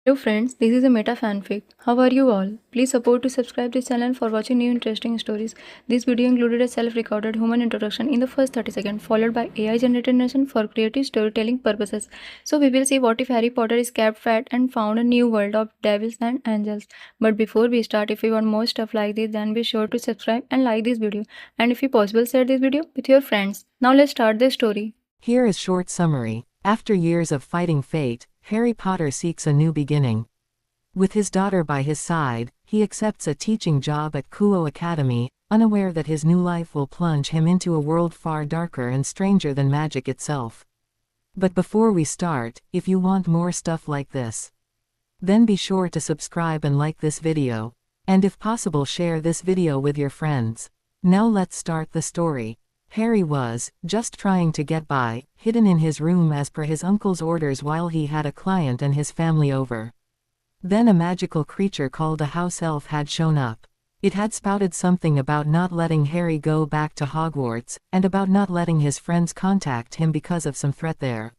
Hello friends, this is a meta fanfic. How are you all? Please support to subscribe this channel for watching new interesting stories. This video included a self-recorded human introduction in the first 30 seconds, followed by AI generated narration for creative storytelling purposes. So we will see what if Harry Potter is kept fat and found a new world of devils and angels. But before we start, if you want more stuff like this, then be sure to subscribe and like this video. And if you possible, share this video with your friends. Now let's start the story. Here is short summary. After years of fighting fate, Harry Potter seeks a new beginning. With his daughter by his side, he accepts a teaching job at Kuo Academy, unaware that his new life will plunge him into a world far darker and stranger than magic itself. But before we start, if you want more stuff like this, then be sure to subscribe and like this video. And if possible, share this video with your friends. Now let's start the story. Harry was just trying to get by, hidden in his room as per his uncle's orders while he had a client and his family over. Then a magical creature called a house elf had shown up. It had spouted something about not letting Harry go back to Hogwarts, and about not letting his friends contact him because of some threat there.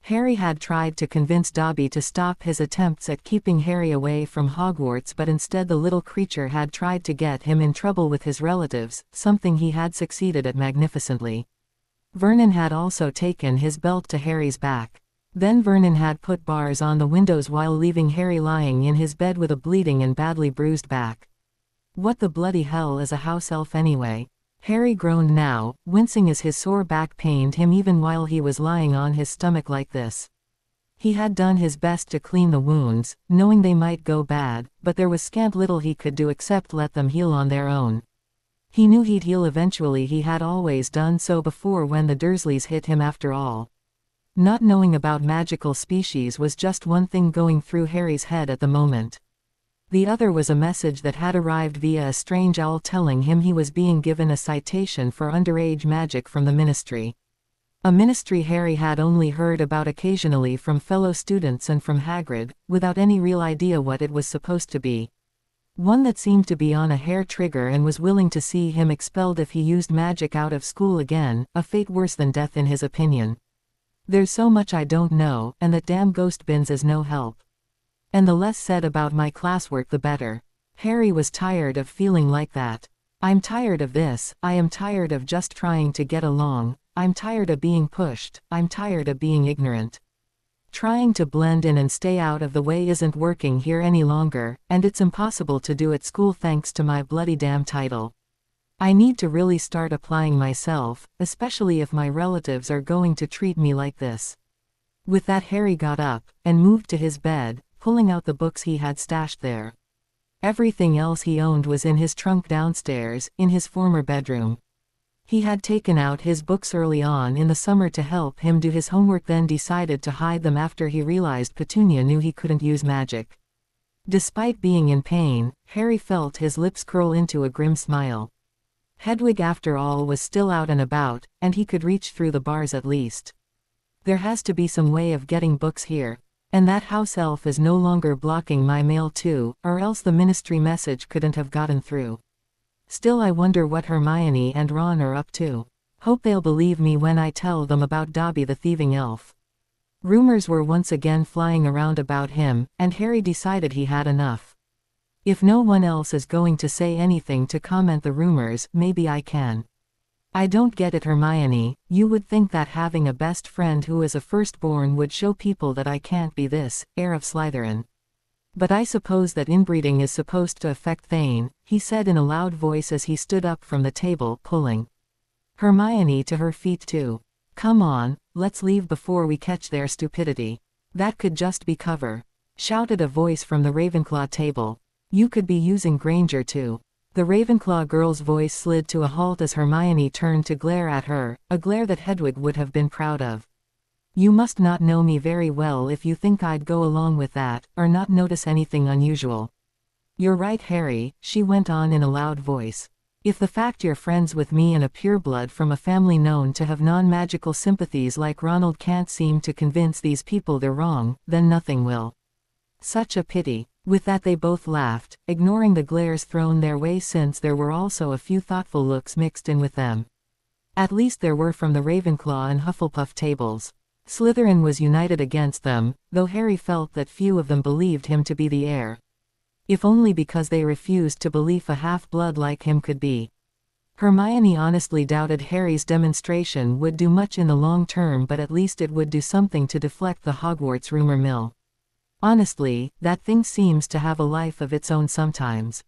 Harry had tried to convince Dobby to stop his attempts at keeping Harry away from Hogwarts, but instead the little creature had tried to get him in trouble with his relatives, something he had succeeded at magnificently. Vernon had also taken his belt to Harry's back. Then Vernon had put bars on the windows while leaving Harry lying in his bed with a bleeding and badly bruised back. What the bloody hell is a house elf anyway? Harry groaned now, wincing as his sore back pained him even while he was lying on his stomach like this. He had done his best to clean the wounds, knowing they might go bad, but there was scant little he could do except let them heal on their own. He knew he'd heal eventually. He had always done so before when the Dursleys hit him after all. Not knowing about magical species was just one thing going through Harry's head at the moment. The other was a message that had arrived via a strange owl telling him he was being given a citation for underage magic from the Ministry. A ministry Harry had only heard about occasionally from fellow students and from Hagrid, without any real idea what it was supposed to be. One that seemed to be on a hair trigger and was willing to see him expelled if he used magic out of school again, a fate worse than death in his opinion. There's so much I don't know, and that damn ghost bins is no help. And the less said about my classwork the better. Harry was tired of feeling like that. I'm tired of this, I am tired of just trying to get along, I'm tired of being pushed, I'm tired of being ignorant. Trying to blend in and stay out of the way isn't working here any longer, and it's impossible to do at school thanks to my bloody damn title. I need to really start applying myself, especially if my relatives are going to treat me like this. With that, Harry got up and moved to his bed, pulling out the books he had stashed there. Everything else he owned was in his trunk downstairs, in his former bedroom. He had taken out his books early on in the summer to help him do his homework, then decided to hide them after he realized Petunia knew he couldn't use magic. Despite being in pain, Harry felt his lips curl into a grim smile. Hedwig after all was still out and about, and he could reach through the bars at least. There has to be some way of getting books here. And that house elf is no longer blocking my mail too, or else the ministry message couldn't have gotten through. Still, I wonder what Hermione and Ron are up to. Hope they'll believe me when I tell them about Dobby the thieving elf. Rumors were once again flying around about him, and Harry decided he had enough. If no one else is going to say anything to comment the rumors, maybe I can. I don't get it, Hermione. You would think that having a best friend who is a firstborn would show people that I can't be this heir of Slytherin. But I suppose that inbreeding is supposed to affect Thane, he said in a loud voice as he stood up from the table, pulling Hermione to her feet too. Come on, let's leave before we catch their stupidity. That could just be cover, shouted a voice from the Ravenclaw table. You could be using Granger too. The Ravenclaw girl's voice slid to a halt as Hermione turned to glare at her, a glare that Hedwig would have been proud of. You must not know me very well if you think I'd go along with that, or not notice anything unusual. You're right, Harry, she went on in a loud voice. If the fact you're friends with me and a pureblood from a family known to have non-magical sympathies like Ronald can't seem to convince these people they're wrong, then nothing will. Such a pity. With that they both laughed, ignoring the glares thrown their way since there were also a few thoughtful looks mixed in with them. At least there were from the Ravenclaw and Hufflepuff tables. Slytherin was united against them, though Harry felt that few of them believed him to be the heir. If only because they refused to believe a half-blood like him could be. Hermione honestly doubted Harry's demonstration would do much in the long term, but at least it would do something to deflect the Hogwarts rumor mill. Honestly, that thing seems to have a life of its own sometimes.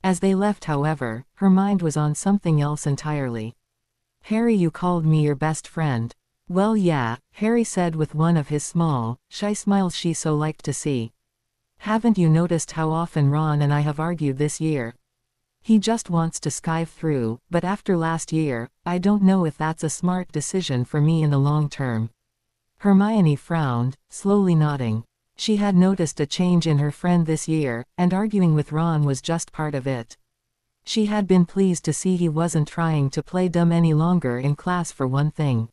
As they left, however, her mind was on something else entirely. "Harry, you called me your best friend." "Well, yeah," Harry said with one of his small, shy smiles she so liked to see. "Haven't you noticed how often Ron and I have argued this year? He just wants to skive through, but after last year, I don't know if that's a smart decision for me in the long term." Hermione frowned, slowly nodding. She had noticed a change in her friend this year, and arguing with Ron was just part of it. She had been pleased to see he wasn't trying to play dumb any longer in class, for one thing.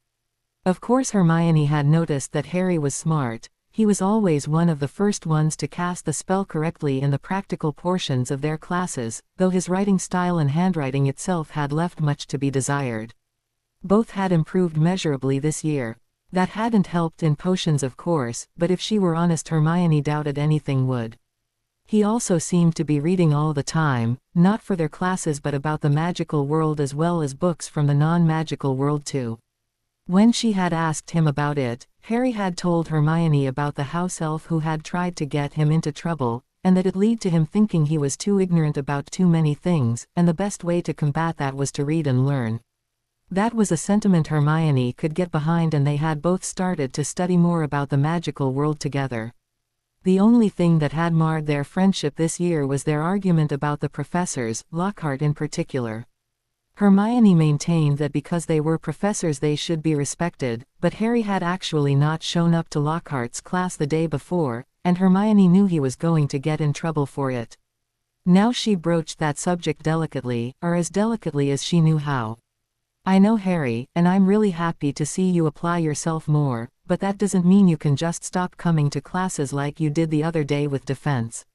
Of course Hermione had noticed that Harry was smart. He was always one of the first ones to cast the spell correctly in the practical portions of their classes, though his writing style and handwriting itself had left much to be desired. Both had improved measurably this year. That hadn't helped in potions, of course, but if she were honest, Hermione doubted anything would. He also seemed to be reading all the time, not for their classes but about the magical world as well as books from the non-magical world too. When she had asked him about it, Harry had told Hermione about the house elf who had tried to get him into trouble, and that it led to him thinking he was too ignorant about too many things, and the best way to combat that was to read and learn. That was a sentiment Hermione could get behind, and they had both started to study more about the magical world together. The only thing that had marred their friendship this year was their argument about the professors, Lockhart in particular. Hermione maintained that because they were professors they should be respected, but Harry had actually not shown up to Lockhart's class the day before, and Hermione knew he was going to get in trouble for it. Now she broached that subject delicately, or as delicately as she knew how. "I know, Harry, and I'm really happy to see you apply yourself more, but that doesn't mean you can just stop coming to classes like you did the other day with defense."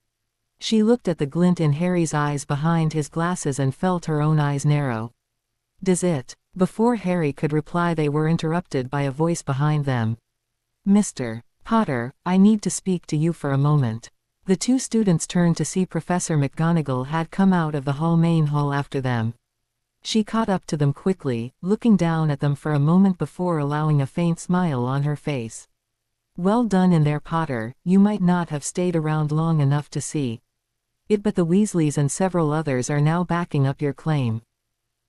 She looked at the glint in Harry's eyes behind his glasses and felt her own eyes narrow. "Does it?" Before Harry could reply they were interrupted by a voice behind them. "Mr. Potter, I need to speak to you for a moment." The two students turned to see Professor McGonagall had come out of the main hall after them. She caught up to them quickly, looking down at them for a moment before allowing a faint smile on her face. "Well done in there, Potter, you might not have stayed around long enough to see it, but the Weasleys and several others are now backing up your claim.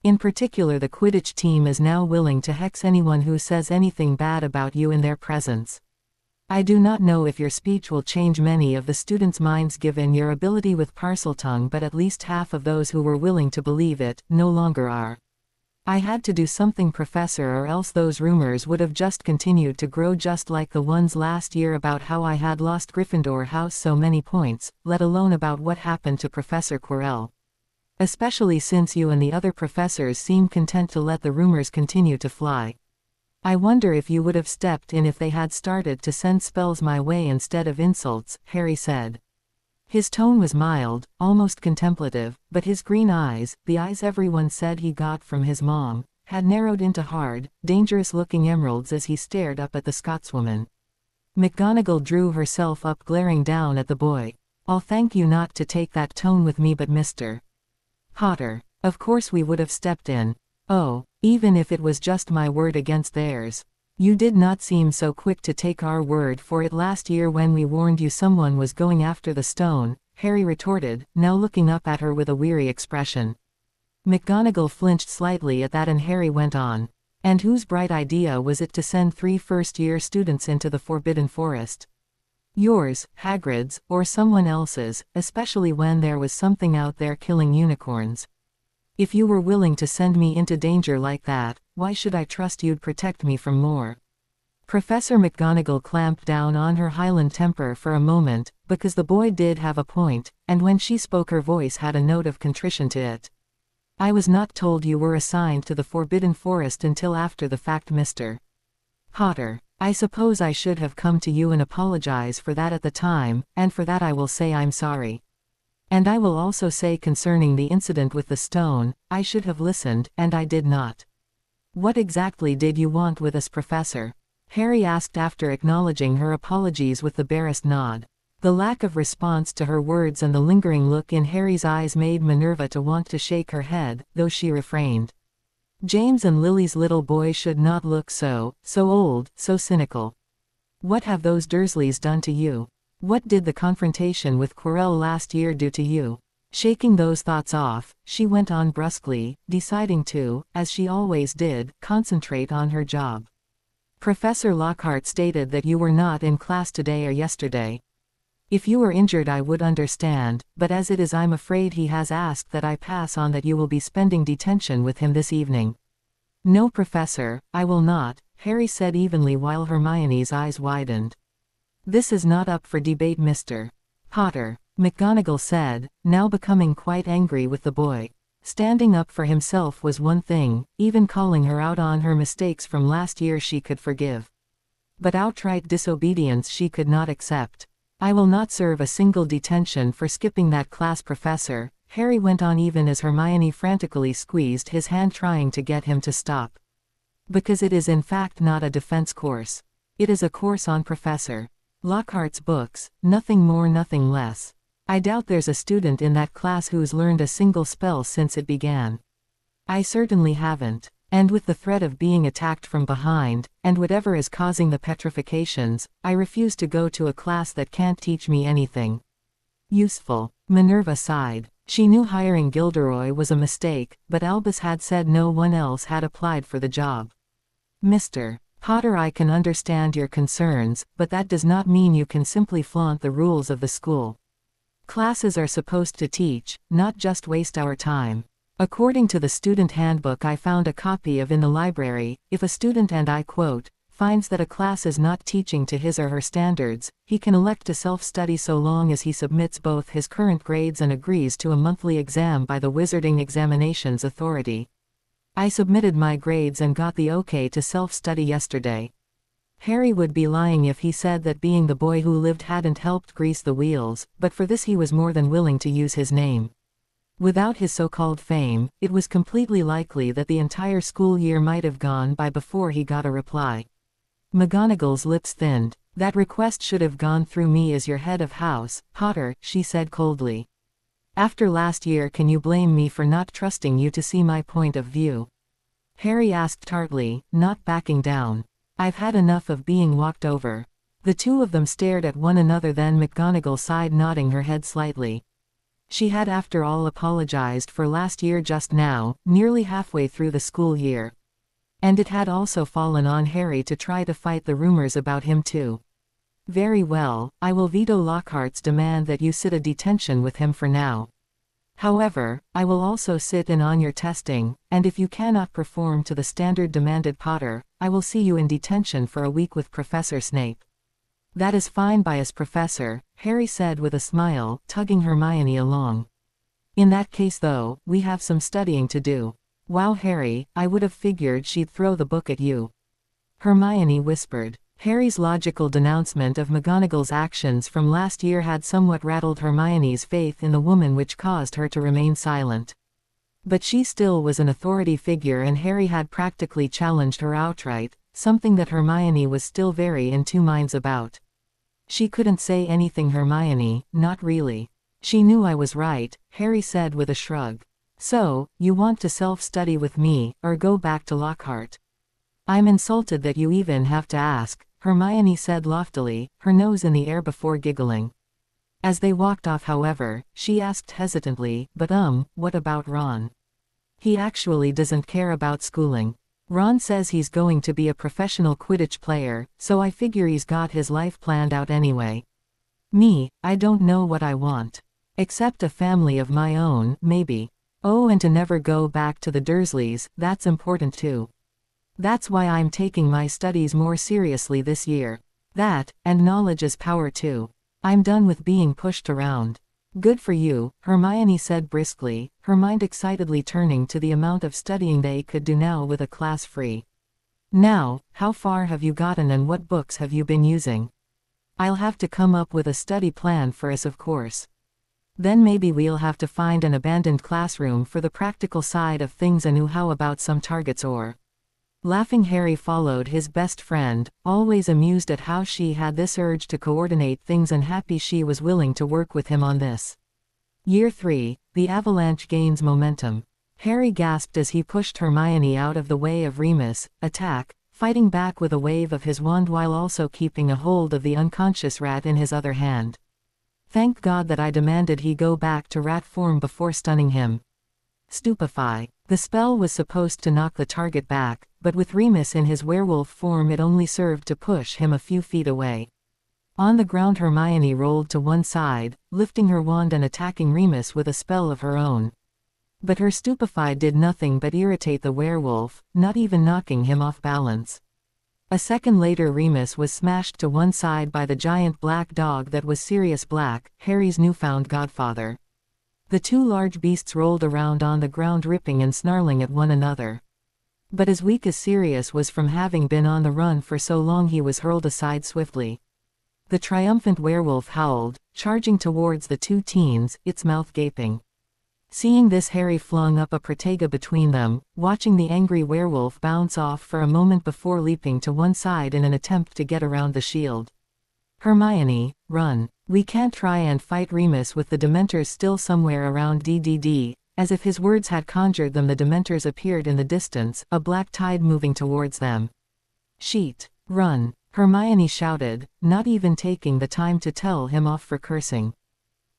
In particular, the Quidditch team is now willing to hex anyone who says anything bad about you in their presence. I do not know if your speech will change many of the students' minds given your ability with Parseltongue, but at least half of those who were willing to believe it, no longer are. I had to do something, Professor, or else those rumors would have just continued to grow, just like the ones last year about how I had lost Gryffindor House so many points, let alone about what happened to Professor Quirrell. Especially since you and the other professors seem content to let the rumors continue to fly. I wonder if you would have stepped in if they had started to send spells my way instead of insults," Harry said. His tone was mild, almost contemplative, but his green eyes, the eyes everyone said he got from his mom, had narrowed into hard, dangerous-looking emeralds as he stared up at the Scotswoman. McGonagall drew herself up, glaring down at the boy. "I'll thank you not to take that tone with me, but Mr. Potter, of course we would have stepped in. Oh, even if it was just my word against theirs. You did not seem so quick to take our word for it last year when we warned you someone was going after the stone," Harry retorted, now looking up at her with a weary expression. McGonagall flinched slightly at that, and Harry went on. "And whose bright idea was it to send 3 first-year students into the Forbidden Forest? Yours, Hagrid's, or someone else's, especially when there was something out there killing unicorns? If you were willing to send me into danger like that, why should I trust you'd protect me from more?" Professor McGonagall clamped down on her Highland temper for a moment, because the boy did have a point, and when she spoke her voice had a note of contrition to it. "I was not told you were assigned to the Forbidden Forest until after the fact, Mr. Potter. I suppose I should have come to you and apologize for that at the time, and for that I will say I'm sorry. And I will also say concerning the incident with the stone, I should have listened, and I did not. What exactly did you want with us, Professor?" Harry asked after acknowledging her apologies with the barest nod. The lack of response to her words and the lingering look in Harry's eyes made Minerva to want to shake her head, though she refrained. James and Lily's little boy should not look so old, so cynical. What have those Dursleys done to you? What did the confrontation with Quirrell last year do to you? Shaking those thoughts off, she went on brusquely, deciding to, as she always did, concentrate on her job. Professor Lockhart stated that you were not in class today or yesterday. If you were injured I would understand, but as it is I'm afraid he has asked that I pass on that you will be spending detention with him this evening. No, Professor, I will not, Harry said evenly while Hermione's eyes widened. This is not up for debate, Mr. Potter, McGonagall said, now becoming quite angry with the boy. Standing up for himself was one thing, even calling her out on her mistakes from last year she could forgive. But outright disobedience she could not accept. I will not serve a single detention for skipping that class, Professor, Harry went on even as Hermione frantically squeezed his hand trying to get him to stop. Because it is in fact not a defense course. It is a course on Professor Lockhart's books, nothing more, nothing less. I doubt there's a student in that class who's learned a single spell since it began. I certainly haven't. And with the threat of being attacked from behind, and whatever is causing the petrifications, I refuse to go to a class that can't teach me anything useful. Minerva sighed. She knew hiring Gilderoy was a mistake, but Albus had said no one else had applied for the job. Mr. Potter, I can understand your concerns, but that does not mean you can simply flaunt the rules of the school. Classes are supposed to teach, not just waste our time. According to the student handbook I found a copy of in the library, if a student, and I quote, finds that a class is not teaching to his or her standards, he can elect to self-study so long as he submits both his current grades and agrees to a monthly exam by the Wizarding Examinations Authority. I submitted my grades and got the okay to self-study yesterday. Harry would be lying if he said that being the boy who lived hadn't helped grease the wheels, but for this he was more than willing to use his name. Without his so-called fame, it was completely likely that the entire school year might have gone by before he got a reply. McGonagall's lips thinned. That request should have gone through me as your head of house, Potter, she said coldly. After last year, can you blame me for not trusting you to see my point of view? Harry asked tartly, not backing down. I've had enough of being walked over. The two of them stared at one another, then McGonagall sighed, nodding her head slightly. She had after all apologized for last year just now, nearly halfway through the school year. And it had also fallen on Harry to try to fight the rumors about him too. Very well, I will veto Lockhart's demand that you sit a detention with him for now. However, I will also sit in on your testing, and if you cannot perform to the standard demanded, Potter, I will see you in detention for a week with Professor Snape. That is fine by us, Professor, Harry said with a smile, tugging Hermione along. In that case though, we have some studying to do. Wow, Harry, I would have figured she'd throw the book at you. Hermione whispered. Harry's logical denouncement of McGonagall's actions from last year had somewhat rattled Hermione's faith in the woman, which caused her to remain silent. But she still was an authority figure, and Harry had practically challenged her outright, something that Hermione was still very in two minds about. She couldn't say anything, Hermione, not really. She knew I was right, Harry said with a shrug. So, you want to self-study with me, or go back to Lockhart? I'm insulted that you even have to ask, Hermione said loftily, her nose in the air before giggling. As they walked off, however, she asked hesitantly, but what about Ron? He actually doesn't care about schooling. Ron says he's going to be a professional Quidditch player, so I figure he's got his life planned out anyway. Me, I don't know what I want. Except a family of my own, maybe. Oh, and to never go back to the Dursleys, that's important too. That's why I'm taking my studies more seriously this year. That, and knowledge is power too. I'm done with being pushed around. Good for you, Hermione said briskly, her mind excitedly turning to the amount of studying they could do now with a class free. Now, how far have you gotten and what books have you been using? I'll have to come up with a study plan for us, of course. Then maybe we'll have to find an abandoned classroom for the practical side of things, and how about some targets or Laughing, Harry followed his best friend, always amused at how she had this urge to coordinate things and happy she was willing to work with him on this. Year 3, the avalanche gains momentum. Harry gasped as he pushed Hermione out of the way of Remus' attack, fighting back with a wave of his wand while also keeping a hold of the unconscious rat in his other hand. Thank God that I demanded he go back to rat form before stunning him. Stupefy. The spell was supposed to knock the target back, but with Remus in his werewolf form it only served to push him a few feet away. On the ground, Hermione rolled to one side, lifting her wand and attacking Remus with a spell of her own. But her Stupefy did nothing but irritate the werewolf, not even knocking him off balance. A second later, Remus was smashed to one side by the giant black dog that was Sirius Black, Harry's newfound godfather. The two large beasts rolled around on the ground, ripping and snarling at one another. But as weak as Sirius was from having been on the run for so long, he was hurled aside swiftly. The triumphant werewolf howled, charging towards the two teens, its mouth gaping. Seeing this, Harry flung up a Protega between them, watching the angry werewolf bounce off for a moment before leaping to one side in an attempt to get around the shield. Hermione, run. We can't try and fight Remus with the Dementors still somewhere around DDD. As if his words had conjured them, the Dementors appeared in the distance, a black tide moving towards them. Sheet. Run. Hermione shouted, not even taking the time to tell him off for cursing.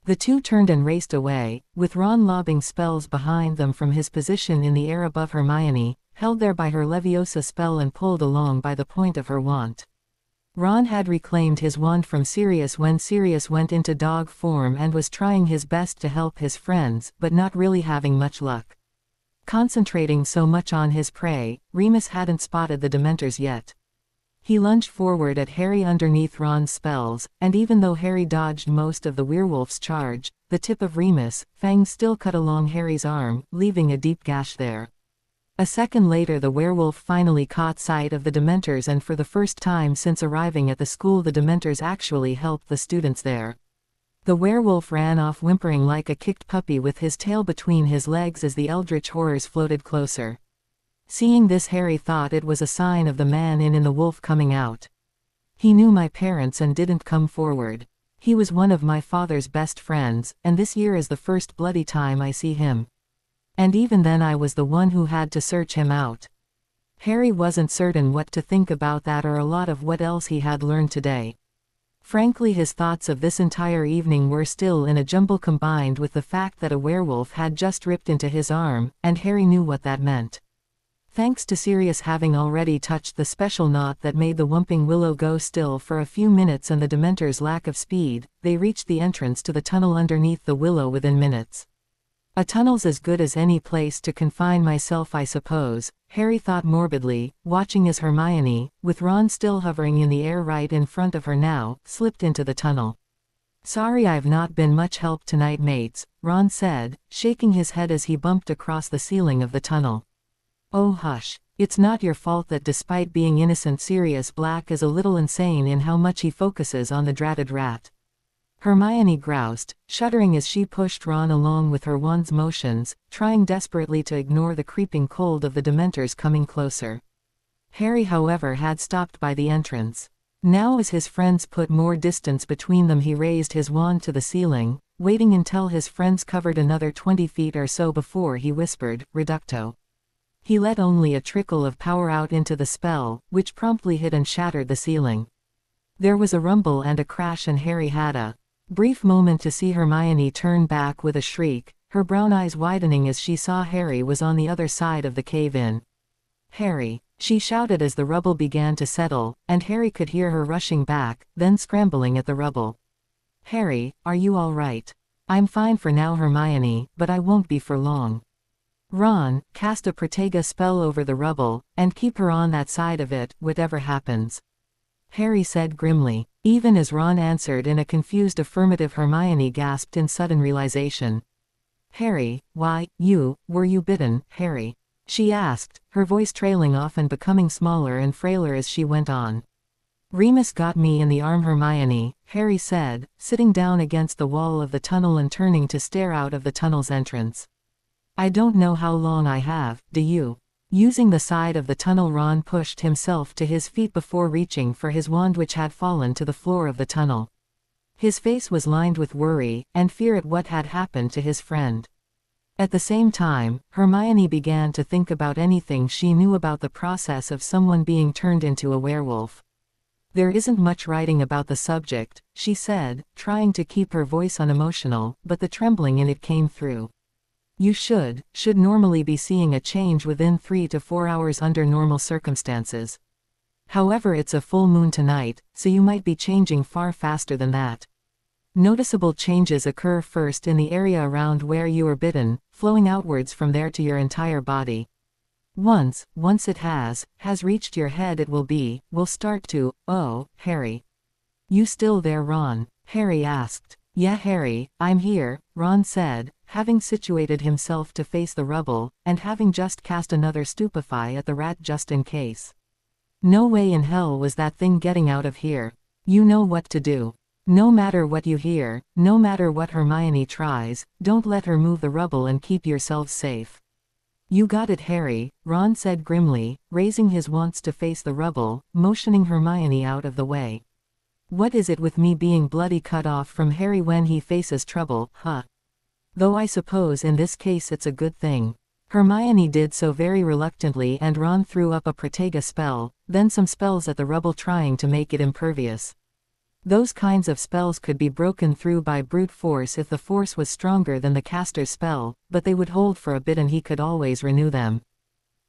The two turned and raced away, with Ron lobbing spells behind them from his position in the air above Hermione, held there by her Leviosa spell and pulled along by the point of her wand. Ron had reclaimed his wand from Sirius when Sirius went into dog form and was trying his best to help his friends, but not really having much luck. Concentrating so much on his prey, Remus hadn't spotted the Dementors yet. He lunged forward at Harry underneath Ron's spells, and even though Harry dodged most of the werewolf's charge, the tip of Remus' fangs still cut along Harry's arm, leaving a deep gash there. A second later, the werewolf finally caught sight of the Dementors, and for the first time since arriving at the school, the Dementors actually helped the students there. The werewolf ran off whimpering like a kicked puppy with his tail between his legs as the eldritch horrors floated closer. Seeing this, Harry thought it was a sign of the man in the wolf coming out. He knew my parents and didn't come forward. He was one of my father's best friends, and this year is the first bloody time I see him. And even then I was the one who had to search him out. Harry wasn't certain what to think about that or a lot of what else he had learned today. Frankly, his thoughts of this entire evening were still in a jumble, combined with the fact that a werewolf had just ripped into his arm, and Harry knew what that meant. Thanks to Sirius having already touched the special knot that made the Whomping Willow go still for a few minutes and the Dementors' lack of speed, they reached the entrance to the tunnel underneath the willow within minutes. A tunnel's as good as any place to confine myself, I suppose, Harry thought morbidly, watching as Hermione, with Ron still hovering in the air right in front of her now, slipped into the tunnel. Sorry I've not been much help tonight, mates, Ron said, shaking his head as he bumped across the ceiling of the tunnel. Oh hush, it's not your fault that despite being innocent, Sirius Black is a little insane in how much he focuses on the dratted rat. Hermione groused, shuddering as she pushed Ron along with her wand's motions, trying desperately to ignore the creeping cold of the Dementors coming closer. Harry, however, had stopped by the entrance. Now as his friends put more distance between them, he raised his wand to the ceiling, waiting until his friends covered another 20 feet or so before he whispered, Reducto. He let only a trickle of power out into the spell, which promptly hit and shattered the ceiling. There was a rumble and a crash, and Harry had a brief moment to see Hermione turn back with a shriek, her brown eyes widening as she saw Harry was on the other side of the cave-in. Harry, she shouted as the rubble began to settle, and Harry could hear her rushing back, then scrambling at the rubble. Harry, are you all right? I'm fine for now, Hermione, but I won't be for long. Ron, cast a Protega spell over the rubble, and keep her on that side of it, whatever happens. Harry said grimly. Even as Ron answered in a confused affirmative, Hermione gasped in sudden realization. Harry, why, were you bitten, Harry? She asked, her voice trailing off and becoming smaller and frailer as she went on. Remus got me in the arm, Hermione, Harry said, sitting down against the wall of the tunnel and turning to stare out of the tunnel's entrance. I don't know how long I have, do you? Using the side of the tunnel, Ron pushed himself to his feet before reaching for his wand, which had fallen to the floor of the tunnel. His face was lined with worry and fear at what had happened to his friend. At the same time, Hermione began to think about anything she knew about the process of someone being turned into a werewolf. "There isn't much writing about the subject," she said, trying to keep her voice unemotional, but the trembling in it came through. "You should normally be seeing a change within 3 to 4 hours under normal circumstances. However, it's a full moon tonight, so you might be changing far faster than that. Noticeable changes occur first in the area around where you were bitten, flowing outwards from there to your entire body. Once it has reached your head, it will start to, oh, Harry. You still there, Ron?" Harry asked. "Yeah, Harry, I'm here," Ron said, having situated himself to face the rubble, and having just cast another stupefy at the rat just in case. "No way in hell was that thing getting out of here. You know what to do. No matter what you hear, no matter what Hermione tries, don't let her move the rubble and keep yourselves safe." "You got it, Harry," Ron said grimly, raising his wands to face the rubble, motioning Hermione out of the way. "What is it with me being bloody cut off from Harry when he faces trouble, huh? Though I suppose in this case it's a good thing." Hermione did so very reluctantly, and Ron threw up a Protega spell, then some spells at the rubble, trying to make it impervious. Those kinds of spells could be broken through by brute force if the force was stronger than the caster's spell, but they would hold for a bit and he could always renew them.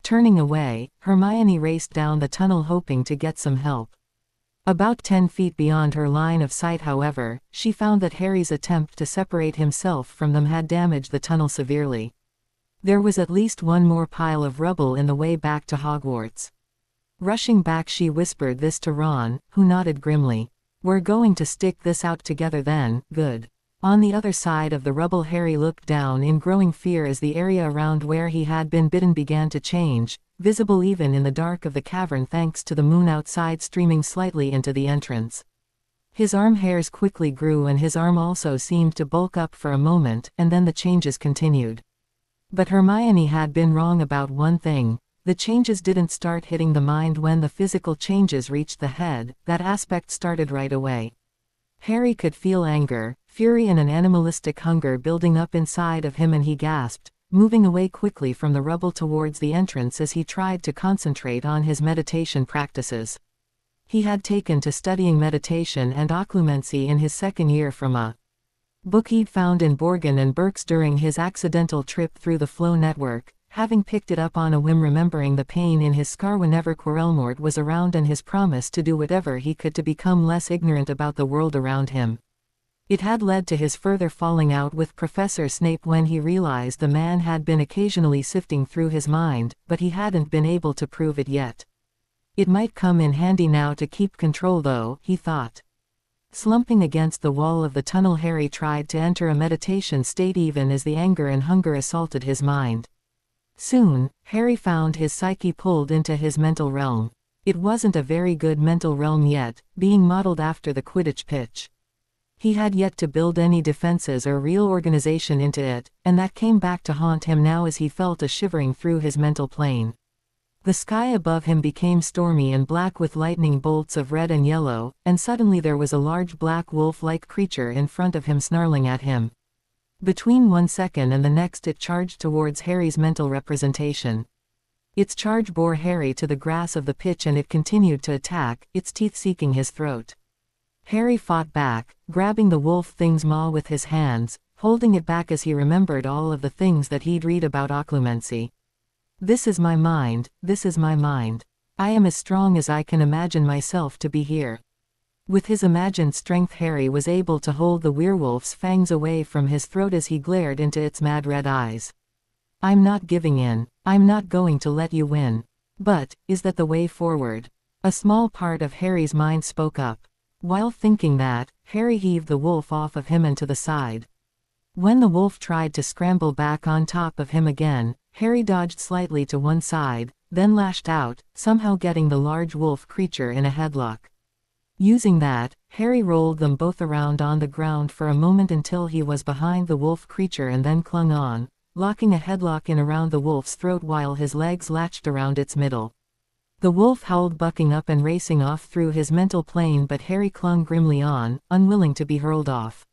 Turning away, Hermione raced down the tunnel, hoping to get some help. About 10 feet beyond her line of sight, however, she found that Harry's attempt to separate himself from them had damaged the tunnel severely. There was at least one more pile of rubble in the way back to Hogwarts. Rushing back, she whispered this to Ron, who nodded grimly. "We're going to stick this out together then, good." On the other side of the rubble, Harry looked down in growing fear as the area around where he had been bitten began to change, visible even in the dark of the cavern thanks to the moon outside streaming slightly into the entrance. His arm hairs quickly grew, and his arm also seemed to bulk up for a moment, and then the changes continued. But Hermione had been wrong about one thing. The changes didn't start hitting the mind when the physical changes reached the head. That aspect started right away. Harry could feel anger, fury and an animalistic hunger building up inside of him, and he gasped, moving away quickly from the rubble towards the entrance as he tried to concentrate on his meditation practices. He had taken to studying meditation and occlumency in his second year from a book he'd found in Borgin and Burke's during his accidental trip through the Flow network, having picked it up on a whim, remembering the pain in his scar whenever Quarelmort was around and his promise to do whatever he could to become less ignorant about the world around him. It had led to his further falling out with Professor Snape when he realized the man had been occasionally sifting through his mind, but he hadn't been able to prove it yet. It might come in handy now to keep control though, he thought. Slumping against the wall of the tunnel, Harry tried to enter a meditation state even as the anger and hunger assaulted his mind. Soon, Harry found his psyche pulled into his mental realm. It wasn't a very good mental realm yet, being modeled after the Quidditch pitch. He had yet to build any defenses or real organization into it, and that came back to haunt him now as he felt a shivering through his mental plane. The sky above him became stormy and black with lightning bolts of red and yellow, and suddenly there was a large black wolf-like creature in front of him snarling at him. Between 1 second and the next it charged towards Harry's mental representation. Its charge bore Harry to the grass of the pitch and it continued to attack, its teeth seeking his throat. Harry fought back, grabbing the wolf thing's maw with his hands, holding it back as he remembered all of the things that he'd read about occlumency. This is my mind, this is my mind. I am as strong as I can imagine myself to be here. With his imagined strength, Harry was able to hold the werewolf's fangs away from his throat as he glared into its mad red eyes. I'm not giving in. I'm not going to let you win. But, is that the way forward? A small part of Harry's mind spoke up. While thinking that, Harry heaved the wolf off of him and to the side. When the wolf tried to scramble back on top of him again, Harry dodged slightly to one side, then lashed out, somehow getting the large wolf creature in a headlock. Using that, Harry rolled them both around on the ground for a moment until he was behind the wolf creature and then clung on, locking a headlock in around the wolf's throat while his legs latched around its middle. The wolf howled, bucking up and racing off through his mental plane, but Harry clung grimly on, unwilling to be hurled off.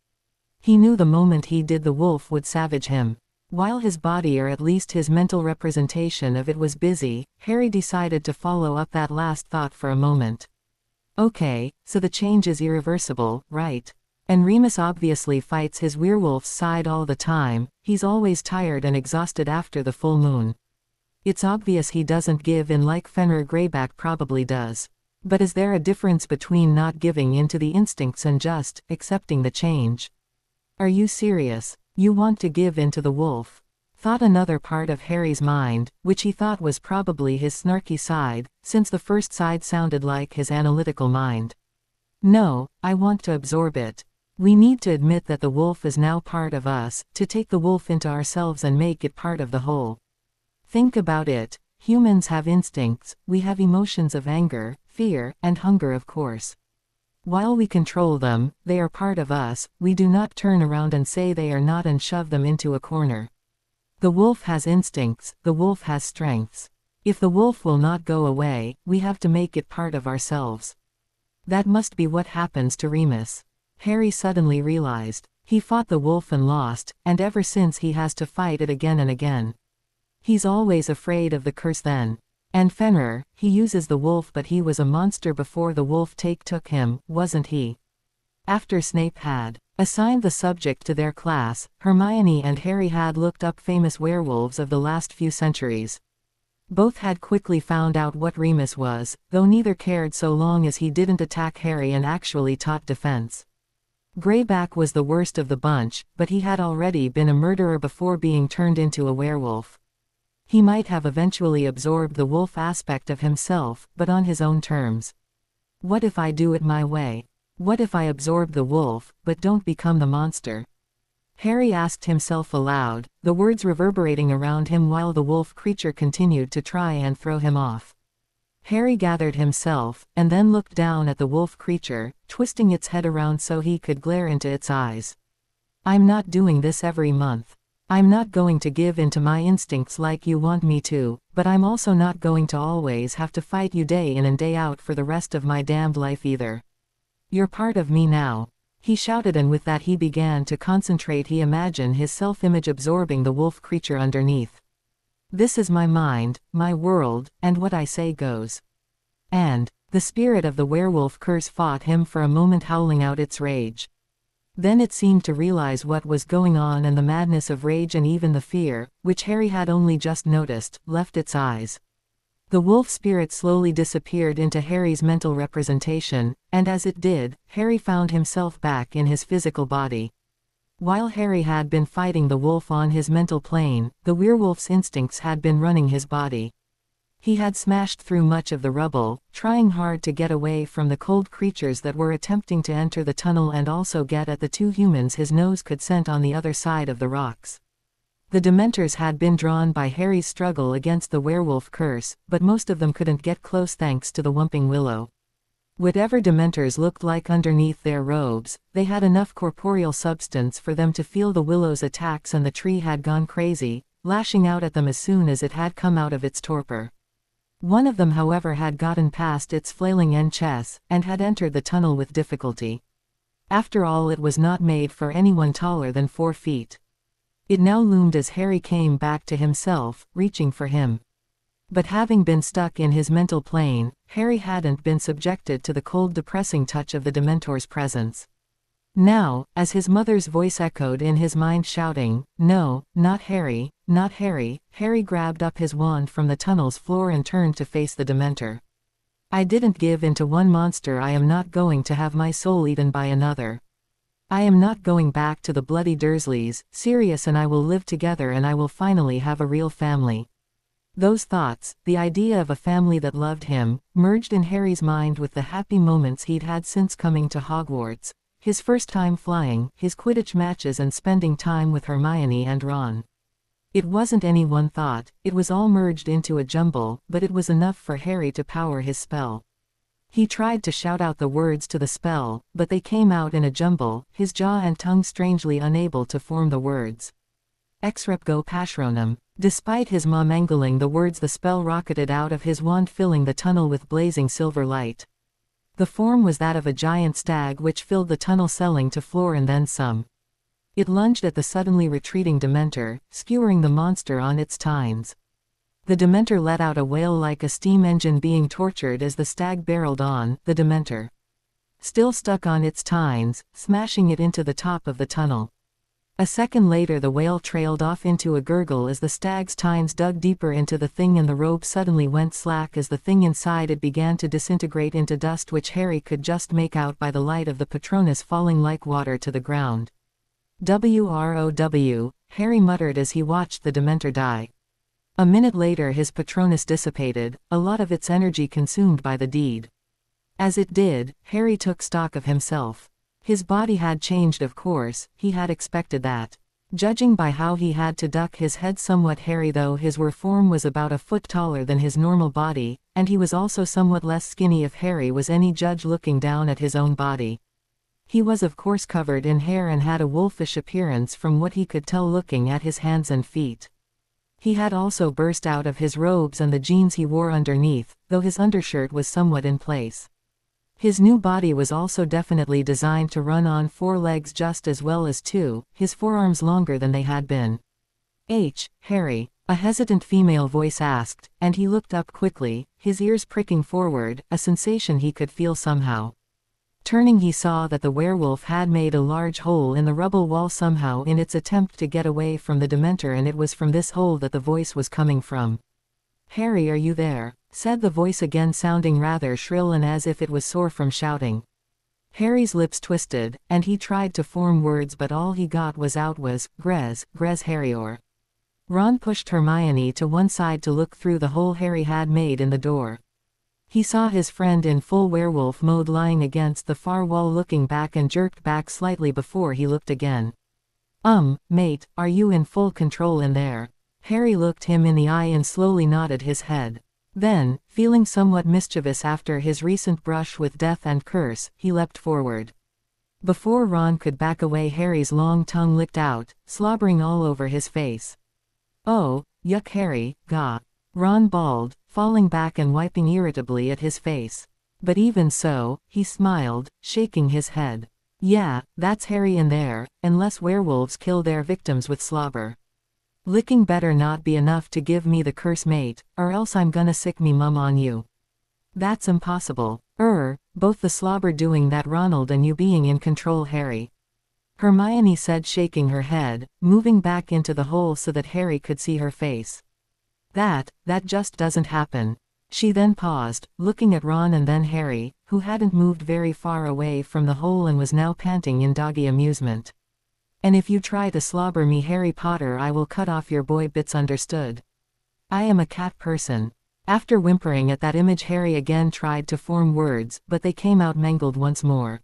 He knew the moment he did, the wolf would savage him. While his body, or at least his mental representation of it, was busy, Harry decided to follow up that last thought for a moment. Okay, so the change is irreversible, right? And Remus obviously fights his werewolf's side all the time. He's always tired and exhausted after the full moon. It's obvious he doesn't give in like Fenrir Greyback probably does. But is there a difference between not giving in to the instincts and just accepting the change? Are you serious? You want to give in to the wolf? Thought another part of Harry's mind, which he thought was probably his snarky side, since the first side sounded like his analytical mind. No, I want to absorb it. We need to admit that the wolf is now part of us, to take the wolf into ourselves and make it part of the whole. Think about it. Humans have instincts, we have emotions of anger, fear, and hunger, of course. While we control them, they are part of us. We do not turn around and say they are not and shove them into a corner. The wolf has instincts, the wolf has strengths. If the wolf will not go away, we have to make it part of ourselves. That must be what happens to Remus. Harry suddenly realized. He fought the wolf and lost, and ever since he has to fight it again and again. He's always afraid of the curse then. And Fenrir, he uses the wolf, but he was a monster before the wolf took him, wasn't he? After Snape had assigned the subject to their class, Hermione and Harry had looked up famous werewolves of the last few centuries. Both had quickly found out what Remus was, though neither cared so long as he didn't attack Harry and actually taught defense. Greyback was the worst of the bunch, but he had already been a murderer before being turned into a werewolf. He might have eventually absorbed the wolf aspect of himself, but on his own terms. What if I do it my way? What if I absorb the wolf, but don't become the monster? Harry asked himself aloud, the words reverberating around him while the wolf creature continued to try and throw him off. Harry gathered himself, and then looked down at the wolf creature, twisting its head around so he could glare into its eyes. I'm not doing this every month. I'm not going to give in to my instincts like you want me to, but I'm also not going to always have to fight you day in and day out for the rest of my damned life either. You're part of me now. He shouted, and with that he began to concentrate. He imagined his self-image absorbing the wolf creature underneath. This is my mind, my world, and what I say goes. And the spirit of the werewolf curse fought him for a moment, howling out its rage. Then it seemed to realize what was going on, and the madness of rage and even the fear, which Harry had only just noticed, left its eyes. The wolf spirit slowly disappeared into Harry's mental representation, and as it did, Harry found himself back in his physical body. While Harry had been fighting the wolf on his mental plane, the werewolf's instincts had been running his body. He had smashed through much of the rubble, trying hard to get away from the cold creatures that were attempting to enter the tunnel and also get at the two humans his nose could scent on the other side of the rocks. The Dementors had been drawn by Harry's struggle against the werewolf curse, but most of them couldn't get close thanks to the Whomping Willow. Whatever Dementors looked like underneath their robes, they had enough corporeal substance for them to feel the Willow's attacks, and the tree had gone crazy, lashing out at them as soon as it had come out of its torpor. One of them, however, had gotten past its flailing chest, and had entered the tunnel with difficulty. After all, it was not made for anyone taller than 4 feet. It now loomed as Harry came back to himself, reaching for him. But having been stuck in his mental plane, Harry hadn't been subjected to the cold, depressing touch of the Dementor's presence. Now, as his mother's voice echoed in his mind shouting, "No, not Harry, not Harry," Harry grabbed up his wand from the tunnel's floor and turned to face the Dementor. "I didn't give in to one monster. I am not going to have my soul eaten by another. I am not going back to the bloody Dursleys. Sirius and I will live together, and I will finally have a real family." Those thoughts, the idea of a family that loved him, merged in Harry's mind with the happy moments he'd had since coming to Hogwarts. His first time flying, his Quidditch matches, and spending time with Hermione and Ron. It wasn't any one thought, it was all merged into a jumble, but it was enough for Harry to power his spell. He tried to shout out the words to the spell, but they came out in a jumble, his jaw and tongue strangely unable to form the words. Exrepgo Pashronum. Despite his ma mangling the words, the spell rocketed out of his wand, filling the tunnel with blazing silver light. The form was that of a giant stag, which filled the tunnel ceiling to floor and then some. It lunged at the suddenly retreating Dementor, skewering the monster on its tines. The Dementor let out a wail like a steam engine being tortured as the stag barreled on, the Dementor still stuck on its tines, smashing it into the top of the tunnel. A second later the wail trailed off into a gurgle as the stag's tines dug deeper into the thing, and the rope suddenly went slack as the thing inside it began to disintegrate into dust, which Harry could just make out by the light of the Patronus falling like water to the ground. WROW, Harry muttered as he watched the Dementor die. A minute later his Patronus dissipated, a lot of its energy consumed by the deed. As it did, Harry took stock of himself. His body had changed, of course, he had expected that. Judging by how he had to duck his head somewhat, hairy though his form was about a foot taller than his normal body, and he was also somewhat less skinny if Harry was any judge looking down at his own body. He was of course covered in hair and had a wolfish appearance from what he could tell looking at his hands and feet. He had also burst out of his robes and the jeans he wore underneath, though his undershirt was somewhat in place. His new body was also definitely designed to run on 4 legs just as well as 2, his forearms longer than they had been. Harry, a hesitant female voice asked, and he looked up quickly, his ears pricking forward, a sensation he could feel somehow. Turning he saw that the werewolf had made a large hole in the rubble wall somehow in its attempt to get away from the Dementor, and it was from this hole that the voice was coming from. "Harry, are you there?" said the voice again, sounding rather shrill and as if it was sore from shouting. Harry's lips twisted, and he tried to form words, but all he got out was, Gres Harryor. Ron pushed Hermione to one side to look through the hole Harry had made in the door. He saw his friend in full werewolf mode lying against the far wall, looking back, and jerked back slightly before he looked again. Mate, are you in full control in there?" Harry looked him in the eye and slowly nodded his head. Then, feeling somewhat mischievous after his recent brush with death and curse, he leapt forward. Before Ron could back away, Harry's long tongue licked out, slobbering all over his face. "Oh, yuck, Harry, gah!" Ron bawled, falling back and wiping irritably at his face. But even so, he smiled, shaking his head. "Yeah, that's Harry in there, unless werewolves kill their victims with slobber. Licking better not be enough to give me the curse, mate, or else I'm gonna sick me mum on you." "That's impossible. Both the slobber doing that, Ronald, and you being in control, Harry," Hermione said, shaking her head, moving back into the hole so that Harry could see her face. That just doesn't happen." She then paused, looking at Ron and then Harry, who hadn't moved very far away from the hole and was now panting in doggy amusement. "And if you try to slobber me, Harry Potter, I will cut off your boy bits, understood? I am a cat person." After whimpering at that image, Harry again tried to form words, but they came out mangled once more.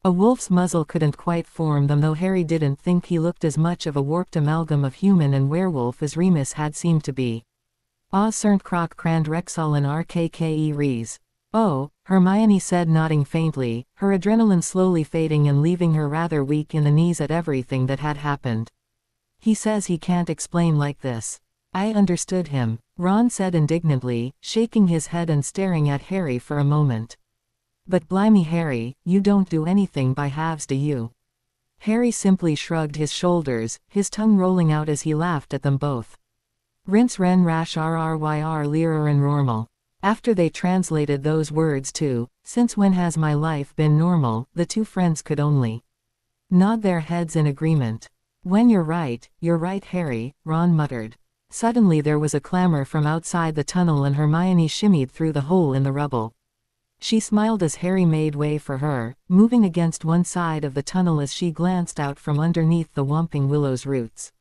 A wolf's muzzle couldn't quite form them, though Harry didn't think he looked as much of a warped amalgam of human and werewolf as Remus had seemed to be. Cern't croc crand rexalin rkke rees. "Oh," Hermione said, nodding faintly, her adrenaline slowly fading and leaving her rather weak in the knees at everything that had happened. "He says he can't explain like this." "I understood him," Ron said indignantly, shaking his head and staring at Harry for a moment. "But blimey, Harry, you don't do anything by halves, do you?" Harry simply shrugged his shoulders, his tongue rolling out as he laughed at them both. "Rinse ren rash rryr leer and normal." After they translated those words to, "Since when has my life been normal?" the two friends could only nod their heads in agreement. "When you're right, Harry," Ron muttered. Suddenly there was a clamor from outside the tunnel and Hermione shimmied through the hole in the rubble. She smiled as Harry made way for her, moving against one side of the tunnel as she glanced out from underneath the Whomping Willow's roots.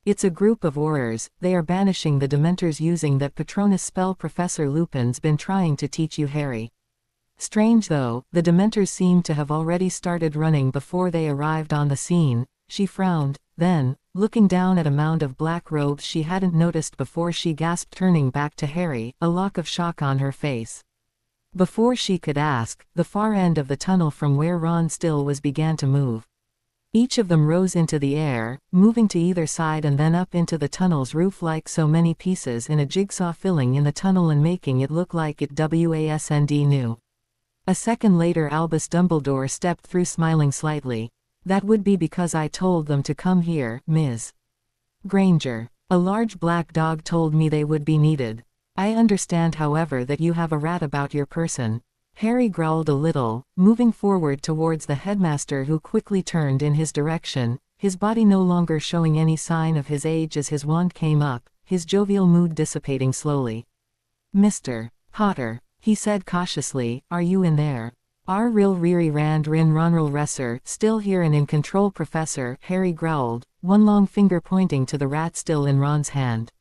"It's a group of Aurors. They are banishing the Dementors using that Patronus spell Professor Lupin's been trying to teach you, Harry. Strange though, the Dementors seemed to have already started running before they arrived on the scene." She frowned, then, looking down at a mound of black robes she hadn't noticed before, she gasped, turning back to Harry, a look of shock on her face. Before she could ask, the far end of the tunnel from where Ron still was began to move. Each of them rose into the air, moving to either side and then up into the tunnel's roof like so many pieces in a jigsaw, filling in the tunnel and making it look like it wasn't new. A second later Albus Dumbledore stepped through, smiling slightly. That would be because I told them to come here, Ms. Granger. A large black dog told me they would be needed. I understand, however, that you have a rat about your person. Harry growled a little, moving forward towards the headmaster, who quickly turned in his direction, his body no longer showing any sign of his age as his wand came up, his jovial mood dissipating slowly. Mr. Potter, he said cautiously, are you in there? Are real Riri Rand Rin Ronral Resser still here and in control, Professor? Harry growled, one long finger pointing to the rat still in Ron's hand.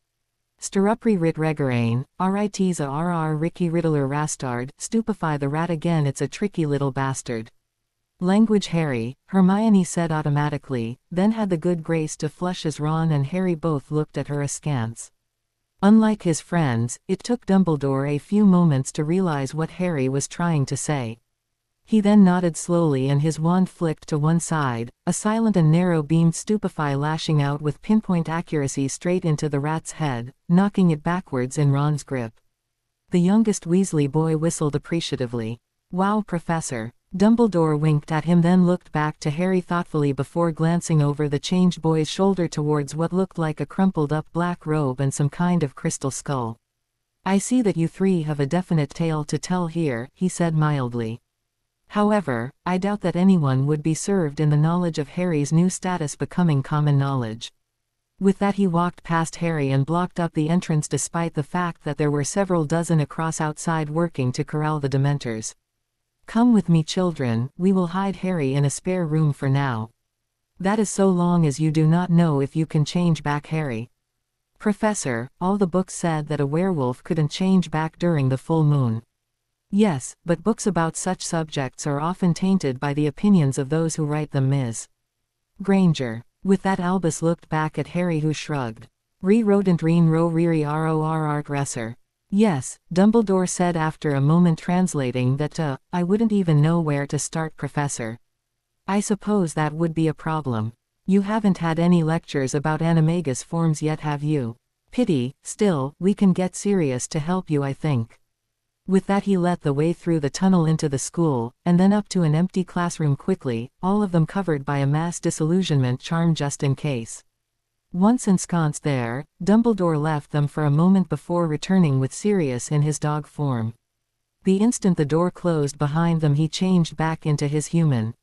Stirupri Rit Regarain, RIT's a RR Ricky Riddler Rastard, stupefy the rat again, it's a tricky little bastard. Language, Harry, Hermione said automatically, then had the good grace to flush as Ron and Harry both looked at her askance. Unlike his friends, it took Dumbledore a few moments to realize what Harry was trying to say. He then nodded slowly and his wand flicked to one side, a silent and narrow-beamed stupefy lashing out with pinpoint accuracy straight into the rat's head, knocking it backwards in Ron's grip. The youngest Weasley boy whistled appreciatively. Wow, Professor. Dumbledore winked at him, then looked back to Harry thoughtfully before glancing over the changed boy's shoulder towards what looked like a crumpled-up black robe and some kind of crystal skull. I see that you three have a definite tale to tell here, he said mildly. However, I doubt that anyone would be served in the knowledge of Harry's new status becoming common knowledge. With that he walked past Harry and blocked up the entrance despite the fact that there were several dozen across outside working to corral the Dementors. Come with me, children, we will hide Harry in a spare room for now. That is so long as you do not know if you can change back Harry. Professor, all the books said that a werewolf couldn't change back during the full moon. Yes, but books about such subjects are often tainted by the opinions of those who write them, Ms. Granger. With that Albus looked back at Harry, who shrugged. Re-rodent reen ro riri ror art resser. Yes, Dumbledore said after a moment, translating that to, I wouldn't even know where to start, Professor. I suppose that would be a problem. You haven't had any lectures about animagus forms yet, have you? Pity, still, we can get Sirius to help you, I think. With that he led the way through the tunnel into the school, and then up to an empty classroom quickly, all of them covered by a mass disillusionment charm just in case. Once ensconced there, Dumbledore left them for a moment before returning with Sirius in his dog form. The instant the door closed behind them he changed back into his human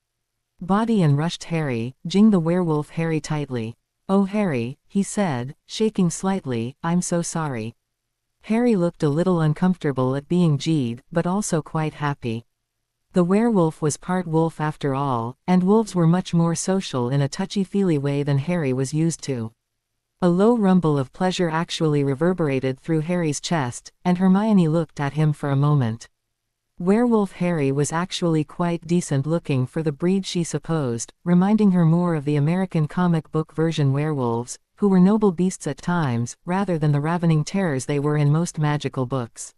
body and rushed Harry, jing the werewolf Harry tightly. Oh Harry, he said, shaking slightly, I'm so sorry. Harry looked a little uncomfortable at being G'd, but also quite happy. The werewolf was part wolf after all, and wolves were much more social in a touchy-feely way than Harry was used to. A low rumble of pleasure actually reverberated through Harry's chest, and Hermione looked at him for a moment. Werewolf Harry was actually quite decent looking for the breed, she supposed, reminding her more of the American comic book version werewolves, who were noble beasts at times, rather than the ravening terrors they were in most magical books.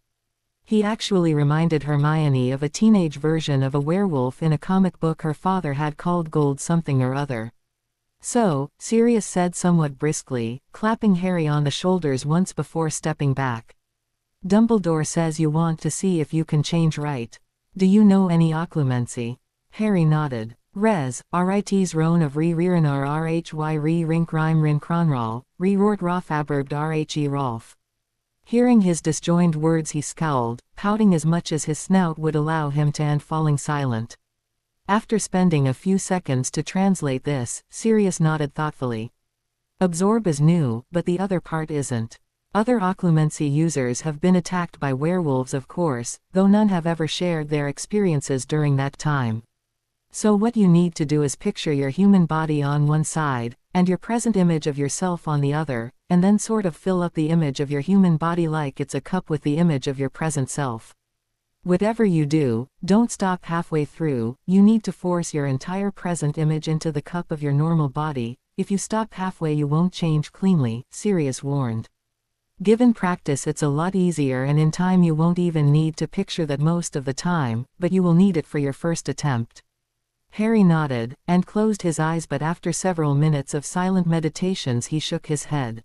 He actually reminded Hermione of a teenage version of a werewolf in a comic book her father had called Gold something or other. So, Sirius said somewhat briskly, clapping Harry on the shoulders once before stepping back. Dumbledore says you want to see if you can change, right? Do you know any occlumency? Harry nodded. Res, RIT's Roan of Re-Rearinar RHY Re-Rink Rhyme Rin Cronral, Re-Rort Roth Aberbed RHE Rolf. Hearing his disjoined words he scowled, pouting as much as his snout would allow him to, and falling silent. After spending a few seconds to translate this, Sirius nodded thoughtfully. Absorb is new, but the other part isn't. Other occlumency users have been attacked by werewolves, of course, though none have ever shared their experiences during that time. So what you need to do is picture your human body on one side, and your present image of yourself on the other, and then sort of fill up the image of your human body like it's a cup with the image of your present self. Whatever you do, don't stop halfway through, you need to force your entire present image into the cup of your normal body. If you stop halfway you won't change cleanly, Sirius warned. Given practice it's a lot easier, and in time you won't even need to picture that most of the time, but you will need it for your first attempt. Harry nodded, and closed his eyes, but after several minutes of silent meditations he shook his head.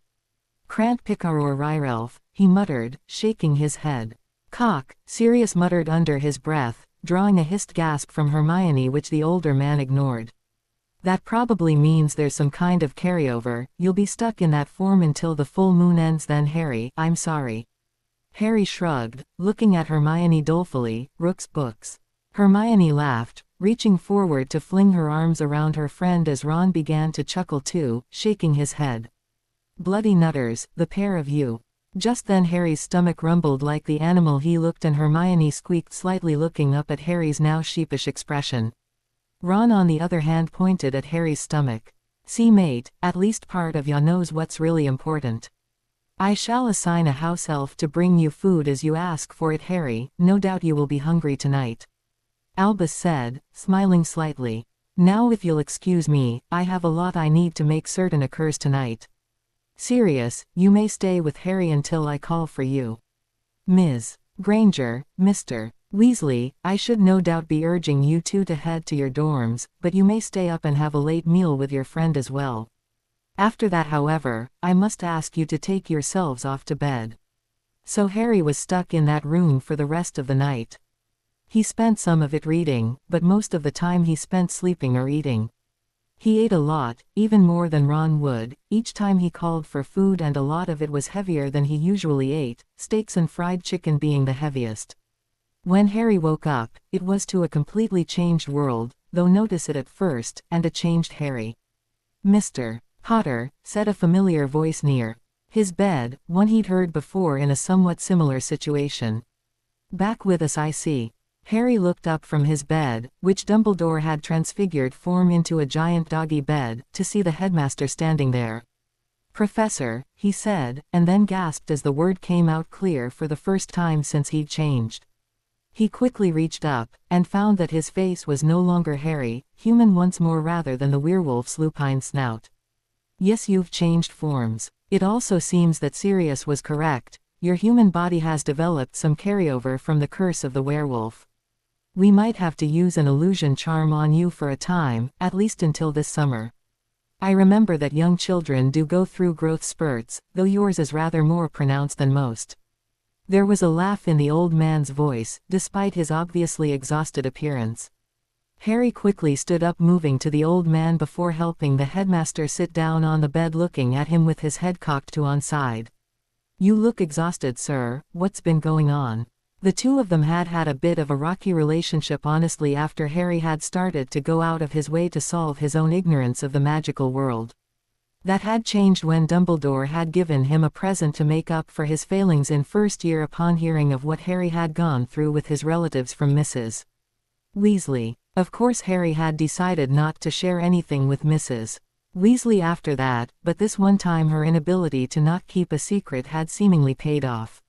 Krant Picaror Ryrelf, he muttered, shaking his head. Cock, Sirius muttered under his breath, drawing a hissed gasp from Hermione which the older man ignored. That probably means there's some kind of carryover. You'll be stuck in that form until the full moon ends then, Harry. I'm sorry. Harry shrugged, looking at Hermione dolefully. Rook's books. Hermione laughed, reaching forward to fling her arms around her friend as Ron began to chuckle too, shaking his head. Bloody nutters, the pair of you. Just then Harry's stomach rumbled like the animal he looked, and Hermione squeaked slightly, looking up at Harry's now sheepish expression. Ron on the other hand pointed at Harry's stomach. See mate, at least part of ya knows what's really important. I shall assign a house elf to bring you food as you ask for it, Harry. No doubt you will be hungry tonight. Albus said, smiling slightly. Now if you'll excuse me, I have a lot I need to make certain occurs tonight. Sirius, you may stay with Harry until I call for you. Ms. Granger, Mr. Weasley, I should no doubt be urging you two to head to your dorms, but you may stay up and have a late meal with your friend as well. After that, however, I must ask you to take yourselves off to bed. So Harry was stuck in that room for the rest of the night. He spent some of it reading, but most of the time he spent sleeping or eating. He ate a lot, even more than Ron would, each time he called for food, and a lot of it was heavier than he usually ate, steaks and fried chicken being the heaviest. When Harry woke up, it was to a completely changed world, though notice it at first, and a changed Harry. Mr. Potter, said a familiar voice near his bed, one he'd heard before in a somewhat similar situation. Back with us, I see. Harry looked up from his bed, which Dumbledore had transfigured form into a giant doggy bed, to see the headmaster standing there. Professor, he said, and then gasped as the word came out clear for the first time since he'd changed. He quickly reached up, and found that his face was no longer Harry, human once more rather than the werewolf's lupine snout. Yes, you've changed forms. It also seems that Sirius was correct. Your human body has developed some carryover from the curse of the werewolf. We might have to use an illusion charm on you for a time, at least until this summer. I remember that young children do go through growth spurts, though yours is rather more pronounced than most. There was a laugh in the old man's voice, despite his obviously exhausted appearance. Harry quickly stood up, moving to the old man before helping the headmaster sit down on the bed, looking at him with his head cocked to one side. You look exhausted, sir. What's been going on? The two of them had had a bit of a rocky relationship, honestly, after Harry had started to go out of his way to solve his own ignorance of the magical world. That had changed when Dumbledore had given him a present to make up for his failings in first year upon hearing of what Harry had gone through with his relatives from Mrs. Weasley. Of course Harry had decided not to share anything with Mrs. Weasley after that, but this one time her inability to not keep a secret had seemingly paid off.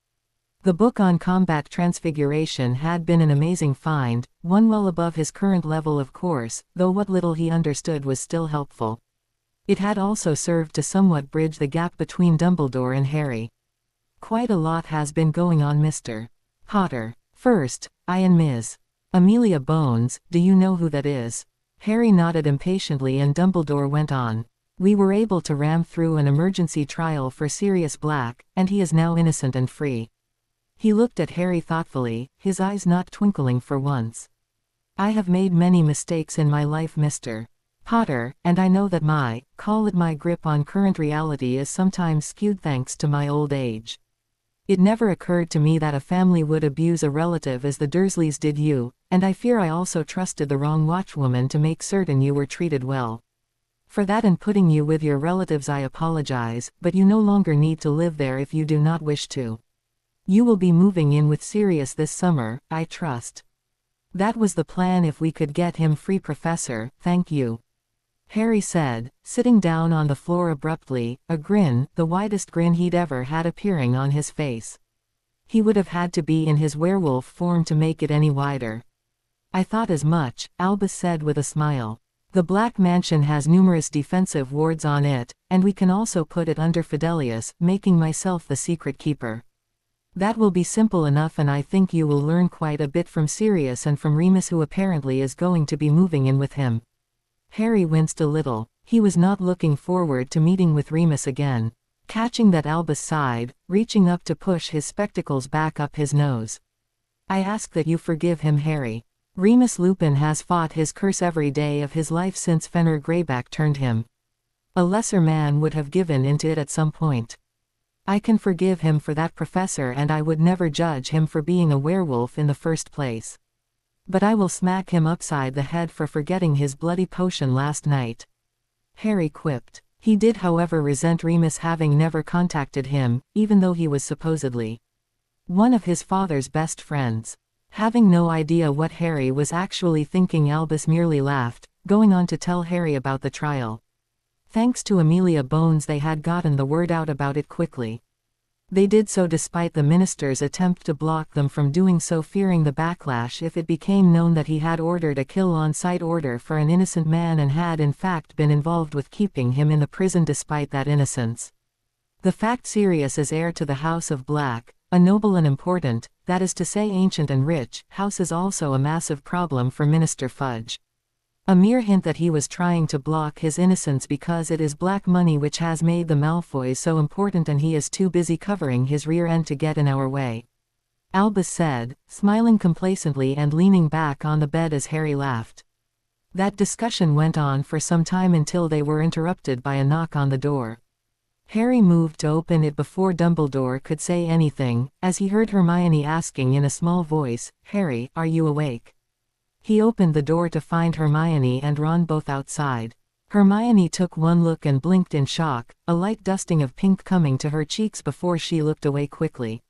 The book on combat transfiguration had been an amazing find, one well above his current level of course, though what little he understood was still helpful. It had also served to somewhat bridge the gap between Dumbledore and Harry. Quite a lot has been going on, Mr. Potter. First, I and Ms. Amelia Bones, do you know who that is? Harry nodded impatiently, and Dumbledore went on. We were able to ram through an emergency trial for Sirius Black, and he is now innocent and free. He looked at Harry thoughtfully, his eyes not twinkling for once. I have made many mistakes in my life, Mr. Potter, and I know that my grip on current reality is sometimes skewed thanks to my old age. It never occurred to me that a family would abuse a relative as the Dursleys did you, and I fear I also trusted the wrong watchwoman to make certain you were treated well. For that and putting you with your relatives I apologize, but you no longer need to live there if you do not wish to. You will be moving in with Sirius this summer, I trust. That was the plan if we could get him free, Professor, thank you. Harry said, sitting down on the floor abruptly, a grin, the widest grin he'd ever had, appearing on his face. He would have had to be in his werewolf form to make it any wider. I thought as much, Albus said with a smile. The Black Mansion has numerous defensive wards on it, and we can also put it under Fidelius, making myself the secret keeper. That will be simple enough, and I think you will learn quite a bit from Sirius and from Remus, who apparently is going to be moving in with him." Harry winced a little. He was not looking forward to meeting with Remus again. Catching that, Albus sighed, reaching up to push his spectacles back up his nose. "I ask that you forgive him, Harry. Remus Lupin has fought his curse every day of his life since Fenrir Greyback turned him. A lesser man would have given into it at some point. I can forgive him for that, Professor, and I would never judge him for being a werewolf in the first place. But I will smack him upside the head for forgetting his bloody potion last night," Harry quipped. He did, however, resent Remus having never contacted him, even though he was supposedly one of his father's best friends. Having no idea what Harry was actually thinking, Albus merely laughed, going on to tell Harry about the trial. Thanks to Amelia Bones, they had gotten the word out about it quickly. They did so despite the minister's attempt to block them from doing so, fearing the backlash if it became known that he had ordered a kill-on-sight order for an innocent man and had in fact been involved with keeping him in the prison despite that innocence. The fact Sirius is heir to the House of Black, a noble and important, that is to say ancient and rich, house, is also a massive problem for Minister Fudge. A mere hint that he was trying to block his innocence because it is black money which has made the Malfoys so important, and he is too busy covering his rear end to get in our way," Albus said, smiling complacently and leaning back on the bed as Harry laughed. That discussion went on for some time until they were interrupted by a knock on the door. Harry moved to open it before Dumbledore could say anything, as he heard Hermione asking in a small voice, "Harry, are you awake?" He opened the door to find Hermione and Ron both outside. Hermione took one look and blinked in shock, a light dusting of pink coming to her cheeks before she looked away quickly.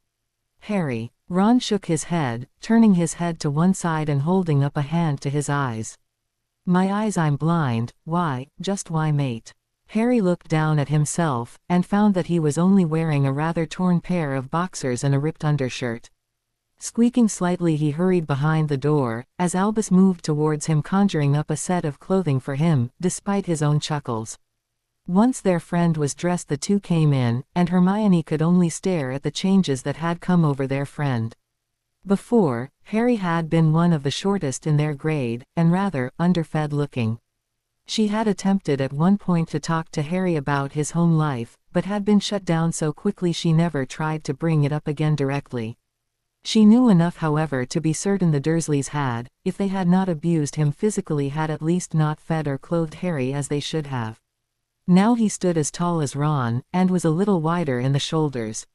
"Harry." Ron shook his head, turning his head to one side and holding up a hand to his eyes. "My eyes, I'm blind. Why, just why, mate?" Harry looked down at himself, and found that he was only wearing a rather torn pair of boxers and a ripped undershirt. Squeaking slightly, he hurried behind the door, as Albus moved towards him, conjuring up a set of clothing for him, despite his own chuckles. Once their friend was dressed, the two came in, and Hermione could only stare at the changes that had come over their friend. Before, Harry had been one of the shortest in their grade, and rather underfed looking. She had attempted at one point to talk to Harry about his home life, but had been shut down so quickly she never tried to bring it up again directly. She knew enough, however, to be certain the Dursleys had, if they had not abused him physically, had at least not fed or clothed Harry as they should have. Now he stood as tall as Ron, and was a little wider in the shoulders.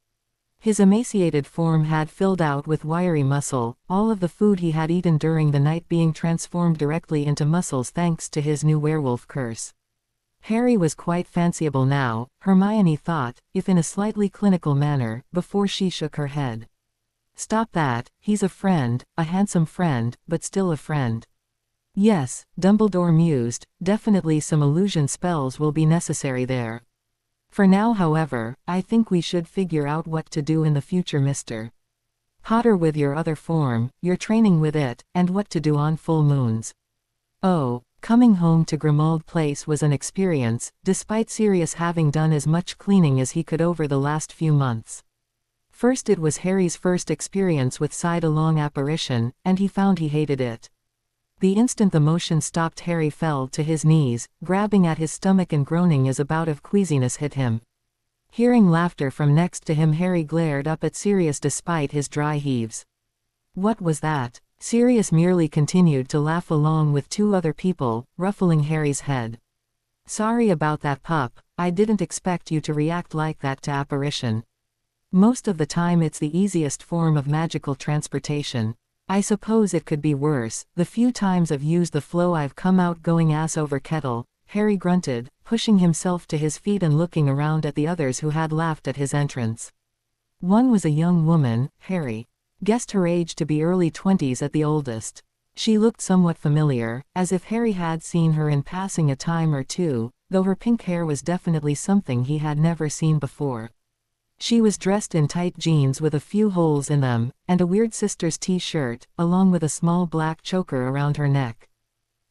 His emaciated form had filled out with wiry muscle, all of the food he had eaten during the night being transformed directly into muscles thanks to his new werewolf curse. Harry was quite fanciable now, Hermione thought, if in a slightly clinical manner, before she shook her head. "Stop that, he's a friend, a handsome friend, but still a friend." "Yes," Dumbledore mused, "definitely some illusion spells will be necessary there. For now, however, I think we should figure out what to do in the future, Mr. Potter, with your other form, your training with it, and what to do on full moons." Oh, coming home to Grimmauld Place was an experience, despite Sirius having done as much cleaning as he could over the last few months. First, it was Harry's first experience with side-along apparition, and he found he hated it. The instant the motion stopped, Harry fell to his knees, grabbing at his stomach and groaning as a bout of queasiness hit him. Hearing laughter from next to him, Harry glared up at Sirius despite his dry heaves. What was that? Sirius merely continued to laugh along with two other people, ruffling Harry's head. "Sorry about that, pup. I didn't expect you to react like that to apparition. Most of the time it's the easiest form of magical transportation. I suppose it could be worse. The few times I've used the flow I've come out going ass over kettle," Harry grunted, pushing himself to his feet and looking around at the others who had laughed at his entrance. One was a young woman, Harry guessed her age to be early 20s at the oldest. She looked somewhat familiar, as if Harry had seen her in passing a time or two, though her pink hair was definitely something he had never seen before. She was dressed in tight jeans with a few holes in them, and a weird Sisters t-shirt, along with a small black choker around her neck.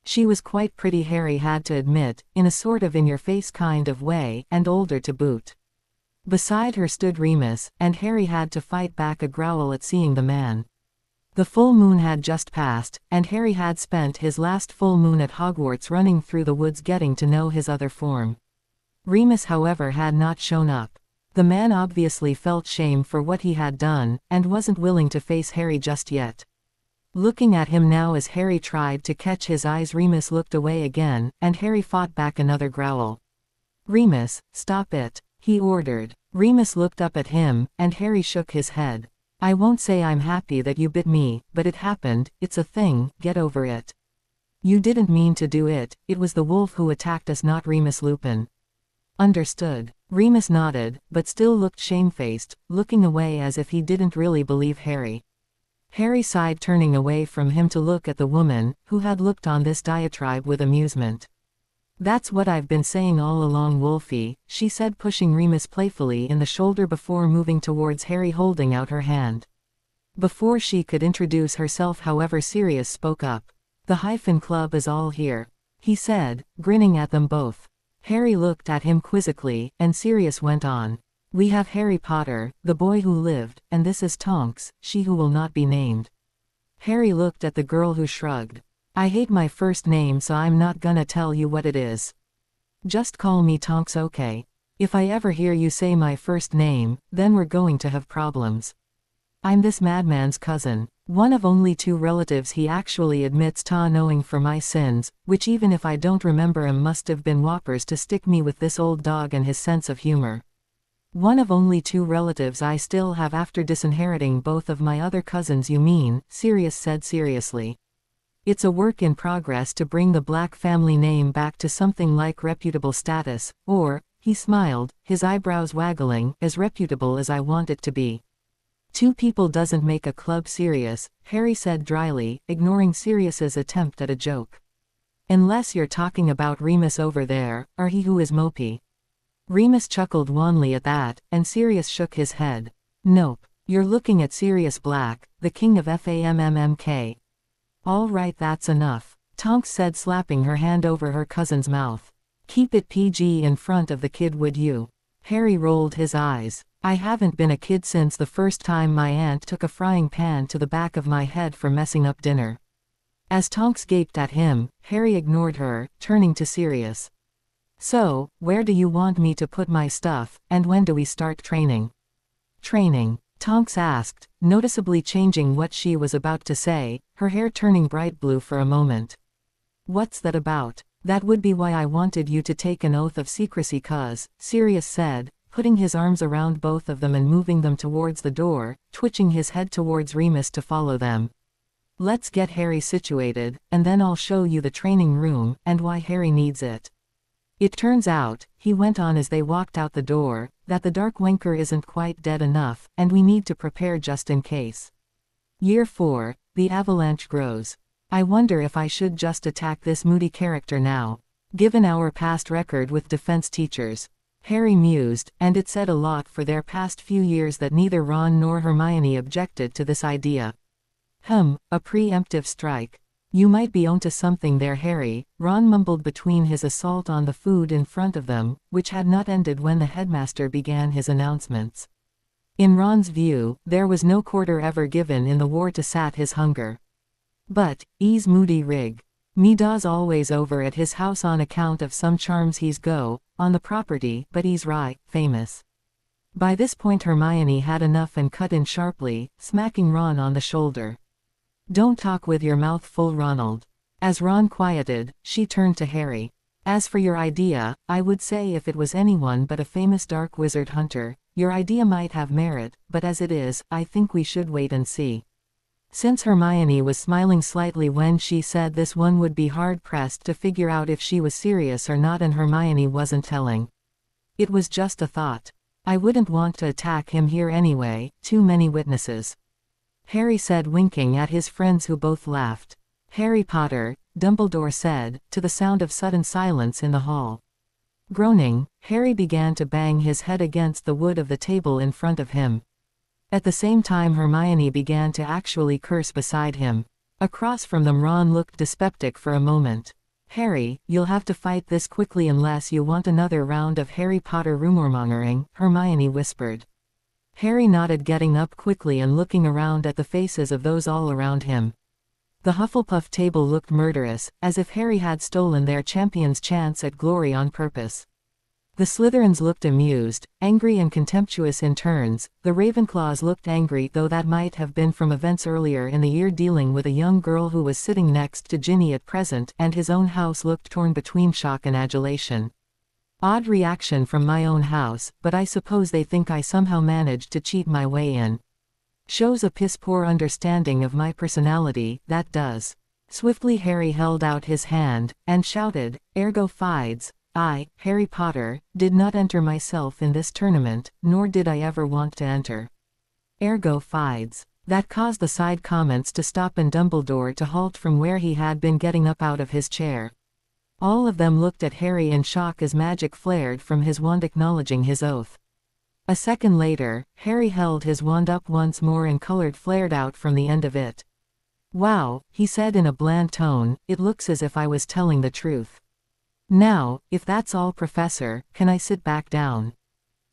She was quite pretty, Harry had to admit, in a sort of in-your-face kind of way, and older to boot. Beside her stood Remus, and Harry had to fight back a growl at seeing the man. The full moon had just passed, and Harry had spent his last full moon at Hogwarts running through the woods getting to know his other form. Remus, however, had not shown up. The man obviously felt shame for what he had done, and wasn't willing to face Harry just yet. Looking at him now as Harry tried to catch his eyes, Remus looked away again, and Harry fought back another growl. "Remus, stop it," he ordered. Remus looked up at him, and Harry shook his head. "I won't say I'm happy that you bit me, but it happened, it's a thing, get over it. You didn't mean to do it, it was the wolf who attacked us, not Remus Lupin." "Understood." Remus nodded, but still looked shamefaced, looking away as if he didn't really believe Harry. Harry sighed, turning away from him to look at the woman, who had looked on this diatribe with amusement. "That's what I've been saying all along, Wolfie," she said, pushing Remus playfully in the shoulder before moving towards Harry, holding out her hand. Before she could introduce herself, however, Sirius spoke up. "The Hyphen Club is all here," he said, grinning at them both. Harry looked at him quizzically, and Sirius went on. "We have Harry Potter, the boy who lived, and this is Tonks, she who will not be named." Harry looked at the girl, who shrugged. "I hate my first name, so I'm not gonna tell you what it is. Just call me Tonks, okay? If I ever hear you say my first name, then we're going to have problems. I'm this madman's cousin. One of only 2 relatives he actually admits to knowing for my sins, which even if I don't remember 'em must have been whoppers to stick me with this old dog and his sense of humor. One of only 2 relatives I still have after disinheriting both of my other cousins, you mean," Sirius said seriously. "It's a work in progress to bring the Black family name back to something like reputable status, or," he smiled, his eyebrows waggling, "as reputable as I want it to be." "2 people doesn't make a club, Sirius," Harry said dryly, ignoring Sirius's attempt at a joke. "Unless you're talking about Remus over there, or he who is mopey." Remus chuckled wanly at that, and Sirius shook his head. "Nope. You're looking at Sirius Black, the king of FAMMMK. "All right, that's enough," Tonks said, slapping her hand over her cousin's mouth. "Keep it PG in front of the kid, would you?" Harry rolled his eyes. "I haven't been a kid since the first time my aunt took a frying pan to the back of my head for messing up dinner." As Tonks gaped at him, Harry ignored her, turning to Sirius. "So, where do you want me to put my stuff, and when do we start training?" "Training?" Tonks asked, noticeably changing what she was about to say, her hair turning bright blue for a moment. "What's that about?" "That would be why I wanted you to take an oath of secrecy, cuz," Sirius said, putting his arms around both of them and moving them towards the door, twitching his head towards Remus to follow them. "Let's get Harry situated, and then I'll show you the training room, and why Harry needs it. It turns out," he went on as they walked out the door, "that the Dark Wanker isn't quite dead enough, and we need to prepare just in case. Year 4, the avalanche grows. I wonder if I should just attack this moody character now, given our past record with defense teachers." Harry mused, and it said a lot for their past few years that neither Ron nor Hermione objected to this idea. A preemptive strike. "You might be onto something there, Harry," Ron mumbled between his assault on the food in front of them, which had not ended when the headmaster began his announcements. In Ron's view, there was no quarter ever given in the war to sat his hunger. "But, ease moody rig. Me da's always over at his house on account of some charms he's go, on the property, but he's right, famous." By this point Hermione had enough and cut in sharply, smacking Ron on the shoulder. "Don't talk with your mouth full, Ronald." As Ron quieted, she turned to Harry. "As for your idea, I would say if it was anyone but a famous dark wizard hunter, your idea might have merit, but as it is, I think we should wait and see." Since Hermione was smiling slightly when she said this, one would be hard-pressed to figure out if she was serious or not, and Hermione wasn't telling. "It was just a thought. I wouldn't want to attack him here anyway, too many witnesses," Harry said, winking at his friends who both laughed. "Harry Potter," Dumbledore said, to the sound of sudden silence in the hall. Groaning, Harry began to bang his head against the wood of the table in front of him. At the same time Hermione began to actually curse beside him. Across from them Ron looked dyspeptic for a moment. Harry, you'll have to fight this quickly unless you want another round of Harry Potter rumormongering, Hermione whispered. Harry nodded, getting up quickly and looking around at the faces of those all around him. The Hufflepuff table looked murderous, as if Harry had stolen their champion's chance at glory on purpose. The Slytherins looked amused, angry and contemptuous in turns. The Ravenclaws looked angry, though that might have been from events earlier in the year dealing with a young girl who was sitting next to Ginny at present, and his own house looked torn between shock and adulation. Odd reaction from my own house, but I suppose they think I somehow managed to cheat my way in. Shows a piss-poor understanding of my personality, that does. Swiftly Harry held out his hand, and shouted, "Ergo Fides. I, Harry Potter, did not enter myself in this tournament, nor did I ever want to enter. Ergo Fides." That caused the side comments to stop and Dumbledore to halt from where he had been, getting up out of his chair. All of them looked at Harry in shock as magic flared from his wand, acknowledging his oath. A second later, Harry held his wand up once more and color flared out from the end of it. "Wow," he said in a bland tone, "it looks as if I was telling the truth. Now, if that's all, Professor, can I sit back down?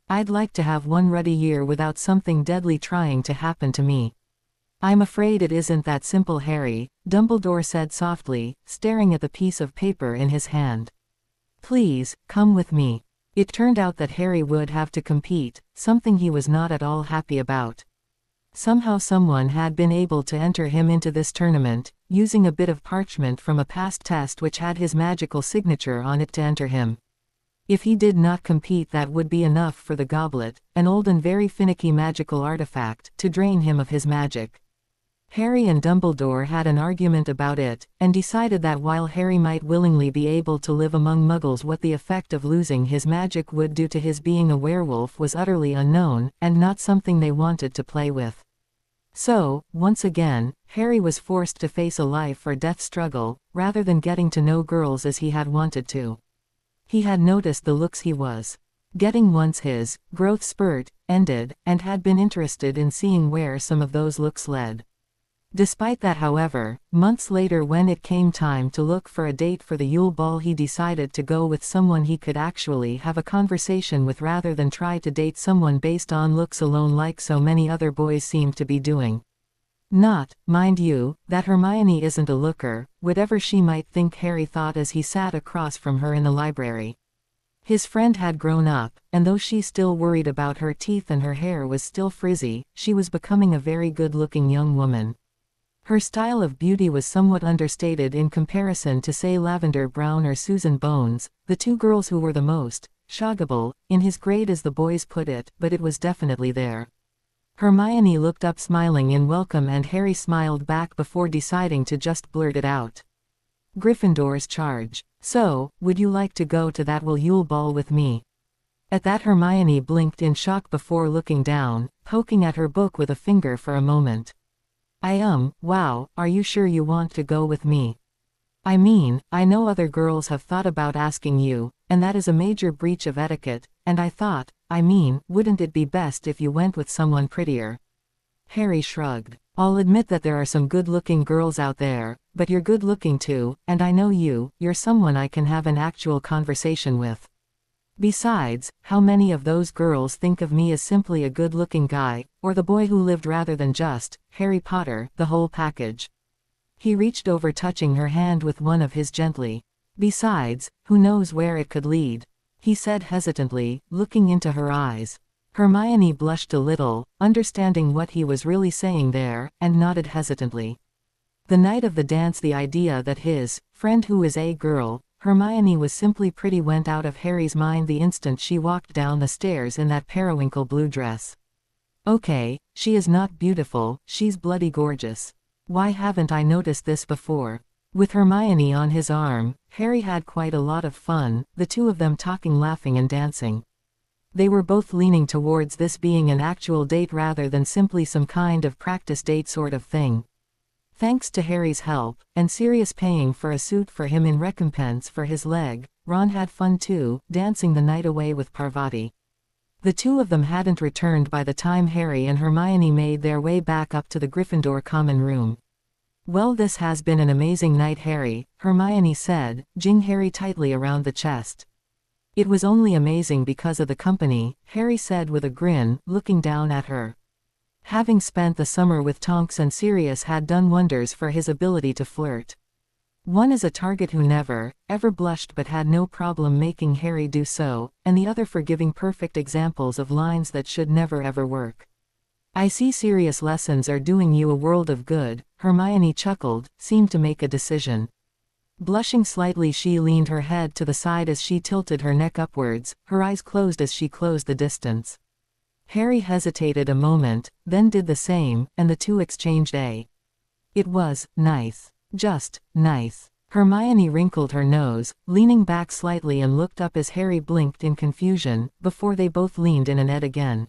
I'd like to have one ruddy year without something deadly trying to happen to me." "I'm afraid it isn't that simple, Harry," Dumbledore said softly, staring at the piece of paper in his hand. "Please, come with me." It turned out that Harry would have to compete, something he was not at all happy about. Somehow someone had been able to enter him into this tournament, using a bit of parchment from a past test which had his magical signature on it to enter him. If he did not compete, that would be enough for the goblet, an old and very finicky magical artifact, to drain him of his magic. Harry and Dumbledore had an argument about it, and decided that while Harry might willingly be able to live among muggles, what the effect of losing his magic would do to his being a werewolf was utterly unknown, and not something they wanted to play with. So, once again, Harry was forced to face a life-or-death struggle, rather than getting to know girls as he had wanted to. He had noticed the looks he was getting once his growth spurt ended, and had been interested in seeing where some of those looks led. Despite that, however, months later, when it came time to look for a date for the Yule Ball, he decided to go with someone he could actually have a conversation with rather than try to date someone based on looks alone like so many other boys seemed to be doing. Not, mind you, that Hermione isn't a looker, whatever she might think, Harry thought as he sat across from her in the library. His friend had grown up, and though she still worried about her teeth and her hair was still frizzy, she was becoming a very good-looking young woman. Her style of beauty was somewhat understated in comparison to, say, Lavender Brown or Susan Bones, the two girls who were the most shoggable in his grade, as the boys put it, but it was definitely there. Hermione looked up smiling in welcome, and Harry smiled back before deciding to just blurt it out. "Gryffindor's charge. So, would you like to go to that Yule Ball with me?" At that, Hermione blinked in shock before looking down, poking at her book with a finger for a moment. Wow, are you sure you want to go with me? I mean, I know other girls have thought about asking you, and that is a major breach of etiquette, and I thought, wouldn't it be best if you went with someone prettier?" Harry shrugged. "I'll admit that there are some good-looking girls out there, but you're good-looking too, and I know you're someone I can have an actual conversation with. Besides, how many of those girls think of me as simply a good-looking guy, or the boy who lived rather than just Harry Potter, the whole package?" He reached over, touching her hand with one of his gently. "Besides, who knows where it could lead?" he said hesitantly, looking into her eyes. Hermione blushed a little, understanding what he was really saying there, and nodded hesitantly. The night of the dance, the idea that his friend who is a girl, Hermione, was simply pretty went out of Harry's mind the instant she walked down the stairs in that periwinkle blue dress. Okay, she is not beautiful, she's bloody gorgeous. Why haven't I noticed this before? With Hermione on his arm, Harry had quite a lot of fun, the two of them talking, laughing and dancing. They were both leaning towards this being an actual date rather than simply some kind of practice date sort of thing. Thanks to Harry's help, and Sirius paying for a suit for him in recompense for his leg, Ron had fun too, dancing the night away with Parvati. The two of them hadn't returned by the time Harry and Hermione made their way back up to the Gryffindor common room. Well, this has been an amazing night, Harry, Hermione said, jing Harry tightly around the chest. It was only amazing because of the company, Harry said with a grin, looking down at her. Having spent the summer with Tonks and Sirius had done wonders for his ability to flirt. One is a target who never, ever blushed but had no problem making Harry do so, and the other for giving perfect examples of lines that should never ever work. I see Sirius lessons are doing you a world of good, Hermione chuckled, seemed to make a decision. Blushing slightly, she leaned her head to the side as she tilted her neck upwards, her eyes closed as she closed the distance. Harry hesitated a moment, then did the same, and the two exchanged a. It was nice. Just nice. Hermione wrinkled her nose, leaning back slightly and looked up as Harry blinked in confusion, before they both leaned in and ed again.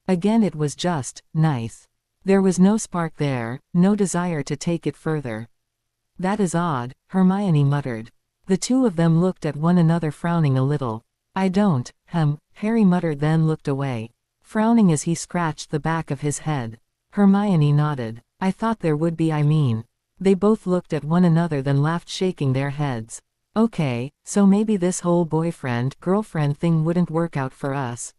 Again it was just nice. There was no spark there, no desire to take it further. That is odd, Hermione muttered. The two of them looked at one another, frowning a little. I don't, Harry muttered, then looked away, frowning as he scratched the back of his head. Hermione nodded. I thought there would be, I mean. They both looked at one another, then laughed, shaking their heads. Okay, so maybe this whole boyfriend-girlfriend thing wouldn't work out for us.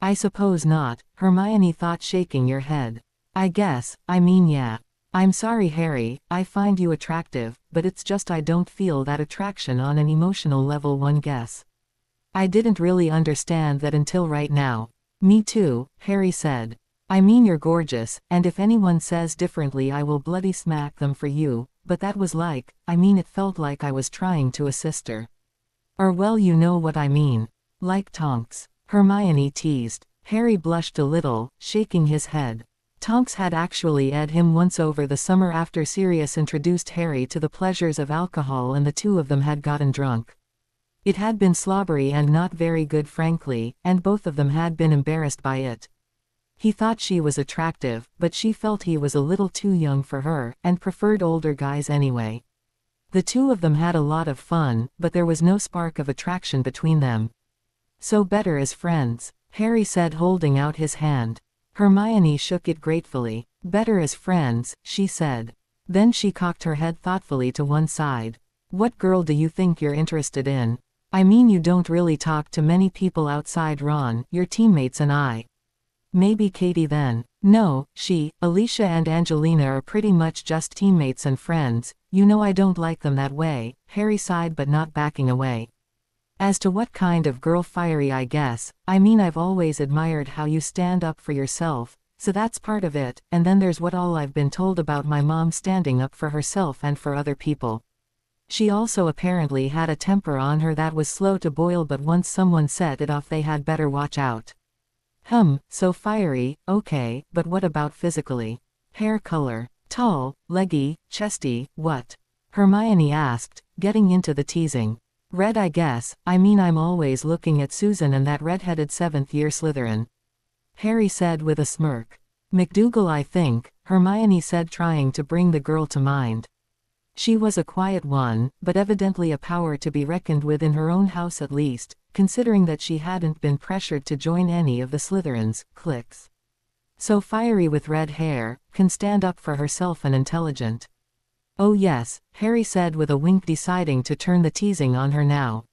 I suppose not, Hermione thought, shaking your head. I mean yeah. I'm sorry, Harry, I find you attractive, but it's just I don't feel that attraction on an emotional level, one guess. I didn't really understand that until right now. Me too, Harry said. I mean, you're gorgeous, and if anyone says differently I will bloody smack them for you, but that was like, it felt like I was trying to assist her. Or well, you know what I mean. Like Tonks, Hermione teased. Harry blushed a little, shaking his head. Tonks had actually ed him once over the summer after Sirius introduced Harry to the pleasures of alcohol, and the two of them had gotten drunk. It had been slobbery and not very good, frankly, and both of them had been embarrassed by it. He thought she was attractive, but she felt he was a little too young for her, and preferred older guys anyway. The two of them had a lot of fun, but there was no spark of attraction between them. So better as friends, Harry said, holding out his hand. Hermione shook it gratefully. Better as friends, she said. Then she cocked her head thoughtfully to one side. What girl do you think you're interested in? I mean, you don't really talk to many people outside Ron, your teammates and I. Maybe Katie then. No, Alicia and Angelina are pretty much just teammates and friends, you know I don't like them that way, Harry sighed, but not backing away. As to what kind of girl, fiery I guess, I've always admired how you stand up for yourself, so that's part of it, and then there's what all I've been told about my mom standing up for herself and for other people. She also apparently had a temper on her that was slow to boil, but once someone set it off they had better watch out. So fiery, okay, but what about physically? Hair color, tall, leggy, chesty, what? Hermione asked, getting into the teasing. Red I guess, I'm always looking at Susan and that red-headed 7th-year Slytherin. Harry said with a smirk. McDougal I think, Hermione said, trying to bring the girl to mind. She was a quiet one, but evidently a power to be reckoned with in her own house at least, considering that she hadn't been pressured to join any of the Slytherins' cliques. So fiery with red hair, can stand up for herself and intelligent. Oh yes, Harry said with a wink, deciding to turn the teasing on her now.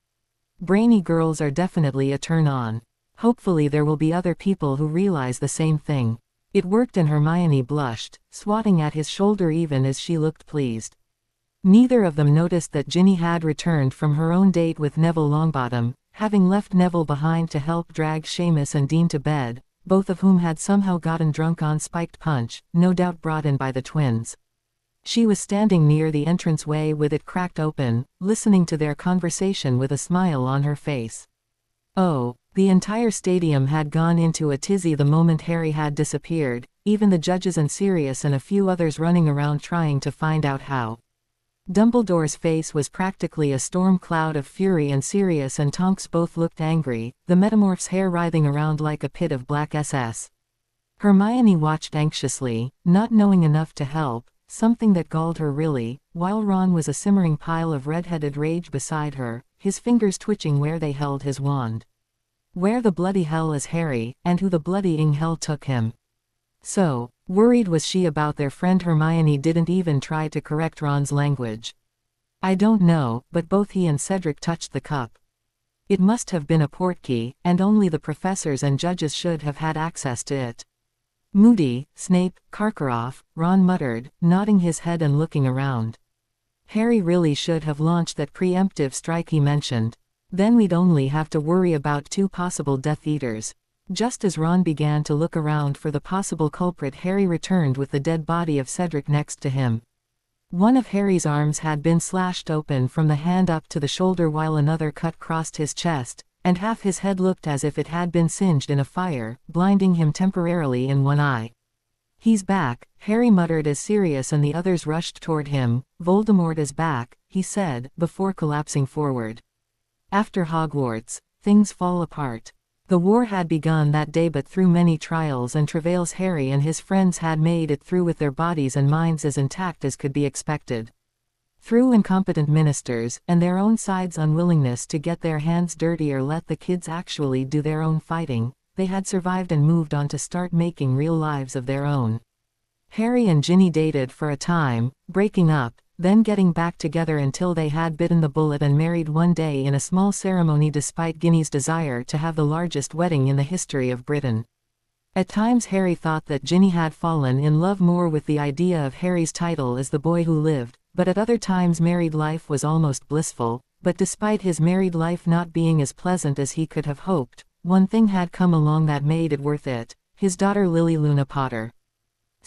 Brainy girls are definitely a turn on. Hopefully there will be other people who realize the same thing. It worked, and Hermione blushed, swatting at his shoulder even as she looked pleased. Neither of them noticed that Ginny had returned from her own date with Neville Longbottom, having left Neville behind to help drag Seamus and Dean to bed, both of whom had somehow gotten drunk on spiked punch, no doubt brought in by the twins. She was standing near the entranceway with it cracked open, listening to their conversation with a smile on her face. Oh, the entire stadium had gone into a tizzy the moment Harry had disappeared, even the judges and Sirius and a few others running around trying to find out how. Dumbledore's face was practically a storm cloud of fury, and Sirius and Tonks both looked angry, the metamorph's hair writhing around like a pit of black SS. Hermione watched anxiously, not knowing enough to help, something that galled her really, while Ron was a simmering pile of red-headed rage beside her, his fingers twitching where they held his wand. Where the bloody hell is Harry, and who the bloody hell took him? So, Worried was she about their friend Hermione didn't even try to correct Ron's language. I don't know, but both he and Cedric touched the cup. It must have been a portkey, and only the professors and judges should have had access to it. Moody, Snape, Karkaroff, Ron muttered, nodding his head and looking around. Harry really should have launched that preemptive strike he mentioned. Then we'd only have to worry about 2 possible Death Eaters. Just as Ron began to look around for the possible culprit, Harry returned with the dead body of Cedric next to him. One of Harry's arms had been slashed open from the hand up to the shoulder while another cut crossed his chest, and half his head looked as if it had been singed in a fire, blinding him temporarily in one eye. "He's back," Harry muttered as Sirius and the others rushed toward him. "Voldemort is back," he said, before collapsing forward. After Hogwarts, things fall apart. The war had begun that day, but through many trials and travails Harry and his friends had made it through with their bodies and minds as intact as could be expected. Through incompetent ministers, and their own side's unwillingness to get their hands dirty or let the kids actually do their own fighting, they had survived and moved on to start making real lives of their own. Harry and Ginny dated for a time, breaking up, then getting back together until they had bitten the bullet and married one day in a small ceremony despite Ginny's desire to have the largest wedding in the history of Britain. At times Harry thought that Ginny had fallen in love more with the idea of Harry's title as the boy who lived, but at other times married life was almost blissful. But despite his married life not being as pleasant as he could have hoped, one thing had come along that made it worth it: his daughter Lily Luna Potter.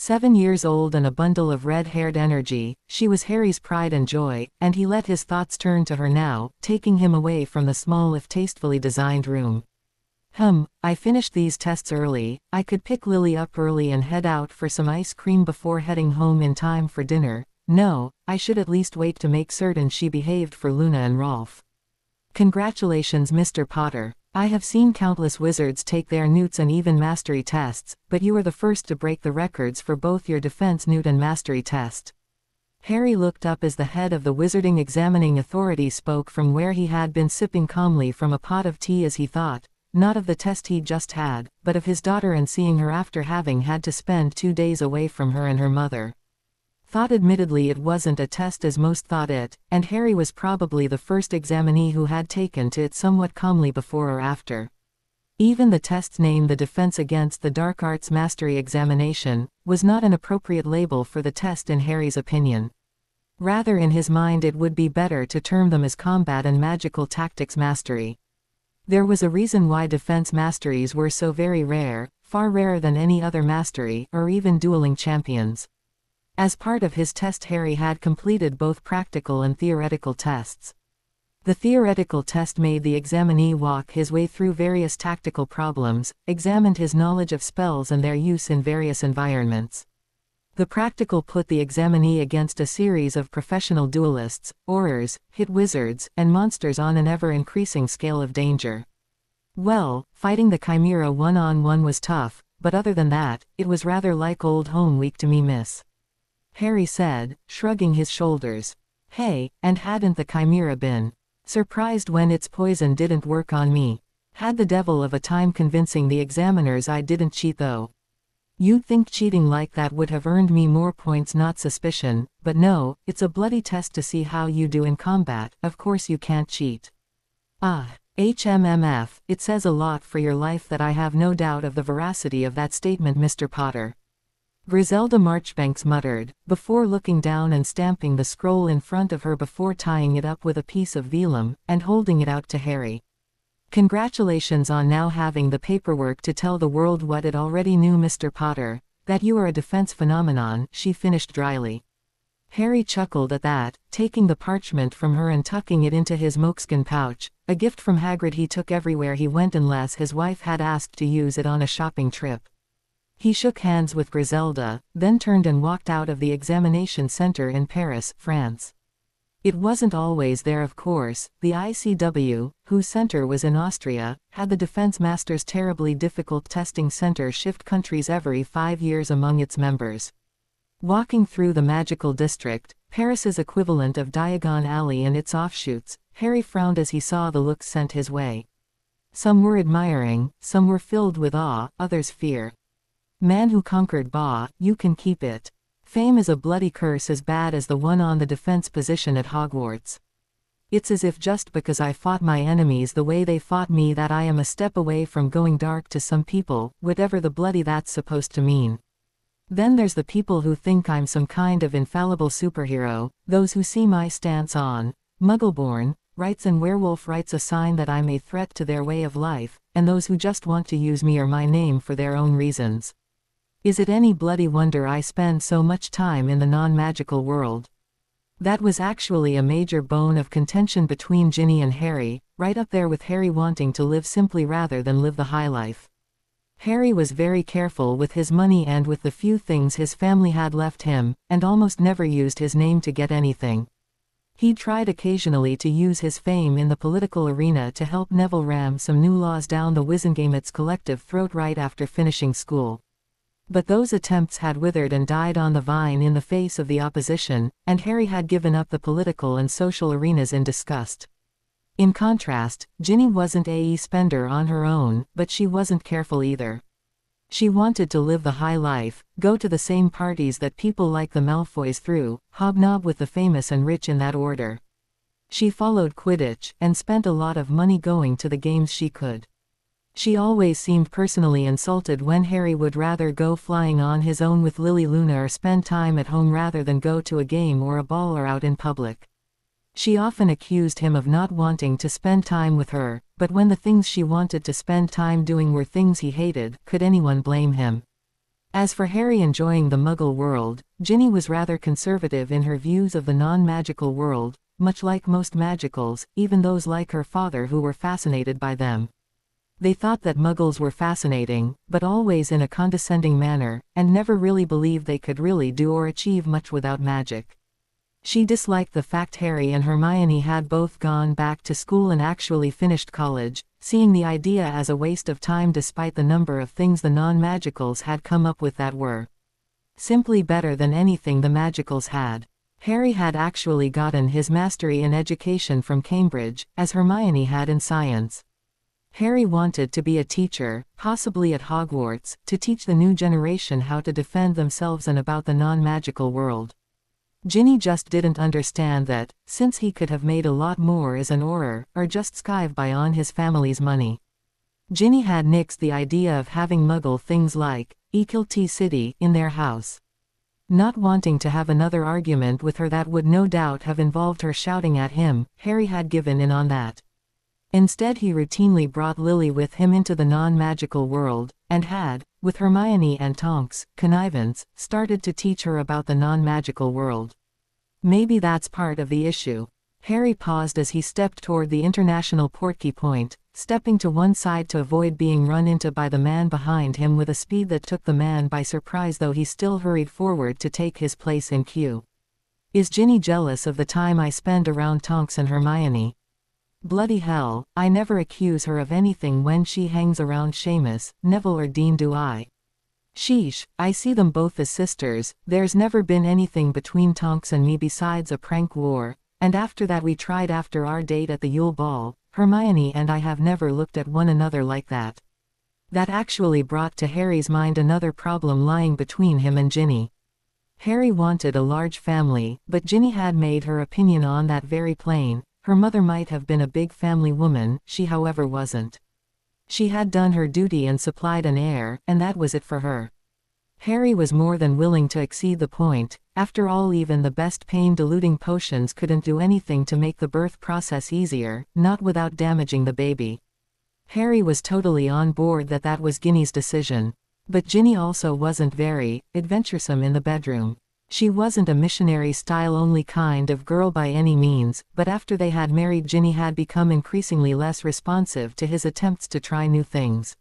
7 years old and a bundle of red-haired energy, she was Harry's pride and joy, and he let his thoughts turn to her now, taking him away from the small if tastefully designed room. I finished these tests early. I could pick Lily up early and head out for some ice cream before heading home in time for dinner. No, I should at least wait to make certain she behaved for Luna and Rolf. Congratulations, Mr. Potter. I have seen countless wizards take their Newts and even Mastery tests, but you were the first to break the records for both your Defense Newt and Mastery test. Harry looked up as the head of the Wizarding Examining Authority spoke from where he had been sipping calmly from a pot of tea as he thought, not of the test he'd just had, but of his daughter and seeing her after having had to spend 2 days away from her and her mother. Thought admittedly it wasn't a test as most thought it, and Harry was probably the first examinee who had taken to it somewhat calmly before or after. Even the test's name, the Defense Against the Dark Arts Mastery Examination, was not an appropriate label for the test in Harry's opinion. Rather, in his mind, it would be better to term them as Combat and Magical Tactics Mastery. There was a reason why defense masteries were so very rare, far rarer than any other mastery, or even dueling champions. As part of his test, Harry had completed both practical and theoretical tests. The theoretical test made the examinee walk his way through various tactical problems, examined his knowledge of spells and their use in various environments. The practical put the examinee against a series of professional duelists, aurors, hit wizards, and monsters on an ever-increasing scale of danger. Well, fighting the Chimera one-on-one was tough, but other than that, it was rather like old home week to me, miss. Harry said, shrugging his shoulders. Hey, and hadn't the Chimera been surprised when its poison didn't work on me? Had the devil of a time convincing the examiners I didn't cheat though. You'd think cheating like that would have earned me more points, not suspicion, but no, it's a bloody test to see how you do in combat. Of course you can't cheat. HMMF, it says a lot for your life that I have no doubt of the veracity of that statement, Mr. Potter. Griselda Marchbanks muttered, before looking down and stamping the scroll in front of her before tying it up with a piece of vellum, and holding it out to Harry. Congratulations on now having the paperwork to tell the world what it already knew, Mr. Potter, that you are a defense phenomenon, she finished dryly. Harry chuckled at that, taking the parchment from her and tucking it into his moleskin pouch, a gift from Hagrid he took everywhere he went unless his wife had asked to use it on a shopping trip. He shook hands with Griselda, then turned and walked out of the examination center in Paris, France. It wasn't always there, of course. The ICW, whose center was in Austria, had the Defense Masters' terribly difficult testing center shift countries every 5 years among its members. Walking through the Magical District, Paris's equivalent of Diagon Alley and its offshoots, Harry frowned as he saw the looks sent his way. Some were admiring, some were filled with awe, others fear. Man who conquered Ba, you can keep it. Fame is a bloody curse as bad as the one on the defense position at Hogwarts. It's as if just because I fought my enemies the way they fought me that I am a step away from going dark to some people, whatever the bloody that's supposed to mean. Then there's the people who think I'm some kind of infallible superhero, those who see my stance on Muggleborn rights and werewolf rights a sign that I'm a threat to their way of life, and those who just want to use me or my name for their own reasons. Is it any bloody wonder I spend so much time in the non-magical world? That was actually a major bone of contention between Ginny and Harry, right up there with Harry wanting to live simply rather than live the high life. Harry was very careful with his money and with the few things his family had left him, and almost never used his name to get anything. He tried occasionally to use his fame in the political arena to help Neville ram some new laws down the Wizengametes collective throat right after finishing school. But those attempts had withered and died on the vine in the face of the opposition, and Harry had given up the political and social arenas in disgust. In contrast, Ginny wasn't a spender on her own, but she wasn't careful either. She wanted to live the high life, go to the same parties that people like the Malfoys threw, hobnob with the famous and rich in that order. She followed Quidditch, and spent a lot of money going to the games she could. She always seemed personally insulted when Harry would rather go flying on his own with Lily Luna or spend time at home rather than go to a game or a ball or out in public. She often accused him of not wanting to spend time with her, but when the things she wanted to spend time doing were things he hated, could anyone blame him? As for Harry enjoying the Muggle world, Ginny was rather conservative in her views of the non-magical world, much like most magicals, even those like her father who were fascinated by them. They thought that Muggles were fascinating, but always in a condescending manner, and never really believed they could really do or achieve much without magic. She disliked the fact Harry and Hermione had both gone back to school and actually finished college, seeing the idea as a waste of time despite the number of things the non-magicals had come up with that were simply better than anything the magicals had. Harry had actually gotten his mastery in education from Cambridge, as Hermione had in science. Harry wanted to be a teacher, possibly at Hogwarts, to teach the new generation how to defend themselves and about the non-magical world. Ginny just didn't understand that, since he could have made a lot more as an Auror, or just skive by on his family's money. Ginny had nixed the idea of having Muggle things like Equality City in their house. Not wanting to have another argument with her that would no doubt have involved her shouting at him, Harry had given in on that. Instead he routinely brought Lily with him into the non-magical world, and had, with Hermione and Tonks' connivance, started to teach her about the non-magical world. Maybe that's part of the issue. Harry paused as he stepped toward the international portkey point, stepping to one side to avoid being run into by the man behind him with a speed that took the man by surprise, though he still hurried forward to take his place in queue. Is Ginny jealous of the time I spend around Tonks and Hermione? Bloody hell, I never accuse her of anything when she hangs around Seamus, Neville or Dean, do I? Sheesh, I see them both as sisters. There's never been anything between Tonks and me besides a prank war, and after that we tried after our date at the Yule Ball. Hermione and I have never looked at one another like that. That actually brought to Harry's mind another problem lying between him and Ginny. Harry wanted a large family, but Ginny had made her opinion on that very plain. Her mother might have been a big family woman, she however wasn't. She had done her duty and supplied an heir, and that was it for her. Harry was more than willing to exceed the point. After all, even the best pain-diluting potions couldn't do anything to make the birth process easier, not without damaging the baby. Harry was totally on board that that was Ginny's decision. But Ginny also wasn't very adventuresome in the bedroom. She wasn't a missionary-style only kind of girl by any means, but after they had married, Ginny had become increasingly less responsive to his attempts to try new things.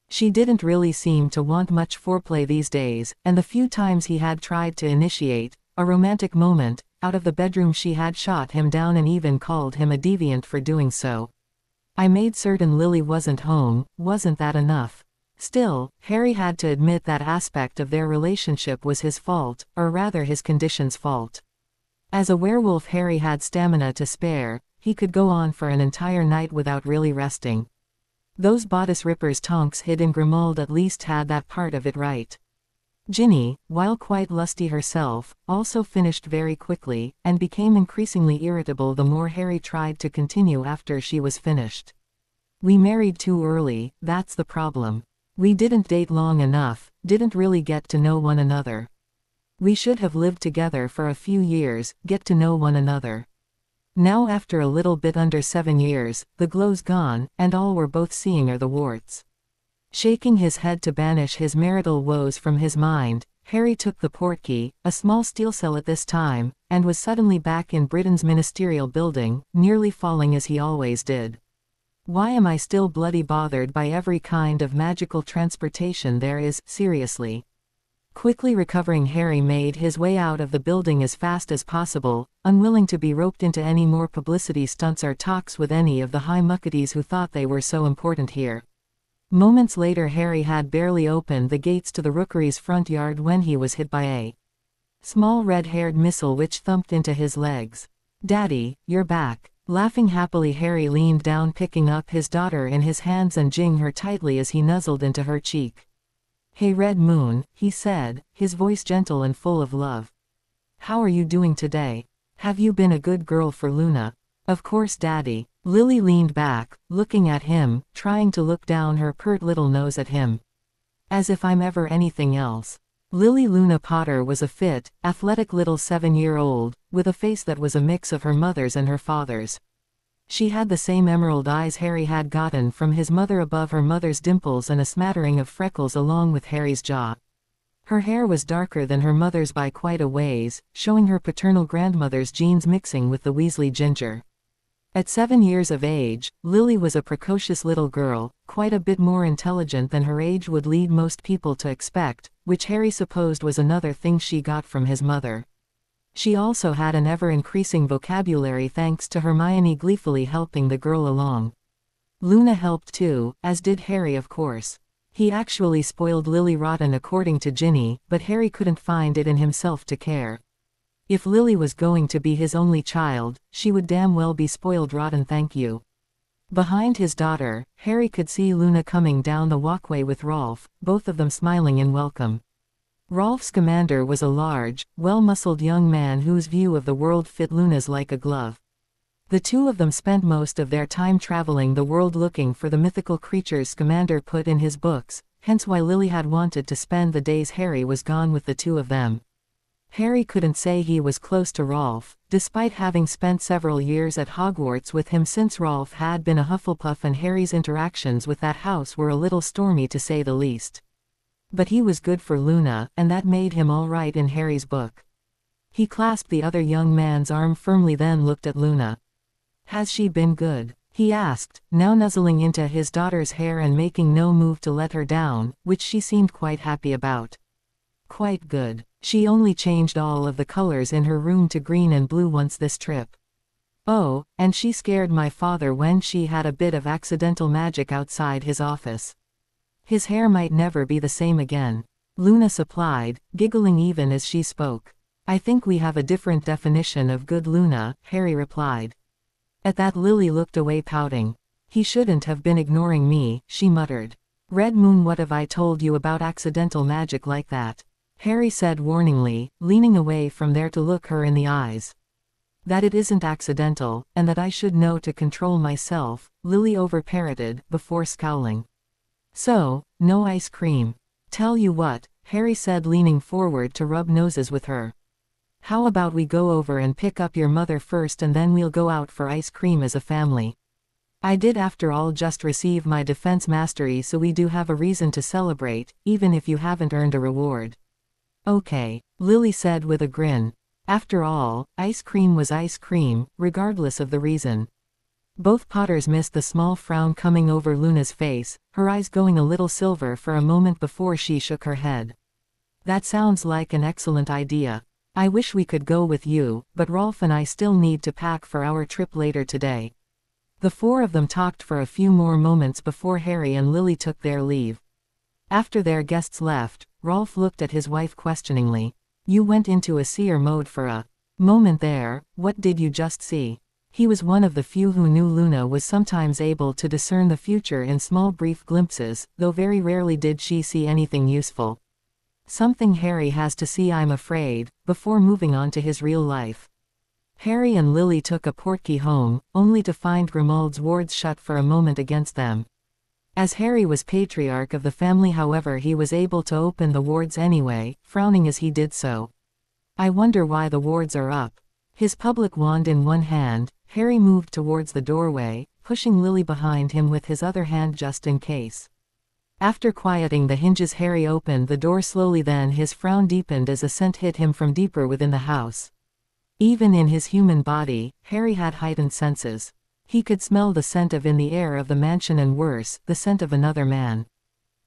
She didn't really seem to want much foreplay these days, and the few times he had tried to initiate a romantic moment out of the bedroom, she had shot him down and even called him a deviant for doing so. I made certain Lily wasn't home. Wasn't that enough? Still, Harry had to admit that aspect of their relationship was his fault, or rather his condition's fault. As a werewolf, Harry had stamina to spare. He could go on for an entire night without really resting. Those bodice rippers Tonks hid in Grimald at least had that part of it right. Ginny, while quite lusty herself, also finished very quickly, and became increasingly irritable the more Harry tried to continue after she was finished. We married too early, that's the problem. We didn't date long enough, didn't really get to know one another. We should have lived together for a few years, get to know one another. Now after a little bit under 7 years, the glow's gone, and all we're both seeing are the warts. Shaking his head to banish his marital woes from his mind, Harry took the portkey, a small steel cell at this time, and was suddenly back in Britain's ministerial building, nearly falling as he always did. Why am I still bloody bothered by every kind of magical transportation there is, seriously? Quickly recovering, Harry made his way out of the building as fast as possible, unwilling to be roped into any more publicity stunts or talks with any of the high muckatees who thought they were so important here. Moments later, Harry had barely opened the gates to the rookery's front yard when he was hit by a small red-haired missile which thumped into his legs. "Daddy, you're back." Laughing happily, Harry leaned down, picking up his daughter in his hands and jingling her tightly as he nuzzled into her cheek. "Hey Red Moon," he said, his voice gentle and full of love. "How are you doing today? Have you been a good girl for Luna?" "Of course, Daddy." Lily leaned back, looking at him, trying to look down her pert little nose at him. "As if I'm ever anything else." Lily Luna Potter was a fit, athletic little 7-year-old, with a face that was a mix of her mother's and her father's. She had the same emerald eyes Harry had gotten from his mother above her mother's dimples and a smattering of freckles along with Harry's jaw. Her hair was darker than her mother's by quite a ways, showing her paternal grandmother's genes mixing with the Weasley ginger. At 7 years of age, Lily was a precocious little girl, quite a bit more intelligent than her age would lead most people to expect, which Harry supposed was another thing she got from his mother. She also had an ever-increasing vocabulary thanks to Hermione gleefully helping the girl along. Luna helped too, as did Harry of course. He actually spoiled Lily rotten according to Ginny, but Harry couldn't find it in himself to care. If Lily was going to be his only child, she would damn well be spoiled rotten, thank you. Behind his daughter, Harry could see Luna coming down the walkway with Rolf, both of them smiling in welcome. Rolf Scamander was a large, well-muscled young man whose view of the world fit Luna's like a glove. The two of them spent most of their time traveling the world looking for the mythical creatures Scamander put in his books, hence why Lily had wanted to spend the days Harry was gone with the two of them. Harry couldn't say he was close to Rolf, despite having spent several years at Hogwarts with him since Rolf had been a Hufflepuff, and Harry's interactions with that house were a little stormy to say the least. But he was good for Luna, and that made him all right in Harry's book. He clasped the other young man's arm firmly, then looked at Luna. "Has she been good?" he asked, now nuzzling into his daughter's hair and making no move to let her down, which she seemed quite happy about. "Quite good. She only changed all of the colors in her room to green and blue once this trip. Oh, and she scared my father when she had a bit of accidental magic outside his office. His hair might never be the same again," Luna supplied, giggling even as she spoke. "I think we have a different definition of good, Luna," Harry replied. At that, Lily looked away, pouting. "He shouldn't have been ignoring me," she muttered. "Red Moon, what have I told you about accidental magic like that?" Harry said warningly, leaning away from there to look her in the eyes. "That it isn't accidental, and that I should know to control myself," Lily over-parroted, before scowling. "So, no ice cream. Tell you what," Harry said, leaning forward to rub noses with her. "How about we go over and pick up your mother first, and then we'll go out for ice cream as a family? I did after all just receive my defense mastery, so we do have a reason to celebrate, even if you haven't earned a reward." "Okay," Lily said with a grin. After all, ice cream was ice cream, regardless of the reason. Both Potters missed the small frown coming over Luna's face, her eyes going a little silver for a moment before she shook her head. "That sounds like an excellent idea. I wish we could go with you, but Rolf and I still need to pack for our trip later today." The four of them talked for a few more moments before Harry and Lily took their leave. After their guests left, Rolf looked at his wife questioningly. "You went into a seer mode for a moment there, what did you just see?" He was one of the few who knew Luna was sometimes able to discern the future in small brief glimpses, though very rarely did she see anything useful. Something Harry has to see, I'm afraid, before moving on to his real life. Harry and Lily took a portkey home, only to find Grimald's wards shut for a moment against them. As Harry was patriarch of the family, however, he was able to open the wards anyway, frowning as he did so. I wonder why the wards are up. His public wand in one hand, Harry moved towards the doorway, pushing Lily behind him with his other hand just in case. After quieting the hinges, Harry opened the door slowly, then his frown deepened as a scent hit him from deeper within the house. Even in his human body, Harry had heightened senses. He could smell the scent in the air of the mansion, and worse, the scent of another man.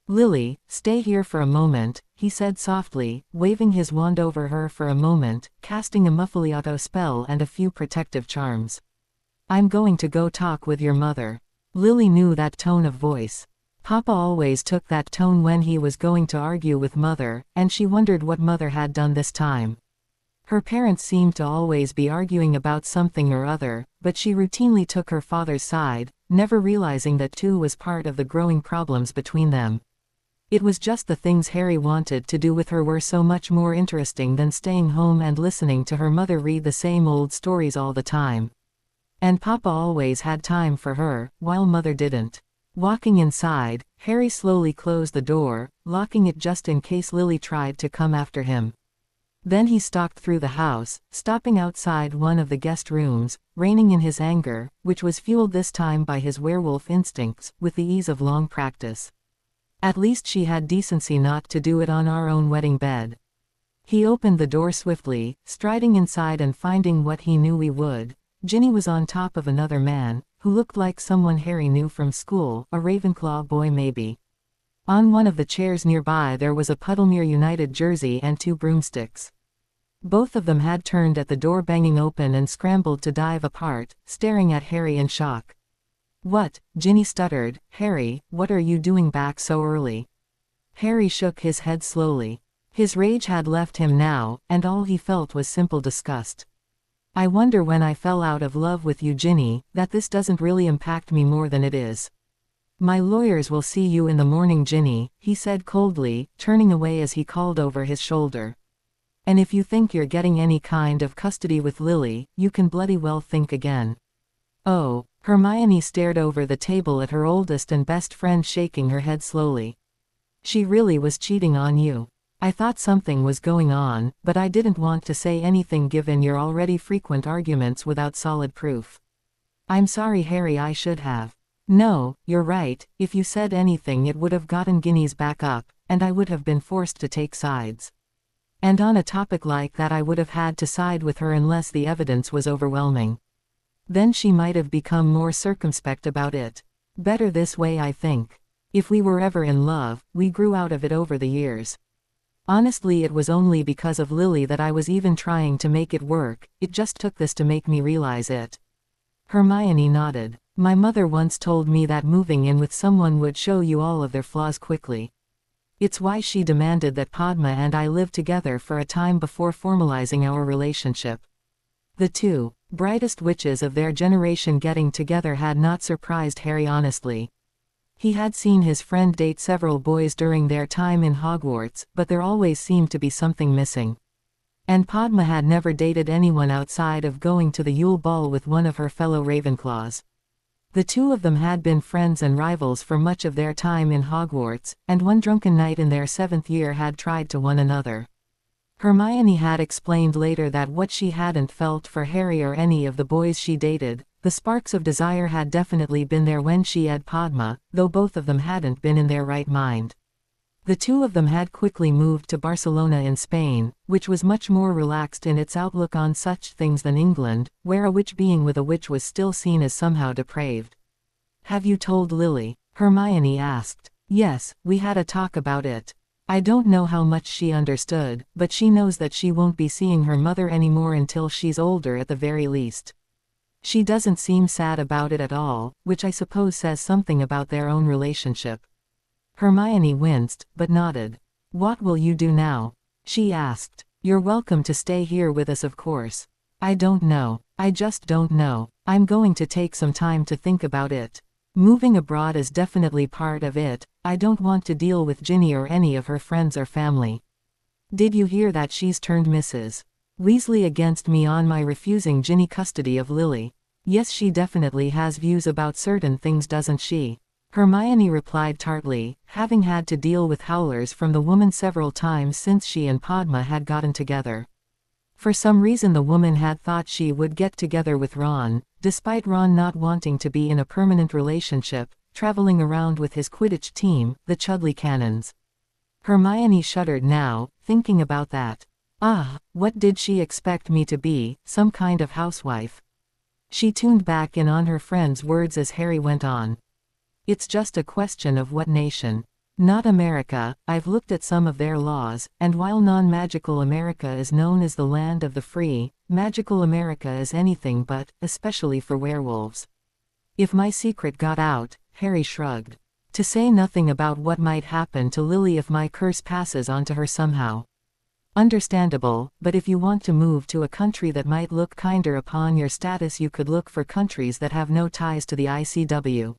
Lily, stay here for a moment, he said softly, waving his wand over her for a moment, casting a Muffliato spell and a few protective charms. I'm going to go talk with your mother. Lily knew that tone of voice. Papa always took that tone when he was going to argue with Mother, and she wondered what Mother had done this time. Her parents seemed to always be arguing about something or other, but she routinely took her father's side, never realizing that too was part of the growing problems between them. It was just the things Harry wanted to do with her were so much more interesting than staying home and listening to her mother read the same old stories all the time. And Papa always had time for her, while Mother didn't. Walking inside, Harry slowly closed the door, locking it just in case Lily tried to come after him. Then he stalked through the house, stopping outside one of the guest rooms, reining in his anger, which was fueled this time by his werewolf instincts, with the ease of long practice. At least she had decency not to do it on our own wedding bed. He opened the door swiftly, striding inside and finding what he knew he would. Ginny was on top of another man, who looked like someone Harry knew from school, a Ravenclaw boy maybe. On one of the chairs nearby there was a Puddlemere United jersey and 2 broomsticks. Both of them had turned at the door banging open and scrambled to dive apart, staring at Harry in shock. What? Ginny stuttered. Harry, what are you doing back so early? Harry shook his head slowly. His rage had left him now, and all he felt was simple disgust. I wonder when I fell out of love with you, Ginny, that this doesn't really impact me more than it is. My lawyers will see you in the morning, Ginny, he said coldly, turning away as he called over his shoulder. And if you think you're getting any kind of custody with Lily, you can bloody well think again. Oh, Hermione stared over the table at her oldest and best friend, shaking her head slowly. She really was cheating on you. I thought something was going on, but I didn't want to say anything given your already frequent arguments without solid proof. I'm sorry, Harry, I should have. No, you're right, if you said anything it would have gotten Ginny's back up, and I would have been forced to take sides. And on a topic like that I would have had to side with her unless the evidence was overwhelming. Then she might have become more circumspect about it. Better this way, I think. If we were ever in love, we grew out of it over the years. Honestly, it was only because of Lily that I was even trying to make it work, it just took this to make me realize it. Hermione nodded. My mother once told me that moving in with someone would show you all of their flaws quickly. It's why she demanded that Padma and I live together for a time before formalizing our relationship. The 2 brightest witches of their generation getting together had not surprised Harry, honestly. He had seen his friend date several boys during their time in Hogwarts, but there always seemed to be something missing. And Padma had never dated anyone outside of going to the Yule Ball with one of her fellow Ravenclaws. The 2 of them had been friends and rivals for much of their time in Hogwarts, and one drunken night in their 7th year had tried to one another. Hermione had explained later that what she hadn't felt for Harry or any of the boys she dated, the sparks of desire had definitely been there when she had Padma, though both of them hadn't been in their right mind. The 2 of them had quickly moved to Barcelona in Spain, which was much more relaxed in its outlook on such things than England, where a witch being with a witch was still seen as somehow depraved. Have you told Lily? Hermione asked. Yes, we had a talk about it. I don't know how much she understood, but she knows that she won't be seeing her mother anymore until she's older at the very least. She doesn't seem sad about it at all, which I suppose says something about their own relationship. Hermione winced, but nodded. What will you do now? She asked. You're welcome to stay here with us, of course. I don't know. I just don't know. I'm going to take some time to think about it. Moving abroad is definitely part of it. I don't want to deal with Ginny or any of her friends or family. Did you hear that she's turned Mrs. Weasley against me on my refusing Ginny custody of Lily? Yes, she definitely has views about certain things, doesn't she? Hermione replied tartly, having had to deal with howlers from the woman several times since she and Padma had gotten together. For some reason the woman had thought she would get together with Ron, despite Ron not wanting to be in a permanent relationship, traveling around with his Quidditch team, the Chudley Cannons. Hermione shuddered now, thinking about that. Ah, what did she expect me to be, some kind of housewife? She tuned back in on her friend's words as Harry went on. It's just a question of what nation. Not America. I've looked at some of their laws, and while non-magical America is known as the land of the free, magical America is anything but, especially for werewolves. If my secret got out, Harry shrugged. To say nothing about what might happen to Lily if my curse passes on to her somehow. Understandable, but if you want to move to a country that might look kinder upon your status, you could look for countries that have no ties to the ICW.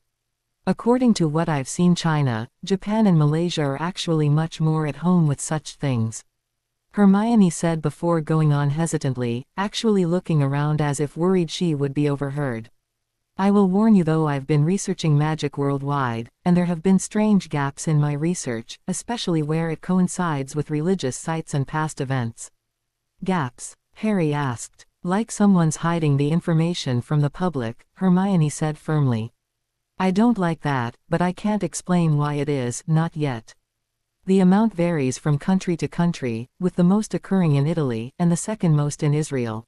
According to what I've seen, China, Japan and Malaysia are actually much more at home with such things. Hermione said before going on hesitantly, actually looking around as if worried she would be overheard. I will warn you though, I've been researching magic worldwide, and there have been strange gaps in my research, especially where it coincides with religious sites and past events. Gaps? Harry asked. Like someone's hiding the information from the public, Hermione said firmly. I don't like that, but I can't explain why it is, not yet. The amount varies from country to country, with the most occurring in Italy, and the second most in Israel.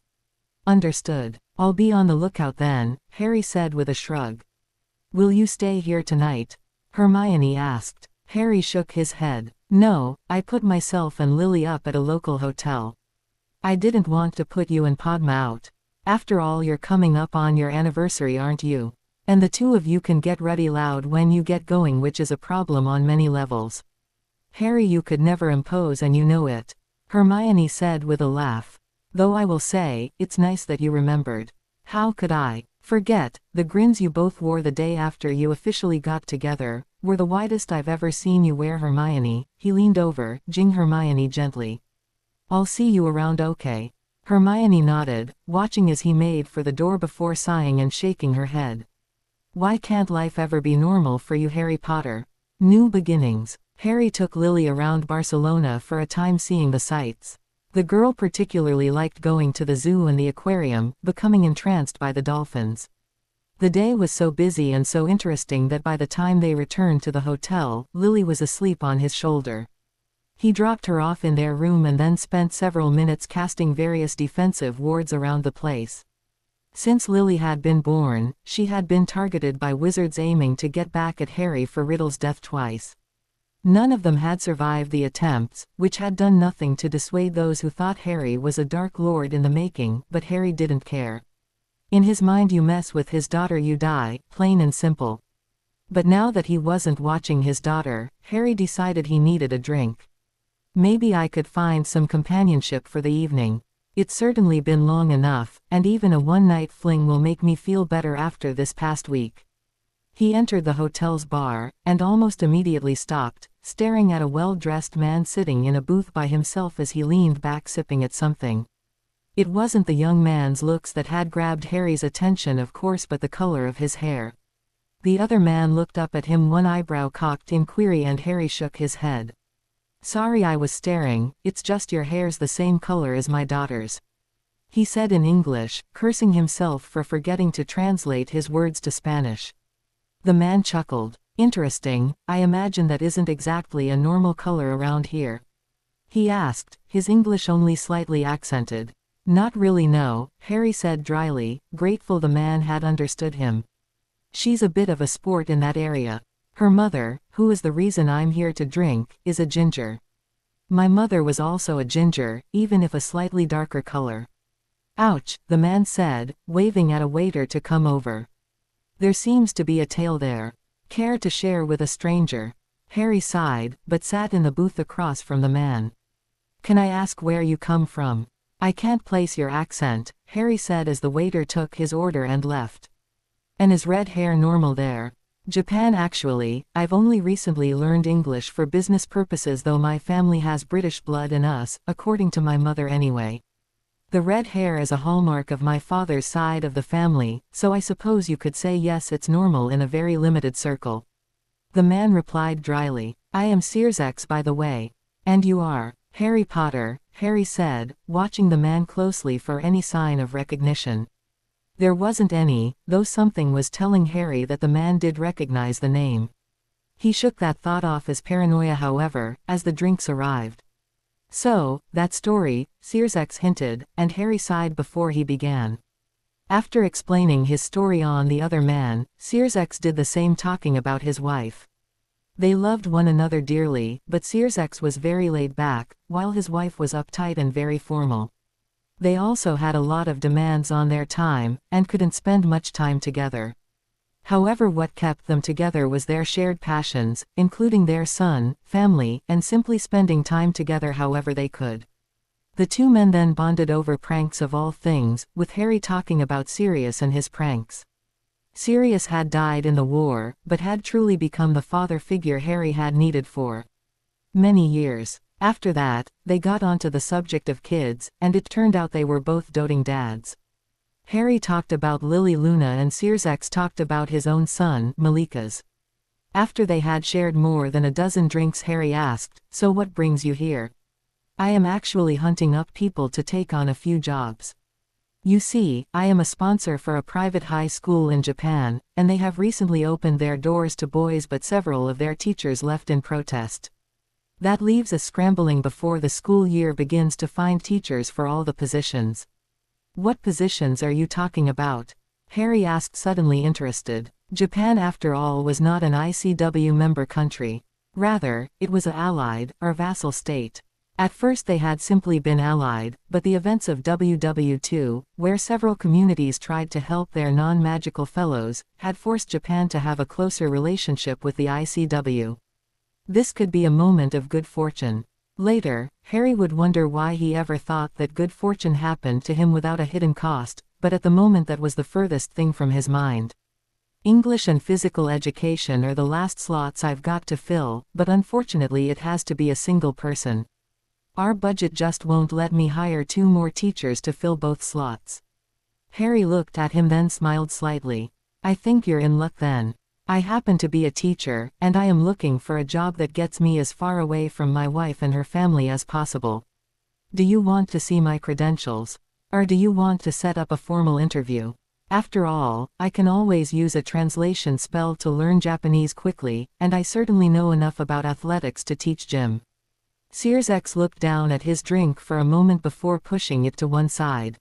Understood. I'll be on the lookout then, Harry said with a shrug. Will you stay here tonight? Hermione asked. Harry shook his head. No, I put myself and Lily up at a local hotel. I didn't want to put you and Padma out. After all, you're coming up on your anniversary, aren't you? And the two of you can get ready loud when you get going, which is a problem on many levels. Harry, you could never impose, and you know it. Hermione said with a laugh. Though I will say, it's nice that you remembered. How could I forget? The grins you both wore the day after you officially got together were the widest I've ever seen you wear, Hermione. He leaned over, jing Hermione gently. I'll see you around, okay? Hermione nodded, watching as he made for the door before sighing and shaking her head. Why can't life ever be normal for you, Harry Potter? New beginnings. Harry took Lily around Barcelona for a time, seeing the sights. The girl particularly liked going to the zoo and the aquarium, becoming entranced by the dolphins. The day was so busy and so interesting that by the time they returned to the hotel, Lily was asleep on his shoulder. He dropped her off in their room and then spent several minutes casting various defensive wards around the place. Since Lily had been born, she had been targeted by wizards aiming to get back at Harry for Riddle's death twice. None of them had survived the attempts, which had done nothing to dissuade those who thought Harry was a Dark Lord in the making, but Harry didn't care. In his mind, you mess with his daughter, you die, plain and simple. But now that he wasn't watching his daughter, Harry decided he needed a drink. Maybe I could find some companionship for the evening. It's certainly been long enough, and even a one-night fling will make me feel better after this past week. He entered the hotel's bar, and almost immediately stopped, staring at a well-dressed man sitting in a booth by himself as he leaned back sipping at something. It wasn't the young man's looks that had grabbed Harry's attention, of course, but the color of his hair. The other man looked up at him, one eyebrow cocked in query, and Harry shook his head. Sorry, I was staring, it's just your hair's the same color as my daughter's. He said in English, cursing himself for forgetting to translate his words to Spanish. The man chuckled. Interesting, I imagine that isn't exactly a normal color around here. He asked, his English only slightly accented. Not really, no, Harry said dryly, grateful the man had understood him. She's a bit of a sport in that area. Her mother, who is the reason I'm here to drink, is a ginger. My mother was also a ginger, even if a slightly darker color. Ouch, the man said, waving at a waiter to come over. There seems to be a tale there. Care to share with a stranger? Harry sighed, but sat in the booth across from the man. Can I ask where you come from? I can't place your accent, Harry said as the waiter took his order and left. And is red hair normal there? Japan actually, I've only recently learned English for business purposes though my family has British blood in us, according to my mother anyway. The red hair is a hallmark of my father's side of the family, so I suppose you could say yes it's normal in a very limited circle. The man replied dryly. I am Sears by the way. And you are? Harry Potter, Harry said, watching the man closely for any sign of recognition. There wasn't any, though something was telling Harry that the man did recognize the name. He shook that thought off as paranoia however, as the drinks arrived. So, that story, Sears hinted, and Harry sighed before he began. After explaining his story on the other man, Sears did the same talking about his wife. They loved one another dearly, but Sears was very laid back, while his wife was uptight and very formal. They also had a lot of demands on their time, and couldn't spend much time together. However, what kept them together was their shared passions, including their son, family, and simply spending time together however they could. The two men then bonded over pranks of all things, with Harry talking about Sirius and his pranks. Sirius had died in the war, but had truly become the father figure Harry had needed for many years. After that, they got onto the subject of kids, and it turned out they were both doting dads. Harry talked about Lily Luna and Sears talked about his own son, Malika's. After they had shared more than a dozen drinks, Harry asked, "So what brings you here?" "I am actually hunting up people to take on a few jobs. You see, I am a sponsor for a private high school in Japan, and they have recently opened their doors to boys but several of their teachers left in protest. That leaves us scrambling before the school year begins to find teachers for all the positions." "What positions are you talking about?" Harry asked, suddenly interested. Japan after all was not an ICW member country. Rather, it was a allied, or vassal state. At first they had simply been allied, but the events of WW2, where several communities tried to help their non-magical fellows, had forced Japan to have a closer relationship with the ICW. This could be a moment of good fortune. Later, Harry would wonder why he ever thought that good fortune happened to him without a hidden cost, but at the moment that was the furthest thing from his mind. English and physical education are the last slots I've got to fill, but unfortunately it has to be a single person. Our budget just won't let me hire 2 more teachers to fill both slots. Harry looked at him then smiled slightly. "I think you're in luck then. I happen to be a teacher, and I am looking for a job that gets me as far away from my wife and her family as possible. Do you want to see my credentials? Or do you want to set up a formal interview? After all, I can always use a translation spell to learn Japanese quickly, and I certainly know enough about athletics to teach gym." Sears looked down at his drink for a moment before pushing it to one side.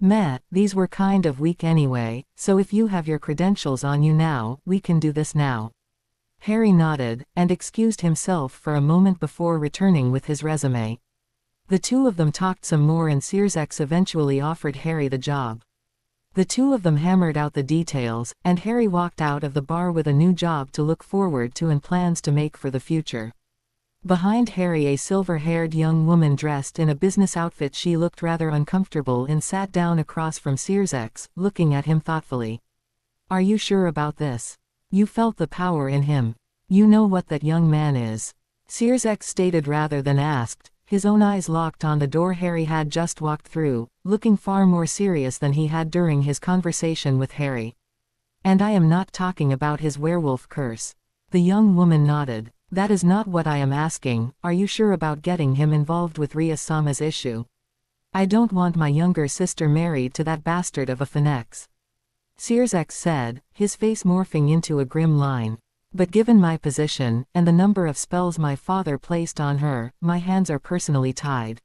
"Meh, these were kind of weak anyway, so if you have your credentials on you now, we can do this now." Harry nodded, and excused himself for a moment before returning with his resume. The two of them talked some more and Sears eventually offered Harry the job. The two of them hammered out the details, and Harry walked out of the bar with a new job to look forward to and plans to make for the future. Behind Harry a silver-haired young woman dressed in a business outfit. She looked rather uncomfortable and sat down across from Sears looking at him thoughtfully. "Are you sure about this? You felt the power in him. You know what that young man is?" Sears stated rather than asked, his own eyes locked on the door Harry had just walked through, looking far more serious than he had during his conversation with Harry. "And I am not talking about his werewolf curse." The young woman nodded. "That is not what I am asking. Are you sure about getting him involved with Ria-sama's issue? I don't want my younger sister married to that bastard of a Phoenix." Sears said, his face morphing into a grim line. "But given my position, and the number of spells my father placed on her, my hands are personally tied.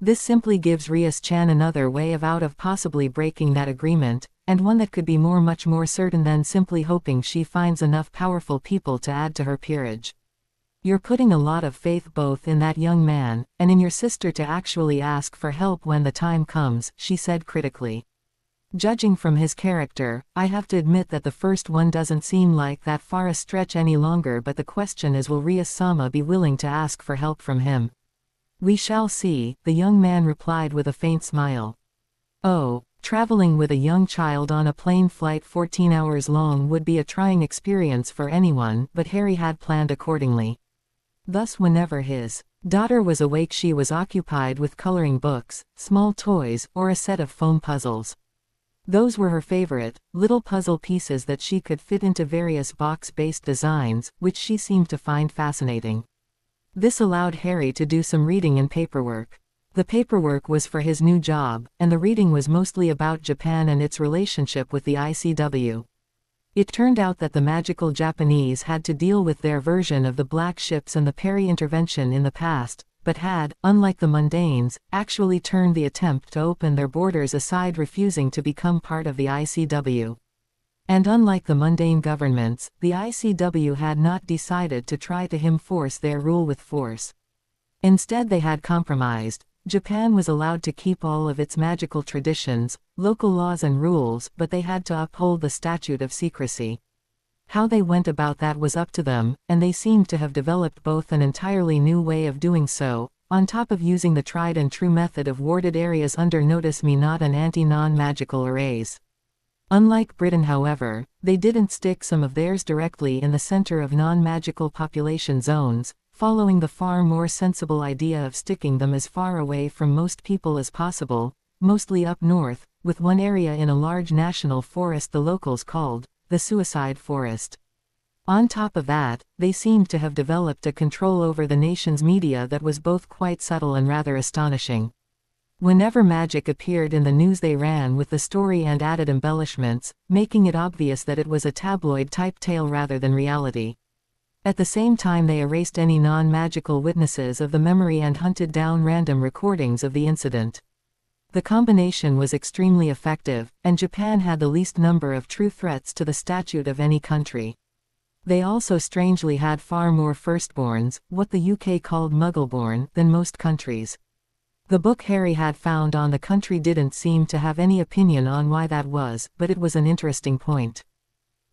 This simply gives Ria-chan another way out of possibly breaking that agreement, and one that could be much more certain than simply hoping she finds enough powerful people to add to her peerage. You're putting a lot of faith both in that young man, and in your sister to actually ask for help when the time comes," she said critically. "Judging from his character, I have to admit that the first one doesn't seem like that far a stretch any longer, but the question is, will Ria-sama be willing to ask for help from him?" "We shall see," the young man replied with a faint smile. Oh, traveling with a young child on a plane flight 14 hours long would be a trying experience for anyone, but Harry had planned accordingly. Thus whenever his daughter was awake she was occupied with coloring books, small toys, or a set of foam puzzles. Those were her favorite, little puzzle pieces that she could fit into various box-based designs, which she seemed to find fascinating. This allowed Harry to do some reading and paperwork. The paperwork was for his new job, and the reading was mostly about Japan and its relationship with the ICW. It turned out that the magical Japanese had to deal with their version of the black ships and the Perry intervention in the past, but had, unlike the mundanes, actually turned the attempt to open their borders aside, refusing to become part of the ICW. And unlike the mundane governments, the ICW had not decided to try to force their rule with force. Instead they had compromised. Japan was allowed to keep all of its magical traditions, local laws and rules, but they had to uphold the statute of secrecy. How they went about that was up to them, and they seemed to have developed both an entirely new way of doing so, on top of using the tried and true method of warded areas under Notice Me Not and anti-non-magical arrays. Unlike Britain, however, they didn't stick some of theirs directly in the center of non-magical population zones, following the far more sensible idea of sticking them as far away from most people as possible, mostly up north, with one area in a large national forest the locals called the Suicide Forest. On top of that, they seemed to have developed a control over the nation's media that was both quite subtle and rather astonishing. Whenever magic appeared in the news they ran with the story and added embellishments, making it obvious that it was a tabloid-type tale rather than reality. At the same time they erased any non-magical witnesses of the memory and hunted down random recordings of the incident. The combination was extremely effective, and Japan had the least number of true threats to the statute of any country. They also strangely had far more firstborns, what the UK called Muggleborn, than most countries. The book Harry had found on the country didn't seem to have any opinion on why that was, but it was an interesting point.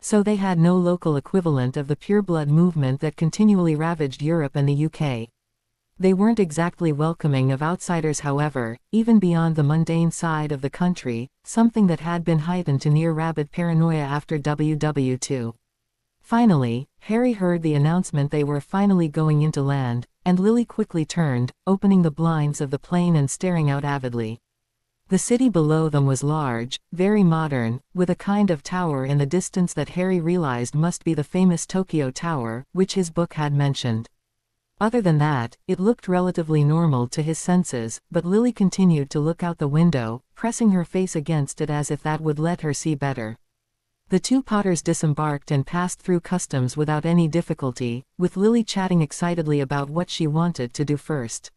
So they had no local equivalent of the pureblood movement that continually ravaged Europe and the UK. They weren't exactly welcoming of outsiders, however, even beyond the mundane side of the country, something that had been heightened to near rabid paranoia after WW2. Finally, Harry heard the announcement they were finally going into land, and Lily quickly turned, opening the blinds of the plane and staring out avidly. The city below them was large, very modern, with a kind of tower in the distance that Harry realized must be the famous Tokyo Tower, which his book had mentioned. Other than that, it looked relatively normal to his senses, but Lily continued to look out the window, pressing her face against it as if that would let her see better. The two Potters disembarked and passed through customs without any difficulty, with Lily chatting excitedly about what she wanted to do first.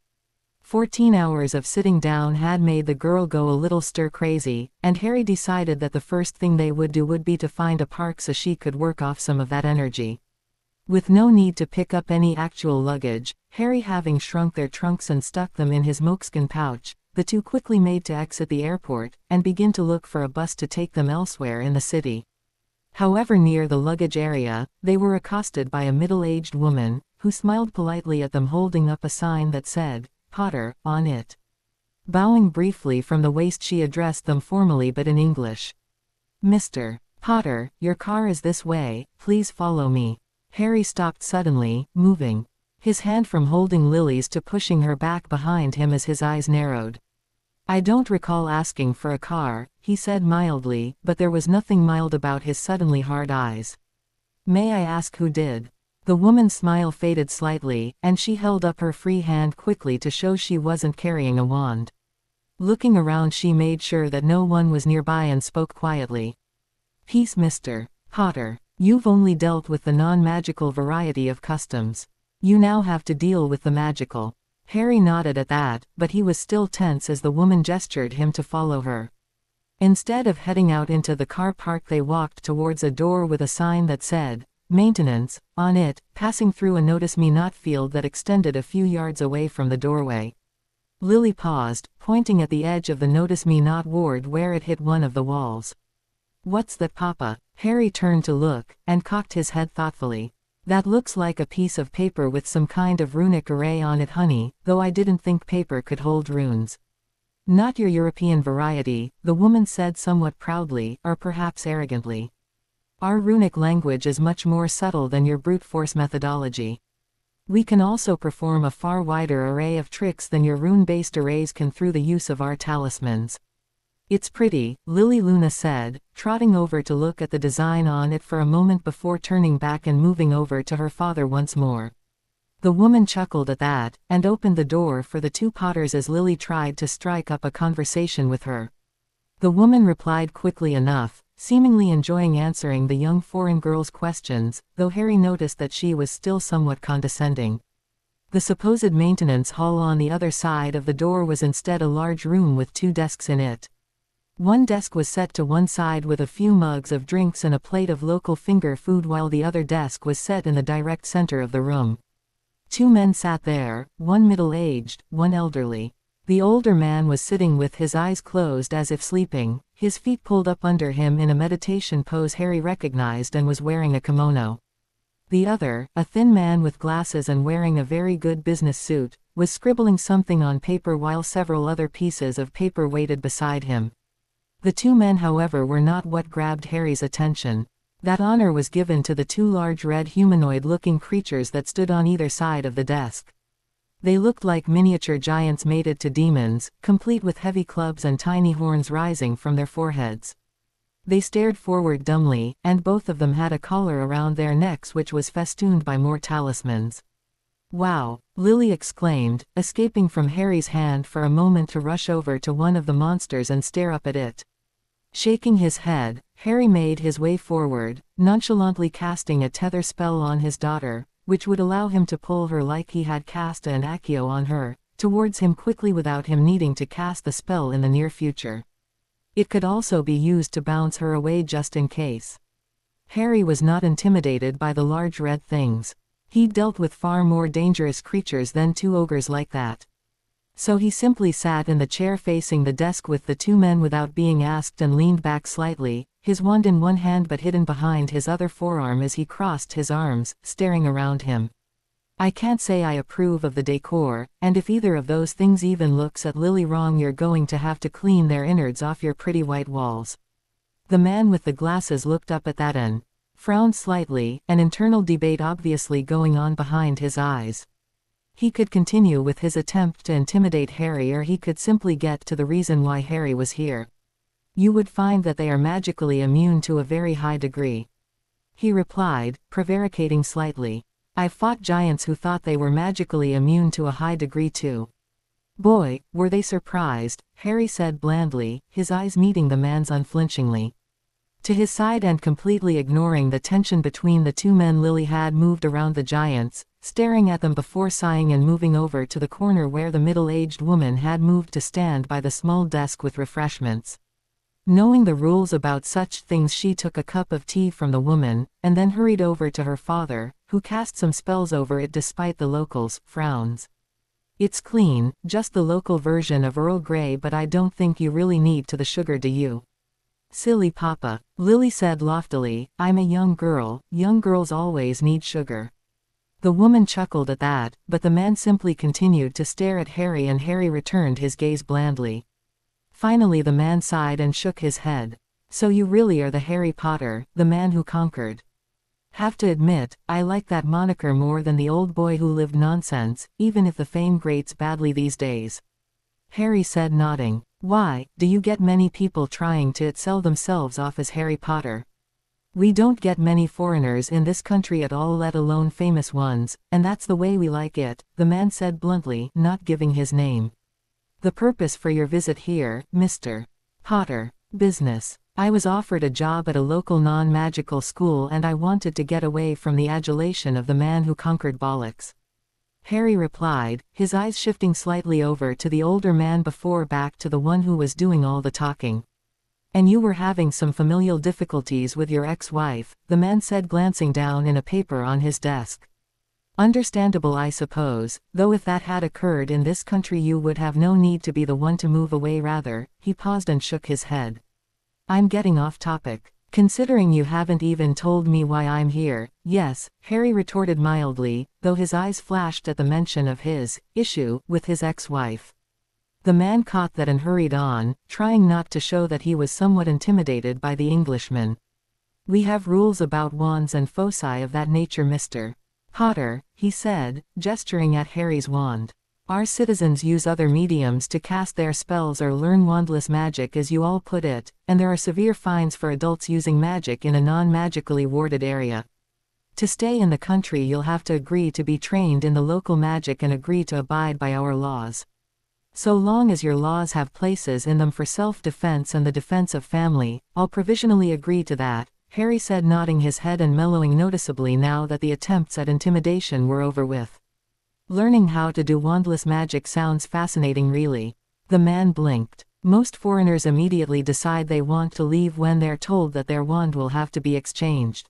14 hours of sitting down had made the girl go a little stir-crazy, and Harry decided that the first thing they would do would be to find a park so she could work off some of that energy. With no need to pick up any actual luggage, Harry having shrunk their trunks and stuck them in his moleskin pouch, the two quickly made to exit the airport, and begin to look for a bus to take them elsewhere in the city. However, near the luggage area, they were accosted by a middle-aged woman, who smiled politely at them, holding up a sign that said, Potter, on it. Bowing briefly from the waist she addressed them formally but in English. Mr. Potter, your car is this way, please follow me. Harry stopped suddenly, moving his hand from holding Lily's to pushing her back behind him as his eyes narrowed. I don't recall asking for a car, he said mildly, but there was nothing mild about his suddenly hard eyes. May I ask who did? The woman's smile faded slightly, and she held up her free hand quickly to show she wasn't carrying a wand. Looking around, she made sure that no one was nearby and spoke quietly. Peace, Mr. Potter. You've only dealt with the non-magical variety of customs. You now have to deal with the magical. Harry nodded at that, but he was still tense as the woman gestured him to follow her. Instead of heading out into the car park, they walked towards a door with a sign that said, Maintenance, on it, passing through a Notice Me Not field that extended a few yards away from the doorway. Lily paused, pointing at the edge of the Notice Me Not ward where it hit one of the walls. What's that, Papa? Harry turned to look, and cocked his head thoughtfully. That looks like a piece of paper with some kind of runic array on it, honey, though I didn't think paper could hold runes. Not your European variety, the woman said somewhat proudly, or perhaps arrogantly. Our runic language is much more subtle than your brute force methodology. We can also perform a far wider array of tricks than your rune-based arrays can through the use of our talismans. It's pretty, Lily Luna said, trotting over to look at the design on it for a moment before turning back and moving over to her father once more. The woman chuckled at that, and opened the door for the two Potters as Lily tried to strike up a conversation with her. The woman replied quickly enough, seemingly enjoying answering the young foreign girl's questions, though Harry noticed that she was still somewhat condescending. The supposed maintenance hall on the other side of the door was instead a large room with two desks in it. One desk was set to one side with a few mugs of drinks and a plate of local finger food, while the other desk was set in the direct center of the room. Two men sat there, one middle-aged, one elderly. The older man was sitting with his eyes closed as if sleeping, his feet pulled up under him in a meditation pose Harry recognized, and was wearing a kimono. The other, a thin man with glasses and wearing a very good business suit, was scribbling something on paper while several other pieces of paper waited beside him. The two men, however, were not what grabbed Harry's attention. That honor was given to the two large red humanoid-looking creatures that stood on either side of the desk. They looked like miniature giants mated to demons, complete with heavy clubs and tiny horns rising from their foreheads. They stared forward dumbly, and both of them had a collar around their necks which was festooned by more talismans. "Wow!" Lily exclaimed, escaping from Harry's hand for a moment to rush over to one of the monsters and stare up at it. Shaking his head, Harry made his way forward, nonchalantly casting a tether spell on his daughter, which would allow him to pull her like he had cast an Accio on her, towards him quickly without him needing to cast the spell in the near future. It could also be used to bounce her away just in case. Harry was not intimidated by the large red things. He'd dealt with far more dangerous creatures than two ogres like that. So he simply sat in the chair facing the desk with the two men without being asked and leaned back slightly, his wand in one hand but hidden behind his other forearm as he crossed his arms, staring around him. "I can't say I approve of the decor, and if either of those things even looks at Lily wrong, you're going to have to clean their innards off your pretty white walls." The man with the glasses looked up at that and frowned slightly, an internal debate obviously going on behind his eyes. He could continue with his attempt to intimidate Harry, or he could simply get to the reason why Harry was here. "You would find that they are magically immune to a very high degree," he replied, prevaricating slightly. "I've fought giants who thought they were magically immune to a high degree too." "Boy, were they surprised," Harry said blandly, his eyes meeting the man's unflinchingly. To his side and completely ignoring the tension between the two men, Lily had moved around the giants, staring at them before sighing and moving over to the corner where the middle-aged woman had moved to stand by the small desk with refreshments. Knowing the rules about such things, she took a cup of tea from the woman, and then hurried over to her father, who cast some spells over it despite the locals' frowns. "It's clean, just the local version of Earl Grey, but I don't think you really need to the sugar, do you?" "Silly papa," Lily said loftily, "I'm a young girl, young girls always need sugar." The woman chuckled at that, but the man simply continued to stare at Harry, and Harry returned his gaze blandly. Finally the man sighed and shook his head. "So you really are the Harry Potter, the man who conquered?" "Have to admit, I like that moniker more than the old boy who lived nonsense, even if the fame grates badly these days," Harry said, nodding. "Why, do you get many people trying to sell themselves off as Harry Potter?" "We don't get many foreigners in this country at all, let alone famous ones, and that's the way we like it," the man said bluntly, not giving his name. "The purpose for your visit here, Mr. Potter?" "Business. I was offered a job at a local non-magical school and I wanted to get away from the adulation of the man who conquered Bollocks," Harry replied, his eyes shifting slightly over to the older man before back to the one who was doing all the talking. "And you were having some familial difficulties with your ex-wife," the man said, glancing down in a paper on his desk. "Understandable, I suppose, though if that had occurred in this country you would have no need to be the one to move away, rather." He paused and shook his head. "I'm getting off topic. Considering you haven't even told me why I'm here." "Yes," Harry retorted mildly, though his eyes flashed at the mention of his issue with his ex-wife. The man caught that and hurried on, trying not to show that he was somewhat intimidated by the Englishman. "We have rules about wands and foci of that nature, Mr. Potter," he said, gesturing at Harry's wand. "Our citizens use other mediums to cast their spells or learn wandless magic as you all put it, and there are severe fines for adults using magic in a non-magically warded area. To stay in the country you'll have to agree to be trained in the local magic and agree to abide by our laws. So long as your laws have places in them for self-defense and the defense of family, I'll provisionally agree to that," Harry said, nodding his head and mellowing noticeably now that the attempts at intimidation were over with. "Learning how to do wandless magic sounds fascinating, really." The man blinked. Most foreigners immediately decide they want to leave when they're told that their wand will have to be exchanged.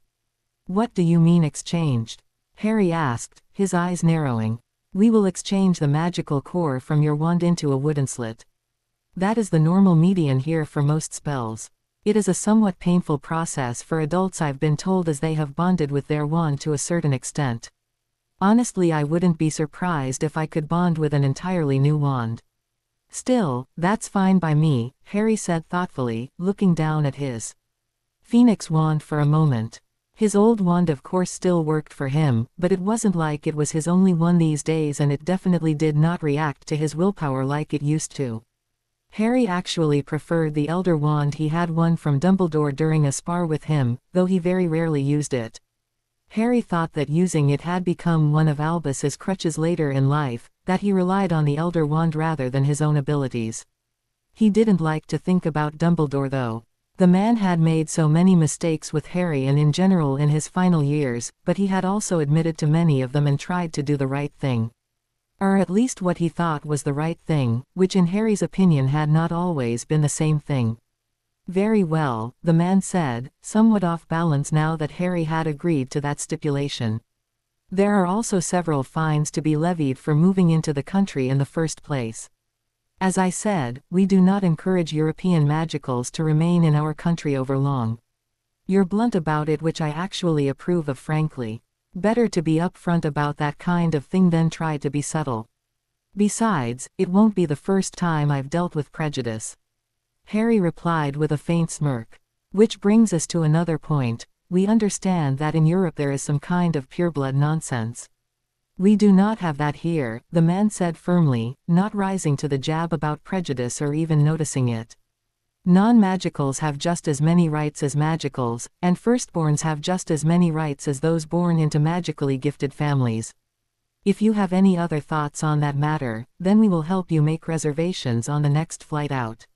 "What do you mean exchanged?" Harry asked, his eyes narrowing. "We will exchange the magical core from your wand into a wooden slit. That is the normal medium here for most spells. It is a somewhat painful process for adults, I've been told, as they have bonded with their wand to a certain extent. Honestly, I wouldn't be surprised if I could bond with an entirely new wand." "Still, that's fine by me," Harry said thoughtfully, looking down at his Phoenix wand for a moment. His old wand of course still worked for him, but it wasn't like it was his only one these days, and it definitely did not react to his willpower like it used to. Harry actually preferred the Elder Wand. He had one from Dumbledore during a spar with him, though he very rarely used it. Harry thought that using it had become one of Albus's crutches later in life, that he relied on the Elder Wand rather than his own abilities. He didn't like to think about Dumbledore though. The man had made so many mistakes with Harry and in general in his final years, but he had also admitted to many of them and tried to do the right thing. Or at least what he thought was the right thing, which in Harry's opinion had not always been the same thing. "Very well," the man said, somewhat off balance now that Harry had agreed to that stipulation. "There are also several fines to be levied for moving into the country in the first place. As I said, we do not encourage European magicals to remain in our country over long. You're blunt about it, which I actually approve of, frankly. Better to be upfront about that kind of thing than try to be subtle. Besides, it won't be the first time I've dealt with prejudice." Harry replied with a faint smirk. "Which brings us to another point. We understand that in Europe there is some kind of pureblood nonsense. We do not have that here," the man said firmly, not rising to the jab about prejudice or even noticing it. "Non-magicals have just as many rights as magicals, and firstborns have just as many rights as those born into magically gifted families. If you have any other thoughts on that matter, then we will help you make reservations on the next flight out."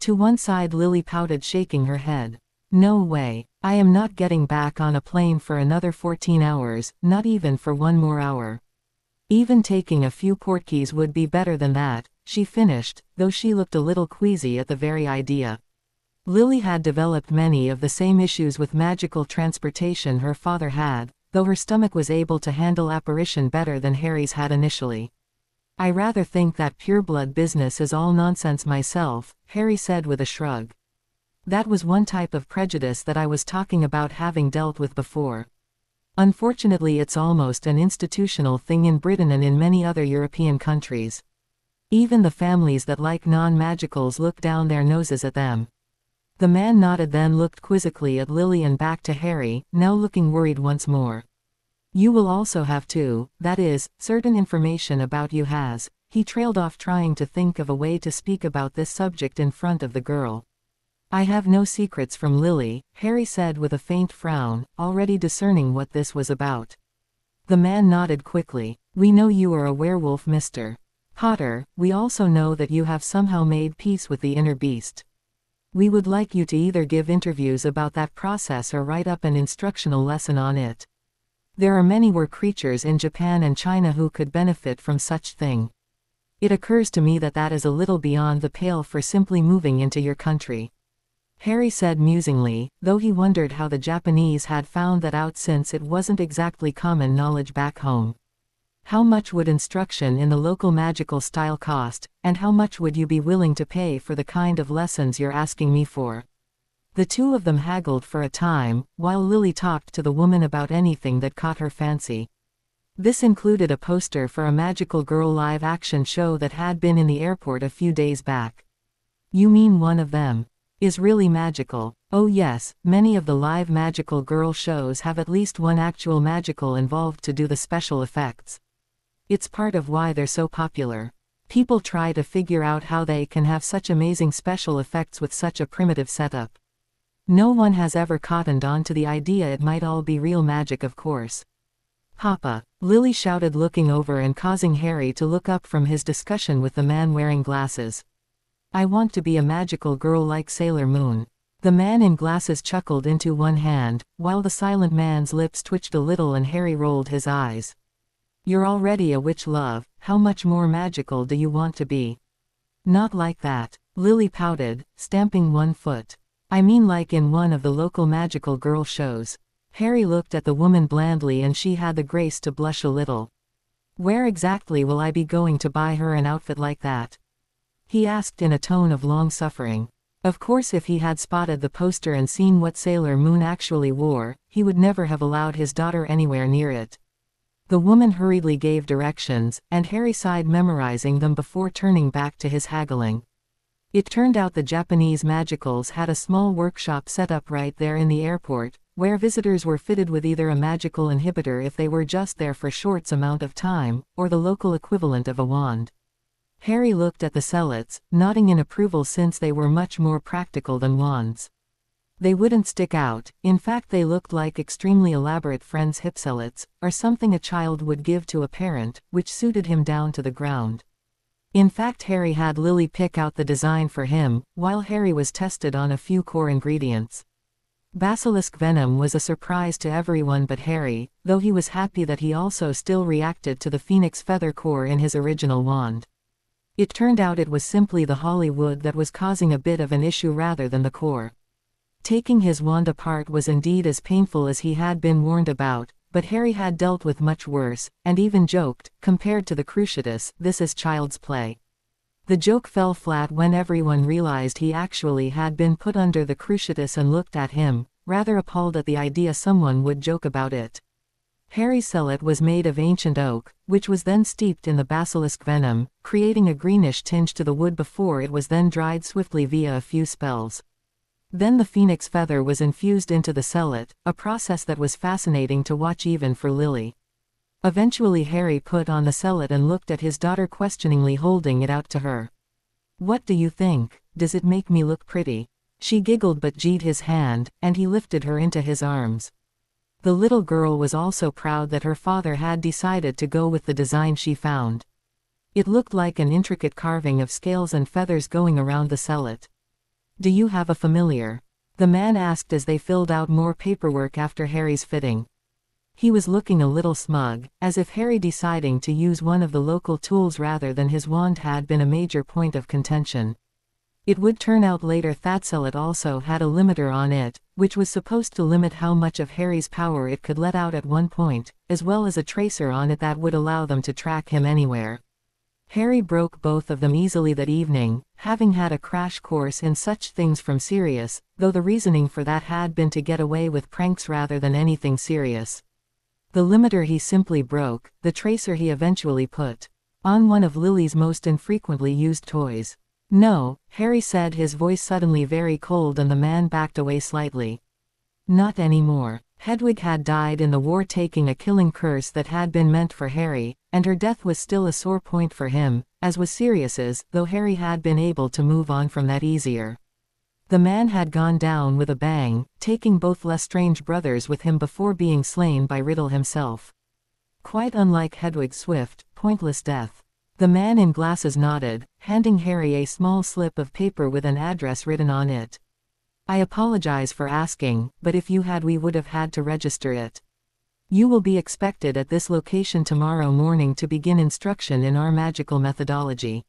To one side Lily pouted, shaking her head. "No way. I am not getting back on a plane for another 14 hours, not even for one more hour. Even taking a few portkeys would be better than that," she finished, though she looked a little queasy at the very idea. Lily had developed many of the same issues with magical transportation her father had, though her stomach was able to handle apparition better than Harry's had initially. "I rather think that pureblood business is all nonsense myself," Harry said with a shrug. "That was one type of prejudice that I was talking about having dealt with before. Unfortunately, it's almost an institutional thing in Britain and in many other European countries. Even the families that like non-magicals look down their noses at them." The man nodded, then looked quizzically at Lily and back to Harry, now looking worried once more. "You will also have to, that is, certain information about you has." He trailed off, trying to think of a way to speak about this subject in front of the girl. "I have no secrets from Lily," Harry said with a faint frown, already discerning what this was about. The man nodded quickly. "We know you are a werewolf, Mr. Potter. We also know that you have somehow made peace with the inner beast. We would like you to either give interviews about that process or write up an instructional lesson on it. There are many were creatures in Japan and China who could benefit from such thing. It occurs to me that that is a little beyond the pale for simply moving into your country." Harry said musingly, though he wondered how the Japanese had found that out, since it wasn't exactly common knowledge back home. "How much would instruction in the local magical style cost, and how much would you be willing to pay for the kind of lessons you're asking me for?" The two of them haggled for a time, while Lily talked to the woman about anything that caught her fancy. This included a poster for a Magical Girl live-action show that had been in the airport a few days back. You mean one of them is really magical? Oh yes, many of the live Magical Girl shows have at least one actual magical involved to do the special effects. It's part of why they're so popular. People try to figure out how they can have such amazing special effects with such a primitive setup. No one has ever cottoned on to the idea it might all be real magic, of course. Papa, Lily shouted, looking over and causing Harry to look up from his discussion with the man wearing glasses. I want to be a magical girl like Sailor Moon. The man in glasses chuckled into one hand, while the silent man's lips twitched a little and Harry rolled his eyes. You're already a witch, love, how much more magical do you want to be? Not like that, Lily pouted, stamping one foot. I mean like in one of the local magical girl shows. Harry looked at the woman blandly and she had the grace to blush a little. Where exactly will I be going to buy her an outfit like that? He asked in a tone of long suffering. Of course, if he had spotted the poster and seen what Sailor Moon actually wore, he would never have allowed his daughter anywhere near it. The woman hurriedly gave directions, and Harry sighed, memorizing them before turning back to his haggling. It turned out the Japanese Magicals had a small workshop set up right there in the airport, where visitors were fitted with either a magical inhibitor if they were just there for short amount of time, or the local equivalent of a wand. Harry looked at the sellets, nodding in approval since they were much more practical than wands. They wouldn't stick out, in fact they looked like extremely elaborate friends' hip sellets, or something a child would give to a parent, which suited him down to the ground. In fact, Harry had Lily pick out the design for him, while Harry was tested on a few core ingredients. Basilisk venom was a surprise to everyone but Harry, though he was happy that he also still reacted to the phoenix feather core in his original wand. It turned out it was simply the Hollywood that was causing a bit of an issue rather than the core. Taking his wand apart was indeed as painful as he had been warned about, but Harry had dealt with much worse, and even joked, compared to the Cruciatus, this is child's play. The joke fell flat when everyone realized he actually had been put under the Cruciatus and looked at him, rather appalled at the idea someone would joke about it. Harry's cellet was made of ancient oak, which was then steeped in the basilisk venom, creating a greenish tinge to the wood before it was then dried swiftly via a few spells. Then the phoenix feather was infused into the cellet, a process that was fascinating to watch even for Lily. Eventually Harry put on the cellet and looked at his daughter questioningly, holding it out to her. What do you think? Does it make me look pretty? She giggled but G'd his hand, and he lifted her into his arms. The little girl was also proud that her father had decided to go with the design she found. It looked like an intricate carving of scales and feathers going around the cellet. Do you have a familiar? The man asked as they filled out more paperwork after Harry's fitting. He was looking a little smug, as if Harry deciding to use one of the local tools rather than his wand had been a major point of contention. It would turn out later that cellet also had a limiter on it, which was supposed to limit how much of Harry's power it could let out at one point, as well as a tracer on it that would allow them to track him anywhere. Harry broke both of them easily that evening, having had a crash course in such things from Sirius, though the reasoning for that had been to get away with pranks rather than anything serious. The limiter he simply broke, the tracer he eventually put on one of Lily's most infrequently used toys. No, Harry said, his voice suddenly very cold, and the man backed away slightly. Not anymore. Hedwig had died in the war, taking a killing curse that had been meant for Harry, and her death was still a sore point for him, as was Sirius's, though Harry had been able to move on from that easier. The man had gone down with a bang, taking both Lestrange brothers with him before being slain by Riddle himself. Quite unlike Hedwig's swift, pointless death. The man in glasses nodded, handing Harry a small slip of paper with an address written on it. I apologize for asking, but if you had, we would have had to register it. You will be expected at this location tomorrow morning to begin instruction in our magical methodology.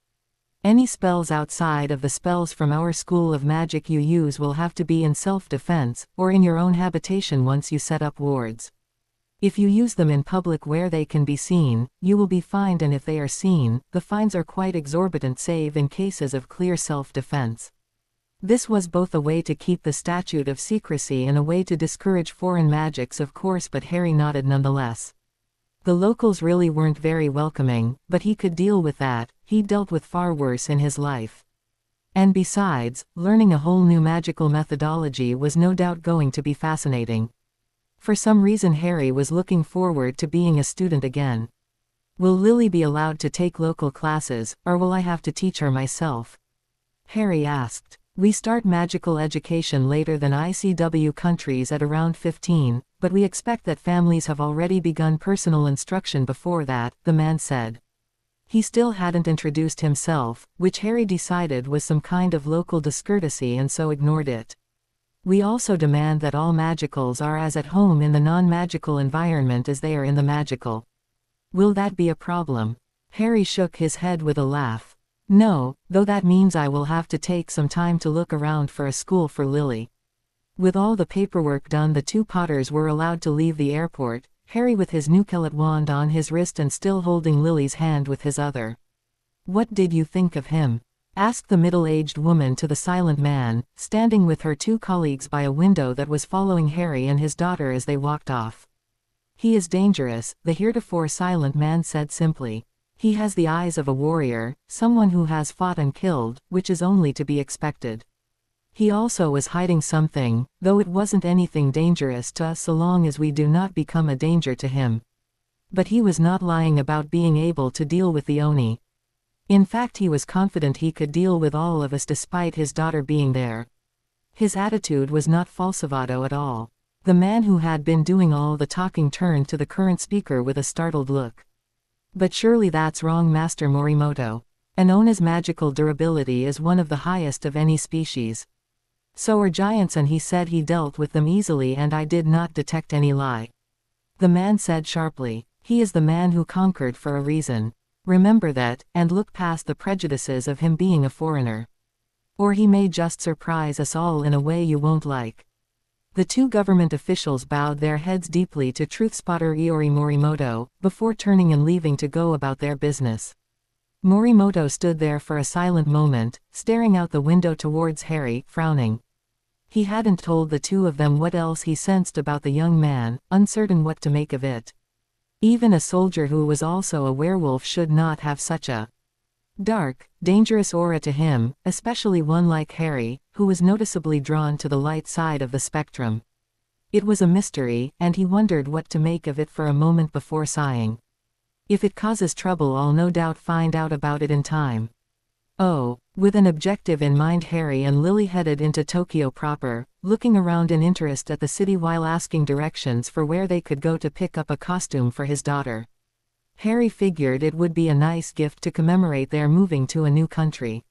Any spells outside of the spells from our school of magic you use will have to be in self-defense, or in your own habitation once you set up wards. If you use them in public where they can be seen, you will be fined, and if they are seen, the fines are quite exorbitant save in cases of clear self-defense. This was both a way to keep the statute of secrecy and a way to discourage foreign magics, of course, but Harry nodded nonetheless. The locals really weren't very welcoming, but he could deal with that. He'd dealt with far worse in his life. And besides, learning a whole new magical methodology was no doubt going to be fascinating. For some reason Harry was looking forward to being a student again. Will Lily be allowed to take local classes, or will I have to teach her myself? Harry asked. We start magical education later than ICW countries at around 15, but we expect that families have already begun personal instruction before that, the man said. He still hadn't introduced himself, which Harry decided was some kind of local discourtesy and so ignored it. We also demand that all magicals are as at home in the non-magical environment as they are in the magical. Will that be a problem? Harry shook his head with a laugh. No, though that means I will have to take some time to look around for a school for Lily. With all the paperwork done, the two Potters were allowed to leave the airport, Harry with his Nukelet wand on his wrist and still holding Lily's hand with his other. What did you think of him? Asked the middle-aged woman to the silent man, standing with her two colleagues by a window that was following Harry and his daughter as they walked off. He is dangerous, the heretofore silent man said simply. He has the eyes of a warrior, someone who has fought and killed, which is only to be expected. He also was hiding something, though it wasn't anything dangerous to us so long as we do not become a danger to him. But he was not lying about being able to deal with the Oni. In fact, he was confident he could deal with all of us despite his daughter being there. His attitude was not falsivado at all. The man who had been doing all the talking turned to the current speaker with a startled look. But surely that's wrong, Master Morimoto. An Ona's magical durability is one of the highest of any species. So are giants, and he said he dealt with them easily, and I did not detect any lie. The man said sharply. He is the man who conquered for a reason. Remember that, and look past the prejudices of him being a foreigner. Or he may just surprise us all in a way you won't like. The two government officials bowed their heads deeply to Truth Spotter Iori Morimoto, before turning and leaving to go about their business. Morimoto stood there for a silent moment, staring out the window towards Harry, frowning. He hadn't told the two of them what else he sensed about the young man, uncertain what to make of it. Even a soldier who was also a werewolf should not have such a dark, dangerous aura to him, especially one like Harry, who was noticeably drawn to the light side of the spectrum. It was a mystery, and he wondered what to make of it for a moment before sighing. If it causes trouble, I'll no doubt find out about it in time. Oh, with an objective in mind, Harry and Lily headed into Tokyo proper, looking around in interest at the city while asking directions for where they could go to pick up a costume for his daughter. Harry figured it would be a nice gift to commemorate their moving to a new country.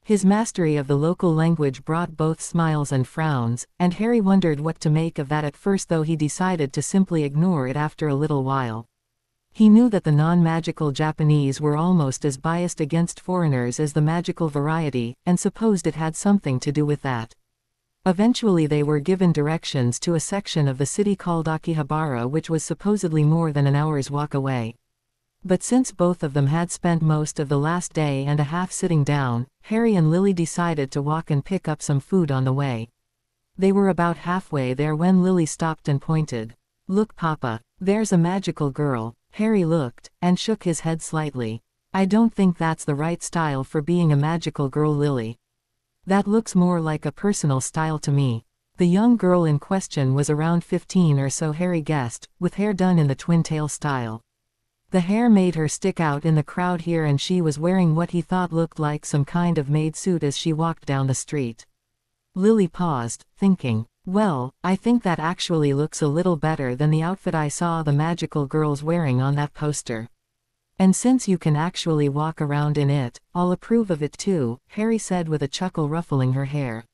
His mastery of the local language brought both smiles and frowns, and Harry wondered what to make of that at first, though he decided to simply ignore it after a little while. He knew that the non-magical Japanese were almost as biased against foreigners as the magical variety, and supposed it had something to do with that. Eventually they were given directions to a section of the city called Akihabara, which was supposedly more than an hour's walk away. But since both of them had spent most of the last day and a half sitting down, Harry and Lily decided to walk and pick up some food on the way. They were about halfway there when Lily stopped and pointed. "Look, Papa, there's a magical girl." Harry looked, and shook his head slightly. "I don't think that's the right style for being a magical girl, Lily. That looks more like a personal style to me." The young girl in question was around 15 or so, Harry guessed, with hair done in the twin-tail style. The hair made her stick out in the crowd here, and she was wearing what he thought looked like some kind of maid suit as she walked down the street. Lily paused, thinking, "Well, I think that actually looks a little better than the outfit I saw the magical girls wearing on that poster. And since you can actually walk around in it, I'll approve of it too," Harry said with a chuckle, ruffling her hair.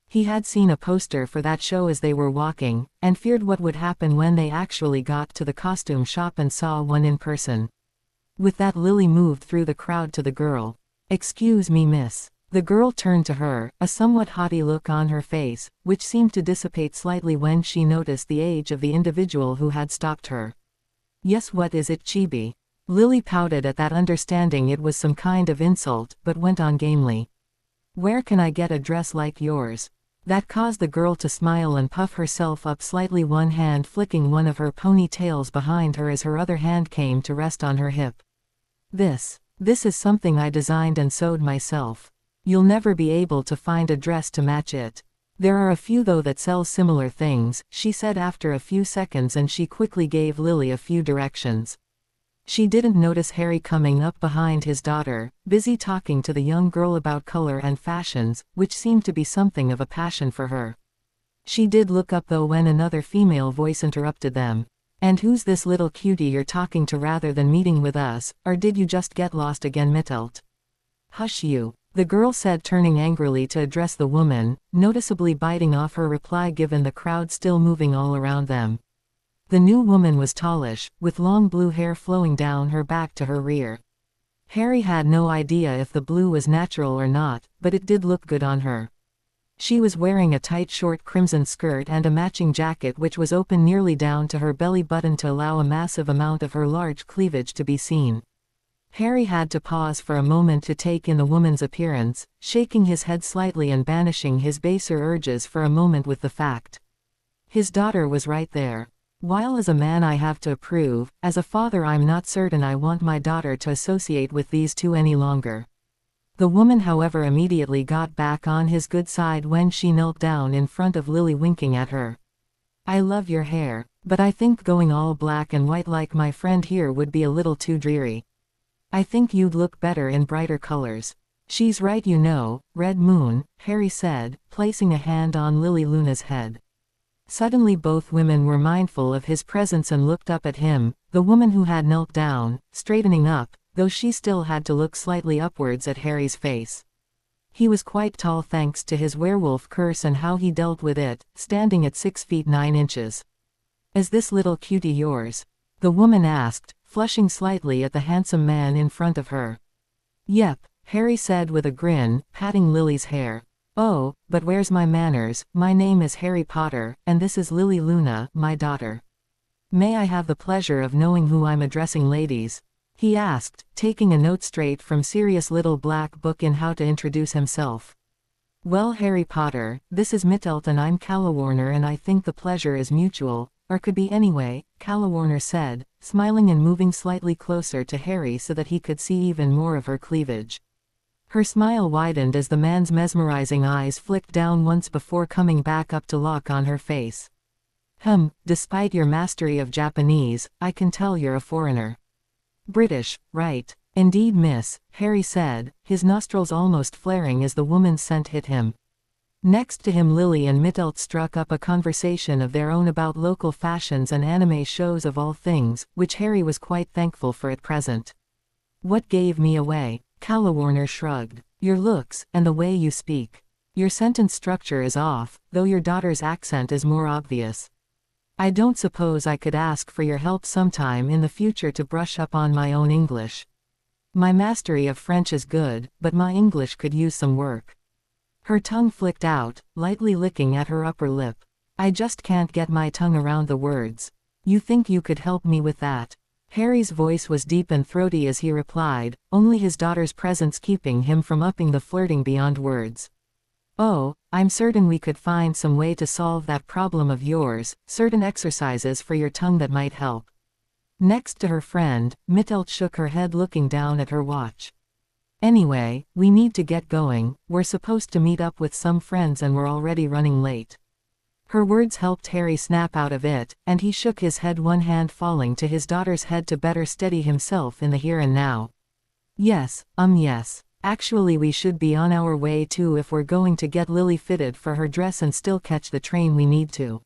He had seen a poster for that show as they were walking, and feared what would happen when they actually got to the costume shop and saw one in person. With that, Lily moved through the crowd to the girl. "Excuse me, miss." The girl turned to her, a somewhat haughty look on her face, which seemed to dissipate slightly when she noticed the age of the individual who had stopped her. "Yes, what is it, Chibi?" Lily pouted at that, understanding it was some kind of insult, but went on gamely. "Where can I get a dress like yours?" That caused the girl to smile and puff herself up slightly, one hand flicking one of her ponytails behind her as her other hand came to rest on her hip. This is something I designed and sewed myself. You'll never be able to find a dress to match it. There are a few though that sell similar things, she said after a few seconds, and she quickly gave Lily a few directions. She didn't notice Harry coming up behind his daughter, busy talking to the young girl about color and fashions, which seemed to be something of a passion for her. She did look up though when another female voice interrupted them. "And who's this little cutie you're talking to rather than meeting with us, or did you just get lost again, Mittelt?" "Hush you," the girl said, turning angrily to address the woman, noticeably biting off her reply given the crowd still moving all around them. The new woman was tallish, with long blue hair flowing down her back to her rear. Harry had no idea if the blue was natural or not, but it did look good on her. She was wearing a tight short crimson skirt and a matching jacket which was open nearly down to her belly button to allow a massive amount of her large cleavage to be seen. Harry had to pause for a moment to take in the woman's appearance, shaking his head slightly and banishing his baser urges for a moment with the fact. His daughter was right there. While as a man I have to approve, as a father I'm not certain I want my daughter to associate with these two any longer. The woman however immediately got back on his good side when she knelt down in front of Lily, winking at her. "I love your hair, but I think going all black and white like my friend here would be a little too dreary. I think you'd look better in brighter colors." "She's right, you know, Red Moon," Harry said, placing a hand on Lily Luna's head. Suddenly both women were mindful of his presence and looked up at him, the woman who had knelt down, straightening up, though she still had to look slightly upwards at Harry's face. He was quite tall thanks to his werewolf curse and how he dealt with it, standing at 6 feet 9 inches. "Is this little cutie yours?" the woman asked, flushing slightly at the handsome man in front of her. "Yep," Harry said with a grin, patting Lily's hair. "Oh, but where's my manners? My name is Harry Potter, and this is Lily Luna, my daughter. May I have the pleasure of knowing who I'm addressing, ladies?" he asked, taking a note straight from Sirius' little black book in how to introduce himself. "Well, Harry Potter, this is Mittelt and I'm Calawarner, and I think the pleasure is mutual, or could be anyway," Calawarner said, smiling and moving slightly closer to Harry so that he could see even more of her cleavage. Her smile widened as the man's mesmerizing eyes flicked down once before coming back up to lock on her face. Despite your mastery of Japanese, I can tell you're a foreigner." "British, right?" "Indeed, miss," Harry said, his nostrils almost flaring as the woman's scent hit him. Next to him Lily and Mittelt struck up a conversation of their own about local fashions and anime shows of all things, which Harry was quite thankful for at present. "What gave me away?" Calawarner shrugged. "Your looks, and the way you speak. Your sentence structure is off, though your daughter's accent is more obvious. I don't suppose I could ask for your help sometime in the future to brush up on my own English. My mastery of French is good, but my English could use some work." Her tongue flicked out, lightly licking at her upper lip. "I just can't get my tongue around the words. You think you could help me with that?" Harry's voice was deep and throaty as he replied, only his daughter's presence keeping him from upping the flirting beyond words. "Oh, I'm certain we could find some way to solve that problem of yours, certain exercises for your tongue that might help." Next to her friend, Mittelt shook her head looking down at her watch. "Anyway, we need to get going, we're supposed to meet up with some friends and we're already running late." Her words helped Harry snap out of it, and he shook his head, one hand falling to his daughter's head to better steady himself in the here and now. Yes. Actually we should be on our way too if we're going to get Lily fitted for her dress and still catch the train we need to."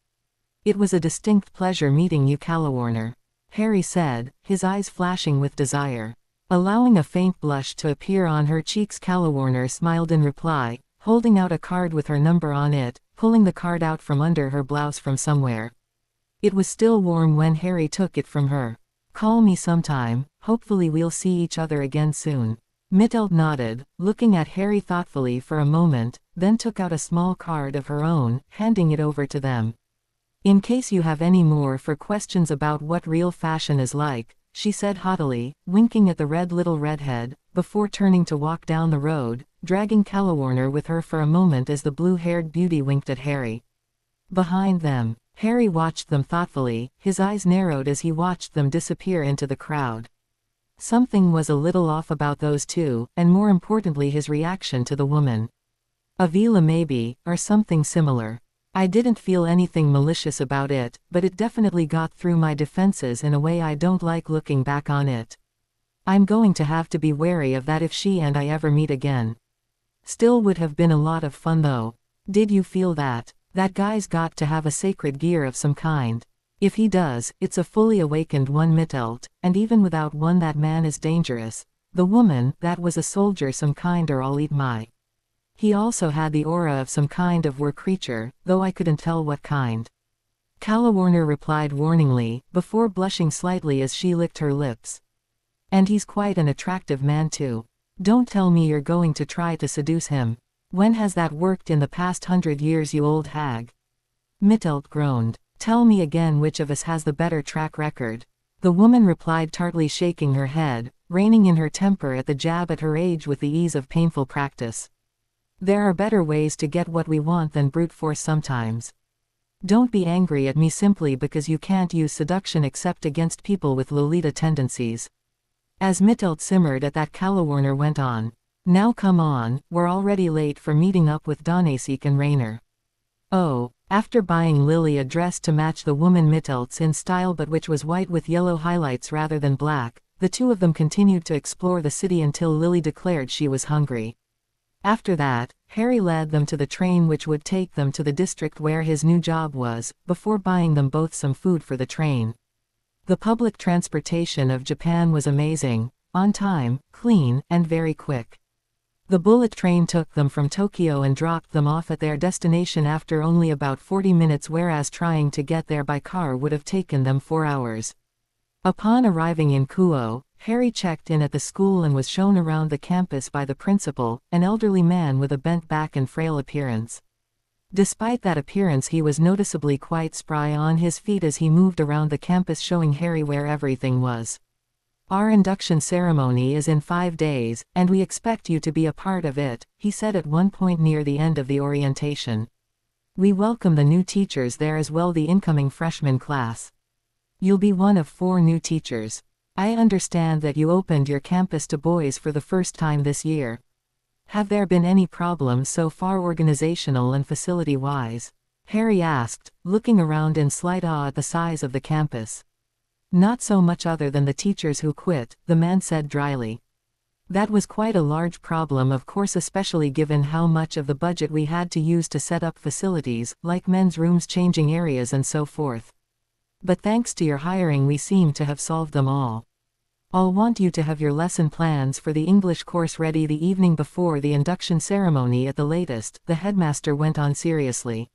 "It was a distinct pleasure meeting you, Calawarner," Harry said, his eyes flashing with desire. Allowing a faint blush to appear on her cheeks, Calawarner smiled in reply, holding out a card with her number on it, pulling the card out from under her blouse from somewhere. It was still warm when Harry took it from her. "Call me sometime, hopefully we'll see each other again soon." Mittelt nodded, looking at Harry thoughtfully for a moment, then took out a small card of her own, handing it over to them. "In case you have any more questions about what real fashion is like," she said haughtily, winking at the little redhead, before turning to walk down the road, dragging Calawarner with her for a moment as the blue-haired beauty winked at Harry. Behind them, Harry watched them thoughtfully, his eyes narrowed as he watched them disappear into the crowd. Something was a little off about those two, and more importantly his reaction to the woman. Avila maybe, or something similar. I didn't feel anything malicious about it, but it definitely got through my defenses in a way I don't like looking back on it. I'm going to have to be wary of that if she and I ever meet again. Still would have been a lot of fun though. Did you feel that? That guy's got to have a sacred gear of some kind. If he does, it's a fully awakened one Mittelt, and even without one that man is dangerous. The woman, that was a soldier some kind or I'll eat my. He also had the aura of some kind of war creature, though I couldn't tell what kind. Calawarner replied warningly, before blushing slightly as she licked her lips. And he's quite an attractive man too. Don't tell me you're going to try to seduce him. When has that worked in the past 100 years, you old hag? Mittelt groaned. Tell me again which of us has the better track record. The woman replied tartly, shaking her head, reining in her temper at the jab at her age with the ease of painful practice. There are better ways to get what we want than brute force sometimes. Don't be angry at me simply because you can't use seduction except against people with Lolita tendencies. As Mittelt simmered at that, Calawarner went on. Now come on, we're already late for meeting up with Donacek and Rayner. Oh, after buying Lily a dress to match the woman Mittelt's in style but which was white with yellow highlights rather than black, the two of them continued to explore the city until Lily declared she was hungry. After that, Harry led them to the train which would take them to the district where his new job was, before buying them both some food for the train. The public transportation of Japan was amazing, on time, clean, and very quick. The bullet train took them from Tokyo and dropped them off at their destination after only about 40 minutes, whereas trying to get there by car would have taken them 4 hours. Upon arriving in Kuo, Harry checked in at the school and was shown around the campus by the principal, an elderly man with a bent back and frail appearance. Despite that appearance, he was noticeably quite spry on his feet as he moved around the campus, showing Harry where everything was. Our induction ceremony is in 5 days, and we expect you to be a part of it, he said at one point near the end of the orientation. We welcome the new teachers there as well, the incoming freshman class. You'll be one of 4 new teachers. I understand that you opened your campus to boys for the first time this year. Have there been any problems so far, organizational and facility-wise? Harry asked, looking around in slight awe at the size of the campus. Not so much other than the teachers who quit, the man said dryly. That was quite a large problem, of course, especially given how much of the budget we had to use to set up facilities, like men's rooms, changing areas and so forth. But thanks to your hiring we seem to have solved them all. I'll want you to have your lesson plans for the English course ready the evening before the induction ceremony at the latest, the headmaster went on seriously.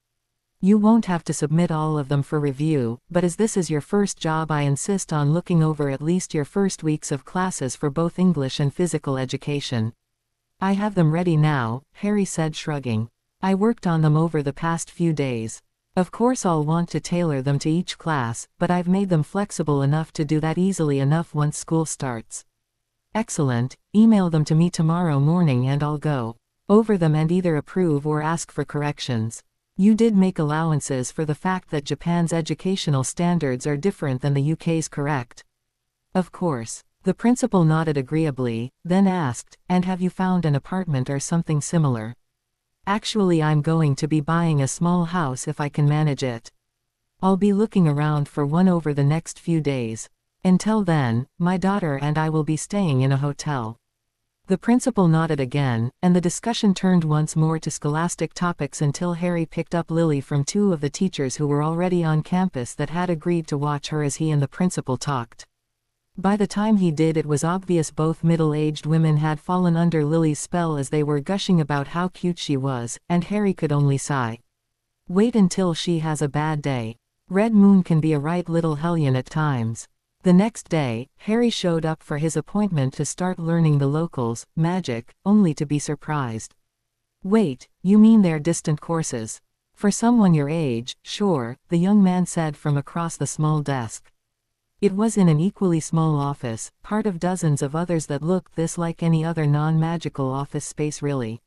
You won't have to submit all of them for review, but as this is your first job I insist on looking over at least your first weeks of classes for both English and physical education. I have them ready now, Harry said, shrugging. I worked on them over the past few days. Of course I'll want to tailor them to each class, but I've made them flexible enough to do that easily enough once school starts. Excellent, email them to me tomorrow morning and I'll go over them and either approve or ask for corrections. You did make allowances for the fact that Japan's educational standards are different than the UK's, correct? Of course. The principal nodded agreeably, then asked, and have you found an apartment or something similar? Actually, I'm going to be buying a small house if I can manage it. I'll be looking around for one over the next few days. Until then, my daughter and I will be staying in a hotel. The principal nodded again, and the discussion turned once more to scholastic topics until Harry picked up Lily from 2 of the teachers who were already on campus that had agreed to watch her as he and the principal talked. By the time he did, it was obvious both middle-aged women had fallen under Lily's spell as they were gushing about how cute she was, and Harry could only sigh. Wait until she has a bad day. Red Moon can be a right little hellion at times. The next day, Harry showed up for his appointment to start learning the locals, magic, only to be surprised. Wait, you mean they're distant courses? For someone your age, sure, the young man said from across the small desk. It was in an equally small office, part of dozens of others that looked this like any other non-magical office space really.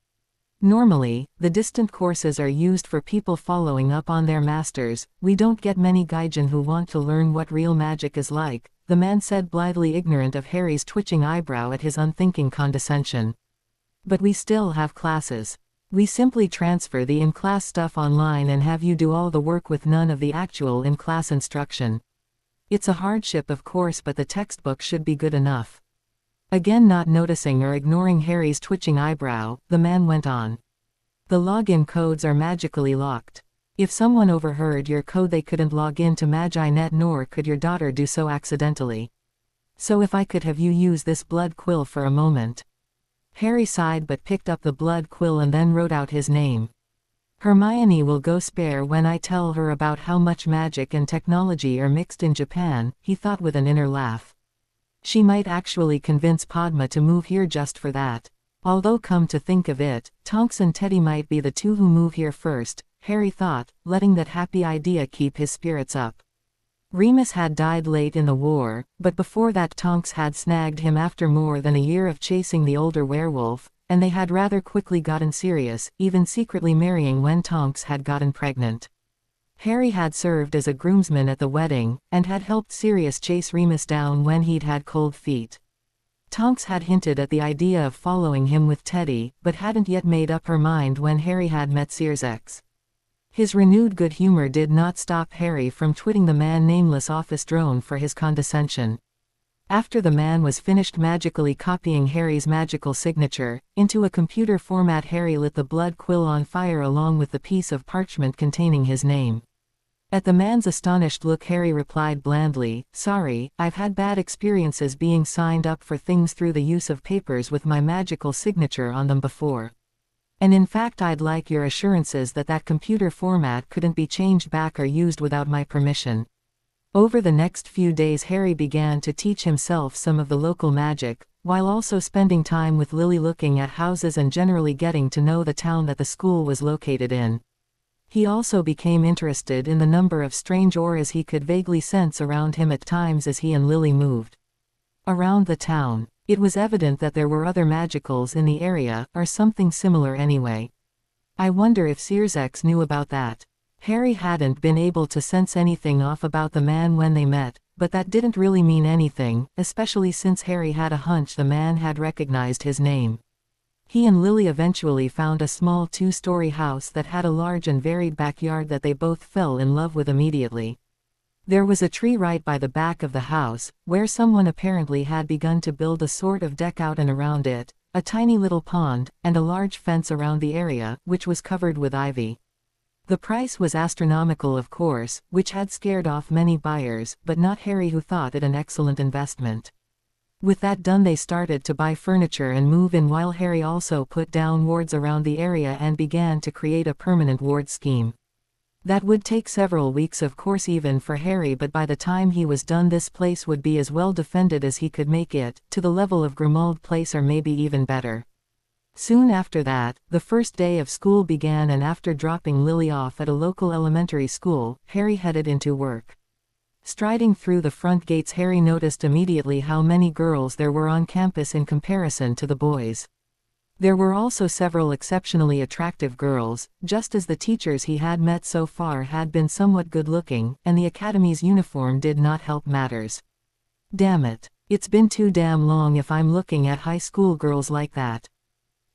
Normally, the distant courses are used for people following up on their masters. We don't get many gaijin who want to learn what real magic is like, the man said, blithely ignorant of Harry's twitching eyebrow at his unthinking condescension. But we still have classes. We simply transfer the in-class stuff online and have you do all the work with none of the actual in-class instruction. It's a hardship of course, but the textbook should be good enough. Again not noticing or ignoring Harry's twitching eyebrow, the man went on. The login codes are magically locked. If someone overheard your code they couldn't log in to MagiNet, nor could your daughter do so accidentally. So if I could have you use this blood quill for a moment. Harry sighed but picked up the blood quill and then wrote out his name. Hermione will go spare when I tell her about how much magic and technology are mixed in Japan, he thought with an inner laugh. She might actually convince Padma to move here just for that. Although come to think of it, Tonks and Teddy might be the two who move here first, Harry thought, letting that happy idea keep his spirits up. Remus had died late in the war, but before that Tonks had snagged him after more than a year of chasing the older werewolf, and they had rather quickly gotten serious, even secretly marrying when Tonks had gotten pregnant. Harry had served as a groomsman at the wedding, and had helped Sirius chase Remus down when he'd had cold feet. Tonks had hinted at the idea of following him with Teddy, but hadn't yet made up her mind when Harry had met Sirius. His renewed good humor did not stop Harry from twitting the man nameless office drone for his condescension. After the man was finished magically copying Harry's magical signature into a computer format, Harry lit the blood quill on fire along with the piece of parchment containing his name. At the man's astonished look, Harry replied blandly, "Sorry, I've had bad experiences being signed up for things through the use of papers with my magical signature on them before. And in fact I'd like your assurances that that computer format couldn't be changed back or used without my permission." Over the next few days Harry began to teach himself some of the local magic, while also spending time with Lily looking at houses and generally getting to know the town that the school was located in. He also became interested in the number of strange auras he could vaguely sense around him at times as he and Lily moved around the town. It was evident that there were other magicals in the area, or something similar anyway. I wonder if Sirius knew about that. Harry hadn't been able to sense anything off about the man when they met, but that didn't really mean anything, especially since Harry had a hunch the man had recognized his name. He and Lily eventually found a small two-story house that had a large and varied backyard that they both fell in love with immediately. There was a tree right by the back of the house, where someone apparently had begun to build a sort of deck out and around it, a tiny little pond, and a large fence around the area, which was covered with ivy. The price was astronomical of course, which had scared off many buyers, but not Harry, who thought it an excellent investment. With that done they started to buy furniture and move in, while Harry also put down wards around the area and began to create a permanent ward scheme. That would take several weeks of course even for Harry, but by the time he was done this place would be as well defended as he could make it, to the level of Grimmauld Place or maybe even better. Soon after that, the first day of school began, and after dropping Lily off at a local elementary school, Harry headed into work. Striding through the front gates, Harry noticed immediately how many girls there were on campus in comparison to the boys. There were also several exceptionally attractive girls, just as the teachers he had met so far had been somewhat good-looking, and the academy's uniform did not help matters. Damn it. It's been too damn long if I'm looking at high school girls like that.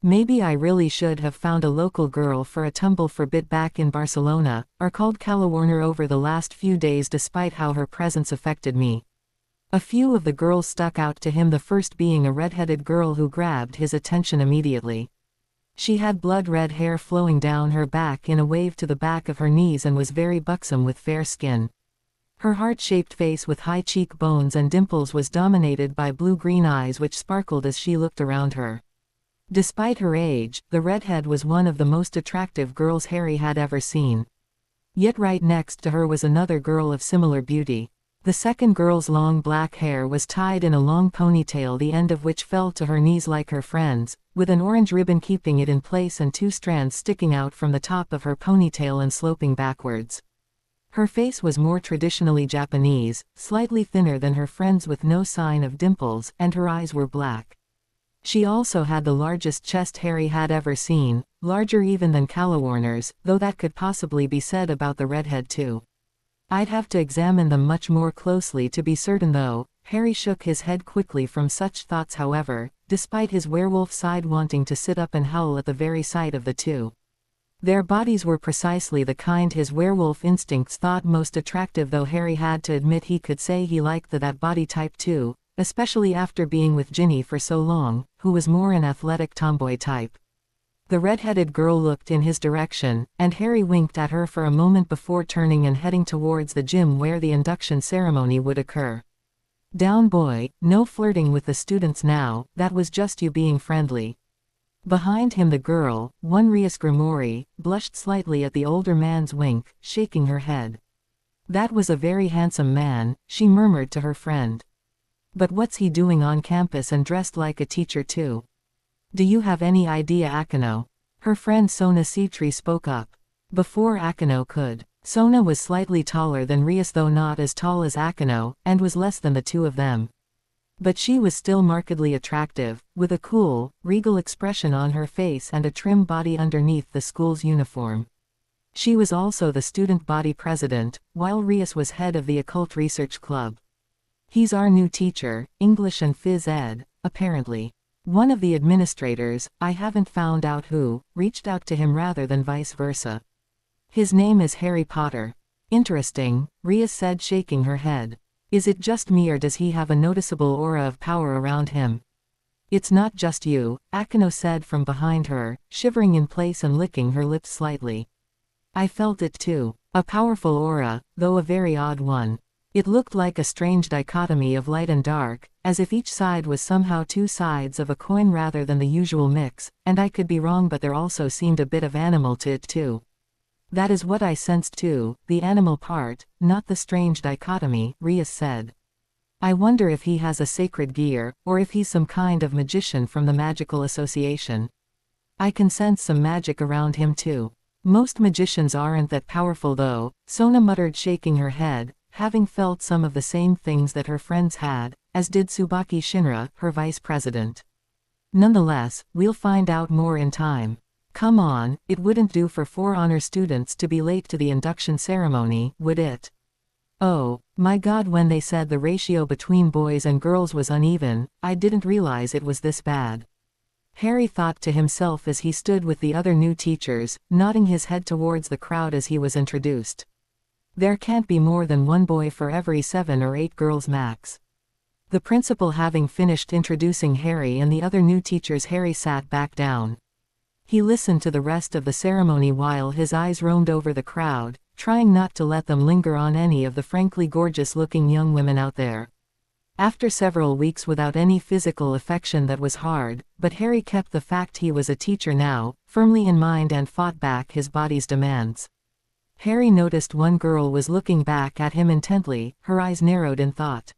Maybe I really should have found a local girl for a tumble for bit back in Barcelona, or called Calla Warner over the last few days, despite how her presence affected me. A few of the girls stuck out to him, the first being a red-headed girl who grabbed his attention immediately. She had blood-red hair flowing down her back in a wave to the back of her knees and was very buxom with fair skin. Her heart-shaped face with high cheekbones and dimples was dominated by blue-green eyes which sparkled as she looked around her. Despite her age, the redhead was one of the most attractive girls Harry had ever seen. Yet right next to her was another girl of similar beauty. The second girl's long black hair was tied in a long ponytail, the end of which fell to her knees like her friend's, with an orange ribbon keeping it in place and two strands sticking out from the top of her ponytail and sloping backwards. Her face was more traditionally Japanese, slightly thinner than her friend's with no sign of dimples, and her eyes were black. She also had the largest chest Harry had ever seen, larger even than Calawarner's, though that could possibly be said about the redhead too. I'd have to examine them much more closely to be certain though. Harry shook his head quickly from such thoughts however, despite his werewolf side wanting to sit up and howl at the very sight of the two. Their bodies were precisely the kind his werewolf instincts thought most attractive, though Harry had to admit he could say he liked that body type too, especially after being with Ginny for so long, who was more an athletic tomboy type. The red-headed girl looked in his direction, and Harry winked at her for a moment before turning and heading towards the gym where the induction ceremony would occur. Down boy, no flirting with the students now, that was just you being friendly. Behind him the girl, one Rias Grimoire, blushed slightly at the older man's wink, shaking her head. That was a very handsome man, she murmured to her friend. But what's he doing on campus and dressed like a teacher too? Do you have any idea, Akeno? Her friend Sona Citri spoke up. Before Akeno could. Sona was slightly taller than Rias, though not as tall as Akeno, and was less than the two of them. But she was still markedly attractive, with a cool, regal expression on her face and a trim body underneath the school's uniform. She was also the student body president, while Rias was head of the occult research club. He's our new teacher, English and phys ed, apparently. One of the administrators, I haven't found out who, reached out to him rather than vice versa. His name is Harry Potter. Interesting, Rias said, shaking her head. Is it just me or does he have a noticeable aura of power around him? It's not just you, Akeno said from behind her, shivering in place and licking her lips slightly. I felt it too. A powerful aura, though a very odd one. It looked like a strange dichotomy of light and dark, as if each side was somehow two sides of a coin rather than the usual mix, and I could be wrong, but there also seemed a bit of animal to it too. That is what I sensed too, the animal part, not the strange dichotomy, Rias said. I wonder if he has a sacred gear, or if he's some kind of magician from the magical association. I can sense some magic around him too. Most magicians aren't that powerful though, Sona muttered, shaking her head, having felt some of the same things that her friends had, as did Tsubaki Shinra, her vice president. Nonetheless, we'll find out more in time. Come on, it wouldn't do for 4 honor students to be late to the induction ceremony, would it? Oh, my God, when they said the ratio between boys and girls was uneven, I didn't realize it was this bad. Harry thought to himself as he stood with the other new teachers, nodding his head towards the crowd as he was introduced. There can't be more than one boy for every 7 or 8 girls max. The principal having finished introducing Harry and the other new teachers, Harry sat back down. He listened to the rest of the ceremony while his eyes roamed over the crowd, trying not to let them linger on any of the frankly gorgeous-looking young women out there. After several weeks without any physical affection, that was hard, but Harry kept the fact he was a teacher now firmly in mind and fought back his body's demands. Harry noticed one girl was looking back at him intently, her eyes narrowed in thought.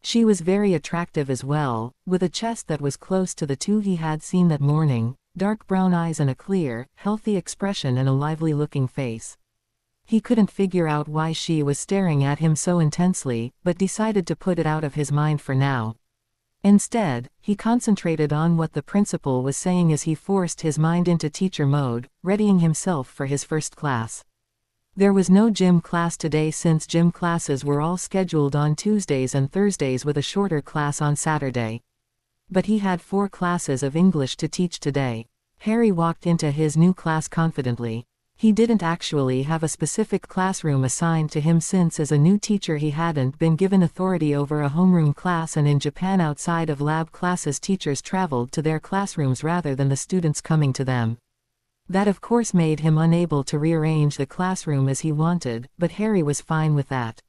She was very attractive as well, with a chest that was close to the two he had seen that morning, dark brown eyes and a clear, healthy expression and a lively-looking face. He couldn't figure out why she was staring at him so intensely, but decided to put it out of his mind for now. Instead, he concentrated on what the principal was saying as he forced his mind into teacher mode, readying himself for his first class. There was no gym class today since gym classes were all scheduled on Tuesdays and Thursdays with a shorter class on Saturday. But he had 4 classes of English to teach today. Harry walked into his new class confidently. He didn't actually have a specific classroom assigned to him since as a new teacher he hadn't been given authority over a homeroom class, and in Japan outside of lab classes teachers traveled to their classrooms rather than the students coming to them. That of course made him unable to rearrange the classroom as he wanted, but Harry was fine with that.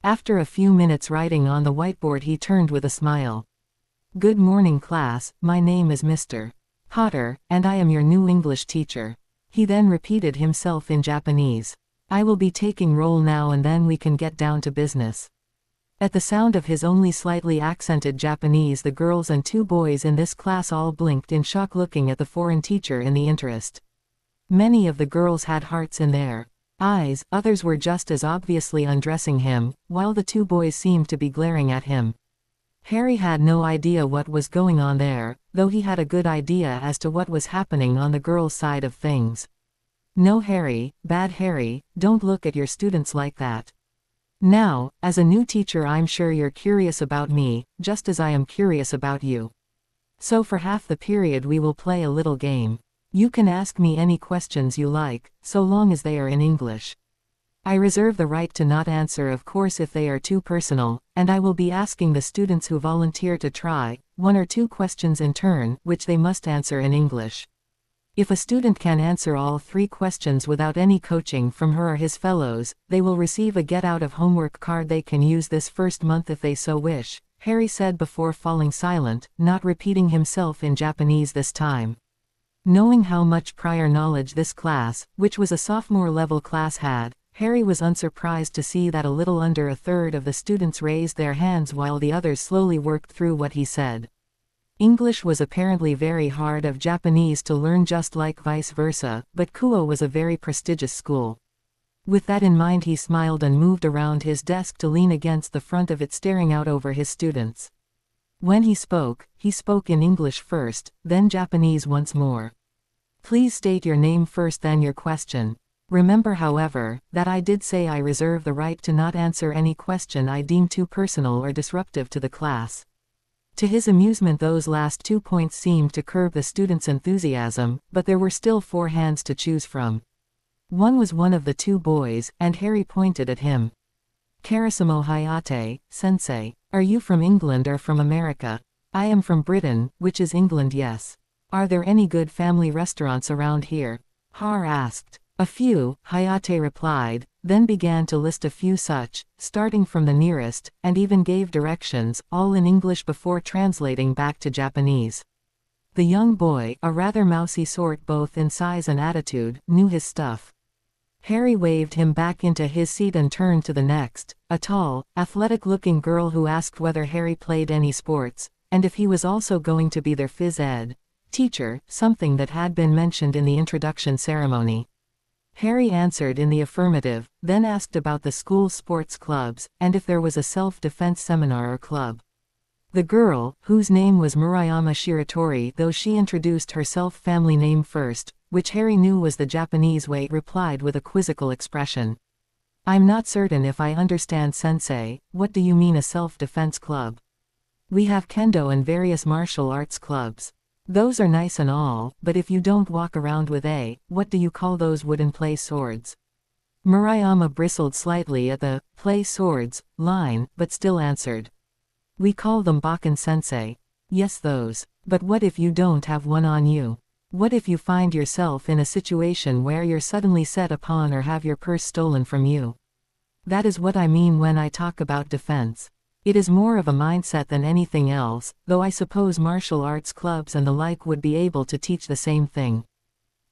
After a few minutes writing on the whiteboard he turned with a smile. Good morning class, my name is Mr. Potter, and I am your new English teacher. He then repeated himself in Japanese. I will be taking roll now and then we can get down to business. At the sound of his only slightly accented Japanese, the girls and 2 boys in this class all blinked in shock, looking at the foreign teacher in the interest. Many of the girls had hearts in their eyes, others were just as obviously undressing him, while the two boys seemed to be glaring at him. Harry had no idea what was going on there, though he had a good idea as to what was happening on the girls' side of things. No, Harry, bad Harry, don't look at your students like that. Now, as a new teacher, I'm sure you're curious about me, just as I am curious about you. So for half the period we will play a little game. You can ask me any questions you like, so long as they are in English. I reserve the right to not answer, of course, if they are too personal, and I will be asking the students who volunteer to try 1 or 2 questions in turn, which they must answer in English. If a student can answer all 3 questions without any coaching from her or his fellows, they will receive a get-out-of-homework card they can use this first month if they so wish, Harry said before falling silent, not repeating himself in Japanese this time. Knowing how much prior knowledge this class, which was a sophomore-level class, had, Harry was unsurprised to see that a little under a third of the students raised their hands while the others slowly worked through what he said. English was apparently very hard of Japanese to learn, just like vice versa, but Kuo was a very prestigious school. With that in mind, he smiled and moved around his desk to lean against the front of it, staring out over his students. When he spoke in English first, then Japanese once more. Please state your name first, then your question. Remember, however, that I did say I reserve the right to not answer any question I deem too personal or disruptive to the class. To his amusement, those last 2 points seemed to curb the students' enthusiasm, but there were still 4 hands to choose from. One was one of the 2 boys, and Harry pointed at him. Karasumo Hayate, sensei. Are you from England or from America? I am from Britain, which is England, yes. Are there any good family restaurants around here? Har asked. A few, Hayate replied, then began to list a few such, starting from the nearest, and even gave directions, all in English before translating back to Japanese. The young boy, a rather mousy sort both in size and attitude, knew his stuff. Harry waved him back into his seat and turned to the next, a tall, athletic-looking girl who asked whether Harry played any sports, and if he was also going to be their phys ed teacher, something that had been mentioned in the introduction ceremony. Harry answered in the affirmative, then asked about the school's sports clubs, and if there was a self-defense seminar or club. The girl, whose name was Murayama Shiratori, though she introduced herself family name first, which Harry knew was the Japanese way, replied with a quizzical expression. I'm not certain if I understand, sensei. What do you mean, a self-defense club? We have kendo and various martial arts clubs. Those are nice and all, but if you don't walk around with what do you call those wooden play swords? Murayama bristled slightly at the play swords line, but still answered. We call them bakken, sensei. Yes, those. But what if you don't have one on you? What if you find yourself in a situation where you're suddenly set upon or have your purse stolen from you? That is what I mean when I talk about defense. It is more of a mindset than anything else, though I suppose martial arts clubs and the like would be able to teach the same thing.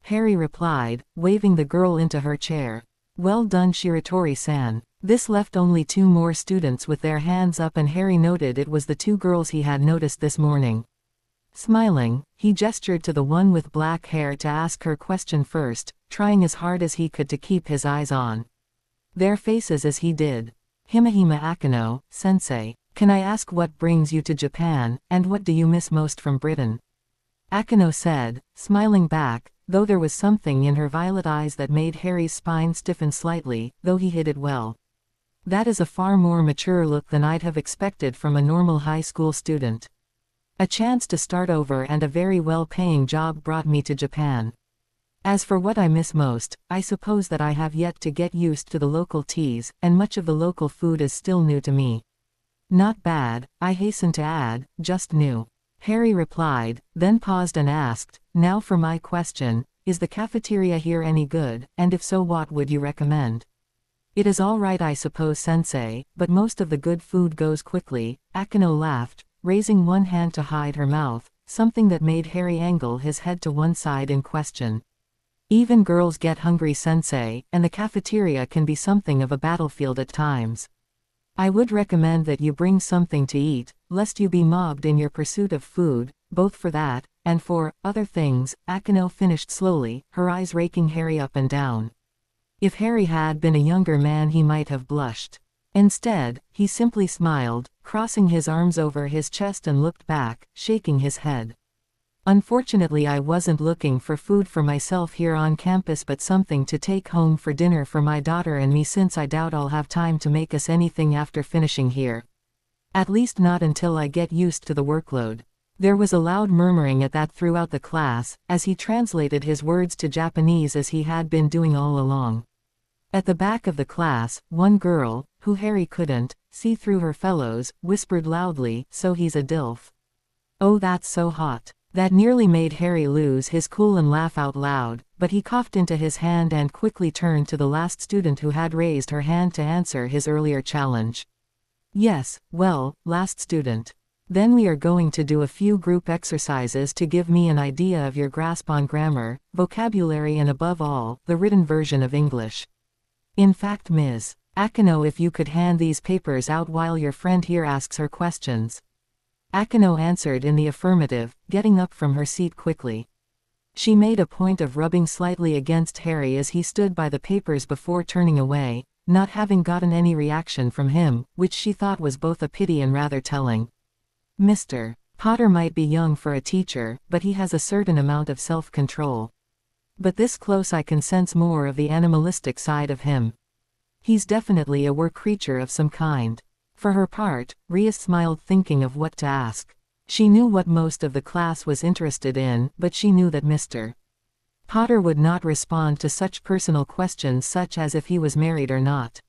Harry replied, waving the girl into her chair. Well done, Shiratori-san. This left only 2 more students with their hands up, and Harry noted it was the 2 girls he had noticed this morning. Smiling, he gestured to the one with black hair to ask her question first, trying as hard as he could to keep his eyes on their faces as he did. Himehime Akino, sensei, can I ask what brings you to Japan, and what do you miss most from Britain? Akino said, smiling back, though there was something in her violet eyes that made Harry's spine stiffen slightly, though he hid it well. That is a far more mature look than I'd have expected from a normal high school student. A chance to start over and a very well-paying job brought me to Japan. As for what I miss most, I suppose that I have yet to get used to the local teas, and much of the local food is still new to me. Not bad, I hasten to add, just new. Harry replied, then paused and asked, now for my question, is the cafeteria here any good, and if so, what would you recommend? It is all right, I suppose, sensei, but most of the good food goes quickly. Akino laughed, raising one hand to hide her mouth, something that made Harry angle his head to one side in question. Even girls get hungry, sensei, and the cafeteria can be something of a battlefield at times. I would recommend that you bring something to eat, lest you be mobbed in your pursuit of food, both for that, and for other things, Akino finished slowly, her eyes raking Harry up and down. If Harry had been a younger man he might have blushed. Instead, he simply smiled, crossing his arms over his chest and looked back, shaking his head. Unfortunately, I wasn't looking for food for myself here on campus but something to take home for dinner for my daughter and me, since I doubt I'll have time to make us anything after finishing here. At least not until I get used to the workload. There was a loud murmuring at that throughout the class, as he translated his words to Japanese as he had been doing all along. At the back of the class, one girl, who Harry couldn't see through her fellows, whispered loudly, "So he's a DILF. Oh, that's so hot." That nearly made Harry lose his cool and laugh out loud, but he coughed into his hand and quickly turned to the last student who had raised her hand to answer his earlier challenge. "Yes, well, last student. Then we are going to do a few group exercises to give me an idea of your grasp on grammar, vocabulary and above all, the written version of English. In fact, Ms. Akino, if you could hand these papers out while your friend here asks her questions." Akino answered in the affirmative, getting up from her seat quickly. She made a point of rubbing slightly against Harry as he stood by the papers before turning away, not having gotten any reaction from him, which she thought was both a pity and rather telling. Mr. Potter might be young for a teacher, but he has a certain amount of self-control. But this close I can sense more of the animalistic side of him. He's definitely a work creature of some kind. For her part, Rhea smiled, thinking of what to ask. She knew what most of the class was interested in, but she knew that Mr. Potter would not respond to such personal questions such as if he was married or not.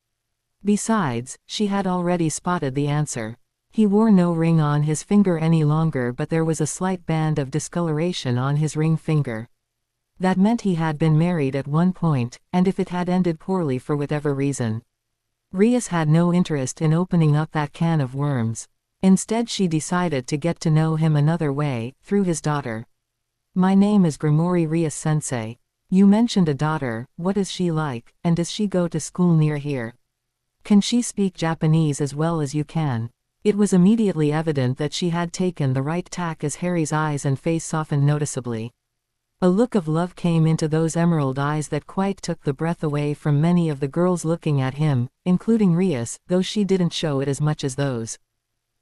Besides, she had already spotted the answer. He wore no ring on his finger any longer, but there was a slight band of discoloration on his ring finger. That meant he had been married at one point, and if it had ended poorly for whatever reason. Rias had no interest in opening up that can of worms. Instead, she decided to get to know him another way, through his daughter. "My name is Grimoire Rias-sensei. You mentioned a daughter. What is she like, and does she go to school near here? Can she speak Japanese as well as you can?" It was immediately evident that she had taken the right tack as Harry's eyes and face softened noticeably. A look of love came into those emerald eyes that quite took the breath away from many of the girls looking at him, including Rias, though she didn't show it as much as those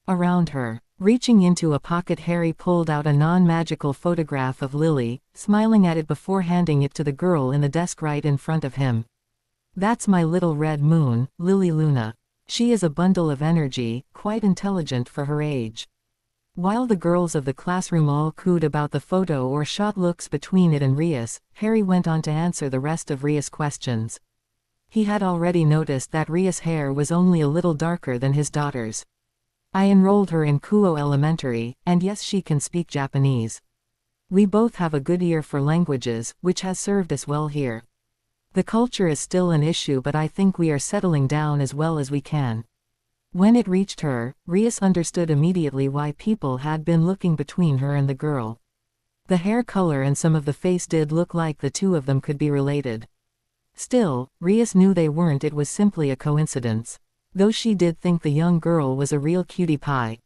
around her. Reaching into a pocket, Harry pulled out a non-magical photograph of Lily, smiling at it before handing it to the girl in the desk right in front of him. "That's my little red moon, Lily Luna. She is a bundle of energy, quite intelligent for her age." While the girls of the classroom all cooed about the photo or shot looks between it and Rias, Harry went on to answer the rest of Rias' questions. He had already noticed that Rias' hair was only a little darker than his daughter's. "I enrolled her in Kuo Elementary, and yes, she can speak Japanese. We both have a good ear for languages, which has served us well here. The culture is still an issue, but I think we are settling down as well as we can." When it reached her, Rias understood immediately why people had been looking between her and the girl. The hair color and some of the face did look like the two of them could be related. Still, Rias knew they weren't. It was simply a coincidence. Though she did think the young girl was a real cutie pie.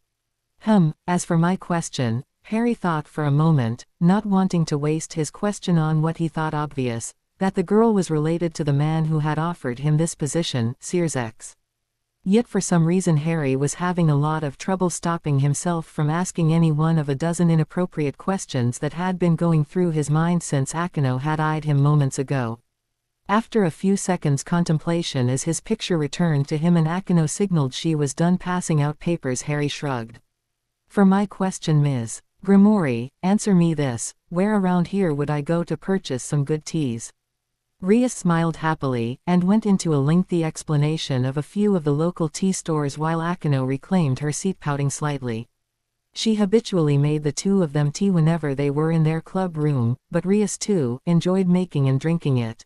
As for my question, Harry thought for a moment, not wanting to waste his question on what he thought obvious, that the girl was related to the man who had offered him this position, Sears X. Yet for some reason Harry was having a lot of trouble stopping himself from asking any one of a dozen inappropriate questions that had been going through his mind since Akino had eyed him moments ago. After a few seconds' contemplation as his picture returned to him and Akino signaled she was done passing out papers, Harry shrugged. "For my question, Ms. Grimoire, answer me this: where around here would I go to purchase some good teas?" Rias smiled happily, and went into a lengthy explanation of a few of the local tea stores while Akino reclaimed her seat, pouting slightly. She habitually made the two of them tea whenever they were in their club room, but Rias too enjoyed making and drinking it.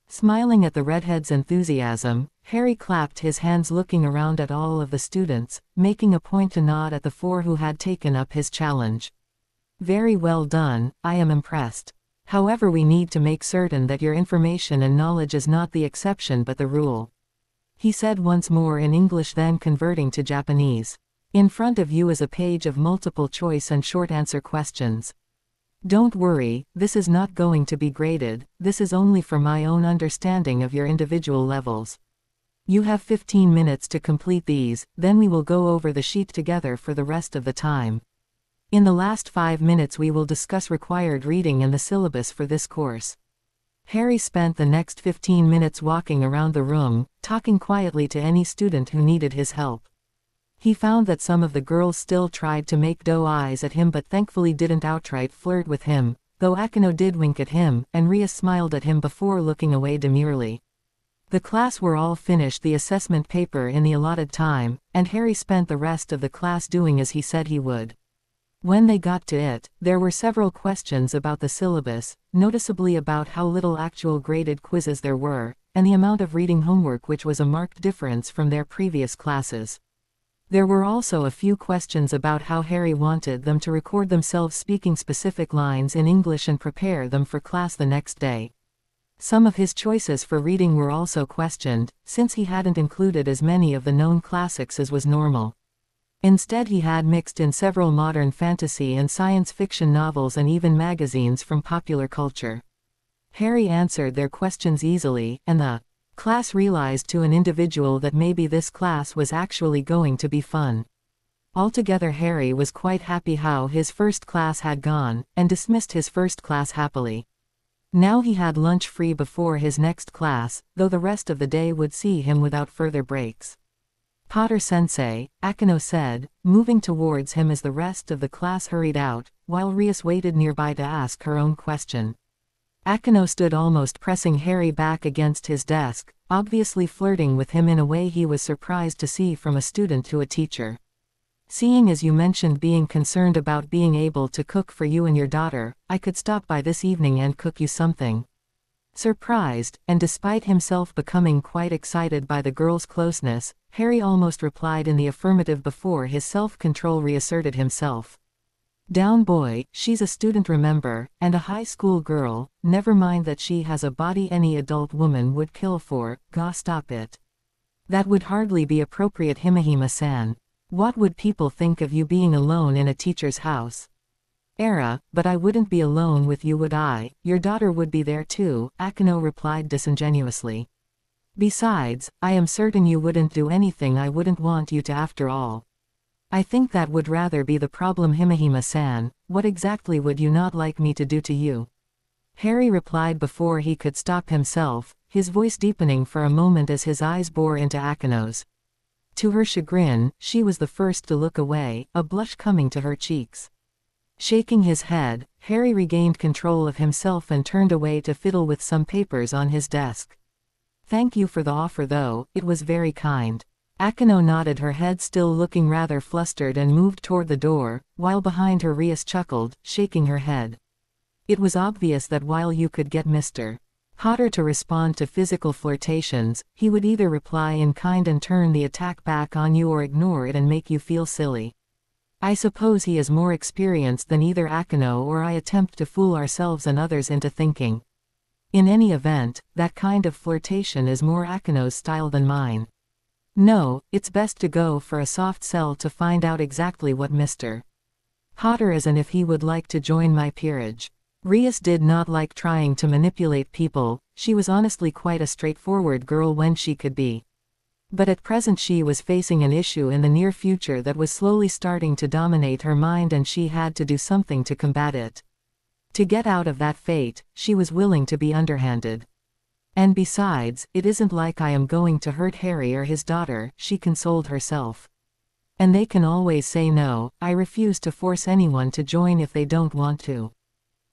Smiling at the redhead's enthusiasm, Harry clapped his hands, looking around at all of the students, making a point to nod at the four who had taken up his challenge. "Very well done, I am impressed. However, we need to make certain that your information and knowledge is not the exception but the rule," he said once more in English, then converting to Japanese. "In front of you is a page of multiple choice and short answer questions. Don't worry, this is not going to be graded, this is only for my own understanding of your individual levels. You have 15 minutes to complete these, then we will go over the sheet together for the rest of the time. In the last 5 minutes we will discuss required reading and the syllabus for this course. Harry spent the next 15 minutes walking around the room, talking quietly to any student who needed his help. He found that some of the girls still tried to make doe eyes at him but thankfully didn't outright flirt with him, though Akino did wink at him, and Rias smiled at him before looking away demurely. The class were all finished the assessment paper in the allotted time, and Harry spent the rest of the class doing as he said he would. When they got to it, there were several questions about the syllabus, noticeably about how little actual graded quizzes there were, and the amount of reading homework which was a marked difference from their previous classes. There were also a few questions about how Harry wanted them to record themselves speaking specific lines in English and prepare them for class the next day. Some of his choices for reading were also questioned, since he hadn't included as many of the known classics as was normal. Instead he had mixed in several modern fantasy and science fiction novels and even magazines from popular culture. Harry answered their questions easily, and the class realized to an individual that maybe this class was actually going to be fun. Altogether Harry was quite happy how his first class had gone, and dismissed his first class happily. Now he had lunch free before his next class, though the rest of the day would see him without further breaks. Potter-sensei, Akino said, moving towards him as the rest of the class hurried out, while Rias waited nearby to ask her own question. Akino stood almost pressing Harry back against his desk, obviously flirting with him in a way he was surprised to see from a student to a teacher. Seeing as you mentioned being concerned about being able to cook for you and your daughter, I could stop by this evening and cook you something. Surprised, and despite himself becoming quite excited by the girl's closeness, Harry almost replied in the affirmative before his self-control reasserted himself. Down boy, she's a student remember, and a high school girl, never mind that she has a body any adult woman would kill for, ga stop it. That would hardly be appropriate Himehima-san. What would people think of you being alone in a teacher's house? But I wouldn't be alone with you would I, your daughter would be there too, Akino replied disingenuously. Besides, I am certain you wouldn't do anything I wouldn't want you to after all. I think that would rather be the problem Himehima-san, what exactly would you not like me to do to you? Harry replied before he could stop himself, his voice deepening for a moment as his eyes bore into Akino's. To her chagrin, she was the first to look away, a blush coming to her cheeks. Shaking his head, Harry regained control of himself and turned away to fiddle with some papers on his desk. Thank you for the offer though, it was very kind. Akino nodded her head still looking rather flustered and moved toward the door, while behind her Rias chuckled, shaking her head. It was obvious that while you could get Mr. Potter to respond to physical flirtations, he would either reply in kind and turn the attack back on you or ignore it and make you feel silly. I suppose he is more experienced than either Akino or I attempt to fool ourselves and others into thinking. In any event, that kind of flirtation is more Akino's style than mine. No, it's best to go for a soft sell to find out exactly what Mr. Potter is and if he would like to join my peerage. Rias did not like trying to manipulate people, she was honestly quite a straightforward girl when she could be. But at present she was facing an issue in the near future that was slowly starting to dominate her mind and she had to do something to combat it. To get out of that fate, she was willing to be underhanded. And besides, it isn't like I am going to hurt Harry or his daughter, she consoled herself. And they can always say no, I refuse to force anyone to join if they don't want to.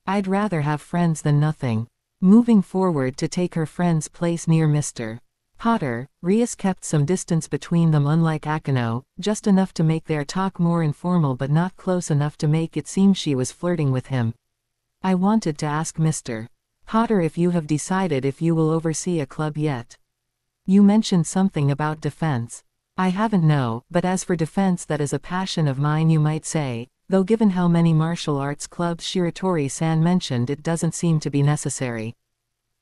I'd rather have friends than nothing. Moving forward to take her friend's place near Mr. Potter, Rias kept some distance between them unlike Akino, just enough to make their talk more informal but not close enough to make it seem she was flirting with him. I wanted to ask Mr. Potter if you have decided if you will oversee a club yet. You mentioned something about defense. I haven't no, but as for defense that is a passion of mine you might say, though given how many martial arts clubs Shiratori-san mentioned it doesn't seem to be necessary.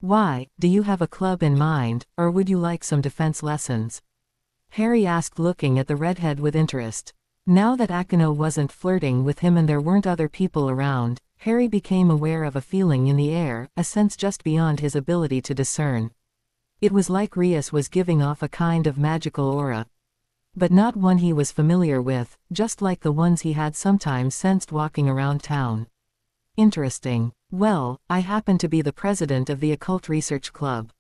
Why, do you have a club in mind, or would you like some defense lessons? Harry asked looking at the redhead with interest. Now that Akino wasn't flirting with him and there weren't other people around, Harry became aware of a feeling in the air, a sense just beyond his ability to discern. It was like Rias was giving off a kind of magical aura. But not one he was familiar with, just like the ones he had sometimes sensed walking around town. Interesting. Well, I happen to be the president of the Occult Research Club.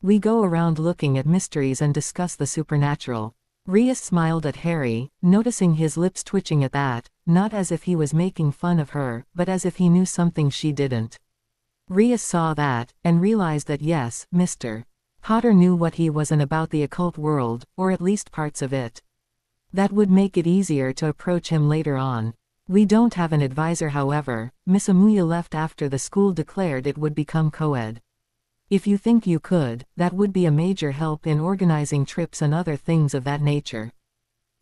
We go around looking at mysteries and discuss the supernatural. Rias smiled at Harry, noticing his lips twitching at that, not as if he was making fun of her, but as if he knew something she didn't. Rias saw that, and realized that yes, Mr. Potter knew what he was and about the occult world, or at least parts of it. That would make it easier to approach him later on. We don't have an advisor, however. Miss Amuya left after the school declared it would become co-ed. If you think you could, that would be a major help in organizing trips and other things of that nature.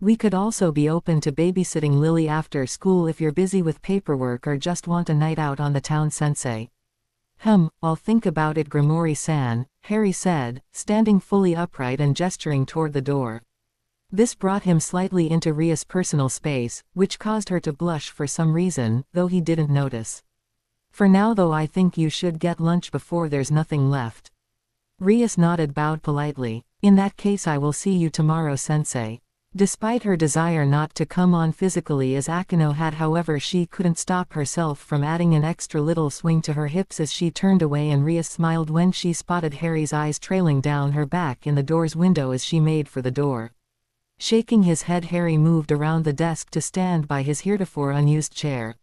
We could also be open to babysitting Lily after school if you're busy with paperwork or just want a night out on the town, Sensei. I'll think about it, Grimoire-san, Harry said, standing fully upright and gesturing toward the door. This brought him slightly into Ria's personal space, which caused her to blush for some reason, though he didn't notice. For now though, I think you should get lunch before there's nothing left. Rias nodded, bowed politely. In that case I will see you tomorrow, Sensei. Despite her desire not to come on physically as Akino had, however, she couldn't stop herself from adding an extra little swing to her hips as she turned away, and Rias smiled when she spotted Harry's eyes trailing down her back in the door's window as she made for the door. Shaking his head, Harry moved around the desk to stand by his heretofore unused chair.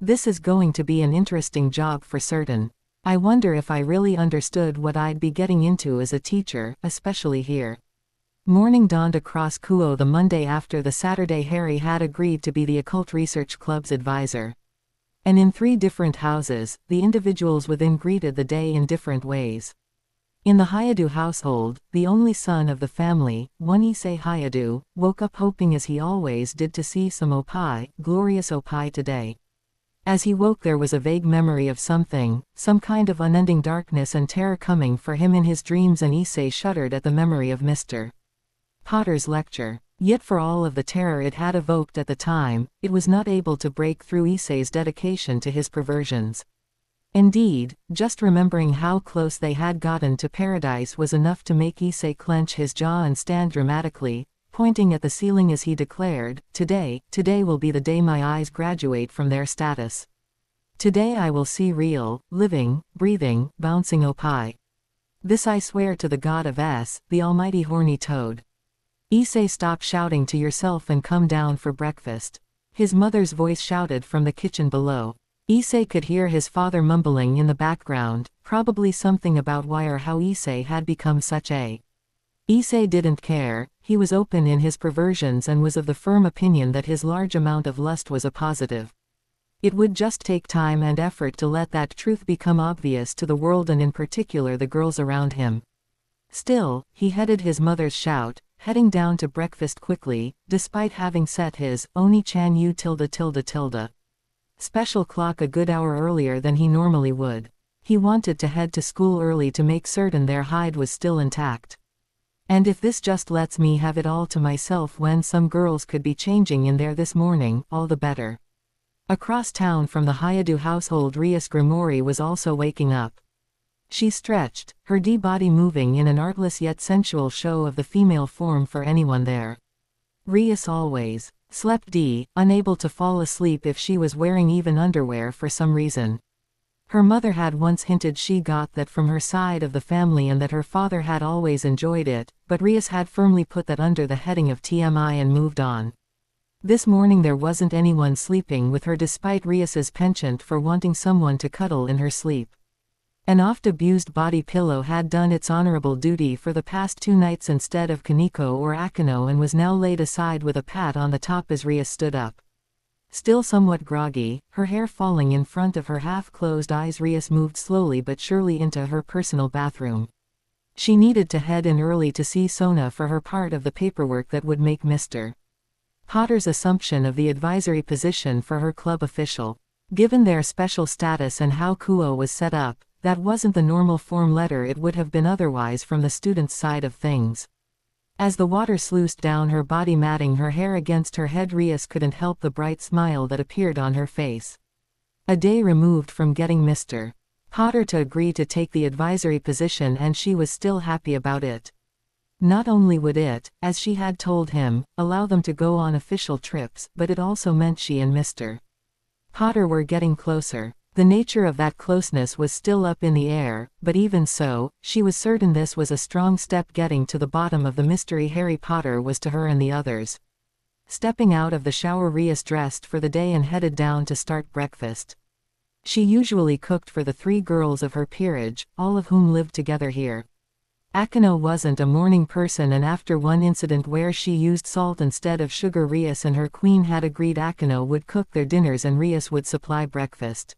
This is going to be an interesting job for certain. I wonder if I really understood what I'd be getting into as a teacher, especially here. Morning dawned across Kuo the Monday after the Saturday Harry had agreed to be the Occult Research Club's advisor. And in 3 different houses, the individuals within greeted the day in different ways. In the Hayadu household, the only son of the family, one Issei Hayadu, woke up hoping as he always did to see some Oppai, glorious Oppai today. As he woke there was a vague memory of something, some kind of unending darkness and terror coming for him in his dreams, and Issei shuddered at the memory of Mr. Potter's lecture. Yet for all of the terror it had evoked at the time, it was not able to break through Issei's dedication to his perversions. Indeed, just remembering how close they had gotten to paradise was enough to make Issei clench his jaw and stand dramatically, pointing at the ceiling as he declared, today will be the day my eyes graduate from their status. Today I will see real, living, breathing, bouncing Oppai. This I swear to the god of S, the almighty horny toad. Issei, stop shouting to yourself and come down for breakfast. His mother's voice shouted from the kitchen below. Issei could hear his father mumbling in the background, probably something about why or how Issei had become such a. Issei didn't care. He was open in his perversions and was of the firm opinion that his large amount of lust was a positive. It would just take time and effort to let that truth become obvious to the world, and in particular the girls around him. Still, he headed his mother's shout, heading down to breakfast quickly, despite having set his Oni-chan U ___ special clock a good hour earlier than he normally would. He wanted to head to school early to make certain their hide was still intact. And if this just lets me have it all to myself when some girls could be changing in there this morning, all the better. Across town from the Hayadu household, Rias Grimoire was also waking up. She stretched, her body moving in an artless yet sensual show of the female form for anyone there. Rias always slept unable to fall asleep if she was wearing even underwear for some reason. Her mother had once hinted she got that from her side of the family and that her father had always enjoyed it, but Rias had firmly put that under the heading of TMI and moved on. This morning there wasn't anyone sleeping with her despite Rias's penchant for wanting someone to cuddle in her sleep. An oft-abused body pillow had done its honorable duty for the past 2 nights instead of Kaneko or Akino, and was now laid aside with a pat on the top as Rias stood up. Still somewhat groggy, her hair falling in front of her half-closed eyes, Rias moved slowly but surely into her personal bathroom. She needed to head in early to see Sona for her part of the paperwork that would make Mr. Potter's assumption of the advisory position for her club official. Given their special status and how Kuo was set up, that wasn't the normal form letter it would have been otherwise from the student's side of things. As the water sluiced down her body, matting her hair against her head, Rias couldn't help the bright smile that appeared on her face. A day removed from getting Mr. Potter to agree to take the advisory position, and she was still happy about it. Not only would it, as she had told him, allow them to go on official trips, but it also meant she and Mr. Potter were getting closer. The nature of that closeness was still up in the air, but even so, she was certain this was a strong step getting to the bottom of the mystery Harry Potter was to her and the others. Stepping out of the shower, Rias dressed for the day and headed down to start breakfast. She usually cooked for the 3 girls of her peerage, all of whom lived together here. Akino wasn't a morning person, and after one incident where she used salt instead of sugar, Rias and her queen had agreed Akino would cook their dinners and Rias would supply breakfast.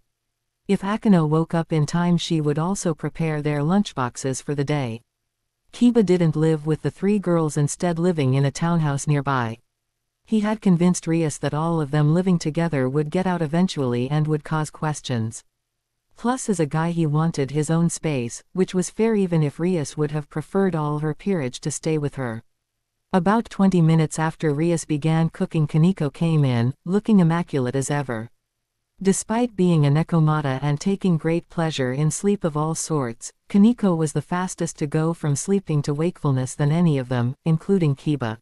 If Akino woke up in time, she would also prepare their lunchboxes for the day. Kiba didn't live with the 3 girls, instead living in a townhouse nearby. He had convinced Rias that all of them living together would get out eventually and would cause questions. Plus, as a guy, he wanted his own space, which was fair even if Rias would have preferred all her peerage to stay with her. About 20 minutes after Rias began cooking, Kaneko came in, looking immaculate as ever. Despite being a Nekomata and taking great pleasure in sleep of all sorts, Kaneko was the fastest to go from sleeping to wakefulness than any of them, including Kiba.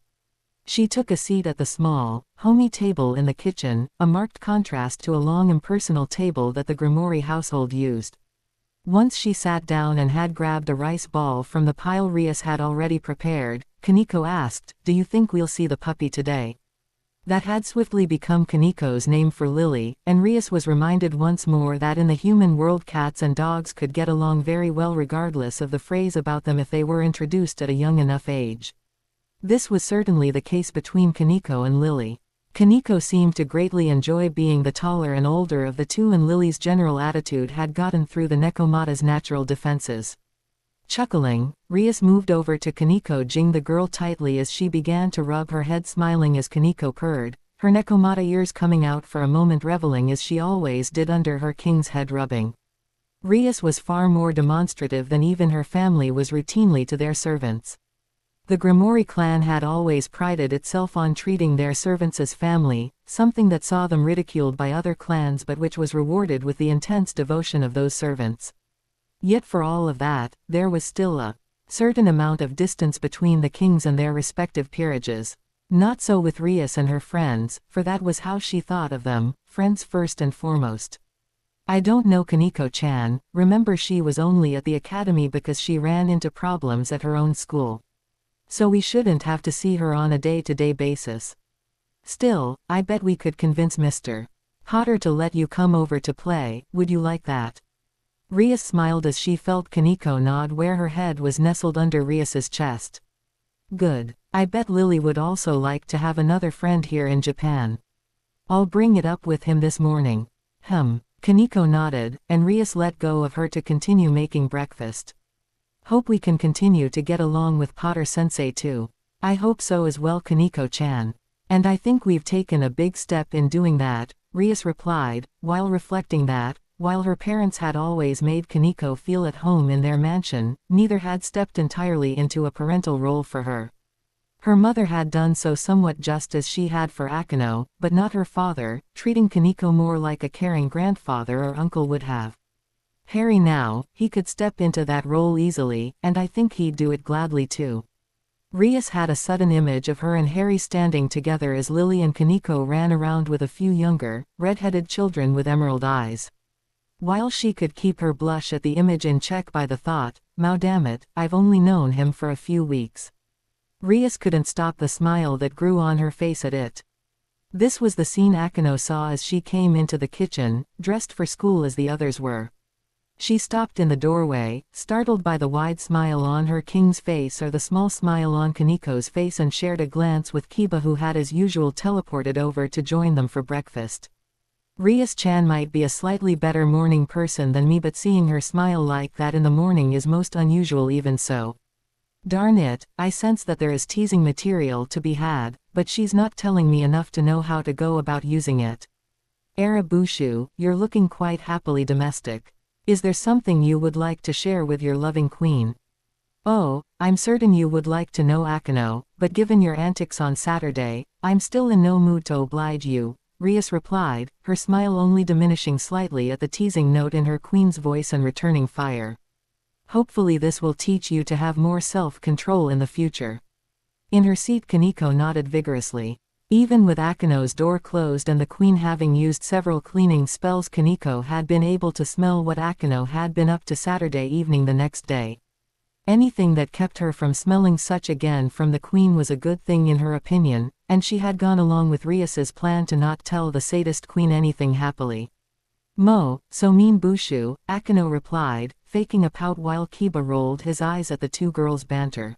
She took a seat at the small, homey table in the kitchen, a marked contrast to a long impersonal table that the Grimoire household used. Once she sat down and had grabbed a rice ball from the pile Rias had already prepared, Kaneko asked, "Do you think we'll see the puppy today?" That had swiftly become Kaneko's name for Lily, and Rias was reminded once more that in the human world cats and dogs could get along very well regardless of the phrase about them if they were introduced at a young enough age. This was certainly the case between Kaneko and Lily. Kaneko seemed to greatly enjoy being the taller and older of the two, and Lily's general attitude had gotten through the Nekomata's natural defenses. Chuckling, Rias moved over to Kaneko, jing the girl tightly as she began to rub her head, smiling as Kaneko purred, her Nekomata ears coming out for a moment, reveling as she always did under her king's head rubbing. Rias was far more demonstrative than even her family was routinely to their servants. The Grimoire clan had always prided itself on treating their servants as family, something that saw them ridiculed by other clans but which was rewarded with the intense devotion of those servants. Yet for all of that, there was still a certain amount of distance between the kings and their respective peerages. Not so with Rias and her friends, for that was how she thought of them, friends first and foremost. "I don't know Kaneko-chan, remember she was only at the academy because she ran into problems at her own school. So we shouldn't have to see her on a day-to-day basis. Still, I bet we could convince Mr. Potter to let you come over to play, would you like that?" Rias smiled as she felt Kaneko nod where her head was nestled under Rias's chest. "Good. I bet Lily would also like to have another friend here in Japan. I'll bring it up with him this morning." Kaneko nodded, and Rias let go of her to continue making breakfast. "Hope we can continue to get along with Potter-sensei too." "I hope so as well, Kaneko-chan. And I think we've taken a big step in doing that," Rias replied, while reflecting that, while her parents had always made Kaneko feel at home in their mansion, neither had stepped entirely into a parental role for her. Her mother had done so somewhat just as she had for Akino, but not her father, treating Kaneko more like a caring grandfather or uncle would have. Harry now, he could step into that role easily, and I think he'd do it gladly too. Rias had a sudden image of her and Harry standing together as Lily and Kaneko ran around with a few younger, red-headed children with emerald eyes. While she could keep her blush at the image in check by the thought, "Mow damn it, I've only known him for a few weeks." Rias couldn't stop the smile that grew on her face at it. This was the scene Akino saw as she came into the kitchen, dressed for school as the others were. She stopped in the doorway, startled by the wide smile on her king's face or the small smile on Kaneko's face, and shared a glance with Kiba, who had as usual teleported over to join them for breakfast. "Rias-chan might be a slightly better morning person than me, but seeing her smile like that in the morning is most unusual even so. Darn it, I sense that there is teasing material to be had, but she's not telling me enough to know how to go about using it. Arabushu, you're looking quite happily domestic. Is there something you would like to share with your loving queen?" "Oh, I'm certain you would like to know, Akino, but given your antics on Saturday, I'm still in no mood to oblige you," Rias replied, her smile only diminishing slightly at the teasing note in her queen's voice and returning fire. Hopefully this will teach you to have more self-control in the future. In her seat Kaneko nodded vigorously. Even with Akino's door closed and the queen having used several cleaning spells, Kaneko had been able to smell what Akino had been up to Saturday evening the next day. Anything that kept her from smelling such again from the queen was a good thing in her opinion, and she had gone along with Rias's plan to not tell the sadist queen anything happily. "Mo, so mean Bushu," Akino replied, faking a pout while Kiba rolled his eyes at the two girls' banter.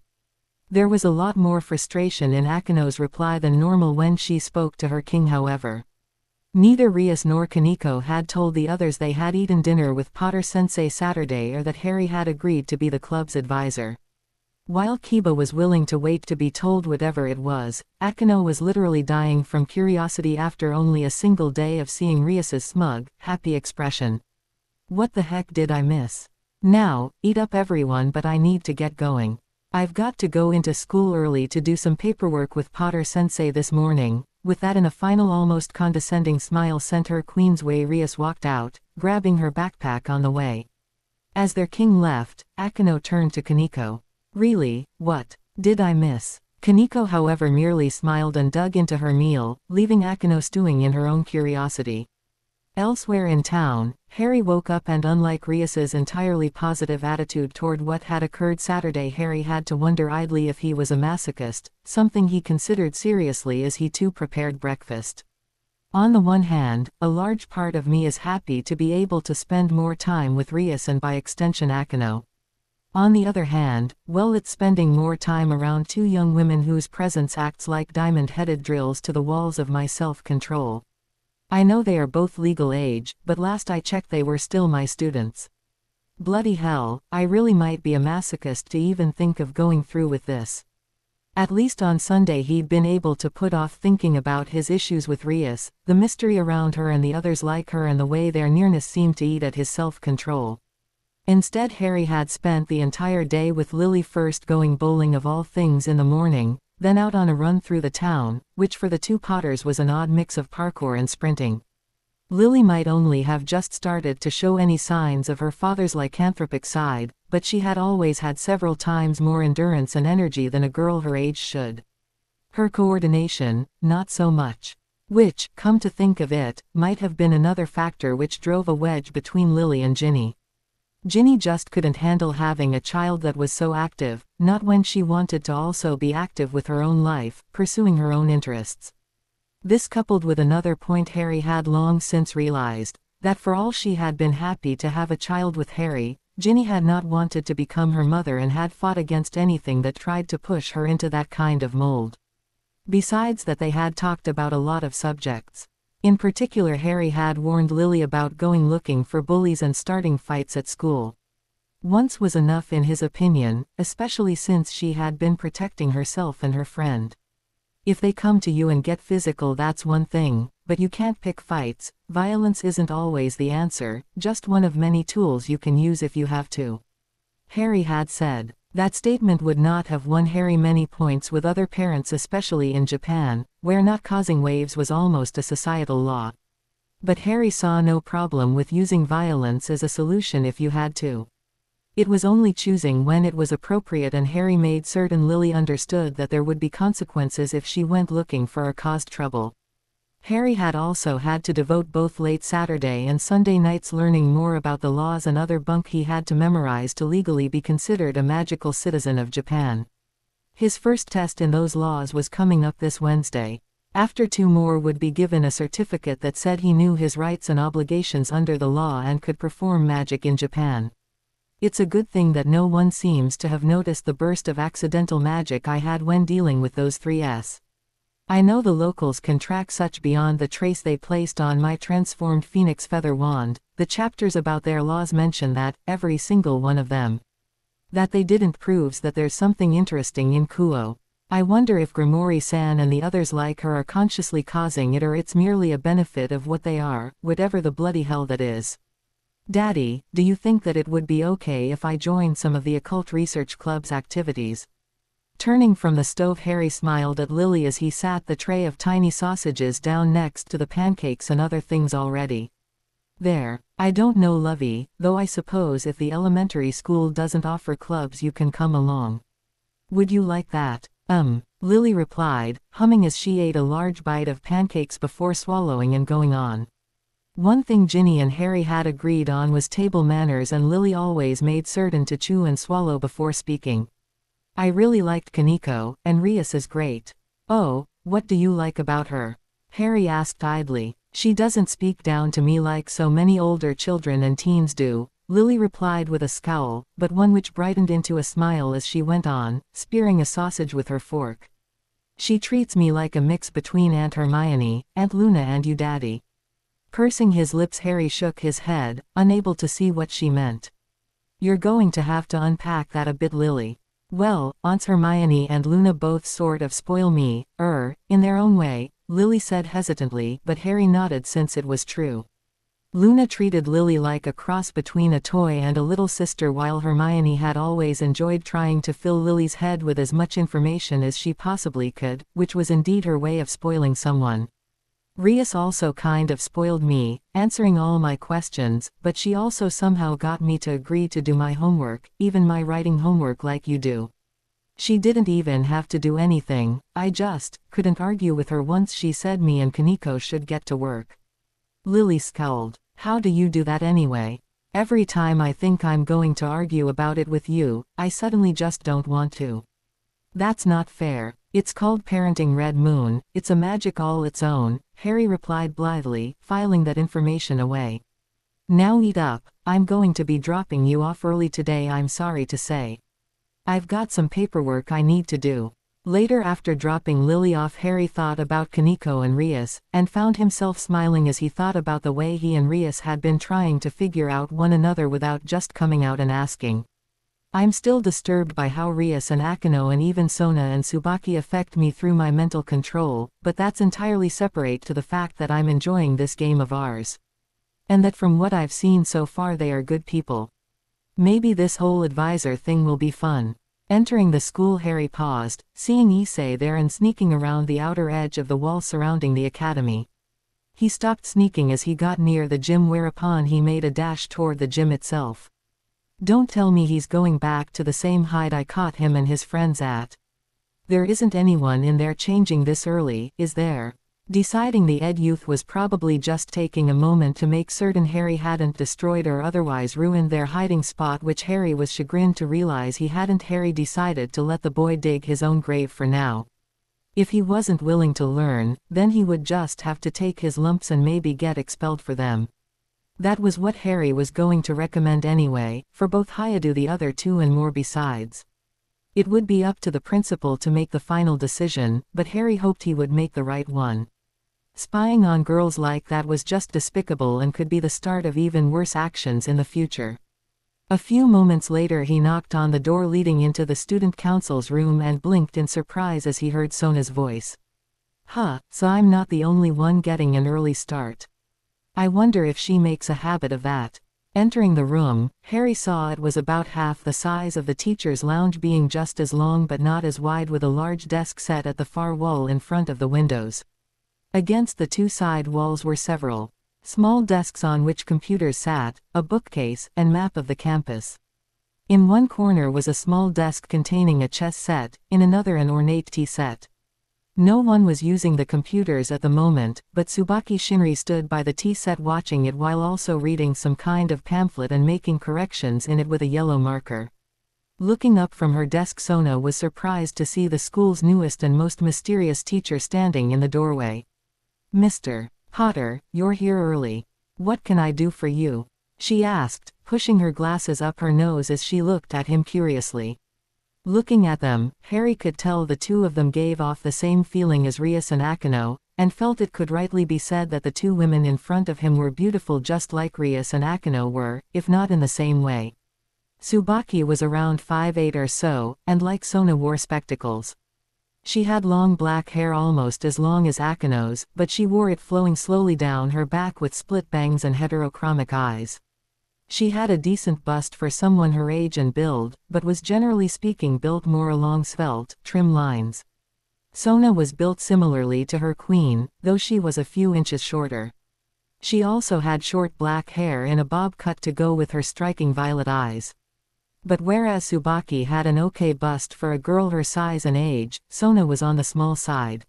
There was a lot more frustration in Akino's reply than normal when she spoke to her king, however. Neither Rias nor Kaneko had told the others they had eaten dinner with Potter-sensei Saturday or that Harry had agreed to be the club's advisor. While Kiba was willing to wait to be told whatever it was, Akino was literally dying from curiosity after only a single day of seeing Rias's smug, happy expression. "What the heck did I miss? Now, eat up everyone, but I need to get going. I've got to go into school early to do some paperwork with Potter-sensei this morning." With that and a final almost condescending smile sent her queen's way, Rias walked out, grabbing her backpack on the way. As their king left, Akino turned to Kaneko. "Really, what did I miss?" Kaneko however merely smiled and dug into her meal, leaving Akino stewing in her own curiosity. Elsewhere in town, Harry woke up and unlike Rias's entirely positive attitude toward what had occurred Saturday, Harry had to wonder idly if he was a masochist, something he considered seriously as he too prepared breakfast. "On the one hand, a large part of me is happy to be able to spend more time with Rias and by extension Akino. On the other hand, well, it's spending more time around two young women whose presence acts like diamond-headed drills to the walls of my self-control. I know they are both legal age, but last I checked they were still my students. Bloody hell, I really might be a masochist to even think of going through with this." At least on Sunday he'd been able to put off thinking about his issues with Rias, the mystery around her and the others like her and the way their nearness seemed to eat at his self-control. Instead Harry had spent the entire day with Lily, first going bowling of all things in the morning, then out on a run through the town, which for the two Potters was an odd mix of parkour and sprinting. Lily might only have just started to show any signs of her father's lycanthropic side, but she had always had several times more endurance and energy than a girl her age should. Her coordination, not so much. Which, come to think of it, might have been another factor which drove a wedge between Lily and Ginny. Ginny just couldn't handle having a child that was so active, not when she wanted to also be active with her own life, pursuing her own interests. This coupled with another point Harry had long since realized, that for all she had been happy to have a child with Harry, Ginny had not wanted to become her mother and had fought against anything that tried to push her into that kind of mold. Besides that, they had talked about a lot of subjects. In particular, Harry had warned Lily about going looking for bullies and starting fights at school. Once was enough in his opinion, especially since she had been protecting herself and her friend. If they come to you and get physical, that's one thing, but you can't pick fights. Violence isn't always the answer, just one of many tools you can use if you have to. Harry had said. That statement would not have won Harry many points with other parents, especially in Japan, where not causing waves was almost a societal law. But Harry saw no problem with using violence as a solution if you had to. It was only choosing when it was appropriate, and Harry made certain Lily understood that there would be consequences if she went looking for or caused trouble. Harry had also had to devote both late Saturday and Sunday nights learning more about the laws and other bunk he had to memorize to legally be considered a magical citizen of Japan. His first test in those laws was coming up this Wednesday. After 2 more would be given a certificate that said he knew his rights and obligations under the law and could perform magic in Japan. It's a good thing that no one seems to have noticed the burst of accidental magic I had when dealing with those 3s. I know the locals can track such beyond the trace they placed on my transformed phoenix feather wand. The chapters about their laws mention that, every single one of them. That they didn't proves that there's something interesting in Kuo. I wonder if Grimori-san and the others like her are consciously causing it, or it's merely a benefit of what they are, whatever the bloody hell that is. Daddy, do you think that it would be okay if I join some of the Occult Research Club's activities? Turning from the stove, Harry smiled at Lily as he sat the tray of tiny sausages down next to the pancakes and other things already. There. I don't know, lovey, though I suppose if the elementary school doesn't offer clubs you can come along. Would you like that? Lily replied, humming as she ate a large bite of pancakes before swallowing and going on. One thing Ginny and Harry had agreed on was table manners, and Lily always made certain to chew and swallow before speaking. I really liked Kaneko, and Rias is great. Oh, what do you like about her? Harry asked idly. She doesn't speak down to me like so many older children and teens do, Lily replied with a scowl, but one which brightened into a smile as she went on, spearing a sausage with her fork. She treats me like a mix between Aunt Hermione, Aunt Luna and you, Daddy. Pursing his lips, Harry shook his head, unable to see what she meant. You're going to have to unpack that a bit, Lily. Well, Aunts Hermione and Luna both sort of spoil me, in their own way, Lily said hesitantly, but Harry nodded since it was true. Luna treated Lily like a cross between a toy and a little sister, while Hermione had always enjoyed trying to fill Lily's head with as much information as she possibly could, which was indeed her way of spoiling someone. Rias also kind of spoiled me, answering all my questions, but she also somehow got me to agree to do my homework, even my writing homework like you do. She didn't even have to do anything, I just couldn't argue with her once she said me and Kaneko should get to work. Lily scowled. How do you do that anyway? Every time I think I'm going to argue about it with you, I suddenly just don't want to. That's not fair. It's called parenting, Red Moon, it's a magic all its own, Harry replied blithely, filing that information away. Now eat up, I'm going to be dropping you off early today, I'm sorry to say. I've got some paperwork I need to do. Later, after dropping Lily off, Harry thought about Kaneko and Rias, and found himself smiling as he thought about the way he and Rias had been trying to figure out one another without just coming out and asking. I'm still disturbed by how Rias and Akeno and even Sona and Tsubaki affect me through my mental control, but that's entirely separate to the fact that I'm enjoying this game of ours. And that from what I've seen so far they are good people. Maybe this whole advisor thing will be fun. Entering the school, Harry paused, seeing Issei there and sneaking around the outer edge of the wall surrounding the academy. He stopped sneaking as he got near the gym, whereupon he made a dash toward the gym itself. Don't tell me he's going back to the same hide I caught him and his friends at. There isn't anyone in there changing this early, is there? Deciding the Ed youth was probably just taking a moment to make certain Harry hadn't destroyed or otherwise ruined their hiding spot, which Harry was chagrined to realize he hadn't. Harry decided to let the boy dig his own grave for now. If he wasn't willing to learn, then he would just have to take his lumps and maybe get expelled for them. That was what Harry was going to recommend anyway, for both Hayadu, the other two, and more besides. It would be up to the principal to make the final decision, but Harry hoped he would make the right one. Spying on girls like that was just despicable and could be the start of even worse actions in the future. A few moments later he knocked on the door leading into the student council's room and blinked in surprise as he heard Sona's voice. So I'm not the only one getting an early start. I wonder if she makes a habit of that. Entering the room, Harry saw it was about half the size of the teacher's lounge, being just as long but not as wide, with a large desk set at the far wall in front of the windows. Against the two side walls were several small desks on which computers sat, a bookcase, and map of the campus. In one corner was a small desk containing a chess set, in another an ornate tea set. No one was using the computers at the moment, but Tsubaki Shinri stood by the tea set watching it while also reading some kind of pamphlet and making corrections in it with a yellow marker. Looking up from her desk, Sona was surprised to see the school's newest and most mysterious teacher standing in the doorway. Mr. Potter, you're here early. What can I do for you? She asked, pushing her glasses up her nose as she looked at him curiously. Looking at them, Harry could tell the two of them gave off the same feeling as Rias and Akeno, and felt it could rightly be said that the two women in front of him were beautiful just like Rias and Akeno were, if not in the same way. Tsubaki was around 5'8" or so, and like Sona wore spectacles. She had long black hair almost as long as Akeno's, but she wore it flowing slowly down her back with split bangs and heterochromic eyes. She had a decent bust for someone her age and build, but was generally speaking built more along svelte, trim lines. Sona was built similarly to her queen, though she was a few inches shorter. She also had short black hair in a bob cut to go with her striking violet eyes. But whereas Tsubaki had an okay bust for a girl her size and age, Sona was on the small side.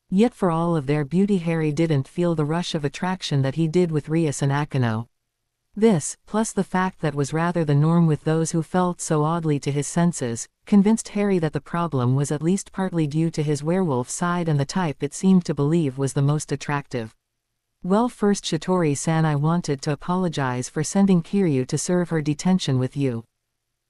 Yet for all of their beauty, Harry didn't feel the rush of attraction that he did with Rias and Akino. This, plus the fact that was rather the norm with those who felt so oddly to his senses, convinced Harry that the problem was at least partly due to his werewolf side and the type it seemed to believe was the most attractive. Well, first, Shitori-san, I wanted to apologize for sending Kiryu to serve her detention with you.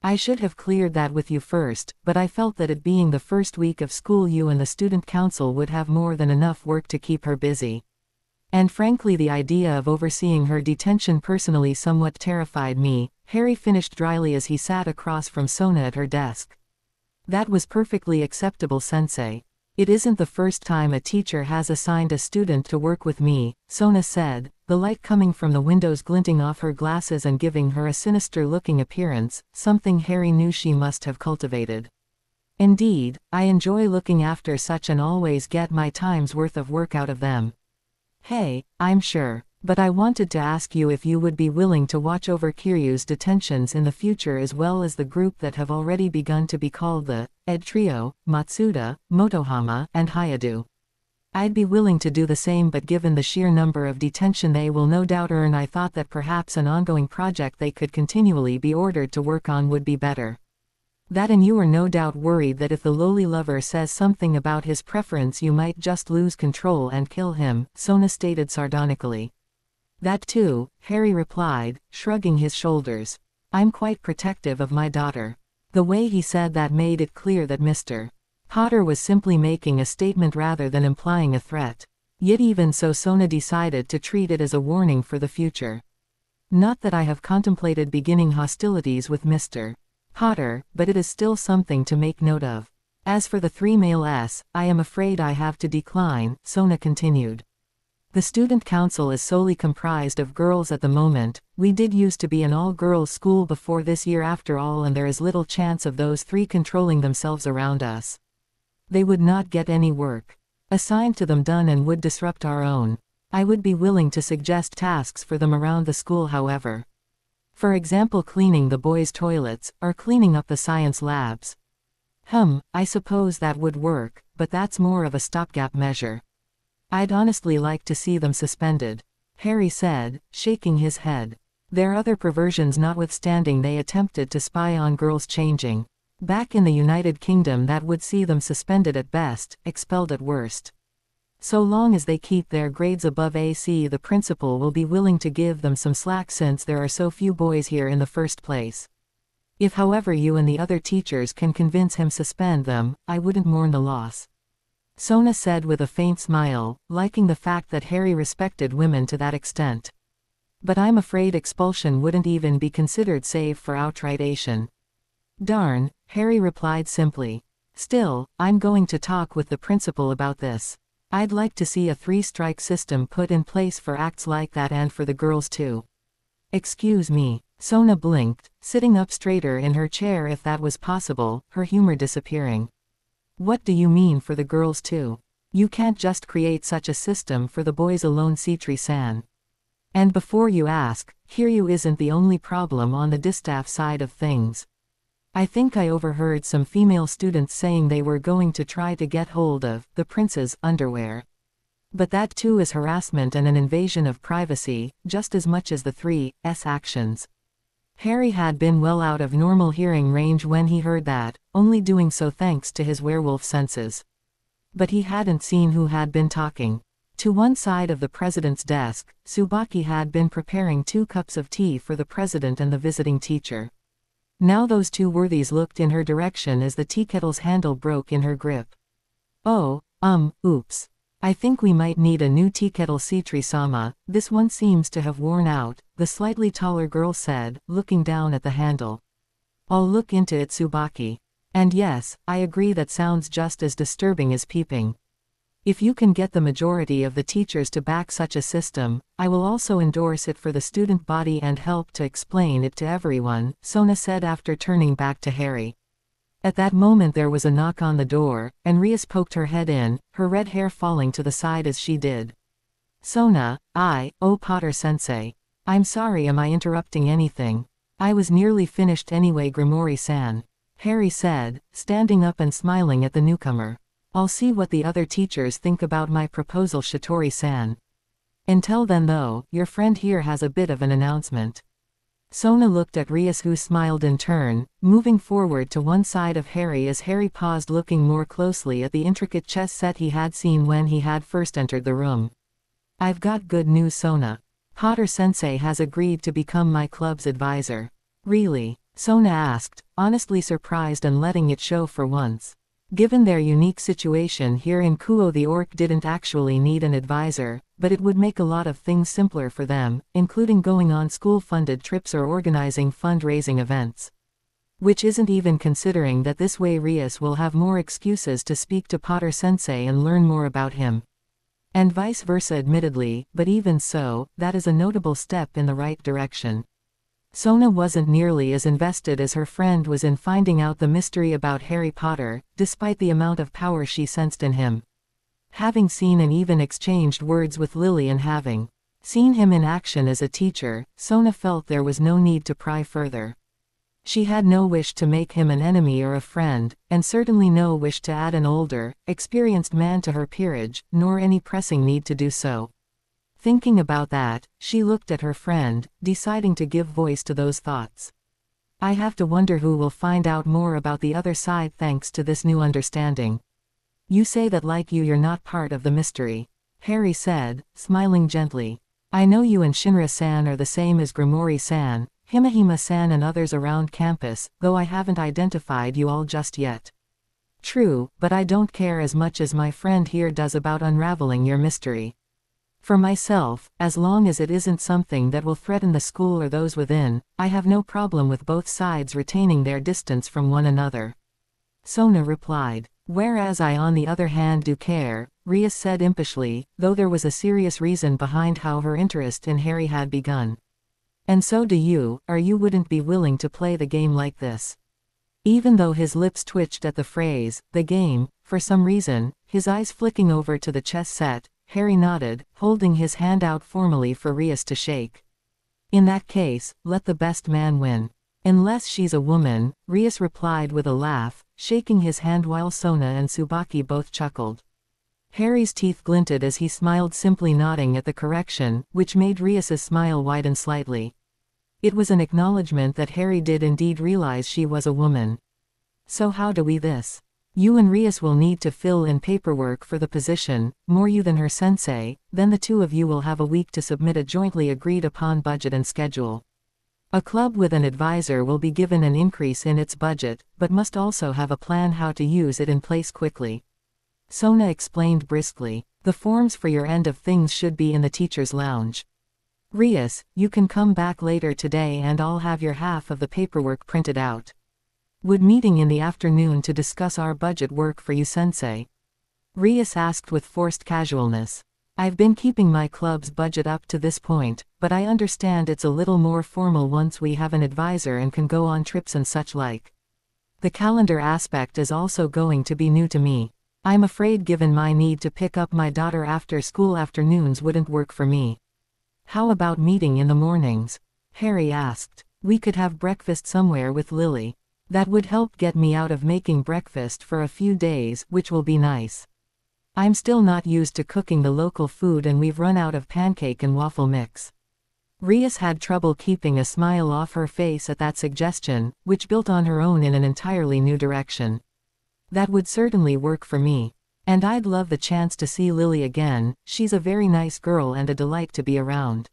I should have cleared that with you first, but I felt that it being the first week of school, you and the student council would have more than enough work to keep her busy. And frankly, the idea of overseeing her detention personally somewhat terrified me, Harry finished dryly as he sat across from Sona at her desk. That was perfectly acceptable, sensei. It isn't the first time a teacher has assigned a student to work with me, Sona said, the light coming from the windows glinting off her glasses and giving her a sinister-looking appearance, something Harry knew she must have cultivated. Indeed, I enjoy looking after such and always get my time's worth of work out of them. Hey, I'm sure. But I wanted to ask you if you would be willing to watch over Kiryu's detentions in the future, as well as the group that have already begun to be called the Ed Trio, Matsuda, Motohama, and Hayadu. I'd be willing to do the same, but given the sheer number of detention they will no doubt earn, I thought that perhaps an ongoing project they could continually be ordered to work on would be better. That, and you are no doubt worried that if the lowly lover says something about his preference you might just lose control and kill him, Sona stated sardonically. That too, Harry replied, shrugging his shoulders. I'm quite protective of my daughter. The way he said that made it clear that Mr. Potter was simply making a statement rather than implying a threat. Yet even so, Sona decided to treat it as a warning for the future. Not that I have contemplated beginning hostilities with Mr. Potter, but it is still something to make note of. As for the 3 males, I am afraid I have to decline, Sona continued. The student council is solely comprised of girls at the moment. We did used to be an all-girls school before this year after all, and there is little chance of those 3 controlling themselves around us. They would not get any work assigned to them done and would disrupt our own. I would be willing to suggest tasks for them around the school, however. For example, cleaning the boys' toilets, or cleaning up the science labs. I suppose that would work, but that's more of a stopgap measure. I'd honestly like to see them suspended, Harry said, shaking his head. Their other perversions notwithstanding, they attempted to spy on girls changing. Back in the United Kingdom, that would see them suspended at best, expelled at worst. So long as they keep their grades above AC, the principal will be willing to give them some slack since there are so few boys here in the first place. If however you and the other teachers can convince him suspend them, I wouldn't mourn the loss. Sona said with a faint smile, liking the fact that Harry respected women to that extent. But I'm afraid expulsion wouldn't even be considered save for outrightation. Darn, Harry replied simply. Still, I'm going to talk with the principal about this. I'd like to see a 3-strike system put in place for acts like that, and for the girls too. Excuse me, Sona blinked, sitting up straighter in her chair if that was possible, her humor disappearing. What do you mean for the girls too? You can't just create such a system for the boys alone, Citri-san. And before you ask, Kiryu isn't the only problem on the distaff side of things. I think I overheard some female students saying they were going to try to get hold of the prince's underwear. But that too is harassment and an invasion of privacy, just as much as the 3's actions. Harry had been well out of normal hearing range when he heard that, only doing so thanks to his werewolf senses. But he hadn't seen who had been talking. To one side of the president's desk, Tsubaki had been preparing 2 cups of tea for the president and the visiting teacher. Now those 2 worthies looked in her direction as the teakettle's handle broke in her grip. Oh, oops. I think we might need a new teakettle, Citri-sama, this one seems to have worn out, the slightly taller girl said, looking down at the handle. I'll look into it, Tsubaki. And yes, I agree, that sounds just as disturbing as peeping. If you can get the majority of the teachers to back such a system, I will also endorse it for the student body and help to explain it to everyone, Sona said after turning back to Harry. At that moment there was a knock on the door, and Rias poked her head in, her red hair falling to the side as she did. Sona, oh Potter-sensei. I'm sorry, am I interrupting anything? I was nearly finished anyway, Grimoire-san. Harry said, standing up and smiling at the newcomer. I'll see what the other teachers think about my proposal, Shitori-san. Until then though, your friend here has a bit of an announcement. Sona looked at Rias, who smiled in turn, moving forward to one side of Harry as Harry paused, looking more closely at the intricate chess set he had seen when he had first entered the room. I've got good news, Sona. Potter-sensei has agreed to become my club's advisor. Really? Sona asked, honestly surprised and letting it show for once. Given their unique situation here in Kuo, the orc didn't actually need an advisor, but it would make a lot of things simpler for them, including going on school-funded trips or organizing fundraising events. Which isn't even considering that this way Rias will have more excuses to speak to Potter-sensei and learn more about him. And vice versa, admittedly, but even so, that is a notable step in the right direction. Sona wasn't nearly as invested as her friend was in finding out the mystery about Harry Potter, despite the amount of power she sensed in him. Having seen and even exchanged words with Lily and having seen him in action as a teacher, Sona felt there was no need to pry further. She had no wish to make him an enemy or a friend, and certainly no wish to add an older, experienced man to her peerage, nor any pressing need to do so. Thinking about that, she looked at her friend, deciding to give voice to those thoughts. I have to wonder who will find out more about the other side thanks to this new understanding. You say that like you're not part of the mystery, Harry said, smiling gently. I know you and Shinra-san are the same as Grimoire-san, Himahima-san and others around campus, though I haven't identified you all just yet. True, but I don't care as much as my friend here does about unraveling your mystery. For myself, as long as it isn't something that will threaten the school or those within, I have no problem with both sides retaining their distance from one another. Sona replied. Whereas I on the other hand do care, Rias said impishly, though there was a serious reason behind how her interest in Harry had begun. And so do you, or you wouldn't be willing to play the game like this. Even though his lips twitched at the phrase, the game, for some reason, his eyes flicking over to the chess set, Harry nodded, holding his hand out formally for Rias to shake. In that case, let the best man win. Unless she's a woman, Rias replied with a laugh, shaking his hand while Sona and Tsubaki both chuckled. Harry's teeth glinted as he smiled, simply nodding at the correction, which made Rias's smile widen slightly. It was an acknowledgement that Harry did indeed realize she was a woman. So how do we this? You and Rias will need to fill in paperwork for the position, more you than her sensei, then the two of you will have a week to submit a jointly agreed upon budget and schedule. A club with an advisor will be given an increase in its budget, but must also have a plan how to use it in place quickly. Sona explained briskly. The forms for your end of things should be in the teacher's lounge. Rias, you can come back later today and I'll have your half of the paperwork printed out. Would meeting in the afternoon to discuss our budget work for you, sensei? Rias asked with forced casualness. I've been keeping my club's budget up to this point, but I understand it's a little more formal once we have an advisor and can go on trips and such like. The calendar aspect is also going to be new to me. I'm afraid given my need to pick up my daughter after school, afternoons wouldn't work for me. How about meeting in the mornings? Harry asked. We could have breakfast somewhere with Lily. That would help get me out of making breakfast for a few days, which will be nice. I'm still not used to cooking the local food and we've run out of pancake and waffle mix. Rias had trouble keeping a smile off her face at that suggestion, which built on her own in an entirely new direction. That would certainly work for me. And I'd love the chance to see Lily again, she's a very nice girl and a delight to be around.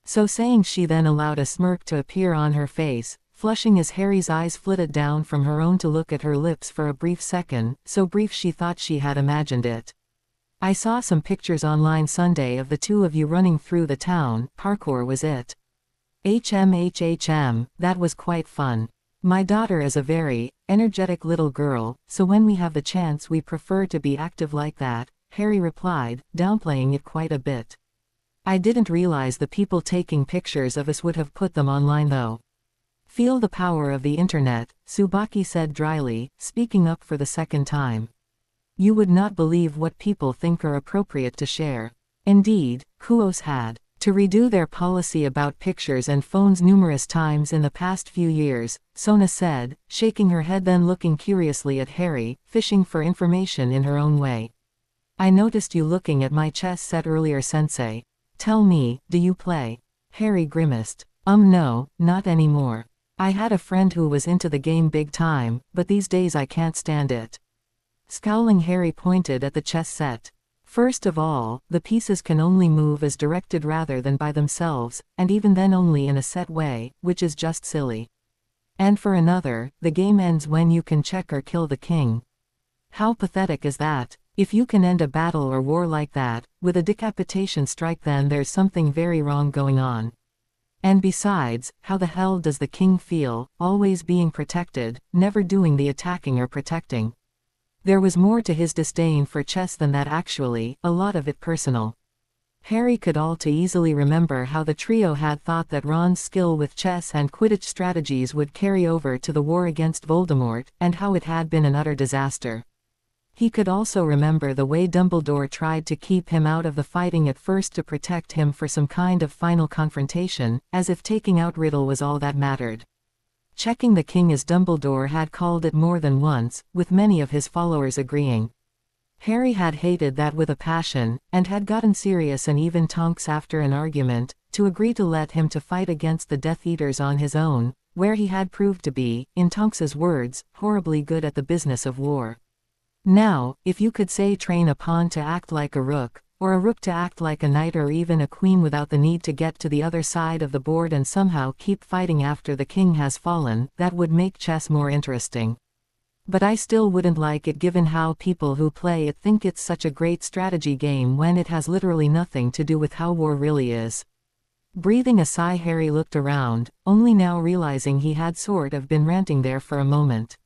So saying, she then allowed a smirk to appear on her face, flushing as Harry's eyes flitted down from her own to look at her lips for a brief second, so brief she thought she had imagined it. I saw some pictures online Sunday of the two of you running through the town, parkour was it? HMHHM, that was quite fun. My daughter is a very energetic little girl, so when we have the chance we prefer to be active like that, Harry replied, downplaying it quite a bit. I didn't realize the people taking pictures of us would have put them online though. Feel the power of the internet, Tsubaki said dryly, speaking up for the second time. You would not believe what people think are appropriate to share. Indeed, Kuos had to redo their policy about pictures and phones numerous times in the past few years, Sona said, shaking her head then looking curiously at Harry, fishing for information in her own way. I noticed you looking at my chess set earlier, sensei. Tell me, do you play? Harry grimaced. No, not anymore. I had a friend who was into the game big time, but these days I can't stand it. Scowling, Harry pointed at the chess set. First of all, the pieces can only move as directed rather than by themselves, and even then only in a set way, which is just silly. And for another, the game ends when you can check or kill the king. How pathetic is that? If you can end a battle or war like that, with a decapitation strike, then there's something very wrong going on. And besides, how the hell does the king feel, always being protected, never doing the attacking or protecting? There was more to his disdain for chess than that actually, a lot of it personal. Harry could all too easily remember how the trio had thought that Ron's skill with chess and Quidditch strategies would carry over to the war against Voldemort, and how it had been an utter disaster. He could also remember the way Dumbledore tried to keep him out of the fighting at first to protect him for some kind of final confrontation, as if taking out Riddle was all that mattered. Checking the king, as Dumbledore had called it more than once, with many of his followers agreeing. Harry had hated that with a passion, and had gotten serious and even Tonks after an argument, to agree to let him to fight against the Death Eaters on his own, where he had proved to be, in Tonks's words, horribly good at the business of war. Now, if you could say train a pawn to act like a rook, or a rook to act like a knight or even a queen without the need to get to the other side of the board and somehow keep fighting after the king has fallen, that would make chess more interesting. But I still wouldn't like it given how people who play it think it's such a great strategy game when it has literally nothing to do with how war really is. Breathing a sigh, Harry looked around, only now realizing he had sort of been ranting there for a moment.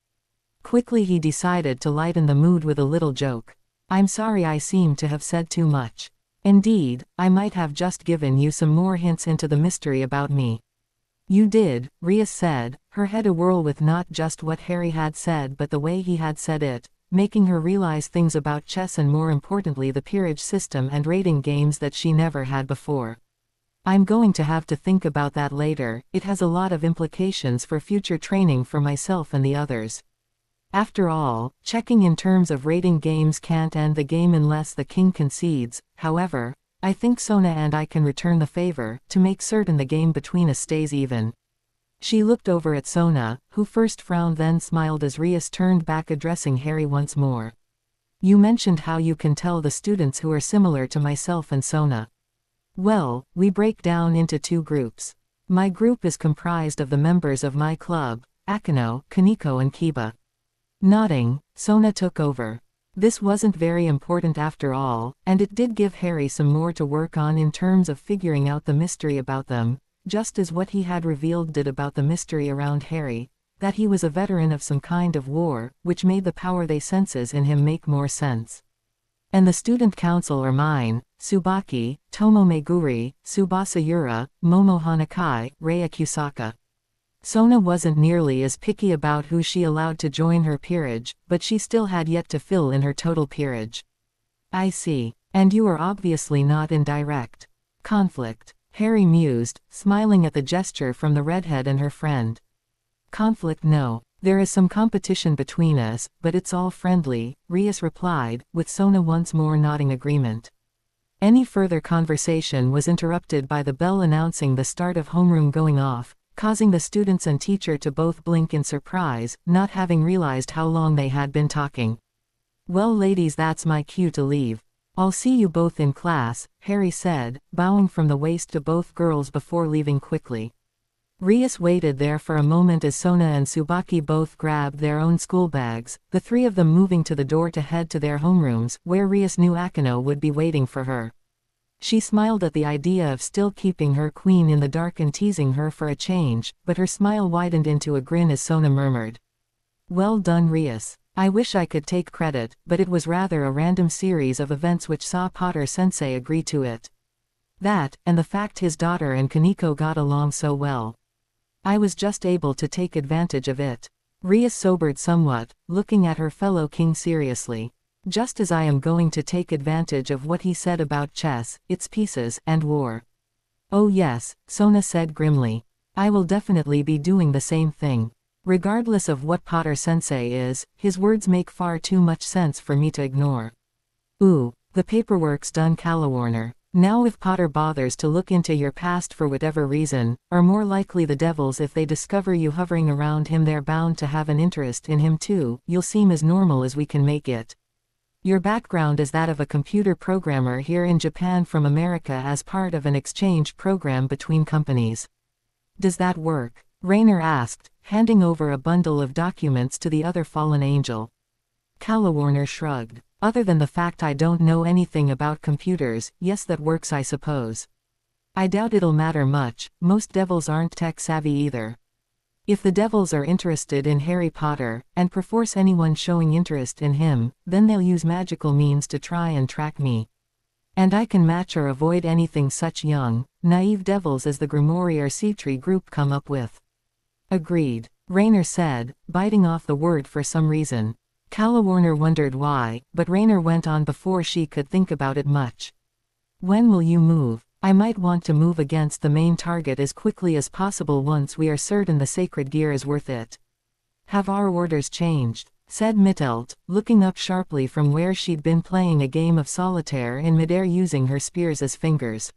Quickly he decided to lighten the mood with a little joke. I'm sorry I seem to have said too much. Indeed, I might have just given you some more hints into the mystery about me. You did, Rias said, her head awhirl with not just what Harry had said but the way he had said it, making her realize things about chess and more importantly the peerage system and rating games that she never had before. I'm going to have to think about that later, it has a lot of implications for future training for myself and the others. After all, checking in terms of rating games can't end the game unless the king concedes. However, I think Sona and I can return the favor, to make certain the game between us stays even. She looked over at Sona, who first frowned then smiled as Rias turned back addressing Harry once more. You mentioned how you can tell the students who are similar to myself and Sona. Well, we break down into two groups. My group is comprised of the members of my club, Akino, Kaneko and Kiba. Nodding, Sona took over. This wasn't very important after all, and it did give Harry some more to work on in terms of figuring out the mystery about them, just as what he had revealed did about the mystery around Harry, that he was a veteran of some kind of war, which made the power they senses in him make more sense. And the student council are mine, Tsubaki, Tomo Meguri, Tsubasa Yura, Momo Hanakai, Rei Kusaka. Sona wasn't nearly as picky about who she allowed to join her peerage, but she still had yet to fill in her total peerage. I see. And you are obviously not in direct conflict, Harry mused, smiling at the gesture from the redhead and her friend. Conflict? No. There is some competition between us, but it's all friendly, Rias replied, with Sona once more nodding agreement. Any further conversation was interrupted by the bell announcing the start of homeroom going off, causing the students and teacher to both blink in surprise, not having realized how long they had been talking. Well ladies, that's my cue to leave. I'll see you both in class, Harry said, bowing from the waist to both girls before leaving quickly. Rias waited there for a moment as Sona and Tsubaki both grabbed their own school bags, the three of them moving to the door to head to their homerooms, where Rias knew Akino would be waiting for her. She smiled at the idea of still keeping her queen in the dark and teasing her for a change, but her smile widened into a grin as Sona murmured. Well done, Rias. I wish I could take credit, but it was rather a random series of events which saw Potter-sensei agree to it. That, and the fact his daughter and Kaneko got along so well. I was just able to take advantage of it. Ria sobered somewhat, looking at her fellow king seriously. Just as I am going to take advantage of what he said about chess, its pieces, and war. Oh yes, Sona said grimly. I will definitely be doing the same thing. Regardless of what Potter-sensei is, his words make far too much sense for me to ignore. Ooh, the paperwork's done, Calawarner. Now if Potter bothers to look into your past for whatever reason, or more likely the devils if they discover you hovering around him, they're bound to have an interest in him too. You'll seem as normal as we can make it. Your background is that of a computer programmer here in Japan from America as part of an exchange program between companies. Does that work? Rainer asked, handing over a bundle of documents to the other fallen angel. Calawarner shrugged. Other than the fact I don't know anything about computers, yes, that works, I suppose. I doubt it'll matter much, most devils aren't tech-savvy either. If the devils are interested in Harry Potter, and perforce anyone showing interest in him, then they'll use magical means to try and track me. And I can match or avoid anything such young, naive devils as the Grimoire or Seatree group come up with. Agreed, Rainer said, biting off the word for some reason. Calawarner wondered why, but Rainer went on before she could think about it much. When will you move? I might want to move against the main target as quickly as possible once we are certain the sacred gear is worth it. Have our orders changed? Said Mittelt, looking up sharply from where she'd been playing a game of solitaire in midair using her spears as fingers.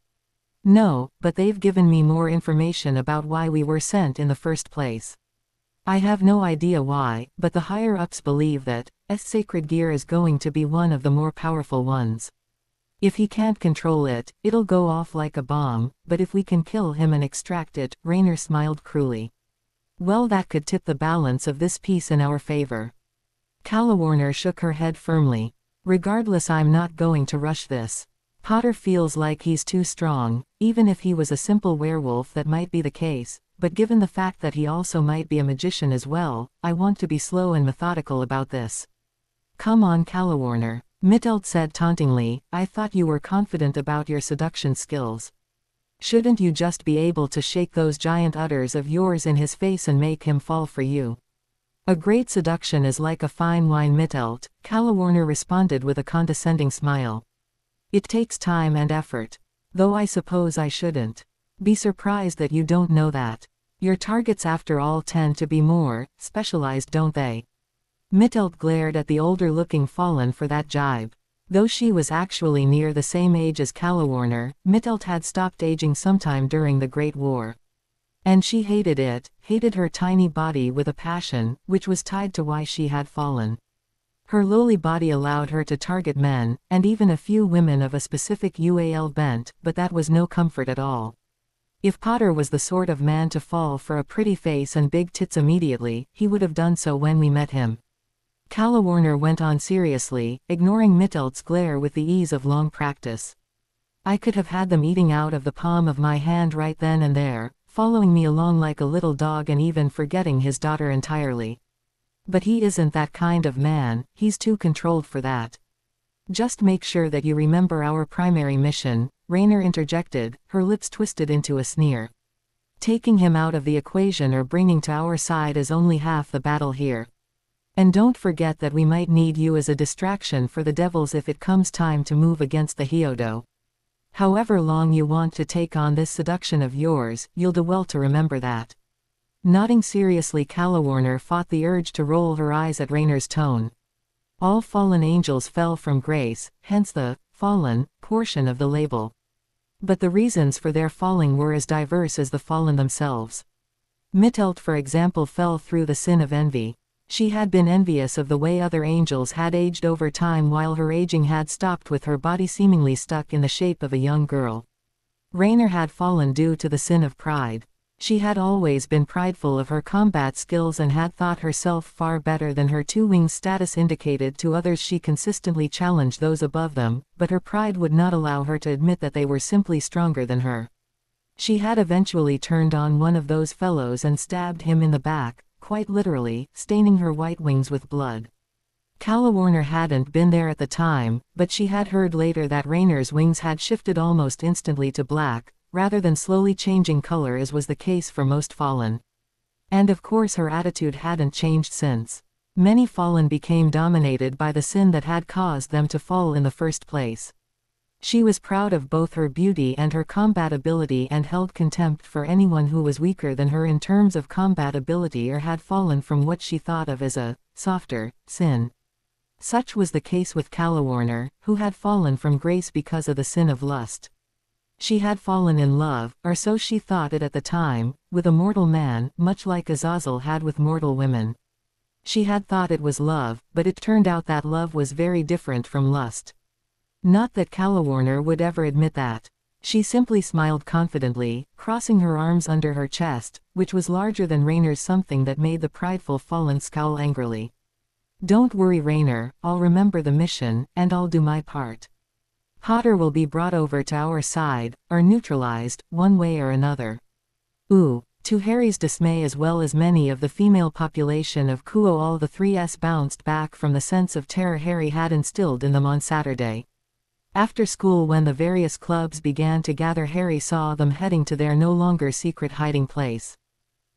No, but they've given me more information about why we were sent in the first place. I have no idea why, but the higher-ups believe that sacred gear is going to be one of the more powerful ones. If he can't control it, it'll go off like a bomb, but if we can kill him and extract it, Rainer smiled cruelly. Well, that could tip the balance of this piece in our favor. Calawarner shook her head firmly. Regardless, I'm not going to rush this. Potter feels like he's too strong. Even if he was a simple werewolf, that might be the case, but given the fact that he also might be a magician as well, I want to be slow and methodical about this. Come on, Calawarner. Mittelt said tauntingly, I thought you were confident about your seduction skills. Shouldn't you just be able to shake those giant udders of yours in his face and make him fall for you? A great seduction is like a fine wine, Mittelt, Calawarner responded with a condescending smile. It takes time and effort. Though I suppose I shouldn't be surprised that you don't know that. Your targets after all tend to be more specialized, don't they? Mittelt glared at the older-looking fallen for that jibe. Though she was actually near the same age as Calawarner, Mittelt had stopped aging sometime during the Great War. And she hated it, hated her tiny body with a passion, which was tied to why she had fallen. Her lowly body allowed her to target men, and even a few women of a specific UAL bent, but that was no comfort at all. If Potter was the sort of man to fall for a pretty face and big tits immediately, he would have done so when we met him. Calawarner went on seriously, ignoring Mittelt's glare with the ease of long practice. I could have had them eating out of the palm of my hand right then and there, following me along like a little dog and even forgetting his daughter entirely. But he isn't that kind of man, he's too controlled for that. Just make sure that you remember our primary mission, Rainer interjected, her lips twisted into a sneer. Taking him out of the equation or bringing to our side is only half the battle here. And don't forget that we might need you as a distraction for the devils if it comes time to move against the Hyodo. However long you want to take on this seduction of yours, you'll do well to remember that. Nodding seriously, Calawarner fought the urge to roll her eyes at Rainer's tone. All fallen angels fell from grace, hence the fallen portion of the label. But the reasons for their falling were as diverse as the fallen themselves. Mittelt, for example, fell through the sin of envy. She had been envious of the way other angels had aged over time while her aging had stopped with her body seemingly stuck in the shape of a young girl. Rainer had fallen due to the sin of pride. She had always been prideful of her combat skills and had thought herself far better than her two-wing status indicated to others. She consistently challenged those above them, but her pride would not allow her to admit that they were simply stronger than her. She had eventually turned on one of those fellows and stabbed him in the back, quite literally, staining her white wings with blood. Calawarner hadn't been there at the time, but she had heard later that Rainer's wings had shifted almost instantly to black, rather than slowly changing color as was the case for most Fallen. And of course her attitude hadn't changed since. Many Fallen became dominated by the sin that had caused them to fall in the first place. She was proud of both her beauty and her combat ability and held contempt for anyone who was weaker than her in terms of combat ability or had fallen from what she thought of as a softer sin. Such was the case with Calawarner, who had fallen from grace because of the sin of lust. She had fallen in love, or so she thought it at the time, with a mortal man, much like Azazel had with mortal women. She had thought it was love, but it turned out that love was very different from lust. Not that Calawarner would ever admit that. She simply smiled confidently, crossing her arms under her chest, which was larger than Rainer's, something that made the prideful Fallen scowl angrily. "Don't worry, Rainer, I'll remember the mission, and I'll do my part. Potter will be brought over to our side, or neutralized, one way or another." Ooh. To Harry's dismay as well as many of the female population of Kuo, all the 3S bounced back from the sense of terror Harry had instilled in them on Saturday. After school, when the various clubs began to gather, Harry saw them heading to their no longer secret hiding place.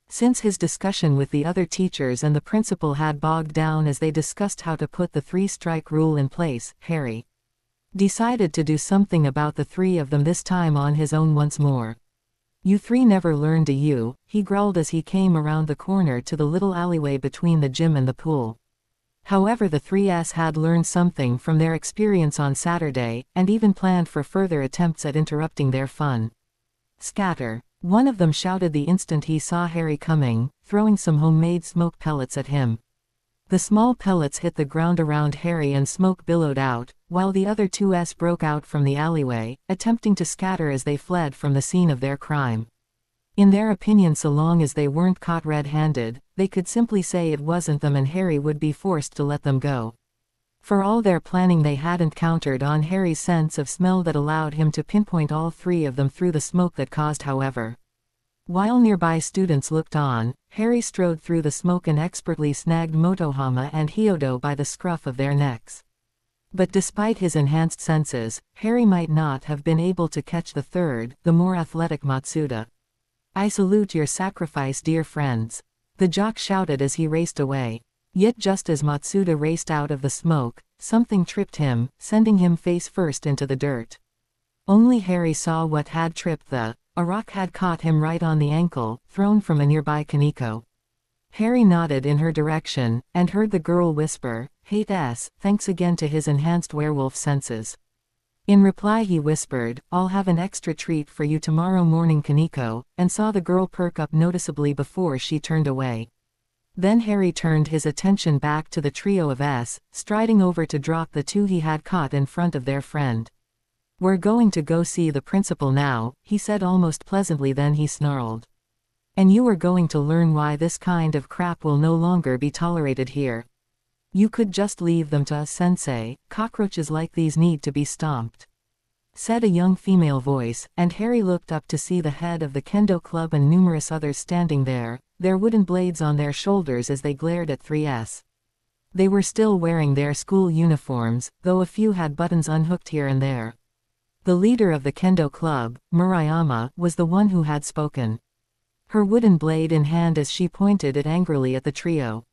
Since his discussion with the other teachers and the principal had bogged down as they discussed how to put the 3-strike rule in place, Harry decided to do something about the 3 of them, this time on his own once more. "You 3 never learn, do you?" he growled as he came around the corner to the little alleyway between the gym and the pool. However, the 3S had learned something from their experience on Saturday, and even planned for further attempts at interrupting their fun. "Scatter!" one of them shouted the instant he saw Harry coming, throwing some homemade smoke pellets at him. The small pellets hit the ground around Harry and smoke billowed out, while the other 2S broke out from the alleyway, attempting to scatter as they fled from the scene of their crime. In their opinion, so long as they weren't caught red-handed, they could simply say it wasn't them and Harry would be forced to let them go. For all their planning, they hadn't countered on Harry's sense of smell that allowed him to pinpoint all 3 of them through the smoke that caused. However, while nearby students looked on, Harry strode through the smoke and expertly snagged Motohama and Hyodo by the scruff of their necks. But despite his enhanced senses, Harry might not have been able to catch the third, the more athletic Matsuda. "I salute your sacrifice, dear friends," the jock shouted as he raced away. Yet just as Matsuda raced out of the smoke, something tripped him, sending him face first into the dirt. Only Harry saw what had tripped a rock had caught him right on the ankle, thrown from a nearby Kaneko. Harry nodded in her direction, and heard the girl whisper, "Hate S," thanks again to his enhanced werewolf senses. In reply he whispered, "I'll have an extra treat for you tomorrow morning, Kaneko," and saw the girl perk up noticeably before she turned away. Then Harry turned his attention back to the trio of S, striding over to drop the 2 he had caught in front of their friend. "We're going to go see the principal now," he said almost pleasantly, then he snarled. "And you are going to learn why this kind of crap will no longer be tolerated here. You could just leave them to us, sensei. Cockroaches like these need to be stomped," said a young female voice, and Harry looked up to see the head of the kendo club and numerous others standing there, their wooden blades on their shoulders as they glared at 3S. They were still wearing their school uniforms, though a few had buttons unhooked here and there. The leader of the kendo club, Murayama, was the one who had spoken, her wooden blade in hand as she pointed it angrily at the trio.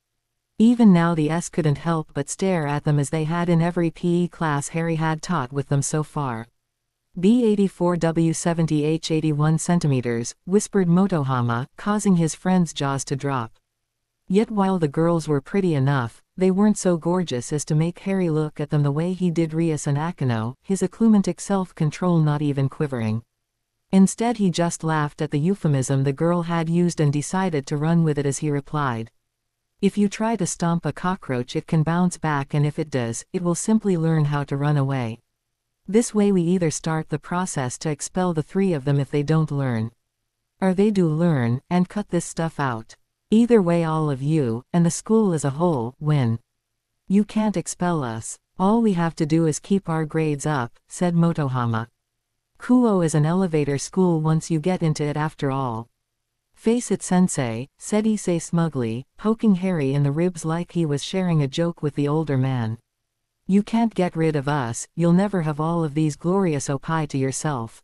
Even now the S couldn't help but stare at them as they had in every PE class Harry had taught with them so far. "B84W70H 81 centimeters, whispered Motohama, causing his friend's jaws to drop. Yet while the girls were pretty enough, they weren't so gorgeous as to make Harry look at them the way he did Rias and Akino, his acclimatic self-control not even quivering. Instead he just laughed at the euphemism the girl had used and decided to run with it as he replied, "If you try to stomp a cockroach it can bounce back, and if it does, it will simply learn how to run away. This way we either start the process to expel the 3 of them if they don't learn, or they do learn, and cut this stuff out. Either way all of you, and the school as a whole, win. You can't expel us. All we have to do is keep our grades up," said Motohama. "Kuo is an elevator school once you get into it, after all. Face it, sensei, said Issei smugly, poking Harry in the ribs like he was sharing a joke with the older man. You can't get rid of us, you'll never have all of these glorious opai to yourself.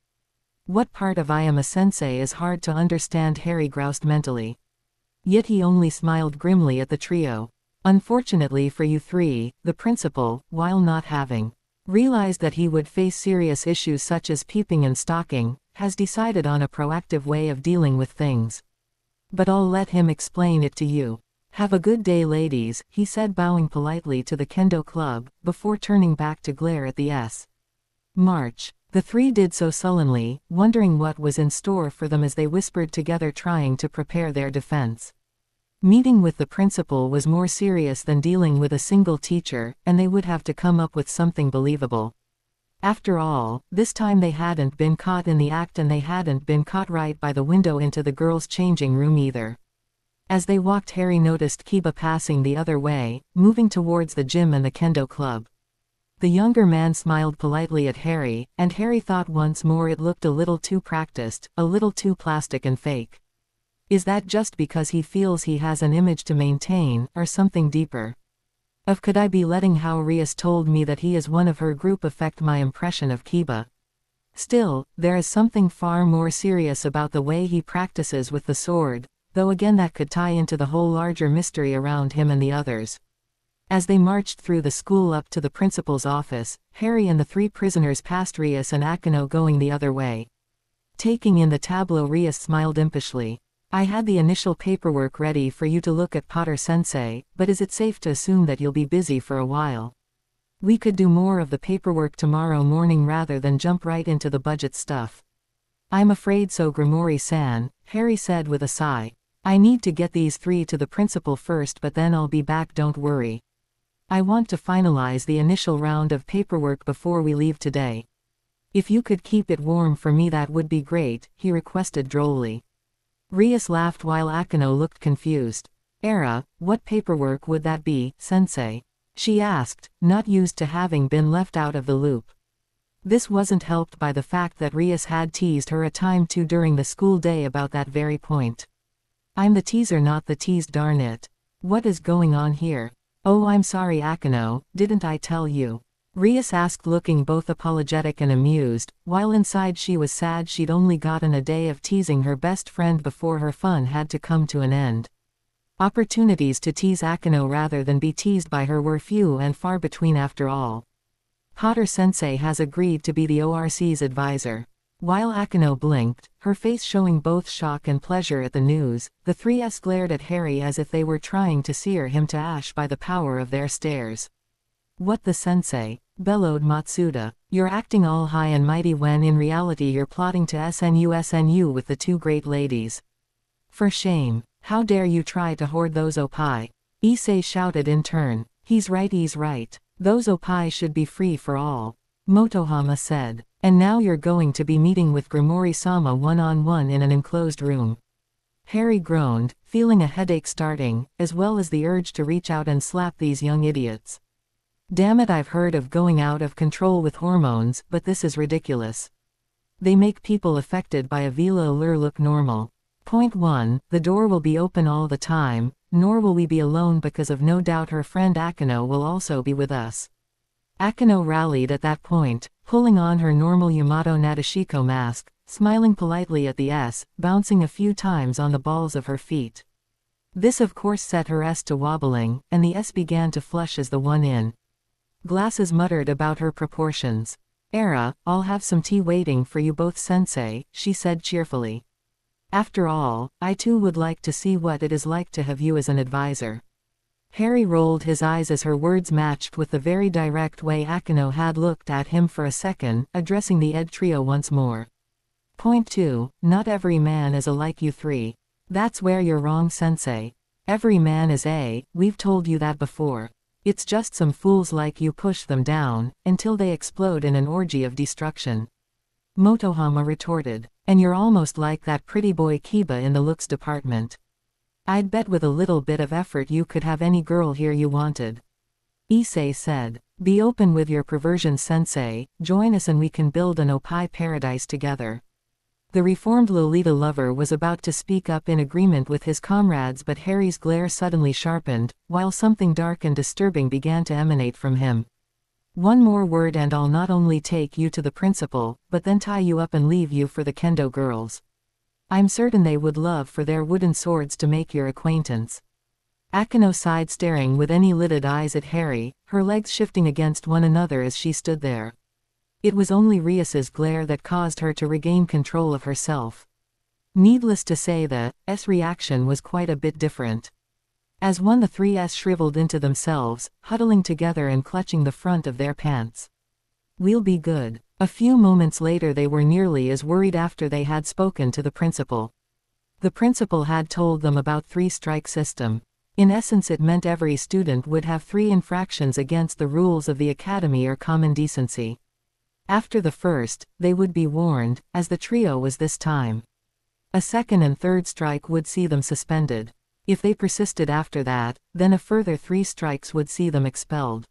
What part of I am a sensei is hard to understand, Harry groused mentally. Yet he only smiled grimly at the trio. Unfortunately for you three, the principal, while not having realized that he would face serious issues such as peeping and stalking, has decided on a proactive way of dealing with things. But I'll let him explain it to you. Have a good day, ladies, he said, bowing politely to the kendo club, before turning back to glare at the S. March. The three did so sullenly, wondering what was in store for them as they whispered together, trying to prepare their defense. Meeting with the principal was more serious than dealing with a single teacher, and they would have to come up with something believable. After all, this time they hadn't been caught in the act, and they hadn't been caught right by the window into the girls' changing room either. As they walked, Harry noticed Kiba passing the other way, moving towards the gym and the kendo club. The younger man smiled politely at Harry, and Harry thought once more it looked a little too practiced, a little too plastic and fake. Is that just because he feels he has an image to maintain, or something deeper? Could I be letting how Rias told me that he is one of her group affect my impression of Kiba? Still, there is something far more serious about the way he practices with the sword, though again that could tie into the whole larger mystery around him and the others. As they marched through the school up to the principal's office, Harry and the three prisoners passed Rias and Akino going the other way. Taking in the tableau, Rias smiled impishly. I had the initial paperwork ready for you to look at, Potter-sensei, but is it safe to assume that you'll be busy for a while? We could do more of the paperwork tomorrow morning rather than jump right into the budget stuff. I'm afraid so, Grimoire-san, Harry said with a sigh. I need to get these three to the principal first, but then I'll be back, don't worry. I want to finalize the initial round of paperwork before we leave today. If you could keep it warm for me, that would be great, he requested drolly. Rias laughed while Akino looked confused. What paperwork would that be, sensei? She asked, not used to having been left out of the loop. This wasn't helped by the fact that Rias had teased her a time too during the school day about that very point. I'm the teaser, not the teased, darn it. What is going on here? Oh, I'm sorry, Akino, didn't I tell you? Rias asked, looking both apologetic and amused, while inside she was sad she'd only gotten a day of teasing her best friend before her fun had to come to an end. Opportunities to tease Akino rather than be teased by her were few and far between after all. Potter-sensei has agreed to be the ORC's advisor. While Akino blinked, her face showing both shock and pleasure at the news, the three glared at Harry as if they were trying to sear him to ash by the power of their stares. What the sensei? Bellowed Matsuda. You're acting all high and mighty when in reality you're plotting to SNU with the two great ladies. For shame. How dare you try to hoard those opai? Issei shouted in turn. He's right. Those opai should be free for all. Motohama said. And now you're going to be meeting with Grimoire-sama one-on-one in an enclosed room. Harry groaned, feeling a headache starting, as well as the urge to reach out and slap these young idiots. Damn it, I've heard of going out of control with hormones, but this is ridiculous. They make people affected by a Vila allure look normal. Point 1, the door will be open all the time, nor will we be alone because of no doubt her friend Akino will also be with us. Akino rallied at that point, pulling on her normal Yamato Nadeshiko mask, smiling politely at the S, bouncing a few times on the balls of her feet. This of course set her S to wobbling, and the S began to flush as the one in. Glasses muttered about her proportions. I'll have some tea waiting for you both, sensei, she said cheerfully. After all, I too would like to see what it is like to have you as an advisor. Harry rolled his eyes as her words matched with the very direct way Akino had looked at him for a second, addressing the Ed trio once more. Point 2, not every man is like you three. That's where you're wrong, sensei. Every man is we've told you that before. It's just some fools like you push them down, until they explode in an orgy of destruction. Motohama retorted. And you're almost like that pretty boy Kiba in the looks department. I'd bet with a little bit of effort you could have any girl here you wanted. Issei said. Be open with your perversion, sensei, join us and we can build an opai paradise together. The reformed Lolita lover was about to speak up in agreement with his comrades, but Harry's glare suddenly sharpened, while something dark and disturbing began to emanate from him. "One more word and I'll not only take you to the principal, but then tie you up and leave you for the kendo girls. I'm certain they would love for their wooden swords to make your acquaintance." Akino sighed, staring with any-lidded eyes at Harry, her legs shifting against one another as she stood there. It was only Rias's glare that caused her to regain control of herself. Needless to say, the reaction was quite a bit different. As one, the three shriveled into themselves, huddling together and clutching the front of their pants. "We'll be good." A few moments later they were nearly as worried after they had spoken to the principal. The principal had told them about three-strike system. In essence, it meant every student would have 3 infractions against the rules of the academy or common decency. After the first, they would be warned, as the trio was this time. A second and third strike would see them suspended. If they persisted after that, then a further 3 strikes would see them expelled.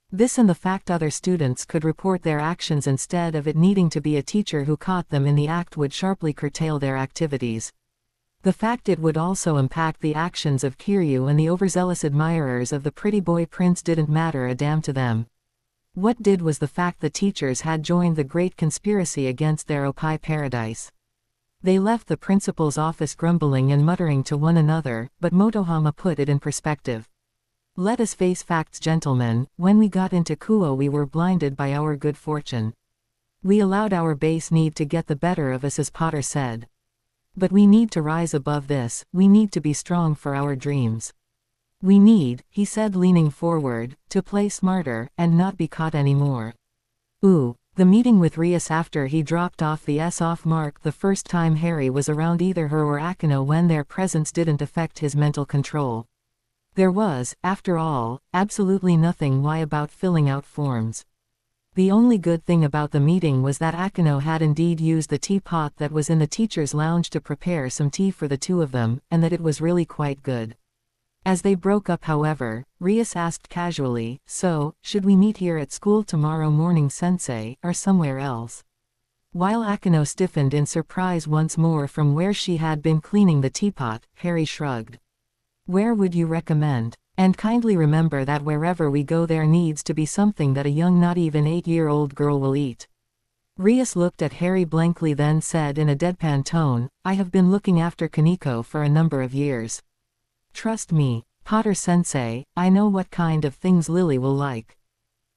This and the fact other students could report their actions instead of it needing to be a teacher who caught them in the act would sharply curtail their activities. The fact it would also impact the actions of Kiryu and the overzealous admirers of the pretty boy prince didn't matter a damn to them. What did was the fact the teachers had joined the great conspiracy against their Opai paradise. They left the principal's office grumbling and muttering to one another, but Motohama put it in perspective. "Let us face facts, gentlemen. When we got into Kuo we were blinded by our good fortune. We allowed our base need to get the better of us, as Potter said. But we need to rise above this, we need to be strong for our dreams. We need," he said leaning forward, "to play smarter, and not be caught anymore." Ooh. The meeting with Rias after he dropped off the off marked the first time Harry was around either her or Akino when their presence didn't affect his mental control. There was, after all, absolutely nothing why about filling out forms. The only good thing about the meeting was that Akino had indeed used the teapot that was in the teacher's lounge to prepare some tea for the two of them, and that it was really quite good. As they broke up, however, Rias asked casually, "So, should we meet here at school tomorrow morning, sensei, or somewhere else?" While Akino stiffened in surprise once more from where she had been cleaning the teapot, Harry shrugged. "Where would you recommend? And kindly remember that wherever we go there needs to be something that a young, not even 8-year-old girl will eat." Rias looked at Harry blankly, then said in a deadpan tone, "I have been looking after Kaneko for a number of years. Trust me, Potter-sensei, I know what kind of things Lily will like.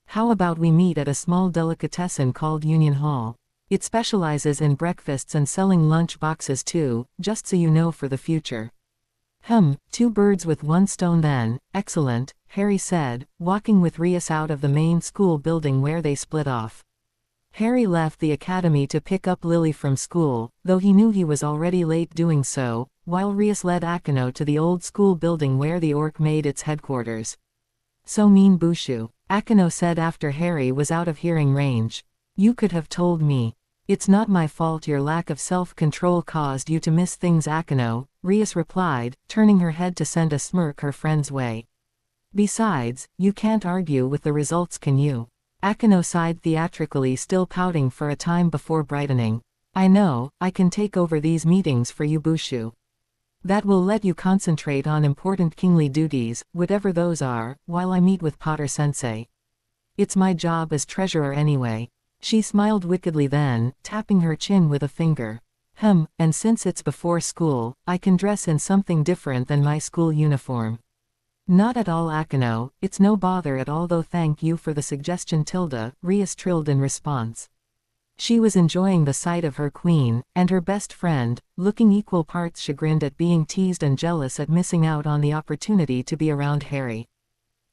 How about we meet at a small delicatessen called Union Hall? It specializes in breakfasts and selling lunch boxes too, just so you know for the future." 2 birds with 1 stone then, excellent," Harry said, walking with Rias out of the main school building where they split off. Harry left the academy to pick up Lily from school, though he knew he was already late doing so, while Rias led Akino to the old school building where the orc made its headquarters. "So mean, Bushu," Akino said after Harry was out of hearing range. "You could have told me. It's not my fault your lack of self-control caused you to miss things, Akino," Rias replied, turning her head to send a smirk her friend's way. "Besides, you can't argue with the results, can you?" Akino sighed theatrically, still pouting for a time before brightening. "I know, I can take over these meetings for you, Bushu. That will let you concentrate on important kingly duties, whatever those are, while I meet with Potter-sensei. It's my job as treasurer anyway." She smiled wickedly then, tapping her chin with a finger. And since it's before school, I can dress in something different than my school uniform." "Not at all, Akino, it's no bother at all, though thank you for the suggestion, Tilda," Rias trilled in response. She was enjoying the sight of her queen, and her best friend, looking equal parts chagrined at being teased and jealous at missing out on the opportunity to be around Harry.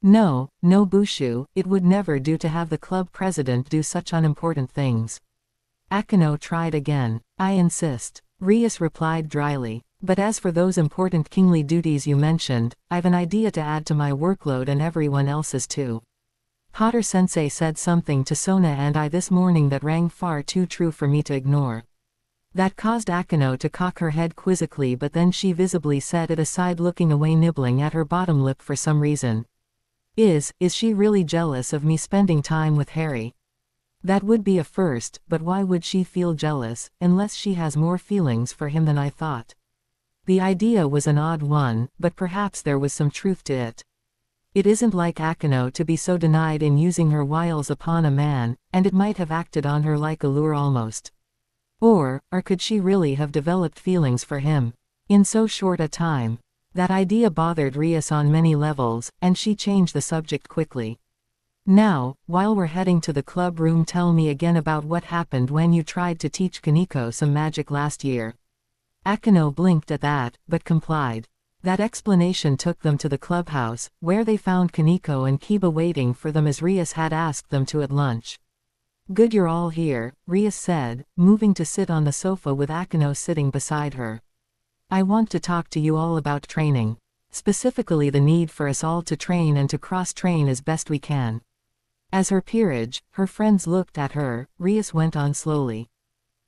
No, Bushu, it would never do to have the club president do such unimportant things." Akino tried again. "I insist," Rias replied dryly. "But as for those important kingly duties you mentioned, I've an idea to add to my workload and everyone else's too. Potter-sensei said something to Sona and I this morning that rang far too true for me to ignore." That caused Akino to cock her head quizzically, but then she visibly set it aside, looking away, nibbling at her bottom lip for some reason. Is she really jealous of me spending time with Harry?" That would be a first, but why would she feel jealous, unless she has more feelings for him than I thought? The idea was an odd one, but perhaps there was some truth to it. It isn't like Akino to be so denied in using her wiles upon a man, and it might have acted on her like a lure almost. Or could she really have developed feelings for him in so short a time? That idea bothered Rias on many levels, and she changed the subject quickly. Now, while we're heading to the club room, tell me again about what happened when you tried to teach Kaneko some magic last year. Akino blinked at that, but complied. That explanation took them to the clubhouse, where they found Kaneko and Kiba waiting for them as Rias had asked them to at lunch. Good, you're all here, Rias said, moving to sit on the sofa with Akino sitting beside her. I want to talk to you all about training. Specifically the need for us all to train and to cross-train as best we can. As her peerage, her friends looked at her, Rias went on slowly.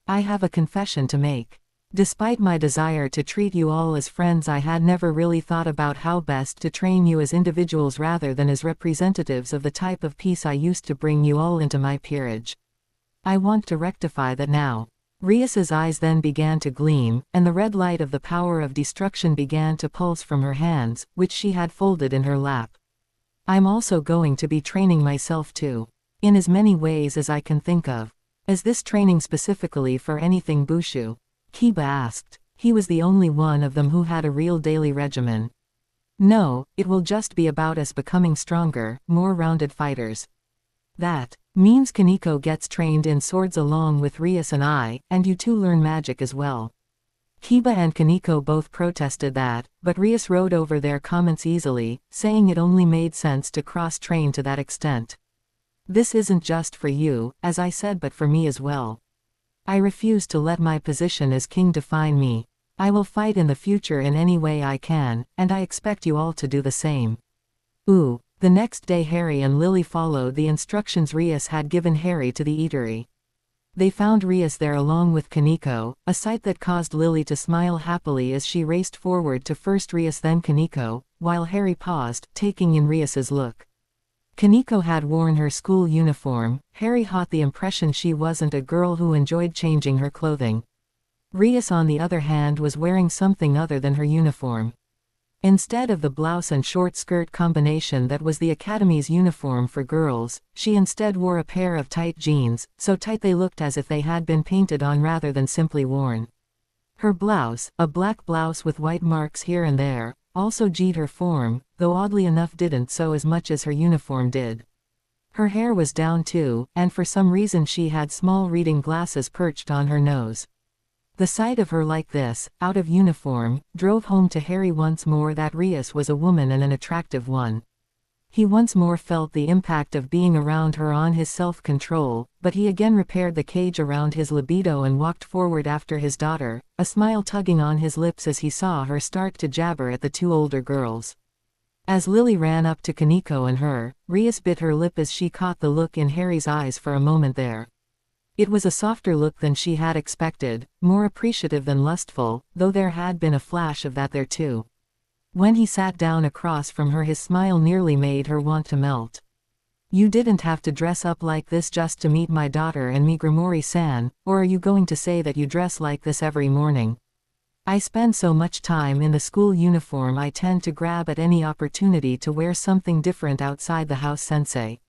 I have a confession to make. Despite my desire to treat you all as friends, I had never really thought about how best to train you as individuals rather than as representatives of the type of peace I used to bring you all into my peerage. I want to rectify that now. Rias's eyes then began to gleam, and the red light of the power of destruction began to pulse from her hands, which she had folded in her lap. I'm also going to be training myself too. In as many ways as I can think of. Is this training specifically for anything Bushu? Kiba asked. He was the only one of them who had a real daily regimen. No, it will just be about us becoming stronger, more rounded fighters. That means Kaneko gets trained in swords along with Rias and I, and you two learn magic as well. Kiba and Kaneko both protested that, but Rias rode over their comments easily, saying it only made sense to cross-train to that extent. This isn't just for you, as I said, but for me as well. I refuse to let my position as king define me. I will fight in the future in any way I can, and I expect you all to do the same. Ooh. The next day Harry and Lily followed the instructions Rias had given Harry to the eatery. They found Rias there along with Kaneko, a sight that caused Lily to smile happily as she raced forward to first Rias then Kaneko, while Harry paused, taking in Rias's look. Kaneko had worn her school uniform. Harry got the impression she wasn't a girl who enjoyed changing her clothing. Rias on the other hand was wearing something other than her uniform. Instead of the blouse and short skirt combination that was the academy's uniform for girls, she instead wore a pair of tight jeans, so tight they looked as if they had been painted on rather than simply worn. Her blouse, a black blouse with white marks here and there, also G'd her form, though oddly enough didn't so as much as her uniform did. Her hair was down too, and for some reason she had small reading glasses perched on her nose. The sight of her like this, out of uniform, drove home to Harry once more that Rias was a woman and an attractive one. He once more felt the impact of being around her on his self-control, but he again repaired the cage around his libido and walked forward after his daughter, a smile tugging on his lips as he saw her start to jabber at the two older girls. As Lily ran up to Kaneko and her, Rias bit her lip as she caught the look in Harry's eyes for a moment there. It was a softer look than she had expected, more appreciative than lustful, though there had been a flash of that there too. When he sat down across from her, his smile nearly made her want to melt. You didn't have to dress up like this just to meet my daughter and me, Grimoire-san, or are you going to say that you dress like this every morning? I spend so much time in the school uniform I tend to grab at any opportunity to wear something different outside the house, sensei.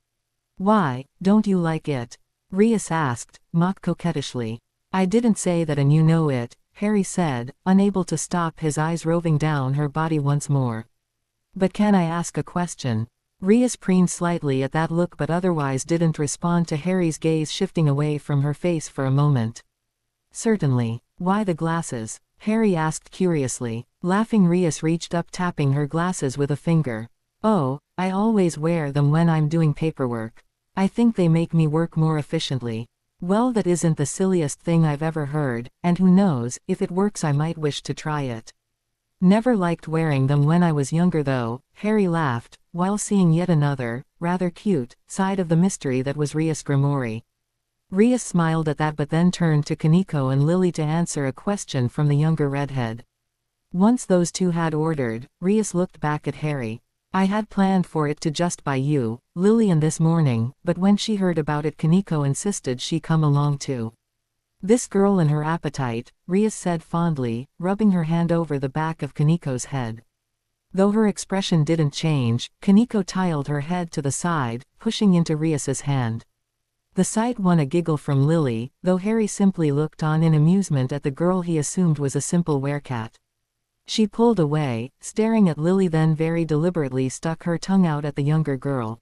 Why, don't you like it? Rias asked, mock coquettishly. I didn't say that and you know it, Harry said, unable to stop his eyes roving down her body once more. But can I ask a question? Rias preened slightly at that look but otherwise didn't respond to Harry's gaze shifting away from her face for a moment. Certainly. Why the glasses? Harry asked curiously. Laughing, Rias reached up tapping her glasses with a finger. Oh, I always wear them when I'm doing paperwork. I think they make me work more efficiently. Well, that isn't the silliest thing I've ever heard, and who knows, if it works I might wish to try it. Never liked wearing them when I was younger though, Harry laughed, while seeing yet another, rather cute, side of the mystery that was Rias Grimoire. Rias smiled at that but then turned to Kaneko and Lily to answer a question from the younger redhead. Once those two had ordered, Rias looked back at Harry. I had planned for it to just by you, Lillian this morning, but when she heard about it Kaneko insisted she come along too. This girl and her appetite, Rias said fondly, rubbing her hand over the back of Kaneko's head. Though her expression didn't change, Kaneko tilted her head to the side, pushing into Rias's hand. The sight won a giggle from Lily, though Harry simply looked on in amusement at the girl he assumed was a simple werecat. She pulled away, staring at Lily, then very deliberately stuck her tongue out at the younger girl.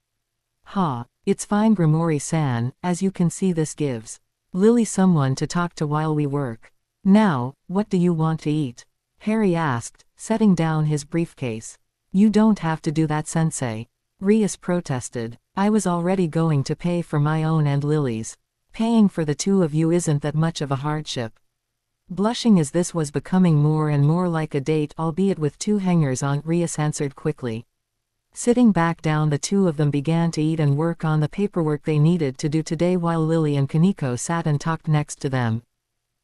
Ha, it's fine Grimori-san, as you can see this gives Lily someone to talk to while we work. Now, what do you want to eat? Harry asked, setting down his briefcase. You don't have to do that, sensei. Rias protested. I was already going to pay for my own and Lily's. Paying for the two of you isn't that much of a hardship. Blushing as this was becoming more and more like a date, albeit with two hangers on, Rias answered quickly. Sitting back down, the two of them began to eat and work on the paperwork they needed to do today while Lily and Kaneko sat and talked next to them.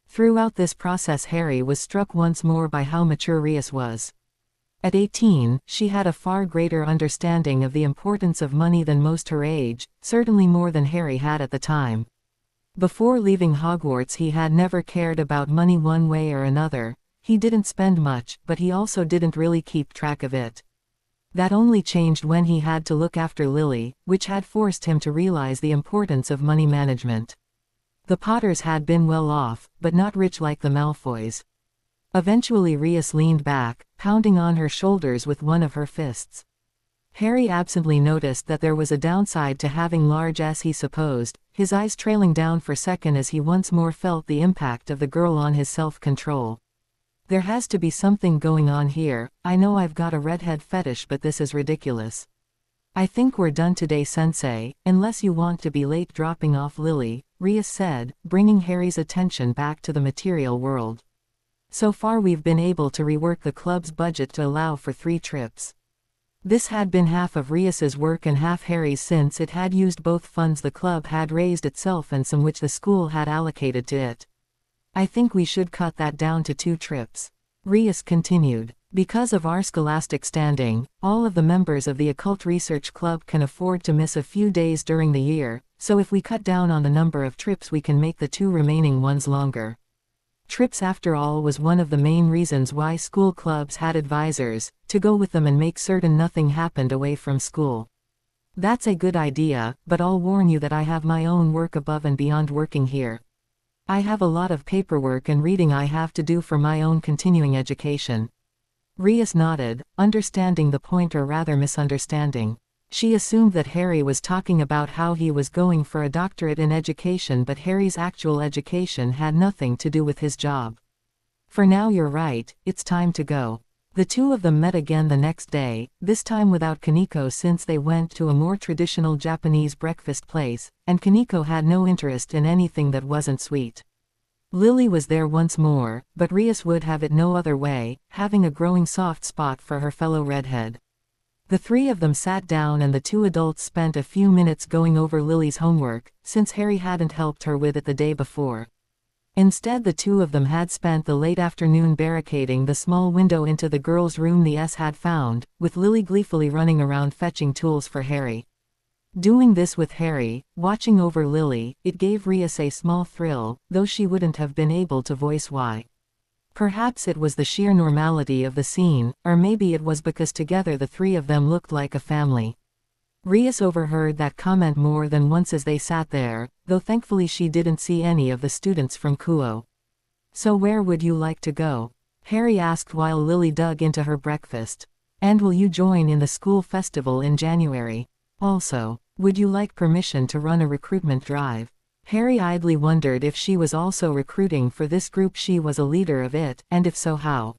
Throughout this process Harry was struck once more by how mature Rias was. At 18, she had a far greater understanding of the importance of money than most her age, certainly more than Harry had at the time. Before leaving Hogwarts he had never cared about money one way or another. He didn't spend much, but he also didn't really keep track of it. That only changed when he had to look after Lily, which had forced him to realize the importance of money management. The Potters had been well off, but not rich like the Malfoys. Eventually Rias leaned back, pounding on her shoulders with one of her fists. Harry absently noticed that there was a downside to having large as he supposed, his eyes trailing down for a second as he once more felt the impact of the girl on his self-control. There has to be something going on here. I know I've got a redhead fetish, but this is ridiculous. I think we're done today, sensei, unless you want to be late dropping off Lily, Rias said, bringing Harry's attention back to the material world. So far we've been able to rework the club's budget to allow for 3 trips. This had been half of Rias's work and half Harry's, since it had used both funds the club had raised itself and some which the school had allocated to it. I think we should cut that down to 2 trips. Rias continued. Because of our scholastic standing, all of the members of the Occult Research Club can afford to miss a few days during the year, so if we cut down on the number of trips we can make the 2 remaining ones longer. Trips, after all, was one of the main reasons why school clubs had advisors, to go with them and make certain nothing happened away from school. That's a good idea, but I'll warn you that I have my own work above and beyond working here. I have a lot of paperwork and reading I have to do for my own continuing education. Rias nodded, understanding the point, or rather misunderstanding. She assumed that Harry was talking about how he was going for a doctorate in education, but Harry's actual education had nothing to do with his job. For now you're right, it's time to go. The two of them met again the next day, this time without Kaneko since they went to a more traditional Japanese breakfast place, and Kaneko had no interest in anything that wasn't sweet. Lily was there once more, but Rias would have it no other way, having a growing soft spot for her fellow redhead. The 3 of them sat down and the 2 adults spent a few minutes going over Lily's homework, since Harry hadn't helped her with it the day before. Instead, the 2 of them had spent the late afternoon barricading the small window into the girls' room the S had found, with Lily gleefully running around fetching tools for Harry. Doing this with Harry, watching over Lily, it gave Rias a small thrill, though she wouldn't have been able to voice why. Perhaps it was the sheer normality of the scene, or maybe it was because together the 3 of them looked like a family. Rias overheard that comment more than once as they sat there, though thankfully she didn't see any of the students from Kuo. So where would you like to go? Harry asked while Lily dug into her breakfast. And will you join in the school festival in January? Also, would you like permission to run a recruitment drive? Harry idly wondered if she was also recruiting for this group. She was a leader of it, and if so, how?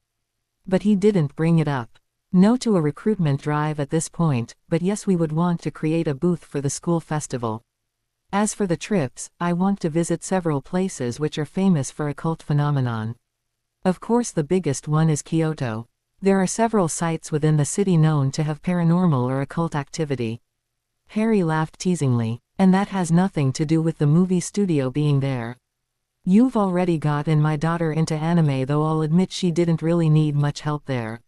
But he didn't bring it up. No to a recruitment drive at this point, but yes, we would want to create a booth for the school festival. As for the trips, I want to visit several places which are famous for occult phenomenon. Of course the biggest one is Kyoto. There are several sites within the city known to have paranormal or occult activity. Harry laughed teasingly. And that has nothing to do with the movie studio being there. You've already gotten my daughter into anime, though I'll admit she didn't really need much help there.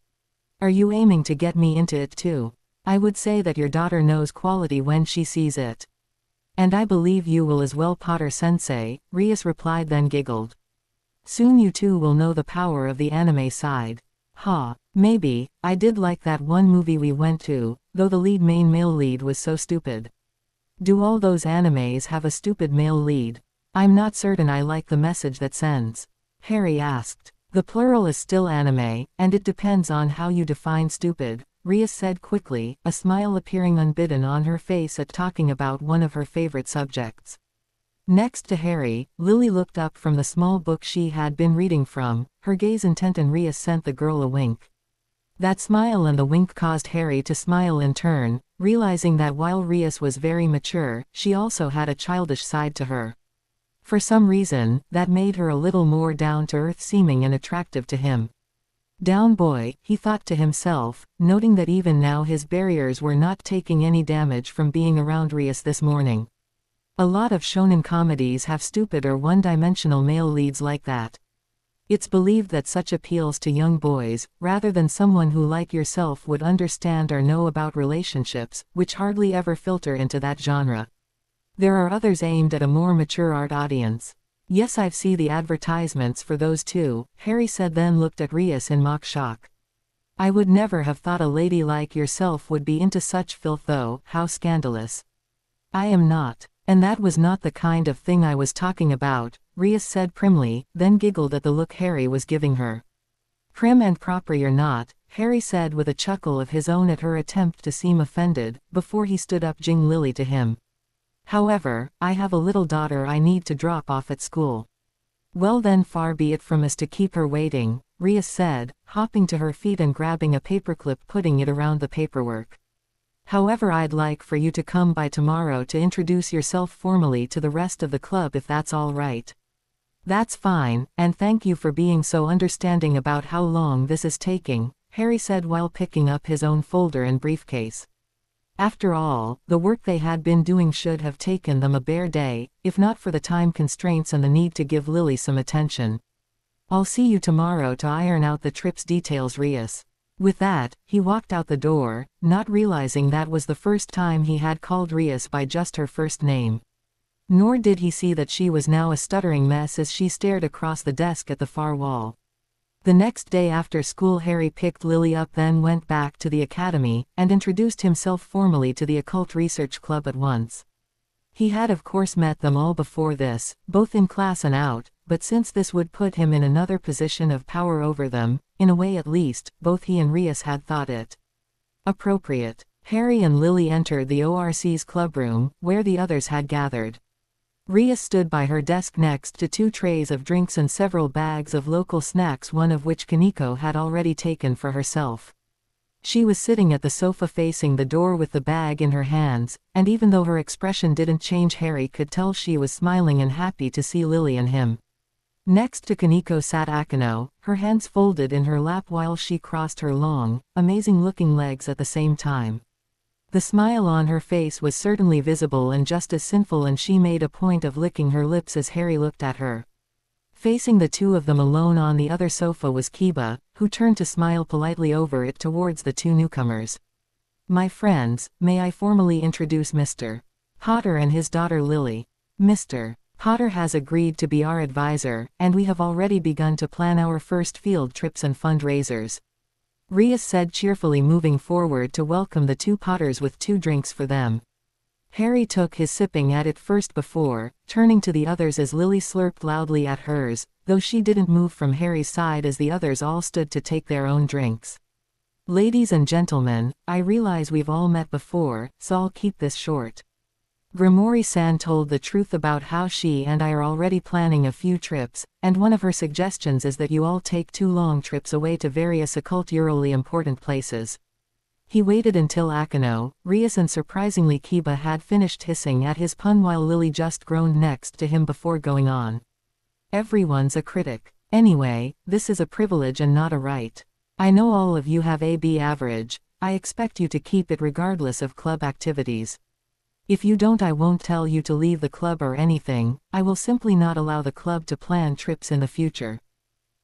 Are you aiming to get me into it too? I would say that your daughter knows quality when she sees it. And I believe you will as well, Potter-sensei, Rias replied, then giggled. Soon you too will know the power of the anime side. Ha, maybe. I did like that one movie we went to, though the main male lead was so stupid. Do all those animes have a stupid male lead? I'm not certain I like the message that sends. Harry asked. The plural is still anime, and it depends on how you define stupid, Rias said quickly, a smile appearing unbidden on her face at talking about one of her favorite subjects. Next to Harry, Lily looked up from the small book she had been reading from, her gaze intent, and Rias sent the girl a wink. That smile and the wink caused Harry to smile in turn, realizing that while Rias was very mature, she also had a childish side to her. For some reason, that made her a little more down-to-earth seeming and attractive to him. Down boy, he thought to himself, noting that even now his barriers were not taking any damage from being around Rias this morning. A lot of shonen comedies have stupid or one-dimensional male leads like that. It's believed that such appeals to young boys, rather than someone who like yourself would understand or know about relationships, which hardly ever filter into that genre. There are others aimed at a more mature art audience. Yes, I've seen the advertisements for those too, Harry said, then looked at Rias in mock shock. I would never have thought a lady like yourself would be into such filth though, how scandalous. I am not. And that was not the kind of thing I was talking about, Rias said primly, then giggled at the look Harry was giving her. Prim and proper you're not, Harry said with a chuckle of his own at her attempt to seem offended, before he stood up, jing Lily to him. However, I have a little daughter I need to drop off at school. Well then, far be it from us to keep her waiting, Rias said, hopping to her feet and grabbing a paperclip, putting it around the paperwork. However, I'd like for you to come by tomorrow to introduce yourself formally to the rest of the club if that's all right. That's fine, and thank you for being so understanding about how long this is taking, Harry said while picking up his own folder and briefcase. After all, the work they had been doing should have taken them a bare day, if not for the time constraints and the need to give Lily some attention. I'll see you tomorrow to iron out the trip's details, Rias. With that, he walked out the door, not realizing that was the first time he had called Rias by just her first name. Nor did he see that she was now a stuttering mess as she stared across the desk at the far wall. The next day after school, Harry picked Lily up, then went back to the academy, and introduced himself formally to the Occult Research Club at once. He had of course met them all before this, both in class and out, but since this would put him in another position of power over them, in a way at least, both he and Rias had thought it appropriate. Harry and Lily entered the ORC's clubroom, where the others had gathered. Rias stood by her desk next to 2 trays of drinks and several bags of local snacks, one of which Kaneko had already taken for herself. She was sitting at the sofa facing the door with the bag in her hands, and even though her expression didn't change, Harry could tell she was smiling and happy to see Lily and him. Next to Kaneko sat Akano, her hands folded in her lap while she crossed her long, amazing-looking legs at the same time. The smile on her face was certainly visible and just as sinful, and she made a point of licking her lips as Harry looked at her. Facing the two of them alone on the other sofa was Kiba, who turned to smile politely over it towards the 2 newcomers. My friends, may I formally introduce Mr. Potter and his daughter Lily. Mr. Potter has agreed to be our advisor, and we have already begun to plan our first field trips and fundraisers. Rias said cheerfully, moving forward to welcome the 2 Potters with 2 drinks for them. Harry took his sipping at it first before turning to the others as Lily slurped loudly at hers, though she didn't move from Harry's side as the others all stood to take their own drinks. Ladies and gentlemen, I realize we've all met before, so I'll keep this short. Grimori-san told the truth about how she and I are already planning a few trips, and one of her suggestions is that you all take 2 long trips away to various occult-urally important places. He waited until Akano, Rias and surprisingly Kiba had finished hissing at his pun while Lily just groaned next to him before going on. Everyone's a critic. Anyway, this is a privilege and not a right. I know all of you have a B average, I expect you to keep it regardless of club activities. If you don't, I won't tell you to leave the club or anything, I will simply not allow the club to plan trips in the future.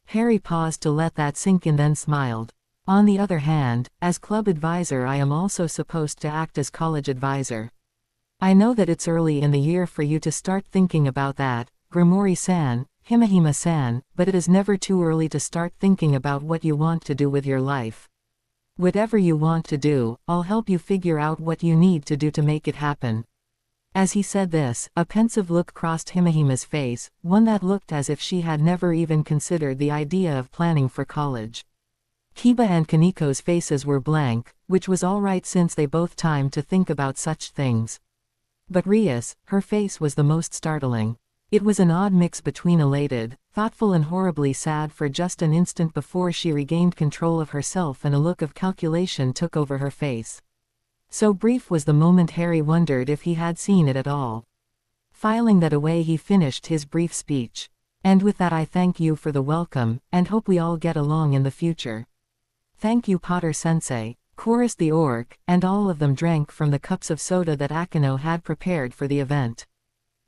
Harry paused to let that sink in, then smiled. On the other hand, as club advisor I am also supposed to act as college advisor. I know that it's early in the year for you to start thinking about that, Grimoire-san, Himehime-san, but it is never too early to start thinking about what you want to do with your life. Whatever you want to do, I'll help you figure out what you need to do to make it happen. As he said this, a pensive look crossed Himehime's face, one that looked as if she had never even considered the idea of planning for college. Kiba and Kaniko's faces were blank, which was alright since they both time to think about such things. But Rias, her face was the most startling. It was an odd mix between elated, thoughtful and horribly sad for just an instant before she regained control of herself and a look of calculation took over her face. So brief was the moment Harry wondered if he had seen it at all. Filing that away he finished his brief speech. And with that I thank you for the welcome, and hope we all get along in the future. Thank you Potter-sensei, chorused the orc, and all of them drank from the cups of soda that Akeno had prepared for the event.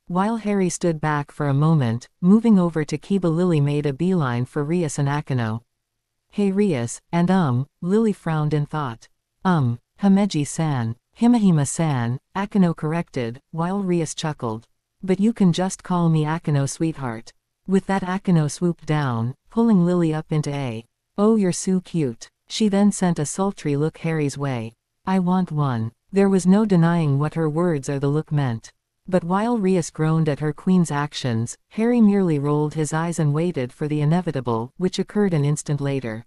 While Harry stood back for a moment, moving over to Kiba, Lily made a beeline for Rias and Akeno. Hey Rias, and Lily frowned in thought. Himeji-san, Himehime-san, Akeno corrected, while Rias chuckled. But you can just call me Akeno sweetheart. With that Akeno swooped down, pulling Lily up into a, "Oh you're so cute." She then sent a sultry look Harry's way. I want one. There was no denying what her words or the look meant. But while Rias groaned at her queen's actions, Harry merely rolled his eyes and waited for the inevitable, which occurred an instant later.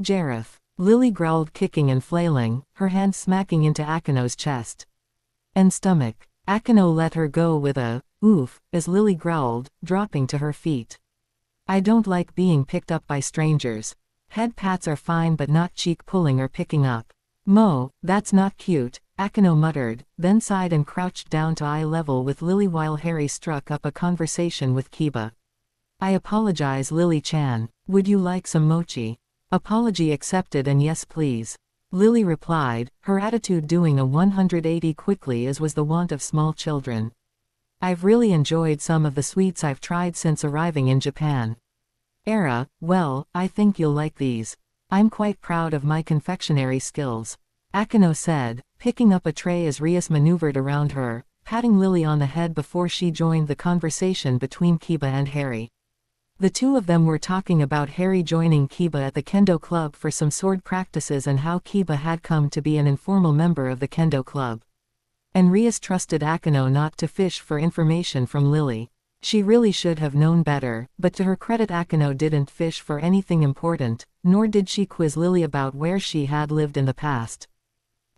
Jareth. Lily growled, kicking and flailing, her hand smacking into Akeno's chest and stomach. Akeno let her go with a oof, as Lily growled, dropping to her feet. I don't like being picked up by strangers. Head pats are fine but not cheek pulling or picking up. Mo, that's not cute, Akeno muttered, then sighed and crouched down to eye level with Lily while Harry struck up a conversation with Kiba. I apologize Lily-chan. Would you like some mochi? Apology accepted and yes please. Lily replied, her attitude doing a 180 quickly as was the wont of small children. I've really enjoyed some of the sweets I've tried since arriving in Japan. Well, I think you'll like these. I'm quite proud of my confectionery skills. Akeno said, picking up a tray as Rias maneuvered around her, patting Lily on the head before she joined the conversation between Kiba and Harry. The two of them were talking about Harry joining Kiba at the Kendo Club for some sword practices and how Kiba had come to be an informal member of the Kendo Club. And Rias trusted Akeno not to fish for information from Lily. She really should have known better, but to her credit Akeno didn't fish for anything important, nor did she quiz Lily about where she had lived in the past.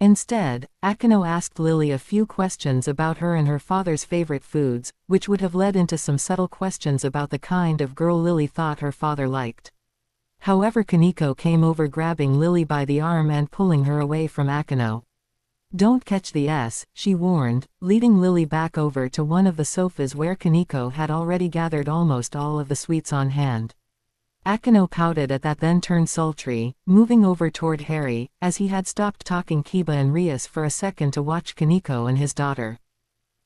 Instead, Akeno asked Lily a few questions about her and her father's favorite foods, which would have led into some subtle questions about the kind of girl Lily thought her father liked. However, Kaniko came over, grabbing Lily by the arm and pulling her away from Akeno. Don't catch the S, she warned, leading Lily back over to one of the sofas where Kaniko had already gathered almost all of the sweets on hand. Akeno pouted at that, then turned sultry, moving over toward Harry, as he had stopped talking Kiba and Rias for a second to watch Kaniko and his daughter.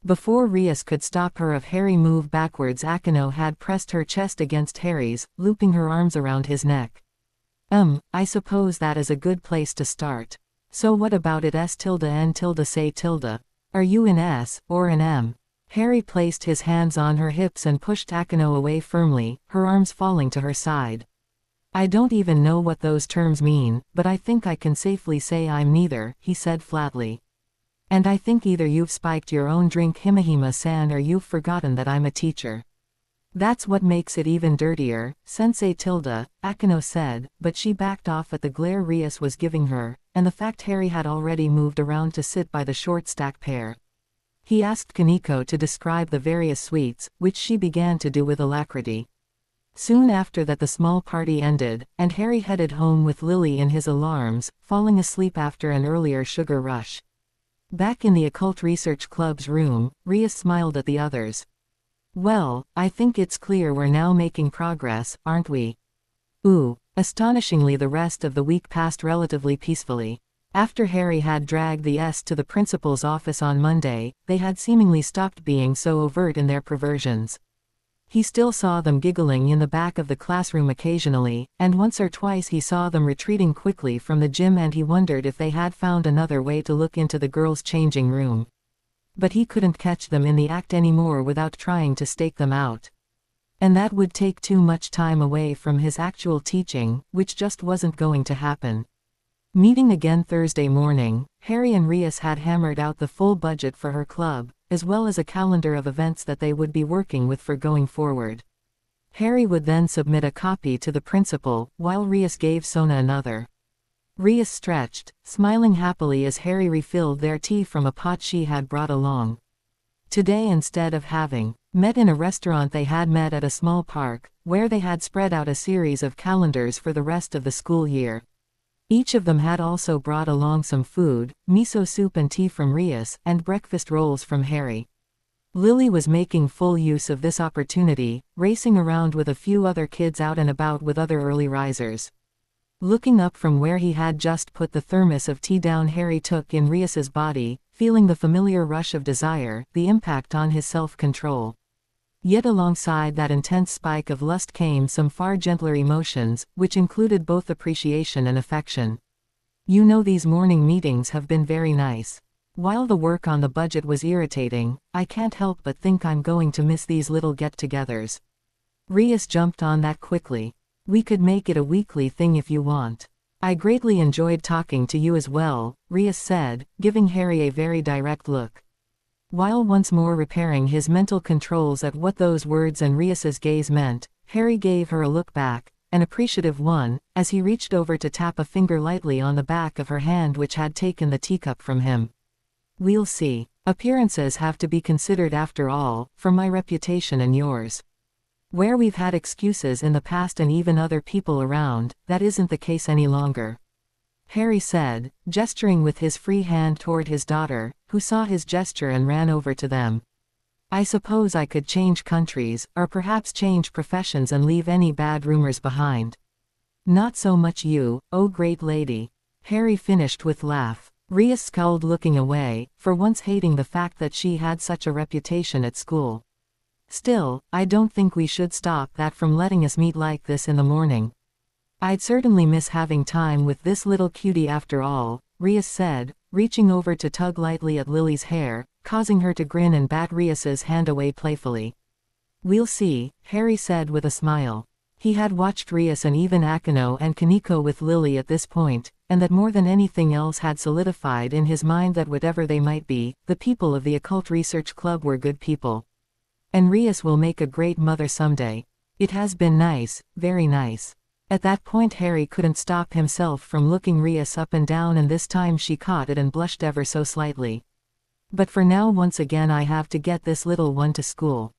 Before Rias could stop her if Harry moved backwards, Akeno had pressed her chest against Harry's, looping her arms around his neck. I suppose that is a good place to start. So what about it S tilde tilde. Are you in S, or in M? Harry placed his hands on her hips and pushed Akeno away firmly, her arms falling to her side. I don't even know what those terms mean, but I think I can safely say I'm neither, he said flatly. And I think either you've spiked your own drink Himehime-san or you've forgotten that I'm a teacher. That's what makes it even dirtier, Sensei tilde, Akeno said, but she backed off at the glare Rias was giving her, and the fact Harry had already moved around to sit by the short stack pair. He asked Kaniko to describe the various sweets, which she began to do with alacrity. Soon after that the small party ended, and Harry headed home with Lily in his alarms, falling asleep after an earlier sugar rush. Back in the Occult Research Club's room, Rias smiled at the others. Well, I think it's clear we're now making progress, aren't we? Ooh. Astonishingly, the rest of the week passed relatively peacefully. After Harry had dragged the S to the principal's office on Monday, they had seemingly stopped being so overt in their perversions. He still saw them giggling in the back of the classroom occasionally, and once or twice he saw them retreating quickly from the gym, and he wondered if they had found another way to look into the girls' changing room. But he couldn't catch them in the act anymore without trying to stake them out. And that would take too much time away from his actual teaching, which just wasn't going to happen. Meeting again Thursday morning, Harry and Rias had hammered out the full budget for her club, as well as a calendar of events that they would be working with for going forward. Harry would then submit a copy to the principal, while Rias gave Sona another. Rias stretched, smiling happily as Harry refilled their tea from a pot she had brought along. Today, instead of having met in a restaurant, they had met at a small park, where they had spread out a series of calendars for the rest of the school year. Each of them had also brought along some food, miso soup and tea from Rias, and breakfast rolls from Harry. Lily was making full use of this opportunity, racing around with a few other kids out and about with other early risers. Looking up from where he had just put the thermos of tea down, Harry took in Rias's body, feeling the familiar rush of desire, the impact on his self-control. Yet alongside that intense spike of lust came some far gentler emotions, which included both appreciation and affection. You know, these morning meetings have been very nice. While the work on the budget was irritating, I can't help but think I'm going to miss these little get-togethers. Rias jumped on that quickly. We could make it a weekly thing if you want. I greatly enjoyed talking to you as well, Rias said, giving Harry a very direct look. While once more repairing his mental controls at what those words and Rias's gaze meant, Harry gave her a look back, an appreciative one, as he reached over to tap a finger lightly on the back of her hand which had taken the teacup from him. We'll see. Appearances have to be considered after all, for my reputation and yours. Where we've had excuses in the past and even other people around, that isn't the case any longer. Harry said, gesturing with his free hand toward his daughter, who saw his gesture and ran over to them. I suppose I could change countries, or perhaps change professions and leave any bad rumors behind. Not so much you, oh great lady. Harry finished with laugh. Rias scowled, looking away, for once hating the fact that she had such a reputation at school. Still, I don't think we should stop that from letting us meet like this in the morning. I'd certainly miss having time with this little cutie after all, Rias said, reaching over to tug lightly at Lily's hair, causing her to grin and bat Rias's hand away playfully. We'll see, Harry said with a smile. He had watched Rias and even Akino and Kaneko with Lily at this point, and that more than anything else had solidified in his mind that whatever they might be, the people of the Occult Research Club were good people. And Rias will make a great mother someday. It has been nice, very nice. At that point Harry couldn't stop himself from looking Rias up and down, and this time she caught it and blushed ever so slightly. But for now, once again I have to get this little one to school.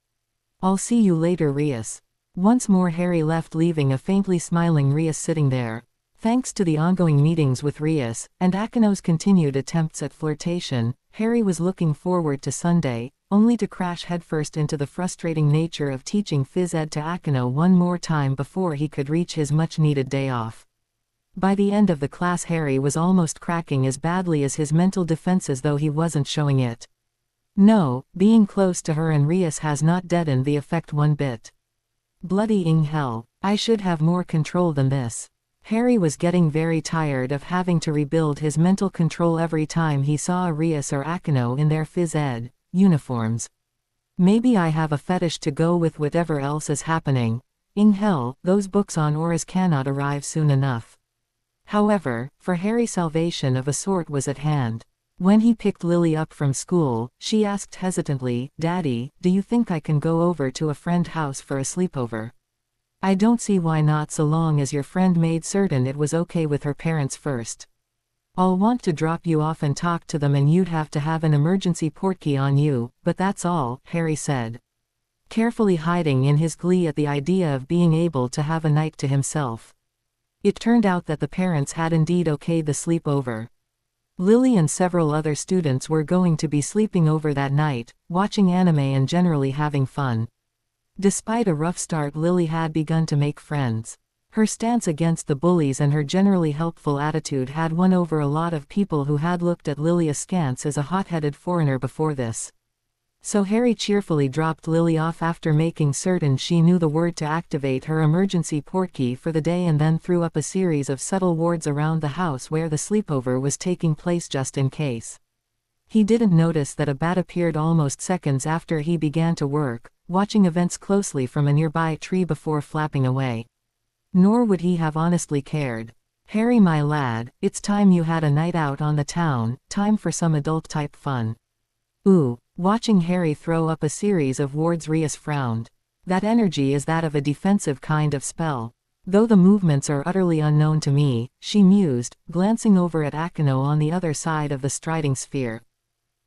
I'll see you later, Rias. Once more Harry left, leaving a faintly smiling Rias sitting there. Thanks to the ongoing meetings with Rias, and Akino's continued attempts at flirtation, Harry was looking forward to Sunday, only to crash headfirst into the frustrating nature of teaching phys ed to Akino one more time before he could reach his much-needed day off. By the end of the class Harry was almost cracking as badly as his mental defenses, though he wasn't showing it. No, being close to her and Rias has not deadened the effect one bit. Bloody hell, I should have more control than this. Harry was getting very tired of having to rebuild his mental control every time he saw Rias or Akino in their phys ed uniforms. Maybe I have a fetish to go with whatever else is happening. Hell, those books on auras cannot arrive soon enough. However, for Harry, salvation of a sort was at hand. When he picked Lily up from school, she asked hesitantly, Daddy, do you think I can go over to a friend's house for a sleepover? I don't see why not, so long as your friend made certain it was okay with her parents first. I'll want to drop you off and talk to them, and you'd have to have an emergency portkey on you, but that's all, Harry said, carefully hiding in his glee at the idea of being able to have a night to himself. It turned out that the parents had indeed okayed the sleepover. Lily and several other students were going to be sleeping over that night, watching anime and generally having fun. Despite a rough start, Lily had begun to make friends. Her stance against the bullies and her generally helpful attitude had won over a lot of people who had looked at Lily askance as a hot-headed foreigner before this. So Harry cheerfully dropped Lily off after making certain she knew the word to activate her emergency portkey for the day, and then threw up a series of subtle wards around the house where the sleepover was taking place just in case. He didn't notice that a bat appeared almost seconds after he began to work, watching events closely from a nearby tree before flapping away. Nor would he have honestly cared. Harry, my lad, it's time you had a night out on the town, time for some adult-type fun. Ooh. Watching Harry throw up a series of wards, Rias frowned. That energy is that of a defensive kind of spell. Though the movements are utterly unknown to me, she mused, glancing over at Akino on the other side of the striding sphere.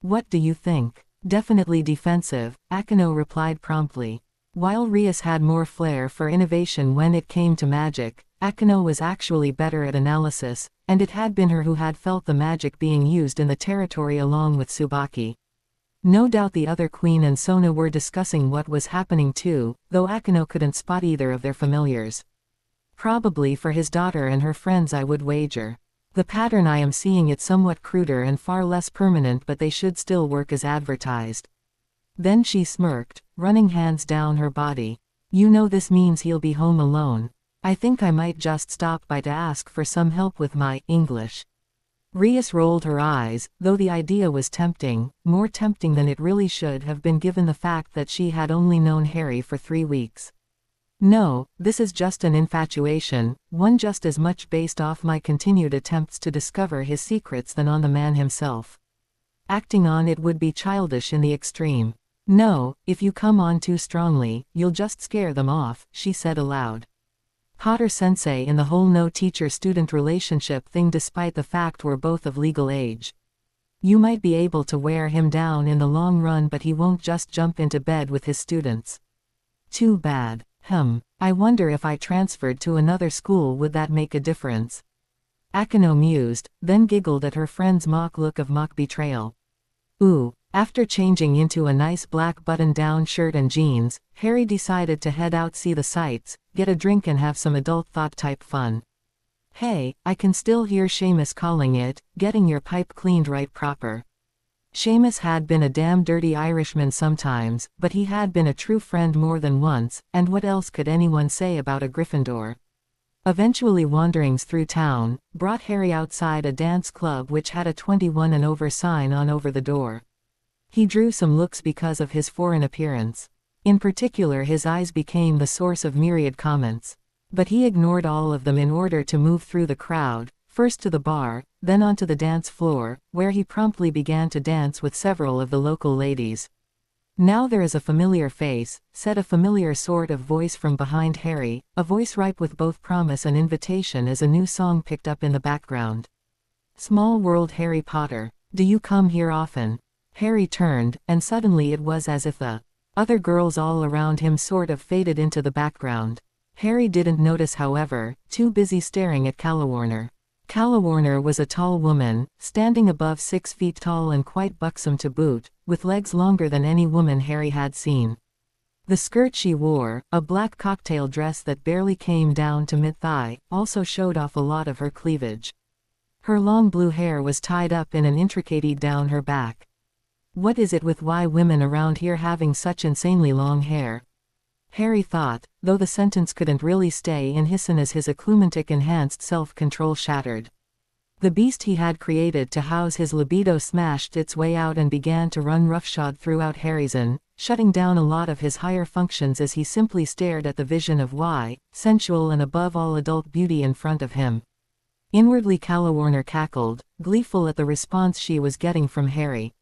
What do you think? Definitely defensive, Akino replied promptly. While Rias had more flair for innovation when it came to magic, Akino was actually better at analysis, and it had been her who had felt the magic being used in the territory along with Tsubaki. No doubt the other queen and Sona were discussing what was happening too, though Akino couldn't spot either of their familiars. Probably for his daughter and her friends, I would wager. The pattern I am seeing, it somewhat cruder and far less permanent, but they should still work as advertised. Then she smirked, running hands down her body. You know this means he'll be home alone. I think I might just stop by to ask for some help with my English. Rias rolled her eyes, though the idea was tempting, more tempting than it really should have been given the fact that she had only known Harry for 3 weeks. No, this is just an infatuation, one just as much based off my continued attempts to discover his secrets than on the man himself. Acting on it would be childish in the extreme. No, if you come on too strongly, you'll just scare them off, she said aloud. Potter-sensei in the whole no-teacher-student relationship thing, despite the fact we're both of legal age. You might be able to wear him down in the long run, but he won't just jump into bed with his students. Too bad. I wonder if I transferred to another school would that make a difference? Akino mused, then giggled at her friend's mock look of mock betrayal. Ooh. After changing into a nice black button-down shirt and jeans, Harry decided to head out, see the sights, get a drink and have some adult thought-type fun. Hey, I can still hear Seamus calling it, getting your pipe cleaned right proper. Seamus had been a damn dirty Irishman sometimes, but he had been a true friend more than once, and what else could anyone say about a Gryffindor? Eventually wanderings through town brought Harry outside a dance club which had a 21 and over sign on over the door. He drew some looks because of his foreign appearance. In particular, his eyes became the source of myriad comments. But he ignored all of them in order to move through the crowd, first to the bar, then onto the dance floor, where he promptly began to dance with several of the local ladies. Now there is a familiar face, said a familiar sort of voice from behind Harry, a voice ripe with both promise and invitation as a new song picked up in the background. Small World Harry Potter. Do you come here often? Harry turned, and suddenly it was as if the other girls all around him sort of faded into the background. Harry didn't notice, however, too busy staring at Calawarner. Calawarner was a tall woman, standing above 6 feet tall and quite buxom to boot, with legs longer than any woman Harry had seen. The skirt she wore, a black cocktail dress that barely came down to mid-thigh, also showed off a lot of her cleavage. Her long blue hair was tied up in an intricate down her back. What is it with why women around here having such insanely long hair? Harry thought, though the sentence couldn't really stay in his as his acclumantic-enhanced self-control shattered. The beast he had created to house his libido smashed its way out and began to run roughshod throughout Harry's, shutting down a lot of his higher functions as he simply stared at the vision of sensual and above all adult beauty in front of him. Inwardly Calawarner cackled, gleeful at the response she was getting from Harry.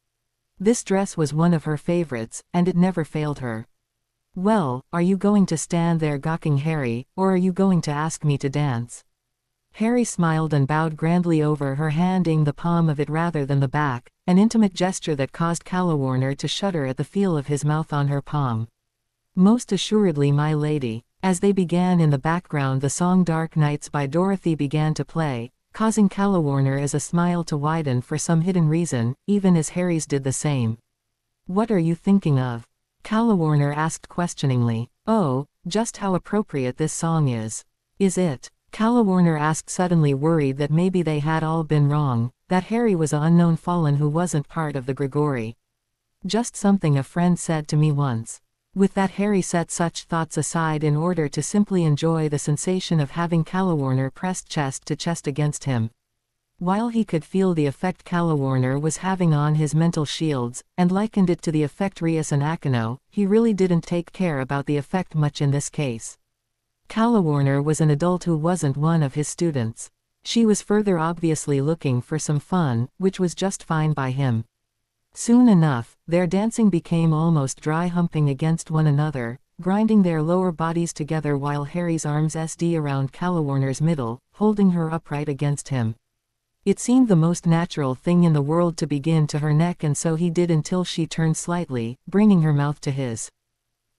This dress was one of her favorites, and it never failed her. Well, are you going to stand there gawking, Harry, or are you going to ask me to dance? Harry smiled and bowed grandly over her, handing the palm of it rather than the back, an intimate gesture that caused Calawarner to shudder at the feel of his mouth on her palm. Most assuredly, my lady. As they began in the background, the song Dark Nights by Dorothy began to play, causing Calawarner as a smile to widen for some hidden reason, even as Harry's did the same. What are you thinking of? Calawarner asked questioningly. Oh, just how appropriate this song is. Is it? Calawarner asked, suddenly worried that maybe they had all been wrong, that Harry was an unknown fallen who wasn't part of the Grigori. Just something a friend said to me once. With that, Harry set such thoughts aside in order to simply enjoy the sensation of having Calawarner pressed chest to chest against him. While he could feel the effect Calawarner was having on his mental shields, and likened it to the effect Rias and Akino, he really didn't take care about the effect much in this case. Calawarner was an adult who wasn't one of his students. She was further obviously looking for some fun, which was just fine by him. Soon enough, their dancing became almost dry, humping against one another, grinding their lower bodies together while Harry's arms SD around Calawarner's middle, holding her upright against him. It seemed the most natural thing in the world to begin to her neck, and so he did until she turned slightly, bringing her mouth to his.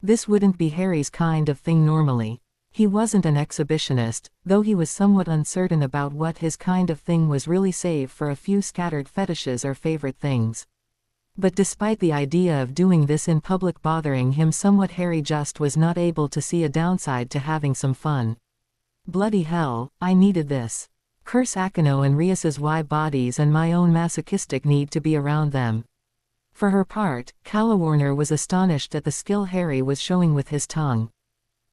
This wouldn't be Harry's kind of thing normally. He wasn't an exhibitionist, though he was somewhat uncertain about what his kind of thing was really, save for a few scattered fetishes or favorite things. But despite the idea of doing this in public bothering him somewhat, Harry just was not able to see a downside to having some fun. Bloody hell, I needed this. Curse Akino and Rias's bodies and my own masochistic need to be around them. For her part, Calawarner was astonished at the skill Harry was showing with his tongue.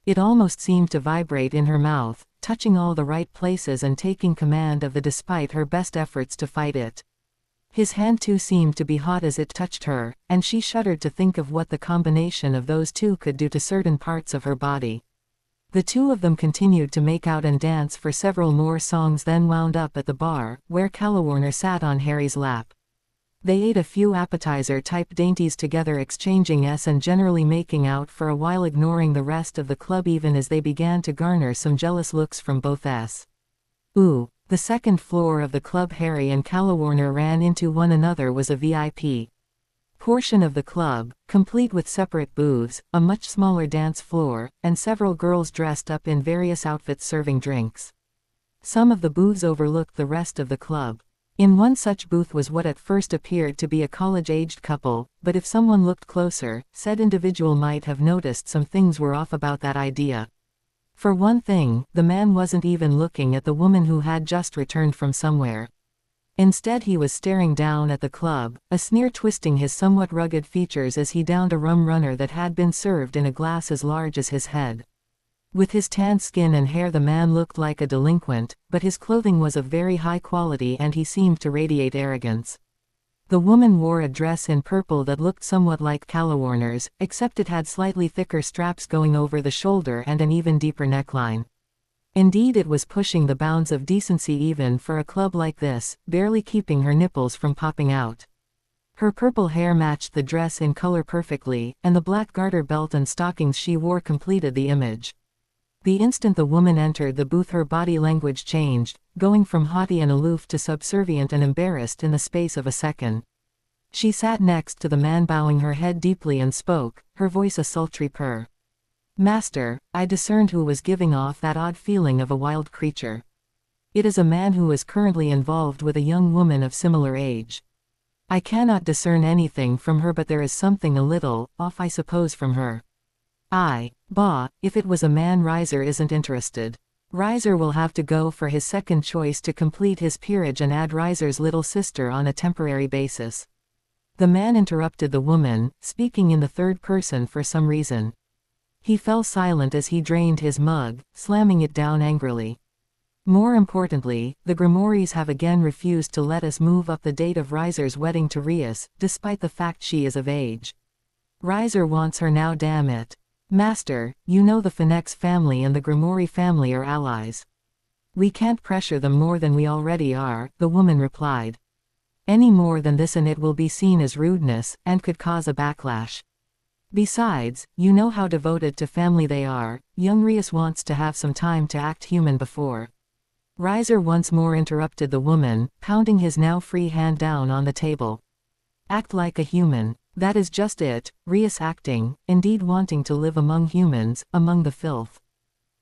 It almost seemed to vibrate in her mouth, touching all the right places and taking command of the despite her best efforts to fight it. His hand too seemed to be hot as it touched her, and she shuddered to think of what the combination of those two could do to certain parts of her body. The two of them continued to make out and dance for several more songs, then wound up at the bar, where Calawarner sat on Harry's lap. They ate a few appetizer-type dainties together, exchanging and generally making out for a while, ignoring the rest of the club even as they began to garner some jealous looks from both s. Ooh. The second floor of the club Harry and Calawarner ran into one another was a VIP portion of the club, complete with separate booths, a much smaller dance floor, and several girls dressed up in various outfits serving drinks. Some of the booths overlooked the rest of the club. In one such booth was what at first appeared to be a college-aged couple, but if someone looked closer, said individual might have noticed some things were off about that idea. For one thing, the man wasn't even looking at the woman who had just returned from somewhere. Instead, he was staring down at the club, a sneer twisting his somewhat rugged features as he downed a rum runner that had been served in a glass as large as his head. With his tanned skin and hair, the man looked like a delinquent, but his clothing was of very high quality and he seemed to radiate arrogance. The woman wore a dress in purple that looked somewhat like Calawarner's, except it had slightly thicker straps going over the shoulder and an even deeper neckline. Indeed, it was pushing the bounds of decency even for a club like this, barely keeping her nipples from popping out. Her purple hair matched the dress in color perfectly, and the black garter belt and stockings she wore completed the image. The instant the woman entered the booth, her body language changed, going from haughty and aloof to subservient and embarrassed in the space of a second. She sat next to the man, bowing her head deeply, and spoke, her voice a sultry purr. "Master," I discerned who was giving off that odd feeling of a wild creature. "It is a man who is currently involved with a young woman of similar age. I cannot discern anything from her, but there is something a little off, I suppose, from her." Bah, if it was a man, Riser isn't interested. Riser will have to go for his second choice to complete his peerage and add Riser's little sister on a temporary basis. The man interrupted the woman, speaking in the third person for some reason. He fell silent as he drained his mug, slamming it down angrily. More importantly, the Grimoires have again refused to let us move up the date of Riser's wedding to Rias, despite the fact she is of age. Riser wants her now, damn it. Master, you know the Phoenix family and the Grimoire family are allies. We can't pressure them more than we already are, the woman replied. Any more than this and it will be seen as rudeness, and could cause a backlash. Besides, you know how devoted to family they are. Young Rias wants to have some time to act human before. Riser once more interrupted the woman, pounding his now free hand down on the table. Act like a human. That is just it, Rias acting, indeed wanting to live among humans, among the filth.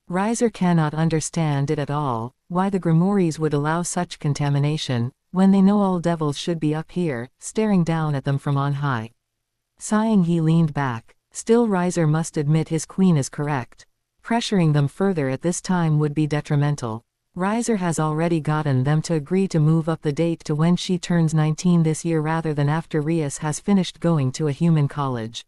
Riser cannot understand it at all, why the Grimoires would allow such contamination, when they know all devils should be up here, staring down at them from on high. Sighing, he leaned back. Still, Riser must admit his queen is correct. Pressuring them further at this time would be detrimental. Riser has already gotten them to agree to move up the date to when she turns 19 this year rather than after Rias has finished going to a human college.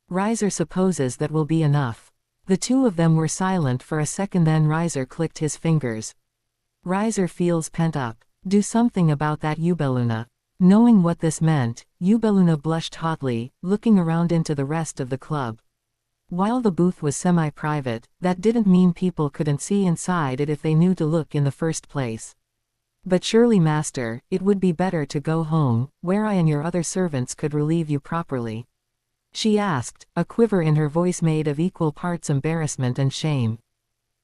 Riser supposes that will be enough. The two of them were silent for a second, then Riser clicked his fingers. Riser feels pent up. Do something about that, Eubeluna. Knowing what this meant, Eubeluna blushed hotly, looking around into the rest of the club. While the booth was semi-private, that didn't mean people couldn't see inside it if they knew to look in the first place. But surely, master, it would be better to go home, where I and your other servants could relieve you properly. She asked, a quiver in her voice made of equal parts embarrassment and shame.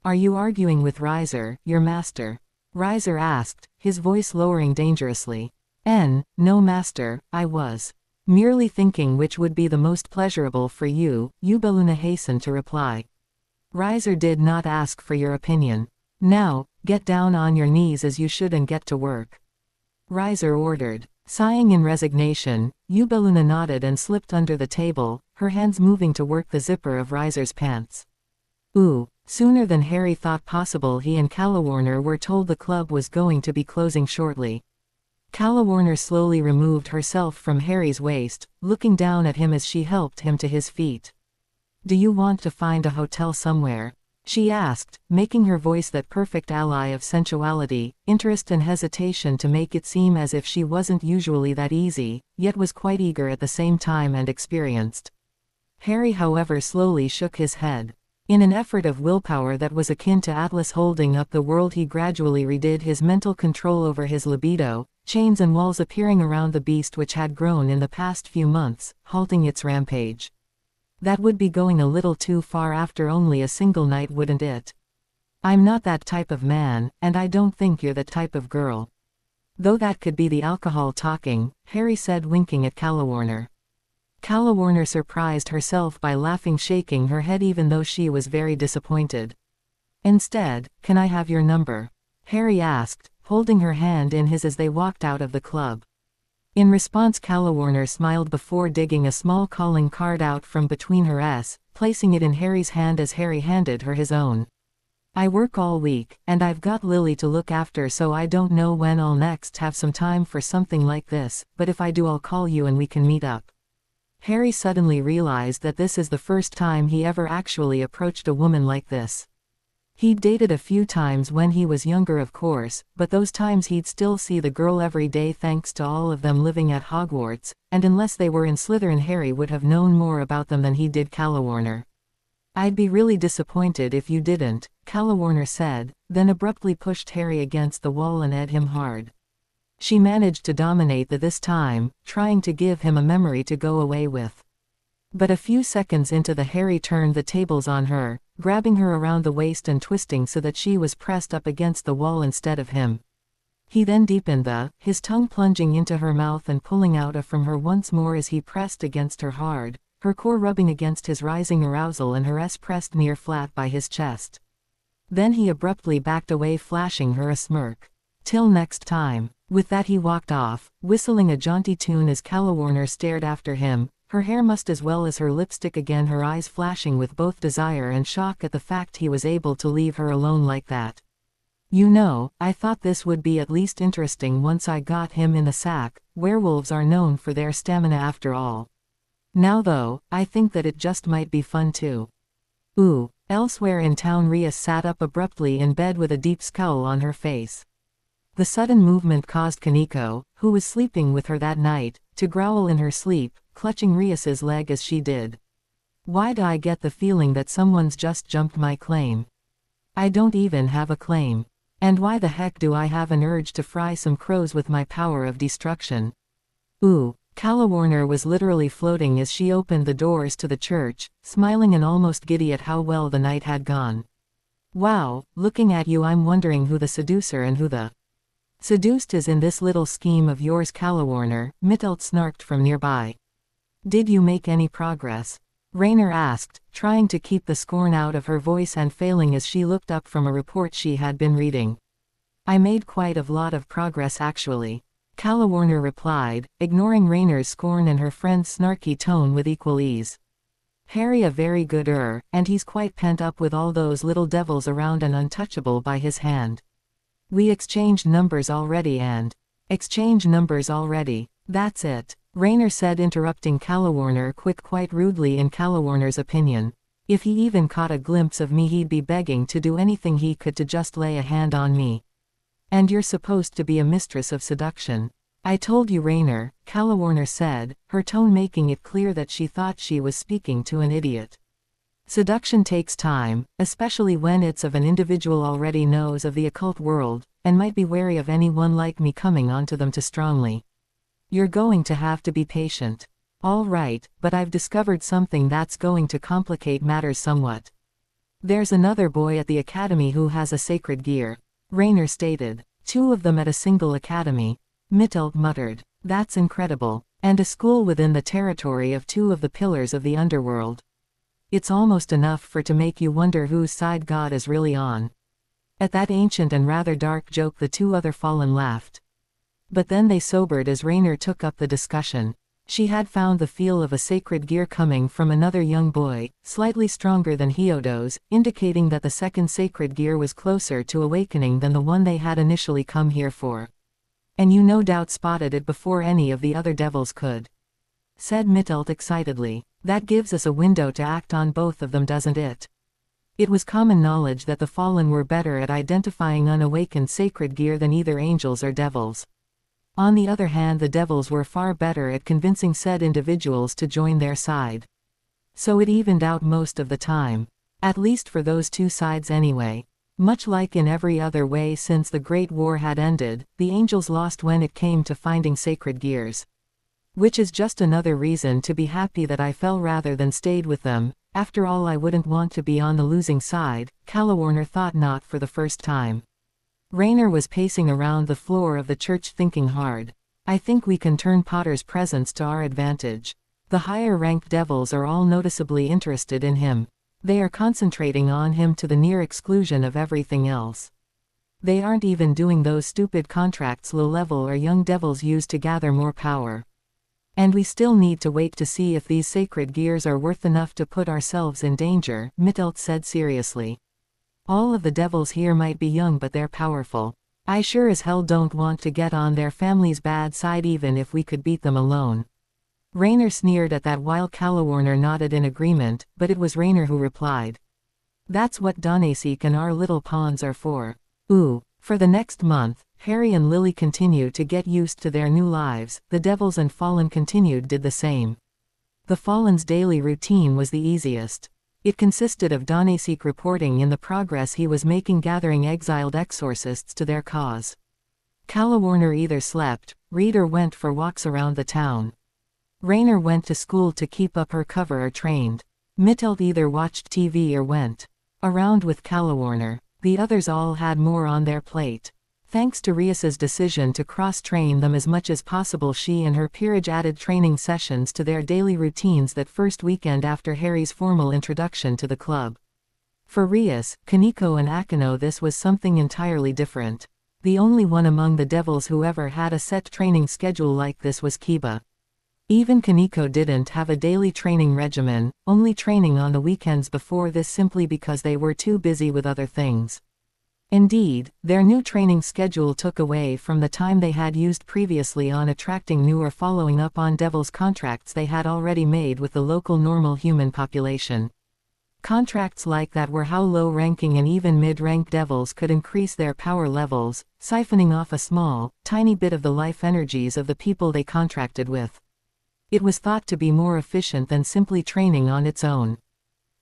Are you arguing with Riser, your master? Riser asked, his voice lowering dangerously. No master, I was merely thinking which would be the most pleasurable for you, Eubeluna hastened to reply. Riser did not ask for your opinion. Now, get down on your knees as you should and get to work. Riser ordered. Sighing in resignation, Eubeluna nodded and slipped under the table, her hands moving to work the zipper of Riser's pants. Sooner than Harry thought possible, he and Calawarner were told the club was going to be closing shortly. Calawarner slowly removed herself from Harry's waist, looking down at him as she helped him to his feet. Do you want to find a hotel somewhere? She asked, making her voice that perfect ally of sensuality, interest and hesitation to make it seem as if she wasn't usually that easy, yet was quite eager at the same time and experienced. Harry, however, slowly shook his head. In an effort of willpower that was akin to Atlas holding up the world, he gradually redid his mental control over his libido, chains and walls appearing around the beast which had grown in the past few months, halting its rampage. That would be going a little too far after only a single night, wouldn't it? I'm not that type of man, and I don't think you're the type of girl. Though that could be the alcohol talking, Harry said, winking at Calawarner. Calawarner surprised herself by laughing, shaking her head even though she was very disappointed. Instead, can I have your number? Harry asked, holding her hand in his as they walked out of the club. In response, Calawarner smiled before digging a small calling card out from between her placing it in Harry's hand as Harry handed her his own. I work all week, and I've got Lily to look after, so I don't know when I'll next have some time for something like this, but if I do I'll call you and we can meet up. Harry suddenly realized that this is the first time he ever actually approached a woman like this. He'd dated a few times when he was younger, of course, but those times he'd still see the girl every day thanks to all of them living at Hogwarts, and unless they were in Slytherin, Harry would have known more about them than he did Calawarner. I'd be really disappointed if you didn't, Calawarner said, then abruptly pushed Harry against the wall and ed him hard. She managed to dominate this time, trying to give him a memory to go away with. But a few seconds into Harry turned the tables on her, grabbing her around the waist and twisting so that she was pressed up against the wall instead of him. He then deepened his tongue plunging into her mouth and pulling out from her once more as he pressed against her hard, her core rubbing against his rising arousal and her pressed near flat by his chest. Then he abruptly backed away, flashing her a smirk. Till next time. With that he walked off, whistling a jaunty tune as Calawarner stared after him, her hair mussed as well as her lipstick again, her eyes flashing with both desire and shock at the fact he was able to leave her alone like that. You know, I thought this would be at least interesting once I got him in the sack. Werewolves are known for their stamina after all. Now though, I think that it just might be fun too. Elsewhere in town, Rias sat up abruptly in bed with a deep scowl on her face. The sudden movement caused Kaneko, who was sleeping with her that night, to growl in her sleep, clutching Rias's leg as she did. Why'd I get the feeling that someone's just jumped my claim? I don't even have a claim. And why the heck do I have an urge to fry some crows with my power of destruction? Calawarner was literally floating as she opened the doors to the church, smiling and almost giddy at how well the night had gone. Wow, looking at you I'm wondering who the seducer and who the seduced is in this little scheme of yours, Calawarner, Mittelt snarked from nearby. Did you make any progress? Raynor asked, trying to keep the scorn out of her voice and failing as she looked up from a report she had been reading. I made quite a lot of progress actually, Calawarner replied, ignoring Raynor's scorn and her friend's snarky tone with equal ease. Harry a very good and he's quite pent up with all those little devils around and untouchable by his hand. We exchanged numbers already and exchange numbers already. That's it, Raynor said, interrupting Calawarner quite rudely. In Calawarner's opinion, if he even caught a glimpse of me, he'd be begging to do anything he could to just lay a hand on me. And you're supposed to be a mistress of seduction. I told you, Raynor, Calawarner said, her tone making it clear that she thought she was speaking to an idiot. Seduction takes time, especially when it's of an individual already knows of the occult world, and might be wary of anyone like me coming onto them too strongly. You're going to have to be patient. All right, but I've discovered something that's going to complicate matters somewhat. There's another boy at the academy who has a sacred gear, Raynor stated. 2 of them at a single academy, Mittelt muttered. That's incredible. And a school within the territory of 2 of the pillars of the underworld. It's almost enough for to make you wonder whose side God is really on. At that ancient and rather dark joke the 2 other fallen laughed. But then they sobered as Raynor took up the discussion. She had found the feel of a sacred gear coming from another young boy, slightly stronger than Hyodo's, indicating that the second sacred gear was closer to awakening than the one they had initially come here for. And you no doubt spotted it before any of the other devils could, said Mittelt excitedly. That gives us a window to act on both of them, doesn't it? It was common knowledge that the fallen were better at identifying unawakened sacred gear than either angels or devils. On the other hand, the devils were far better at convincing said individuals to join their side. So it evened out most of the time. At least for those 2 sides anyway. Much like in every other way since the Great War had ended, the angels lost when it came to finding sacred gears. Which is just another reason to be happy that I fell rather than stayed with them. After all, I wouldn't want to be on the losing side, Calawarner thought, not for the first time. Raynor was pacing around the floor of the church thinking hard. I think we can turn Potter's presence to our advantage. The higher-ranked devils are all noticeably interested in him. They are concentrating on him to the near exclusion of everything else. They aren't even doing those stupid contracts low-level or young devils use to gather more power. And we still need to wait to see if these sacred gears are worth enough to put ourselves in danger, Mittelt said seriously. All of the devils here might be young, but they're powerful. I sure as hell don't want to get on their family's bad side even if we could beat them alone. Raynor sneered at that while Calawarner nodded in agreement, but it was Raynor who replied. That's what Donaseek and our little pawns are for. Ooh. For the next month, Harry and Lily continued to get used to their new lives. The devils and fallen did the same. The fallen's daily routine was the easiest. It consisted of Donaseek reporting in the progress he was making, gathering exiled exorcists to their cause. Calawarner either slept, read or went for walks around the town. Raynor went to school to keep up her cover or trained. Mittelt either watched TV or went around with Calawarner. The others all had more on their plate. Thanks to Rias's decision to cross-train them as much as possible, she and her peerage added training sessions to their daily routines that first weekend after Harry's formal introduction to the club. For Rias, Kaneko and Akino this was something entirely different. The only one among the devils who ever had a set training schedule like this was Kiba. Even Kaneko didn't have a daily training regimen, only training on the weekends before this simply because they were too busy with other things. Indeed, their new training schedule took away from the time they had used previously on attracting new or following up on devils contracts they had already made with the local normal human population. Contracts like that were how low-ranking and even mid-rank devils could increase their power levels, siphoning off a small, tiny bit of the life energies of the people they contracted with. It was thought to be more efficient than simply training on its own.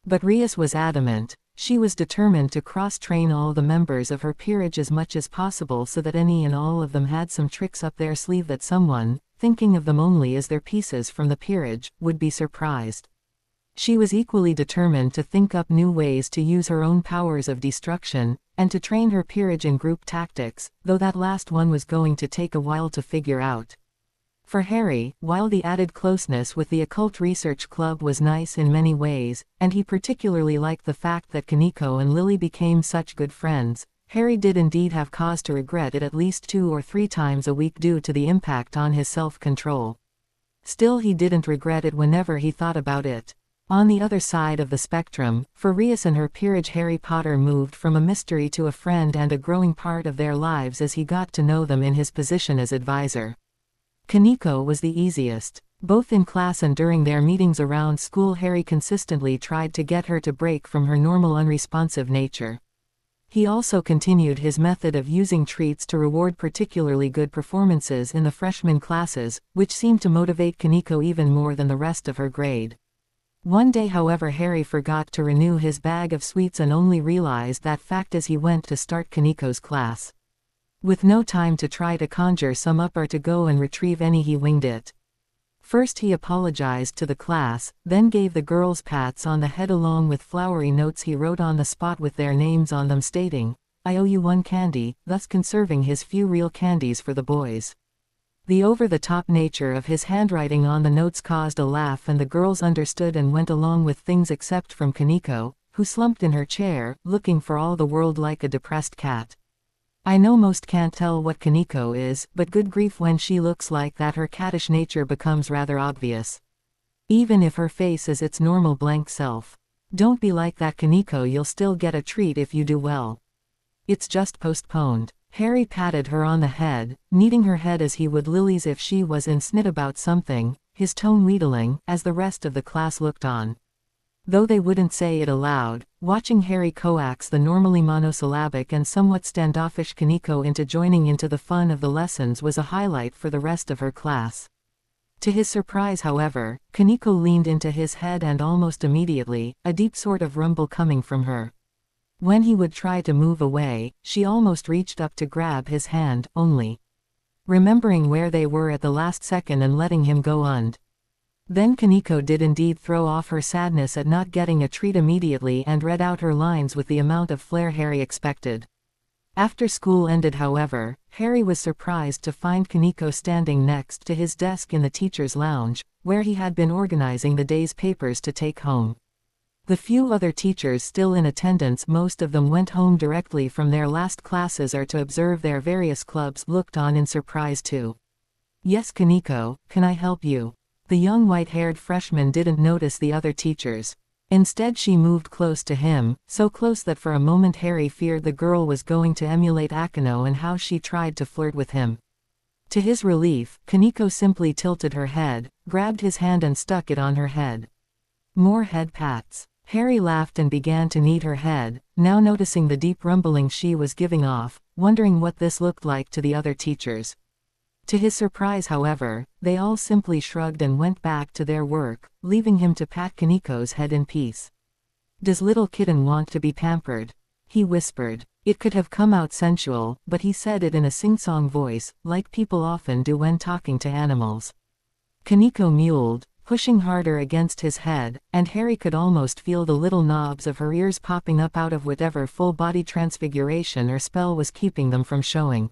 But Rias was adamant. She was determined to cross-train all the members of her peerage as much as possible so that any and all of them had some tricks up their sleeve that someone, thinking of them only as their pieces from the peerage, would be surprised. She was equally determined to think up new ways to use her own powers of destruction, and to train her peerage in group tactics, though that last one was going to take a while to figure out. For Harry, while the added closeness with the Occult Research Club was nice in many ways, and he particularly liked the fact that Kaneko and Lily became such good friends, Harry did indeed have cause to regret it at least 2 or 3 times a week due to the impact on his self-control. Still, he didn't regret it whenever he thought about it. On the other side of the spectrum, for Rias and her peerage, Harry Potter moved from a mystery to a friend and a growing part of their lives as he got to know them in his position as advisor. Kaneko was the easiest. Both in class and during their meetings around school, Harry consistently tried to get her to break from her normal unresponsive nature. He also continued his method of using treats to reward particularly good performances in the freshman classes, which seemed to motivate Kaneko even more than the rest of her grade. One day, however, Harry forgot to renew his bag of sweets and only realized that fact as he went to start Kaneko's class. With no time to try to conjure some up or to go and retrieve any, he winged it. First he apologized to the class, then gave the girls pats on the head along with flowery notes he wrote on the spot with their names on them stating, "I owe you one candy," thus conserving his few real candies for the boys. The over-the-top nature of his handwriting on the notes caused a laugh, and the girls understood and went along with things except from Kaneko, who slumped in her chair, looking for all the world like a depressed cat. I know most can't tell what Kaneko is, but good grief, when she looks like that her cattish nature becomes rather obvious. Even if her face is its normal blank self. Don't be like that, Kaneko, you'll still get a treat if you do well. It's just postponed. Harry patted her on the head, kneading her head as he would Lily's if she was in snit about something, his tone wheedling, as the rest of the class looked on. Though they wouldn't say it aloud, watching Harry coax the normally monosyllabic and somewhat standoffish Kaneko into joining into the fun of the lessons was a highlight for the rest of her class. To his surprise, however, Kaneko leaned into his head, and almost immediately, a deep sort of rumble coming from her. When he would try to move away, she almost reached up to grab his hand, only remembering where they were at the last second and letting him go und. Then Kaneko did indeed throw off her sadness at not getting a treat immediately and read out her lines with the amount of flair Harry expected. After school ended, however, Harry was surprised to find Kaneko standing next to his desk in the teacher's lounge, where he had been organizing the day's papers to take home. The few other teachers still in attendance, most of them went home directly from their last classes or to observe their various clubs, looked on in surprise too. "Yes, Kaneko, can I help you?" The young white-haired freshman didn't notice the other teachers. Instead, she moved close to him, so close that for a moment Harry feared the girl was going to emulate Akeno and how she tried to flirt with him. To his relief, Kaneko simply tilted her head, grabbed his hand and stuck it on her head. More head pats. Harry laughed and began to knead her head, now noticing the deep rumbling she was giving off, wondering what this looked like to the other teachers. To his surprise, however, they all simply shrugged and went back to their work, leaving him to pat Kaneko's head in peace. "Does little kitten want to be pampered?" he whispered. It could have come out sensual, but he said it in a sing-song voice, like people often do when talking to animals. Kaneko mewled, pushing harder against his head, and Harry could almost feel the little knobs of her ears popping up out of whatever full-body transfiguration or spell was keeping them from showing.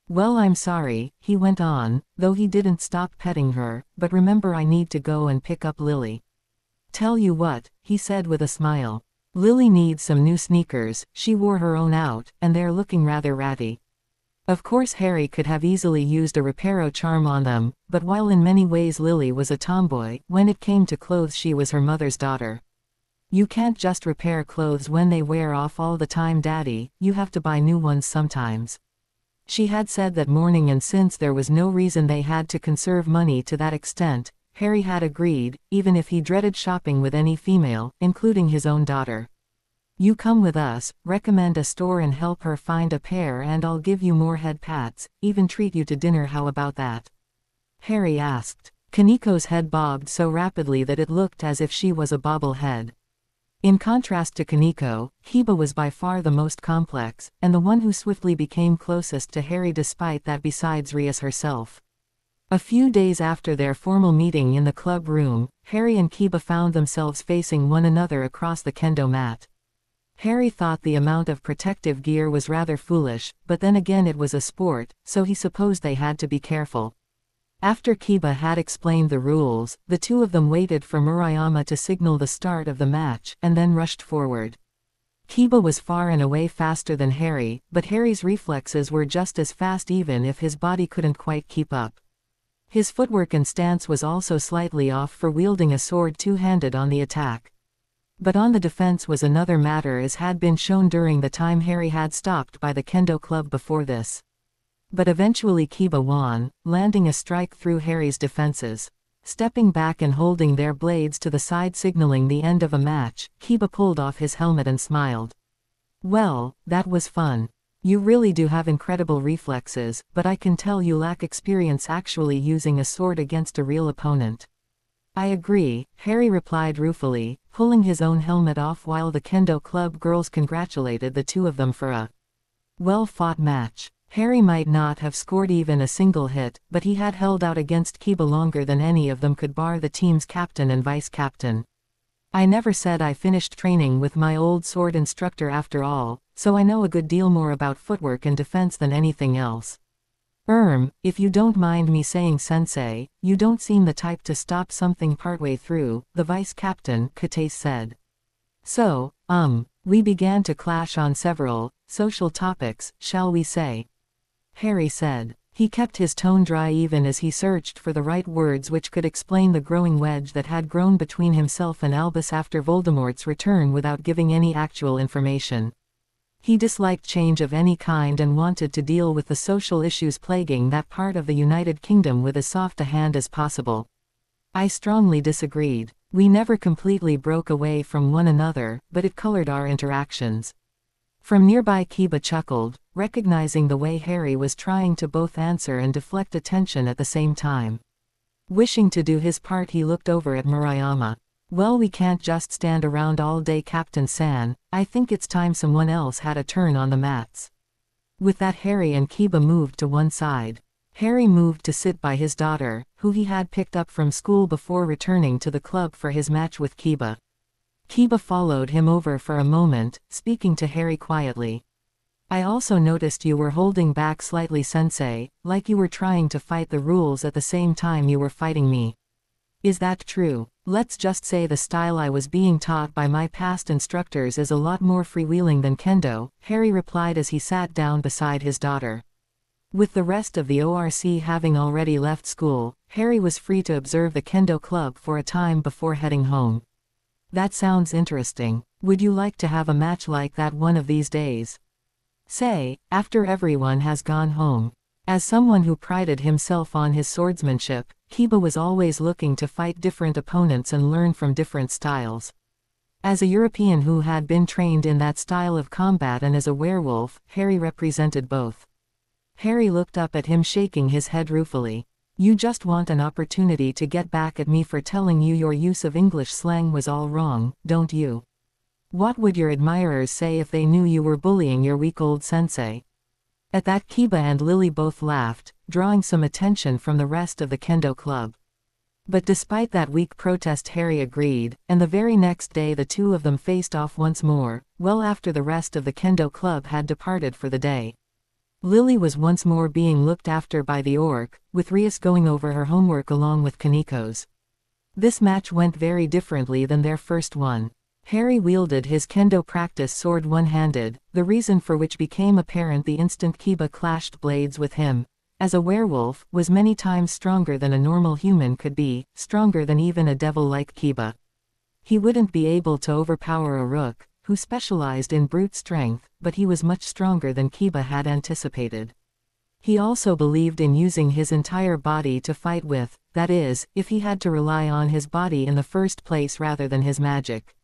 "Well, I'm sorry," he went on, though he didn't stop petting her, "but remember, I need to go and pick up Lily." "Tell you what," he said with a smile. "Lily needs some new sneakers, she wore her own out, and they're looking rather ratty." Of course, Harry could have easily used a reparo charm on them, but while in many ways Lily was a tomboy, when it came to clothes she was her mother's daughter. "You can't just repair clothes when they wear off all the time, Daddy, you have to buy new ones sometimes." She had said that morning, and since there was no reason they had to conserve money to that extent, Harry had agreed, even if he dreaded shopping with any female, including his own daughter. "You come with us, recommend a store and help her find a pair, and I'll give you more head pats, even treat you to dinner. How about that?" Harry asked. Kaneko's head bobbed so rapidly that it looked as if she was a bobblehead. In contrast to Kaneko, Kiba was by far the most complex, and the one who swiftly became closest to Harry despite that, besides Rias herself. A few days after their formal meeting in the club room, Harry and Kiba found themselves facing one another across the kendo mat. Harry thought the amount of protective gear was rather foolish, but then again it was a sport, so he supposed they had to be careful. After Kiba had explained the rules, the two of them waited for Murayama to signal the start of the match, and then rushed forward. Kiba was far and away faster than Harry, but Harry's reflexes were just as fast even if his body couldn't quite keep up. His footwork and stance was also slightly off for wielding a sword two-handed on the attack. But on the defense was another matter, as had been shown during the time Harry had stopped by the Kendo club before this. But eventually Kiba won, landing a strike through Harry's defenses. Stepping back and holding their blades to the side signaling the end of a match, Kiba pulled off his helmet and smiled. "Well, that was fun. You really do have incredible reflexes, but I can tell you lack experience actually using a sword against a real opponent." "I agree," Harry replied ruefully, pulling his own helmet off while the Kendo club girls congratulated the two of them for a well-fought match. Harry might not have scored even a single hit, but he had held out against Kiba longer than any of them could bar the team's captain and vice-captain. "I never said I finished training with my old sword instructor after all, so I know a good deal more about footwork and defense than anything else." If you don't mind me saying, Sensei, you don't seem the type to stop something partway through," the vice-captain, Kate, said. "So, we began to clash on several social topics, shall we say," Harry said. He kept his tone dry even as he searched for the right words which could explain the growing wedge that had grown between himself and Albus after Voldemort's return without giving any actual information. He disliked change of any kind and wanted to deal with the social issues plaguing that part of the United Kingdom with as soft a hand as possible. I strongly disagreed. We never completely broke away from one another, but it colored our interactions. From nearby, Kiba chuckled, recognizing the way Harry was trying to both answer and deflect attention at the same time. Wishing to do his part, he looked over at Murayama. "Well, we can't just stand around all day, Captain San. I think it's time someone else had a turn on the mats." With that, Harry and Kiba moved to one side. Harry moved to sit by his daughter, who he had picked up from school before returning to the club for his match with Kiba. Kiba followed him over for a moment, speaking to Harry quietly. "I also noticed you were holding back slightly, Sensei, like you were trying to fight the rules at the same time you were fighting me. Is that true?" "Let's just say the style I was being taught by my past instructors is a lot more freewheeling than Kendo," Harry replied as he sat down beside his daughter. With the rest of the ORC having already left school, Harry was free to observe the Kendo club for a time before heading home. "That sounds interesting. Would you like to have a match like that one of these days? Say, after everyone has gone home." As someone who prided himself on his swordsmanship, Kiba was always looking to fight different opponents and learn from different styles. As a European who had been trained in that style of combat and as a werewolf, Harry represented both. Harry looked up at him, shaking his head ruefully. "You just want an opportunity to get back at me for telling you your use of English slang was all wrong, don't you? What would your admirers say if they knew you were bullying your weak old sensei?" At that, Kiba and Lily both laughed, drawing some attention from the rest of the Kendo club. But despite that weak protest, Harry agreed, and the very next day the two of them faced off once more, well after the rest of the Kendo club had departed for the day. Lily was once more being looked after by the orc, with Rias going over her homework along with Kaniko's. This match went very differently than their first one. Harry wielded his Kendo practice sword one-handed, the reason for which became apparent the instant Kiba clashed blades with him. As a werewolf, was many times stronger than a normal human could be, stronger than even a devil like Kiba. He wouldn't be able to overpower a rook, who specialized in brute strength, but he was much stronger than Kiba had anticipated. He also believed in using his entire body to fight with, that is, if he had to rely on his body in the first place rather than his magic.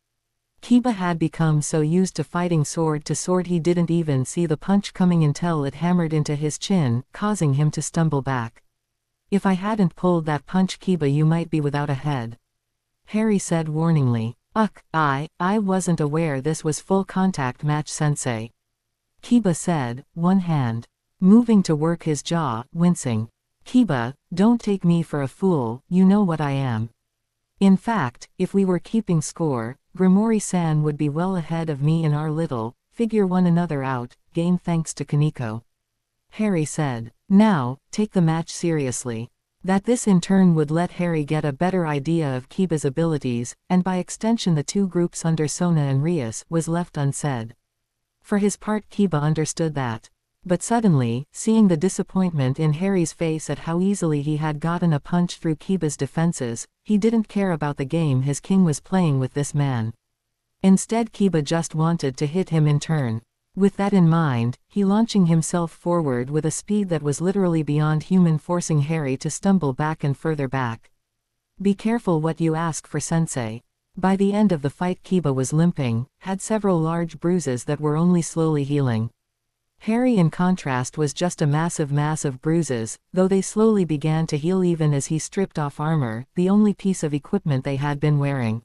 Kiba had become so used to fighting sword to sword he didn't even see the punch coming until it hammered into his chin, causing him to stumble back. "If I hadn't pulled that punch, Kiba, you might be without a head," Harry said warningly. I wasn't aware this was full contact match, Sensei," Kiba said, one hand moving to work his jaw, wincing. "Kiba, don't take me for a fool, you know what I am. In fact, if we were keeping score, Grimori-san would be well ahead of me in our little, figure one another out, game thanks to Kaniko," Harry said. Now, take the match seriously. That this in turn would let Harry get a better idea of Kiba's abilities, and by extension the two groups under Sona and Rias, was left unsaid. For his part, Kiba understood that. But suddenly, seeing the disappointment in Harry's face at how easily he had gotten a punch through Kiba's defenses, he didn't care about the game his king was playing with this man. Instead, Kiba just wanted to hit him in turn. With that in mind, he launching himself forward with a speed that was literally beyond human, forcing Harry to stumble back and further back. Be careful what you ask for, sensei. By the end of the fight, Kiba was limping, had several large bruises that were only slowly healing. Harry, in contrast, was just a massive mass of bruises, though they slowly began to heal even as he stripped off armor, the only piece of equipment they had been wearing.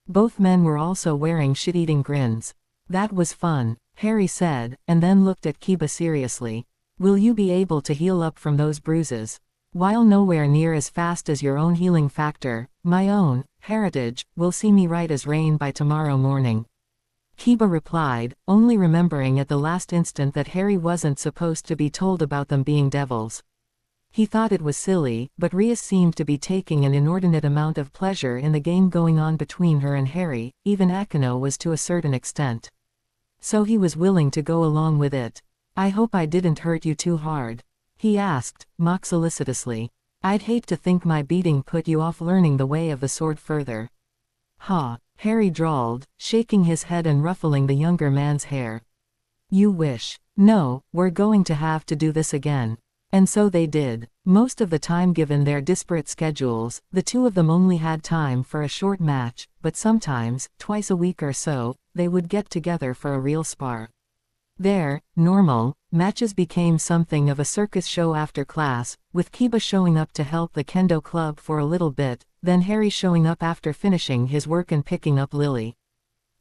Both men were also wearing shit-eating grins. That was fun, Harry said, and then looked at Kiba seriously. Will you be able to heal up from those bruises? While nowhere near as fast as your own healing factor, my own heritage will see me right as rain by tomorrow morning. Kiba replied, only remembering at the last instant that Harry wasn't supposed to be told about them being devils. He thought it was silly, but Rias seemed to be taking an inordinate amount of pleasure in the game going on between her and Harry, even Akino was to a certain extent. So he was willing to go along with it. I hope I didn't hurt you too hard, he asked, mock solicitously. I'd hate to think my beating put you off learning the way of the sword further. Ha, Harry drawled, shaking his head and ruffling the younger man's hair. You wish. No, we're going to have to do this again. And so they did. Most of the time, given their disparate schedules, the two of them only had time for a short match, but sometimes, twice a week or so, they would get together for a real spar. Their normal matches became something of a circus show after class, with Kiba showing up to help the kendo club for a little bit, then Harry showing up after finishing his work and picking up Lily.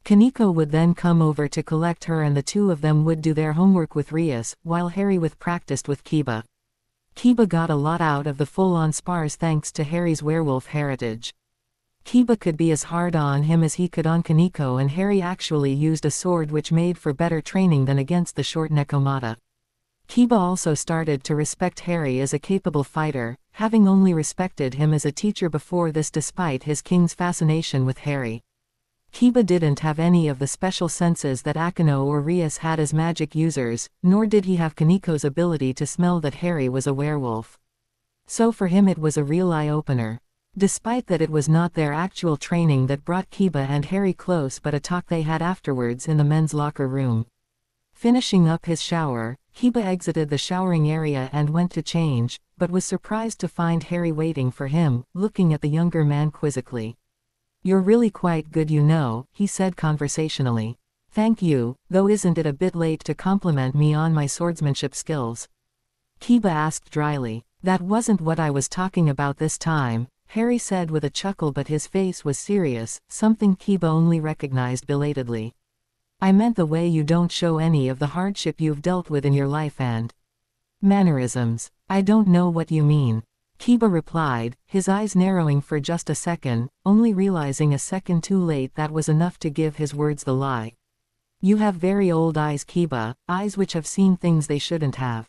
Kaneko would then come over to collect her, and the two of them would do their homework with Rias, while Harry practiced with Kiba. Kiba got a lot out of the full-on spars thanks to Harry's werewolf heritage. Kiba could be as hard on him as he could on Kaneko, and Harry actually used a sword which made for better training than against the short Nekomata. Kiba also started to respect Harry as a capable fighter, having only respected him as a teacher before this despite his king's fascination with Harry. Kiba didn't have any of the special senses that Akino or Rias had as magic users, nor did he have Kaneko's ability to smell that Harry was a werewolf. So for him it was a real eye-opener. Despite that, it was not their actual training that brought Kiba and Harry close, but a talk they had afterwards in the men's locker room. Finishing up his shower, Kiba exited the showering area and went to change, but was surprised to find Harry waiting for him, looking at the younger man quizzically. You're really quite good, you know, he said conversationally. Thank you, though isn't it a bit late to compliment me on my swordsmanship skills? Kiba asked dryly. That wasn't what I was talking about this time, Harry said with a chuckle, but his face was serious, something Kiba only recognized belatedly. I meant the way you don't show any of the hardship you've dealt with in your life and mannerisms. I don't know what you mean, Kiba replied, his eyes narrowing for just a second, only realizing a second too late that was enough to give his words the lie. You have very old eyes, Kiba, eyes which have seen things they shouldn't have.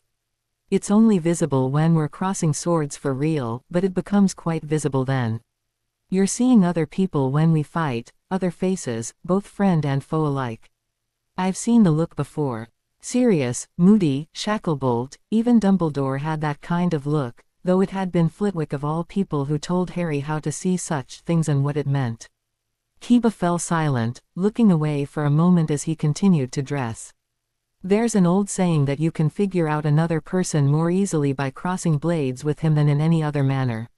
It's only visible when we're crossing swords for real, but it becomes quite visible then. You're seeing other people when we fight, other faces, both friend and foe alike. I've seen the look before. Serious, moody, Shacklebolt, even Dumbledore had that kind of look, though it had been Flitwick of all people who told Harry how to see such things and what it meant. Kiba fell silent, looking away for a moment as he continued to dress. There's an old saying that you can figure out another person more easily by crossing blades with him than in any other manner.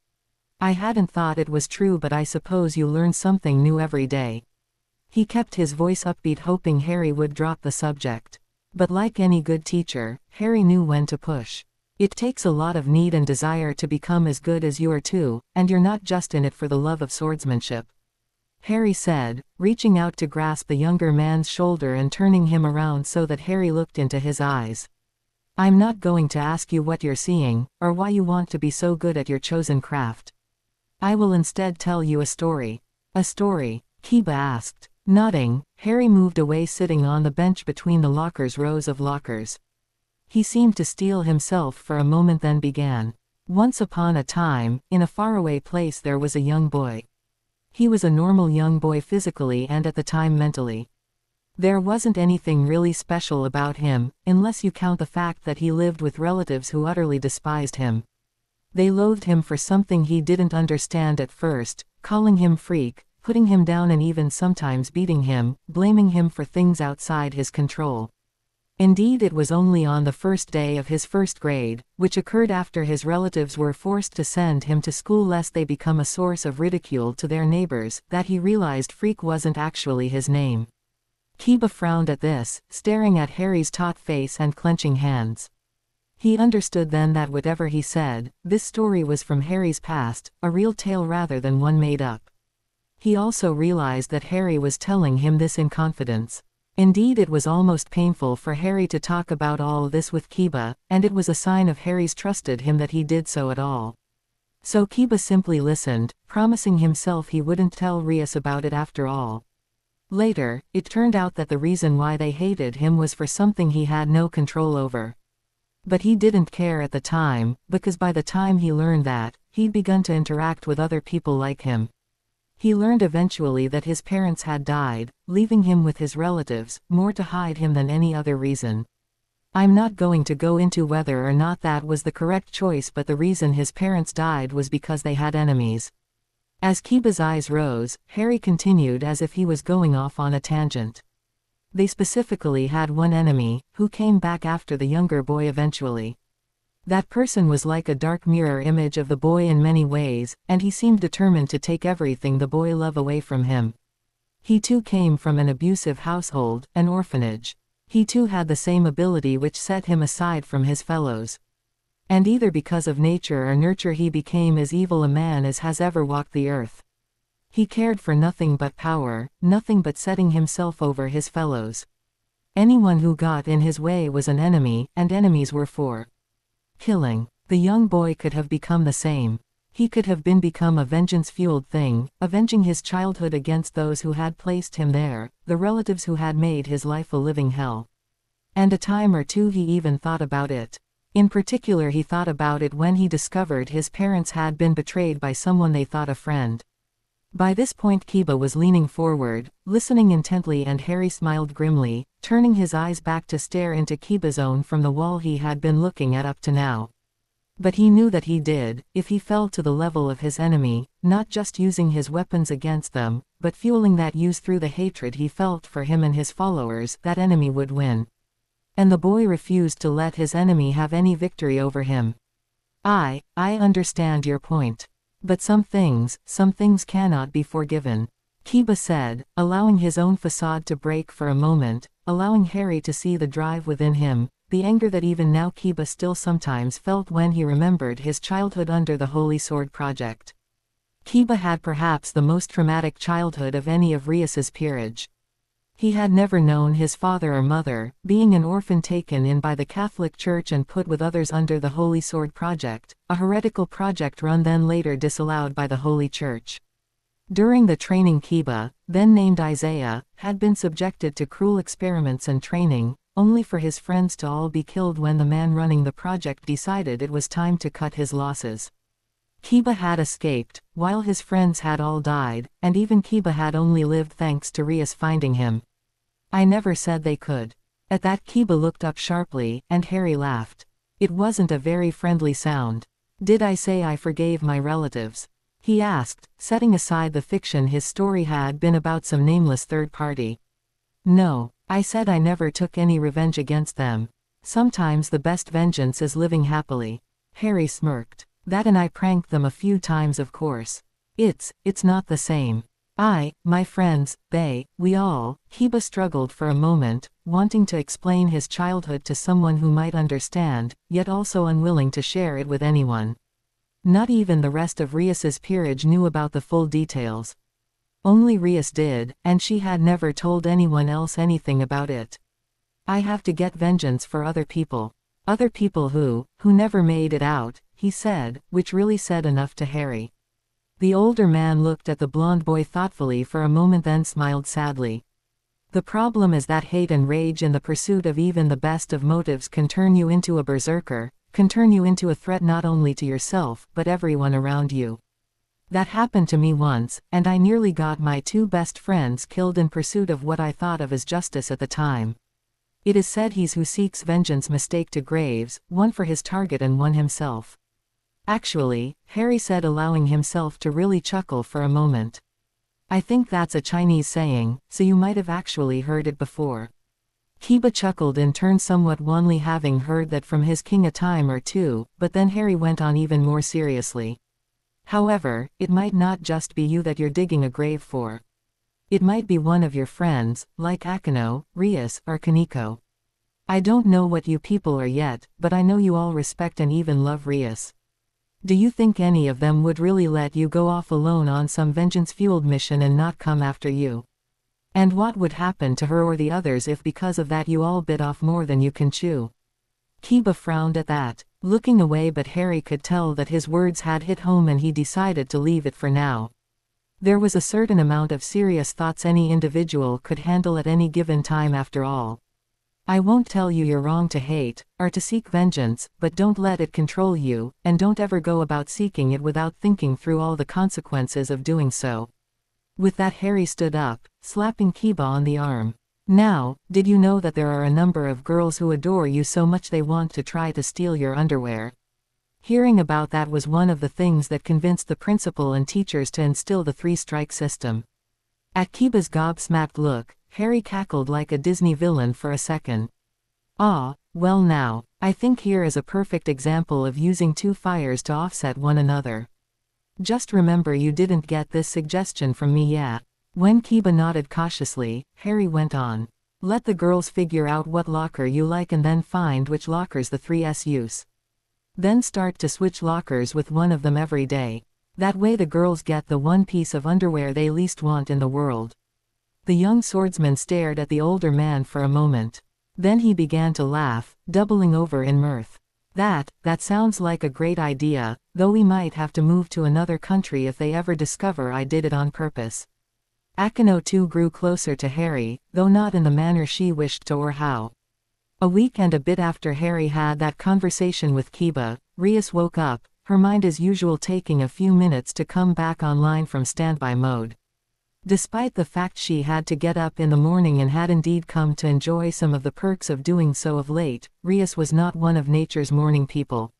I hadn't thought it was true, but I suppose you learn something new every day. He kept his voice upbeat, hoping Harry would drop the subject. But like any good teacher, Harry knew when to push. It takes a lot of need and desire to become as good as you are too, and you're not just in it for the love of swordsmanship, Harry said, reaching out to grasp the younger man's shoulder and turning him around so that Harry looked into his eyes. I'm not going to ask you what you're seeing, or why you want to be so good at your chosen craft. I will instead tell you a story. A story? Kiba asked. Nodding, Harry moved away, sitting on the bench between the rows of lockers. He seemed to steel himself for a moment, then began. Once upon a time, in a faraway place there was a young boy. He was a normal young boy physically and at the time mentally. There wasn't anything really special about him, unless you count the fact that he lived with relatives who utterly despised him. They loathed him for something he didn't understand at first, calling him freak, putting him down and even sometimes beating him, blaming him for things outside his control. Indeed, it was only on the first day of his first grade, which occurred after his relatives were forced to send him to school lest they become a source of ridicule to their neighbors, that he realized freak wasn't actually his name. Kiba frowned at this, staring at Harry's taut face and clenching hands. He understood then that whatever he said, this story was from Harry's past, a real tale rather than one made up. He also realized that Harry was telling him this in confidence. Indeed, it was almost painful for Harry to talk about all this with Kiba, and it was a sign of Harry's trusted him that he did so at all. So Kiba simply listened, promising himself he wouldn't tell Rias about it after all. Later, it turned out that the reason why they hated him was for something he had no control over. But he didn't care at the time, because by the time he learned that, he'd begun to interact with other people like him. He learned eventually that his parents had died, leaving him with his relatives, more to hide him than any other reason. I'm not going to go into whether or not that was the correct choice, but the reason his parents died was because they had enemies. As Kiba's eyes rose, Harry continued as if he was going off on a tangent. They specifically had one enemy, who came back after the younger boy eventually. That person was like a dark mirror image of the boy in many ways, and he seemed determined to take everything the boy loved away from him. He too came from an abusive household, an orphanage. He too had the same ability which set him aside from his fellows. And either because of nature or nurture he became as evil a man as has ever walked the earth. He cared for nothing but power, nothing but setting himself over his fellows. Anyone who got in his way was an enemy, and enemies were for killing. The young boy could have become the same. He could have become a vengeance-fueled thing, avenging his childhood against those who had placed him there, the relatives who had made his life a living hell. And a time or two he even thought about it. In particular, he thought about it when he discovered his parents had been betrayed by someone they thought a friend. By this point Kiba was leaning forward, listening intently, and Harry smiled grimly, turning his eyes back to stare into Kiba's own from the wall he had been looking at up to now. But he knew that he did, if he fell to the level of his enemy, not just using his weapons against them, but fueling that use through the hatred he felt for him and his followers, that enemy would win. And the boy refused to let his enemy have any victory over him. I understand your point. But some things cannot be forgiven, Kiba said, allowing his own facade to break for a moment, allowing Harry to see the drive within him, the anger that even now Kiba still sometimes felt when he remembered his childhood under the Holy Sword Project. Kiba had perhaps the most traumatic childhood of any of Rias's peerage. He had never known his father or mother, being an orphan taken in by the Catholic Church and put with others under the Holy Sword Project, a heretical project run then later disallowed by the Holy Church. During the training, Kiba, then named Isaiah, had been subjected to cruel experiments and training, only for his friends to all be killed when the man running the project decided it was time to cut his losses. Kiba had escaped, while his friends had all died, and even Kiba had only lived thanks to Rias finding him. I never said they could. At that Kiba looked up sharply, and Harry laughed. It wasn't a very friendly sound. Did I say I forgave my relatives? He asked, setting aside the fiction his story had been about some nameless third party. No, I said I never took any revenge against them. Sometimes the best vengeance is living happily. Harry smirked. That and I pranked them a few times, of course. It's not the same. My friends, we all. Kiba struggled for a moment, wanting to explain his childhood to someone who might understand, yet also unwilling to share it with anyone. Not even the rest of Rias's peerage knew about the full details. Only Rias did, and she had never told anyone else anything about it. I have to get vengeance for other people. Other people who never made it out, he said, which really said enough to Harry. The older man looked at the blonde boy thoughtfully for a moment, then smiled sadly. The problem is that hate and rage in the pursuit of even the best of motives can turn you into a berserker, can turn you into a threat not only to yourself but everyone around you. That happened to me once, and I nearly got my two best friends killed in pursuit of what I thought of as justice at the time. It is said he's who seeks vengeance mistake two graves, one for his target and one himself. Actually, Harry said, allowing himself to really chuckle for a moment. I think that's a Chinese saying, so you might have actually heard it before. Kiba chuckled in turn, somewhat wanly, having heard that from his king a time or two, but then Harry went on even more seriously. However, it might not just be you that you're digging a grave for. It might be one of your friends, like Akeno, Rias, or Kaneko. I don't know what you people are yet, but I know you all respect and even love Rias. Do you think any of them would really let you go off alone on some vengeance-fueled mission and not come after you? And what would happen to her or the others if because of that you all bit off more than you can chew? Kiba frowned at that, looking away, but Harry could tell that his words had hit home and he decided to leave it for now. There was a certain amount of serious thoughts any individual could handle at any given time after all. I won't tell you you're wrong to hate, or to seek vengeance, but don't let it control you, and don't ever go about seeking it without thinking through all the consequences of doing so. With that, Harry stood up, slapping Kiba on the arm. Now, did you know that there are a number of girls who adore you so much they want to try to steal your underwear? Hearing about that was one of the things that convinced the principal and teachers to instill the three-strike system. At Kiba's gobsmacked look, Harry cackled like a Disney villain for a second. Ah, well now, I think here is a perfect example of using two fires to offset one another. Just remember you didn't get this suggestion from me, yeah? When Kiba nodded cautiously, Harry went on. Let the girls figure out what locker you like and then find which lockers the 3S use. Then start to switch lockers with one of them every day. That way the girls get the one piece of underwear they least want in the world. The young swordsman stared at the older man for a moment. Then he began to laugh, doubling over in mirth. That sounds like a great idea, though we might have to move to another country if they ever discover I did it on purpose. Akeno too grew closer to Harry, though not in the manner she wished to or how. A week and a bit after Harry had that conversation with Kiba, Rias woke up, her mind as usual taking a few minutes to come back online from standby mode. Despite the fact she had to get up in the morning and had indeed come to enjoy some of the perks of doing so of late, Rias was not one of nature's morning people.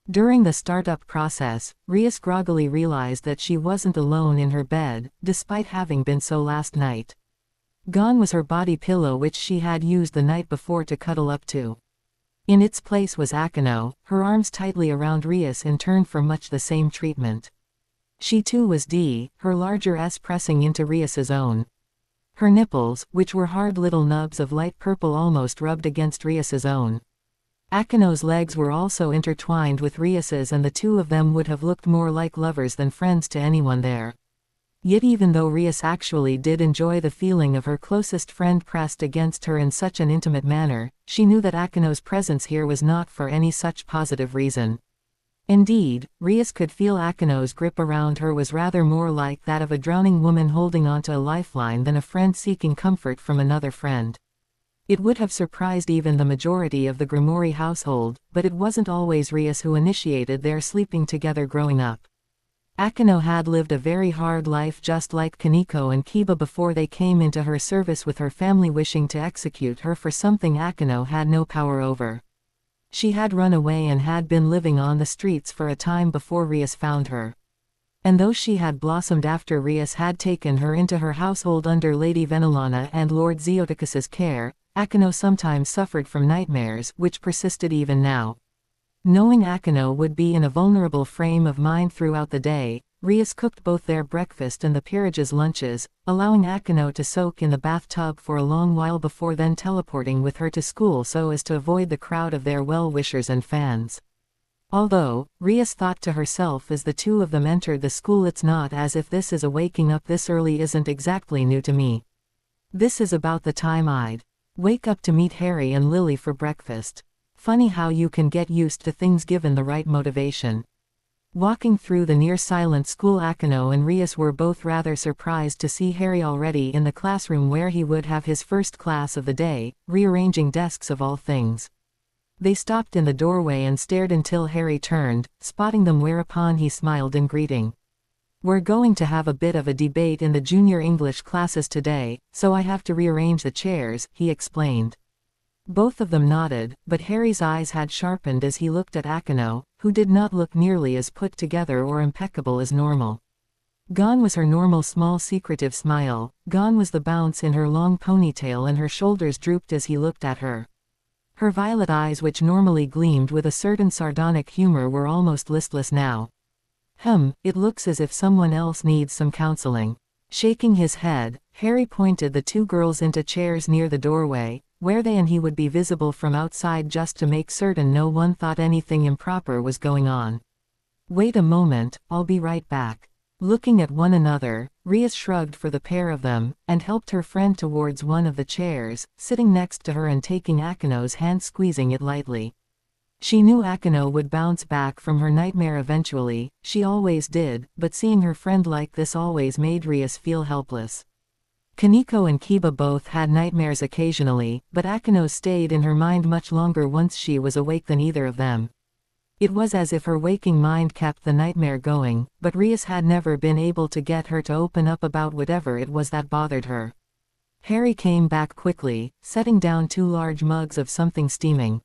During the startup process, Rias groggily realized that she wasn't alone in her bed, despite having been so last night. Gone was her body pillow which she had used the night before to cuddle up to. In its place was Akeno, her arms tightly around Rias in turn for much the same treatment. She too was her larger S pressing into Rias's own. Her nipples, which were hard little nubs of light purple, almost rubbed against Rias's own. Akeno's legs were also intertwined with Rias's and the two of them would have looked more like lovers than friends to anyone there. Yet even though Rias actually did enjoy the feeling of her closest friend pressed against her in such an intimate manner, she knew that Akeno's presence here was not for any such positive reason. Indeed, Rias could feel Akeno's grip around her was rather more like that of a drowning woman holding onto a lifeline than a friend seeking comfort from another friend. It would have surprised even the majority of the Grimoire household, but it wasn't always Rias who initiated their sleeping together growing up. Akeno had lived a very hard life just like Kaneko and Kiba before they came into her service, with her family wishing to execute her for something Akeno had no power over. She had run away and had been living on the streets for a time before Rias found her. And though she had blossomed after Rias had taken her into her household under Lady Venelana and Lord Zeoticus's care, Akeno sometimes suffered from nightmares which persisted even now. Knowing Akeno would be in a vulnerable frame of mind throughout the day, Rias cooked both their breakfast and the peerage's lunches, allowing Akeno to soak in the bathtub for a long while before then teleporting with her to school so as to avoid the crowd of their well-wishers and fans. Although, Rias thought to herself as the two of them entered the school, it's not as if this is a waking up this early isn't exactly new to me. This is about the time I'd wake up to meet Harry and Lily for breakfast. Funny how you can get used to things given the right motivation. Walking through the near-silent school, Akeno and Rias were both rather surprised to see Harry already in the classroom where he would have his first class of the day, rearranging desks of all things. They stopped in the doorway and stared until Harry turned, spotting them, whereupon he smiled in greeting. We're going to have a bit of a debate in the junior English classes today, so I have to rearrange the chairs, he explained. Both of them nodded, but Harry's eyes had sharpened as he looked at Akino, who did not look nearly as put together or impeccable as normal. Gone was her normal small secretive smile, gone was the bounce in her long ponytail, and her shoulders drooped as he looked at her. Her violet eyes, which normally gleamed with a certain sardonic humor, were almost listless now. It looks as if someone else needs some counseling. Shaking his head, Harry pointed the two girls into chairs near the doorway, where they and he would be visible from outside, just to make certain no one thought anything improper was going on. Wait a moment, I'll be right back. Looking at one another, Rias shrugged for the pair of them, and helped her friend towards one of the chairs, sitting next to her and taking Akino's hand, squeezing it lightly. She knew Akino would bounce back from her nightmare eventually, she always did, but seeing her friend like this always made Rias feel helpless. Kaneko and Kiba both had nightmares occasionally, but Akino's stayed in her mind much longer once she was awake than either of them. It was as if her waking mind kept the nightmare going, but Rias had never been able to get her to open up about whatever it was that bothered her. Harry came back quickly, setting down 2 large mugs of something steaming.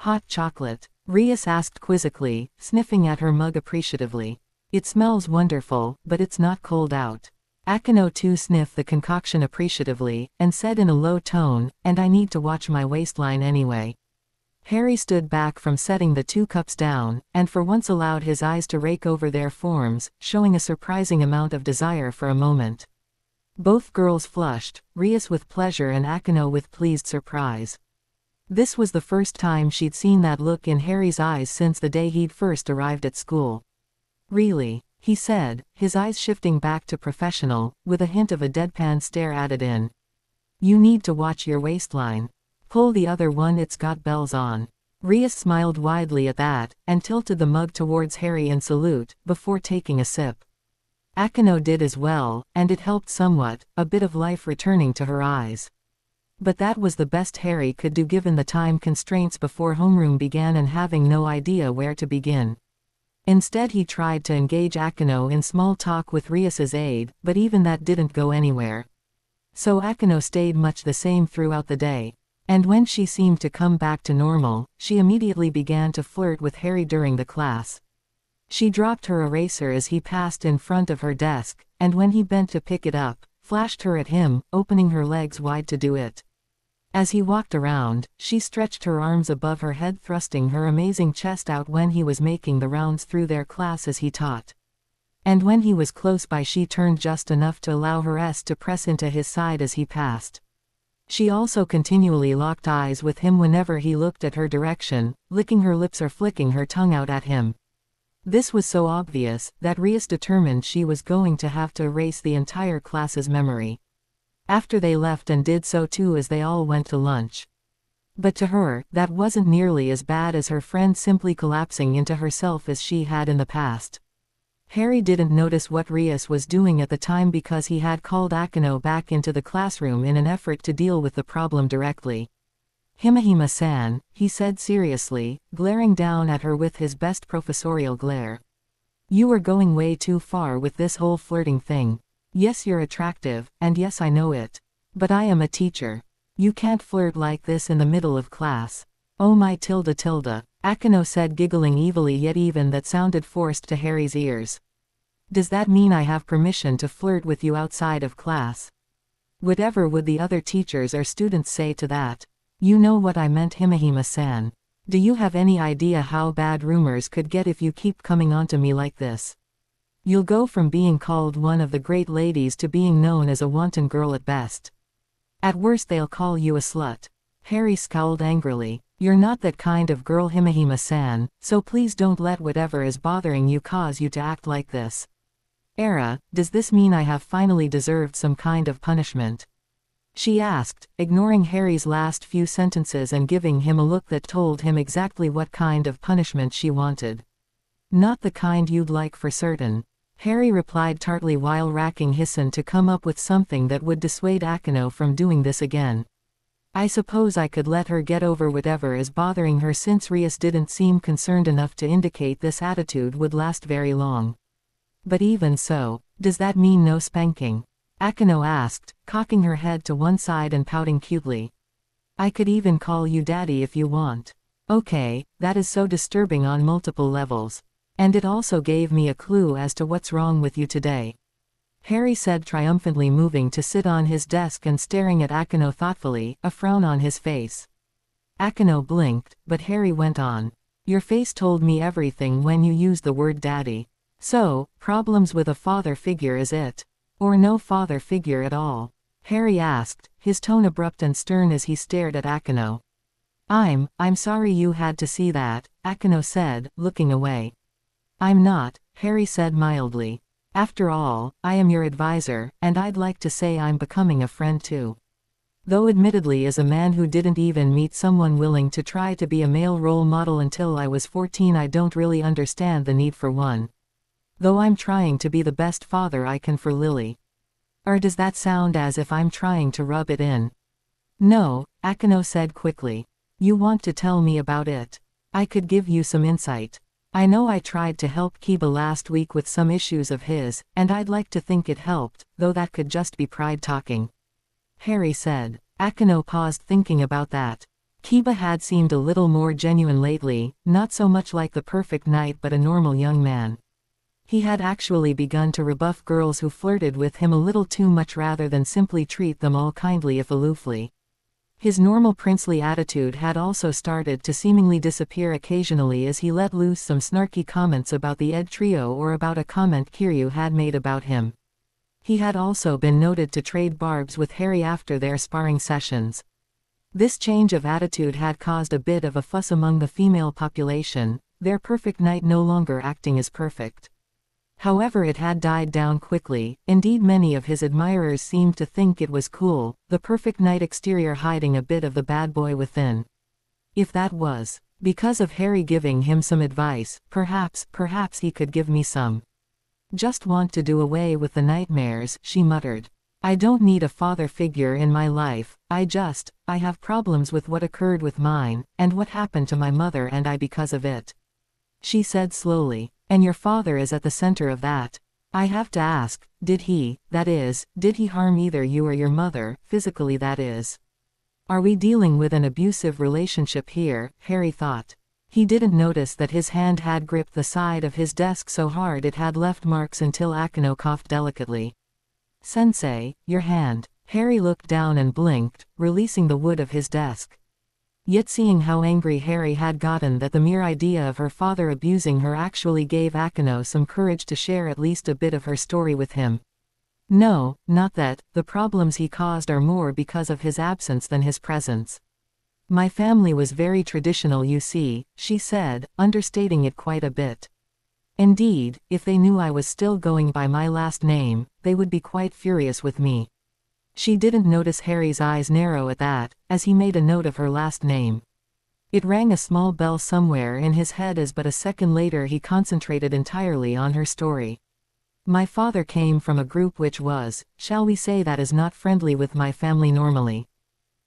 Hot chocolate? Rias asked quizzically, sniffing at her mug appreciatively. It smells wonderful, but it's not cold out. Akino too sniffed the concoction appreciatively, and said in a low tone, and I need to watch my waistline anyway. Harry stood back from setting the 2 cups down, and for once allowed his eyes to rake over their forms, showing a surprising amount of desire for a moment. Both girls flushed, Rias with pleasure and Akino with pleased surprise. This was the first time she'd seen that look in Harry's eyes since the day he'd first arrived at school. Really? He said, his eyes shifting back to professional, with a hint of a deadpan stare added in. You need to watch your waistline. Pull the other one, it's got bells on. Rias smiled widely at that, and tilted the mug towards Harry in salute, before taking a sip. Akino did as well, and it helped somewhat, a bit of life returning to her eyes. But that was the best Harry could do given the time constraints before homeroom began and having no idea where to begin. Instead he tried to engage Akino in small talk with Rias's aid, but even that didn't go anywhere. So Akino stayed much the same throughout the day. And when she seemed to come back to normal, she immediately began to flirt with Harry during the class. She dropped her eraser as he passed in front of her desk, and when he bent to pick it up, flashed her at him, opening her legs wide to do it. As he walked around, she stretched her arms above her head, thrusting her amazing chest out when he was making the rounds through their class as he taught. And when he was close by, she turned just enough to allow her S to press into his side as he passed. She also continually locked eyes with him whenever he looked at her direction, licking her lips or flicking her tongue out at him. This was so obvious, that Rias determined she was going to have to erase the entire class's memory. After they left, and did so too as they all went to lunch. But to her, that wasn't nearly as bad as her friend simply collapsing into herself as she had in the past. Harry didn't notice what Rias was doing at the time because he had called Akino back into the classroom in an effort to deal with the problem directly. Himehime-san, he said seriously, glaring down at her with his best professorial glare. You are going way too far with this whole flirting thing. Yes, you're attractive, and yes, I know it. But I am a teacher. You can't flirt like this in the middle of class. Oh my tilde. Akino said, giggling evilly, yet even that sounded forced to Harry's ears. Does that mean I have permission to flirt with you outside of class? Whatever would the other teachers or students say to that? You know what I meant, Himehime-san. Do you have any idea how bad rumors could get if you keep coming onto me like this? You'll go from being called one of the great ladies to being known as a wanton girl at best. At worst they'll call you a slut. Harry scowled angrily. You're not that kind of girl, Himehime-san, so please don't let whatever is bothering you cause you to act like this. Does this mean I have finally deserved some kind of punishment? She asked, ignoring Harry's last few sentences and giving him a look that told him exactly what kind of punishment she wanted. Not the kind you'd like for certain. Harry replied tartly while racking Hisson to come up with something that would dissuade Akino from doing this again. I suppose I could let her get over whatever is bothering her, since Rias didn't seem concerned enough to indicate this attitude would last very long. But even so, does that mean no spanking? Akino asked, cocking her head to one side and pouting cutely. I could even call you daddy if you want. Okay, that is so disturbing on multiple levels. And it also gave me a clue as to what's wrong with you today. Harry said triumphantly, moving to sit on his desk and staring at Akino thoughtfully, a frown on his face. Akino blinked, but Harry went on. Your face told me everything when you used the word daddy. So, problems with a father figure is it? Or no father figure at all? Harry asked, his tone abrupt and stern as he stared at Akino. I'm sorry you had to see that, Akino said, looking away. I'm not, Harry said mildly. After all, I am your advisor, and I'd like to say I'm becoming a friend too. Though admittedly as a man who didn't even meet someone willing to try to be a male role model until I was 14, I don't really understand the need for one. Though I'm trying to be the best father I can for Lily. Or does that sound as if I'm trying to rub it in? No, Akino said quickly. You want to tell me about it? I could give you some insight. I know I tried to help Kiba last week with some issues of his, and I'd like to think it helped, though that could just be pride talking. Harry said. Akino paused, thinking about that. Kiba had seemed a little more genuine lately, not so much like the perfect knight but a normal young man. He had actually begun to rebuff girls who flirted with him a little too much rather than simply treat them all kindly if aloofly. His normal princely attitude had also started to seemingly disappear occasionally as he let loose some snarky comments about the Ed trio or about a comment Kiryu had made about him. He had also been noted to trade barbs with Harry after their sparring sessions. This change of attitude had caused a bit of a fuss among the female population, their perfect knight no longer acting as perfect. However, it had died down quickly. Indeed, many of his admirers seemed to think it was cool, the perfect knight exterior hiding a bit of the bad boy within. If that was because of Harry giving him some advice, perhaps he could give me some. Just want to do away with the nightmares, she muttered. I don't need a father figure in my life, I have problems with what occurred with mine, and what happened to my mother and I because of it. She said slowly. And your father is at the center of that. I have to ask, did he harm either you or your mother, physically that is? Are we dealing with an abusive relationship here, Harry thought. He didn't notice that his hand had gripped the side of his desk so hard it had left marks until Akino coughed delicately. Sensei, your hand. Harry looked down and blinked, releasing the wood of his desk. Yet seeing how angry Harry had gotten that the mere idea of her father abusing her actually gave Akino some courage to share at least a bit of her story with him. No, not that, the problems he caused are more because of his absence than his presence. My family was very traditional, you see, she said, understating it quite a bit. Indeed, if they knew I was still going by my last name, they would be quite furious with me. She didn't notice Harry's eyes narrow at that, as he made a note of her last name. It rang a small bell somewhere in his head as but a second later he concentrated entirely on her story. My father came from a group which was, shall we say, that is not friendly with my family normally.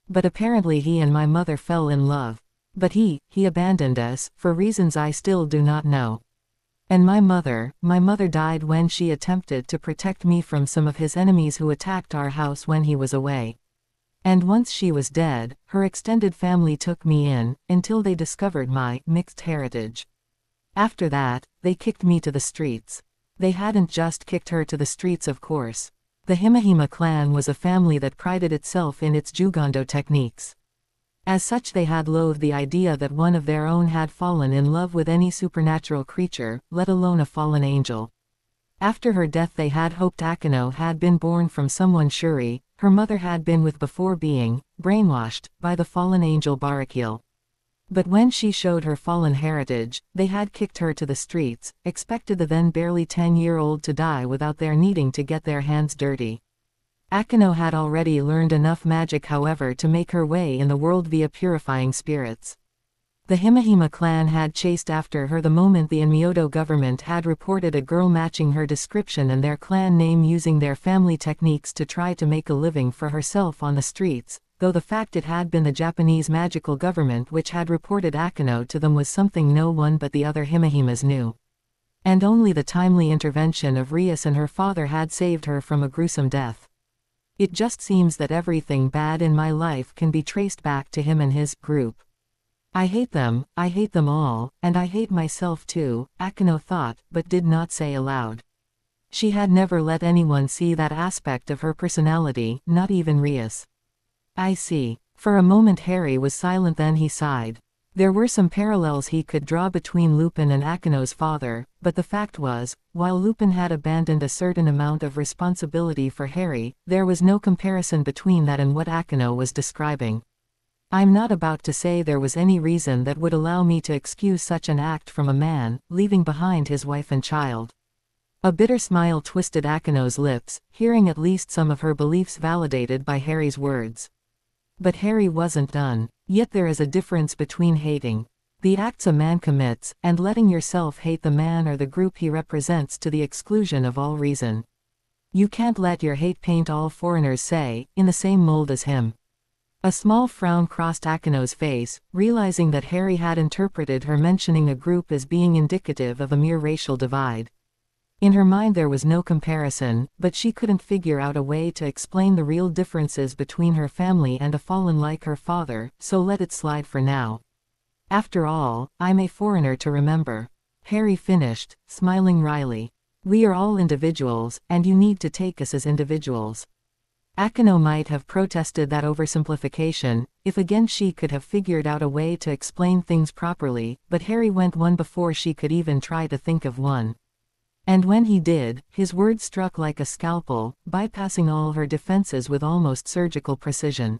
But apparently he and my mother fell in love. But he abandoned us, for reasons I still do not know. And my mother died when she attempted to protect me from some of his enemies who attacked our house when he was away. And once she was dead, her extended family took me in, until they discovered my mixed heritage. After that, they kicked me to the streets. They hadn't just kicked her to the streets, of course. The Himehime clan was a family that prided itself in its Jugondo techniques. As such, they had loathed the idea that one of their own had fallen in love with any supernatural creature, let alone a fallen angel. After her death they had hoped Akino had been born from someone Shuri, her mother had been with before being brainwashed by the fallen angel Barakiel. But when she showed her fallen heritage, they had kicked her to the streets, expected the then barely 10-year-old to die without their needing to get their hands dirty. Akino had already learned enough magic, however, to make her way in the world via purifying spirits. The Himehime clan had chased after her the moment the Inmyoto government had reported a girl matching her description and their clan name, using their family techniques to try to make a living for herself on the streets, though the fact it had been the Japanese magical government which had reported Akino to them was something no one but the other Himehimes knew. And only the timely intervention of Rias and her father had saved her from a gruesome death. It just seems that everything bad in my life can be traced back to him and his group. I hate them all, and I hate myself too, Akeno thought, but did not say aloud. She had never let anyone see that aspect of her personality, not even Rias. I see. For a moment Harry was silent, then he sighed. There were some parallels he could draw between Lupin and Akeno's father, but the fact was, while Lupin had abandoned a certain amount of responsibility for Harry, there was no comparison between that and what Akeno was describing. I'm not about to say there was any reason that would allow me to excuse such an act from a man, leaving behind his wife and child. A bitter smile twisted Akeno's lips, hearing at least some of her beliefs validated by Harry's words. But Harry wasn't done. Yet there is a difference between hating the acts a man commits, and letting yourself hate the man or the group he represents to the exclusion of all reason. You can't let your hate paint all foreigners, say, in the same mold as him. A small frown crossed Akeno's face, realizing that Harry had interpreted her mentioning a group as being indicative of a mere racial divide. In her mind there was no comparison, but she couldn't figure out a way to explain the real differences between her family and a fallen like her father, so let it slide for now. After all, I'm a foreigner to remember. Harry finished, smiling wryly. We are all individuals, and you need to take us as individuals. Akeno might have protested that oversimplification, if again she could have figured out a way to explain things properly, but Harry went one before she could even try to think of one. And when he did, his words struck like a scalpel, bypassing all her defenses with almost surgical precision.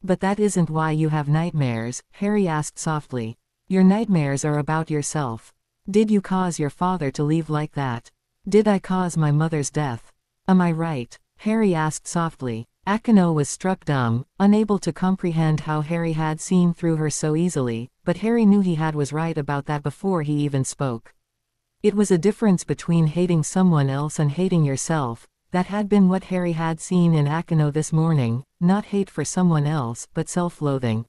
But that isn't why you have nightmares, Harry asked softly. Your nightmares are about yourself. Did you cause your father to leave like that? Did I cause my mother's death? Am I right? Harry asked softly. Akeno was struck dumb, unable to comprehend how Harry had seen through her so easily, but Harry knew he was right about that before he even spoke. It was a difference between hating someone else and hating yourself. That had been what Harry had seen in Akeno this morning, not hate for someone else but self-loathing.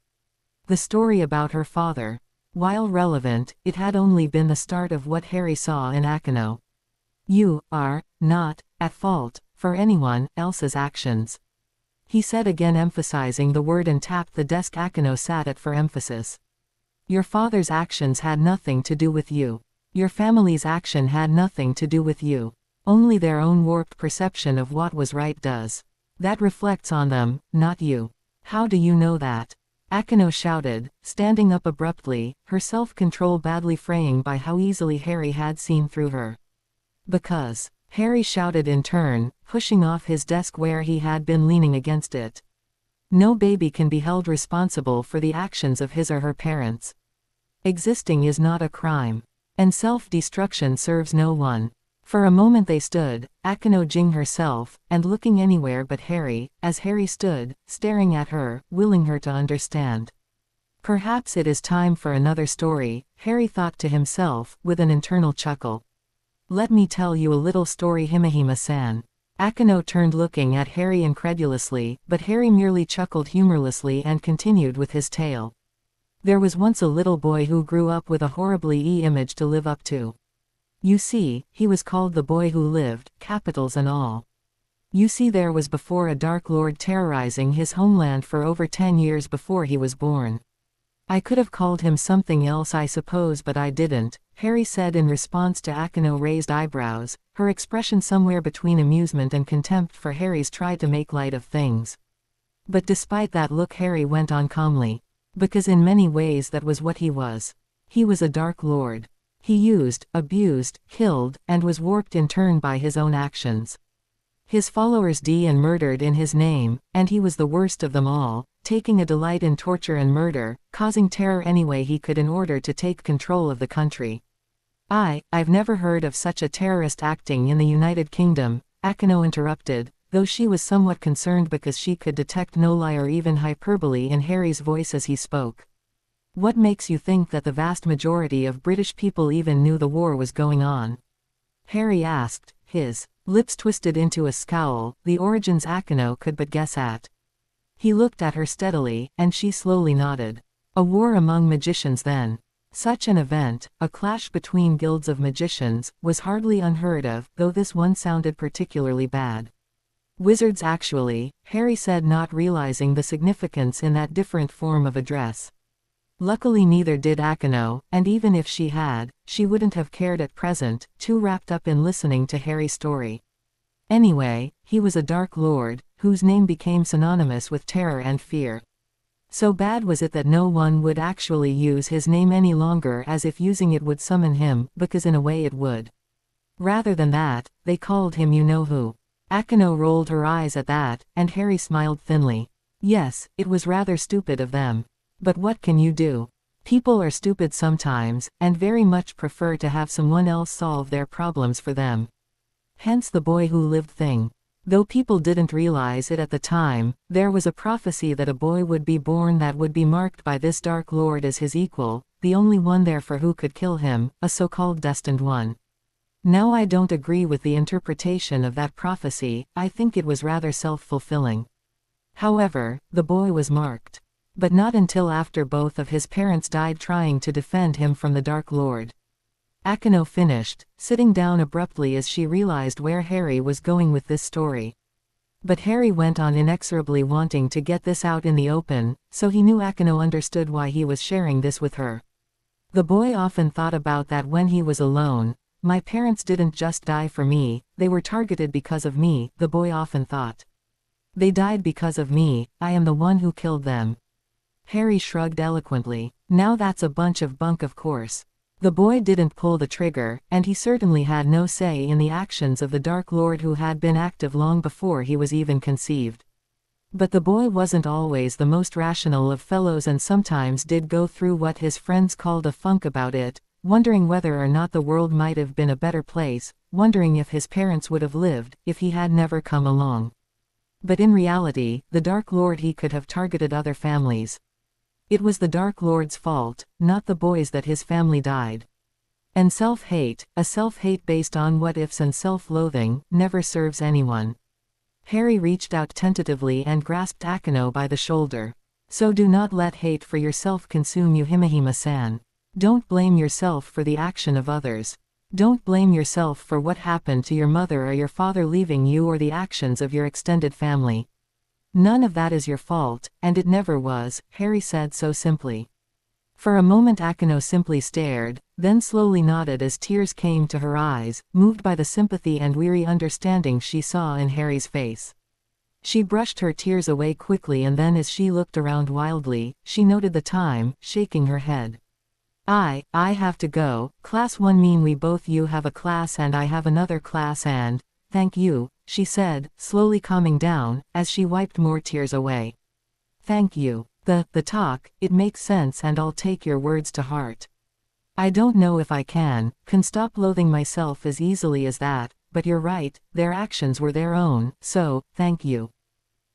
The story about her father. While relevant, it had only been the start of what Harry saw in Akeno. You are not at fault for anyone else's actions, he said again, emphasizing the word, and tapped the desk Akeno sat at for emphasis. Your father's actions had nothing to do with you. Your family's action had nothing to do with you. Only their own warped perception of what was right does. That reflects on them, not you. How do you know that? Akeno shouted, standing up abruptly, her self-control badly fraying by how easily Harry had seen through her. Because. Harry shouted in turn, pushing off his desk where he had been leaning against it. No baby can be held responsible for the actions of his or her parents. Existing is not a crime. And self-destruction serves no one. For a moment they stood, Akeno jing herself, and looking anywhere but Harry, as Harry stood, staring at her, willing her to understand. Perhaps it is time for another story, Harry thought to himself, with an internal chuckle. Let me tell you a little story, Himehime-san. Akeno turned looking at Harry incredulously, but Harry merely chuckled humorlessly and continued with his tale. There was once a little boy who grew up with a horribly image to live up to. You see, he was called the boy who lived, capitals and all. You see, there was before a Dark Lord terrorizing his homeland for over 10 years before he was born. I could have called him something else, I suppose, but I didn't, Harry said in response to Akeno raised eyebrows, her expression somewhere between amusement and contempt for Harry's try to make light of things. But despite that look, Harry went on calmly. Because in many ways that was what he was. He was a Dark Lord. He used, abused, killed, and was warped in turn by his own actions. His followers and murdered in his name, and he was the worst of them all, taking a delight in torture and murder, causing terror any way he could in order to take control of the country. I've never heard of such a terrorist acting in the United Kingdom, Akeno interrupted, though she was somewhat concerned because she could detect no lie or even hyperbole in Harry's voice as he spoke. What makes you think that the vast majority of British people even knew the war was going on? Harry asked, his lips twisted into a scowl, the origins Akeno could but guess at. He looked at her steadily, and she slowly nodded. A war among magicians then. Such an event, a clash between guilds of magicians, was hardly unheard of, though this one sounded particularly bad. Wizards actually, Harry said, not realizing the significance in that different form of address. Luckily neither did Akino, and even if she had, she wouldn't have cared at present, too wrapped up in listening to Harry's story. Anyway, he was a Dark Lord, whose name became synonymous with terror and fear. So bad was it that no one would actually use his name any longer, as if using it would summon him, because in a way it would. Rather than that, they called him you-know-who. Akino rolled her eyes at that, and Harry smiled thinly. Yes, it was rather stupid of them. But what can you do? People are stupid sometimes, and very much prefer to have someone else solve their problems for them. Hence the boy who lived thing. Though people didn't realize it at the time, there was a prophecy that a boy would be born that would be marked by this Dark Lord as his equal, the only one therefore who could kill him, a so-called destined one. Now I don't agree with the interpretation of that prophecy, I think it was rather self-fulfilling. However, the boy was marked. But not until after both of his parents died trying to defend him from the Dark Lord. Akino finished, sitting down abruptly as she realized where Harry was going with this story. But Harry went on inexorably wanting to get this out in the open, so he knew Akino understood why he was sharing this with her. The boy often thought about that when he was alone. My parents didn't just die for me, they were targeted because of me, the boy often thought. They died because of me, I am the one who killed them. Harry shrugged eloquently. Now that's a bunch of bunk, of course. The boy didn't pull the trigger, and he certainly had no say in the actions of the Dark Lord who had been active long before he was even conceived. But the boy wasn't always the most rational of fellows and sometimes did go through what his friends called a funk about it, wondering whether or not the world might have been a better place, wondering if his parents would have lived, if he had never come along. But in reality, the Dark Lord, he could have targeted other families. It was the Dark Lord's fault, not the boy's, that his family died. And self-hate, a self-hate based on what-ifs and self-loathing, never serves anyone. Harry reached out tentatively and grasped Akino by the shoulder. So do not let hate for yourself consume you, Himehima-san. Don't blame yourself for the action of others. Don't blame yourself for what happened to your mother or your father leaving you or the actions of your extended family. None of that is your fault, and it never was, Harry said so simply. For a moment Akino simply stared, then slowly nodded as tears came to her eyes, moved by the sympathy and weary understanding she saw in Harry's face. She brushed her tears away quickly, and then as she looked around wildly, she noted the time, shaking her head. I have to go, class 1 mean we both you have a class and I have another class and, thank you, she said, slowly calming down, as she wiped more tears away. Thank you. The talk, it makes sense and I'll take your words to heart. I don't know if I can stop loathing myself as easily as that, but you're right, their actions were their own, so, thank you.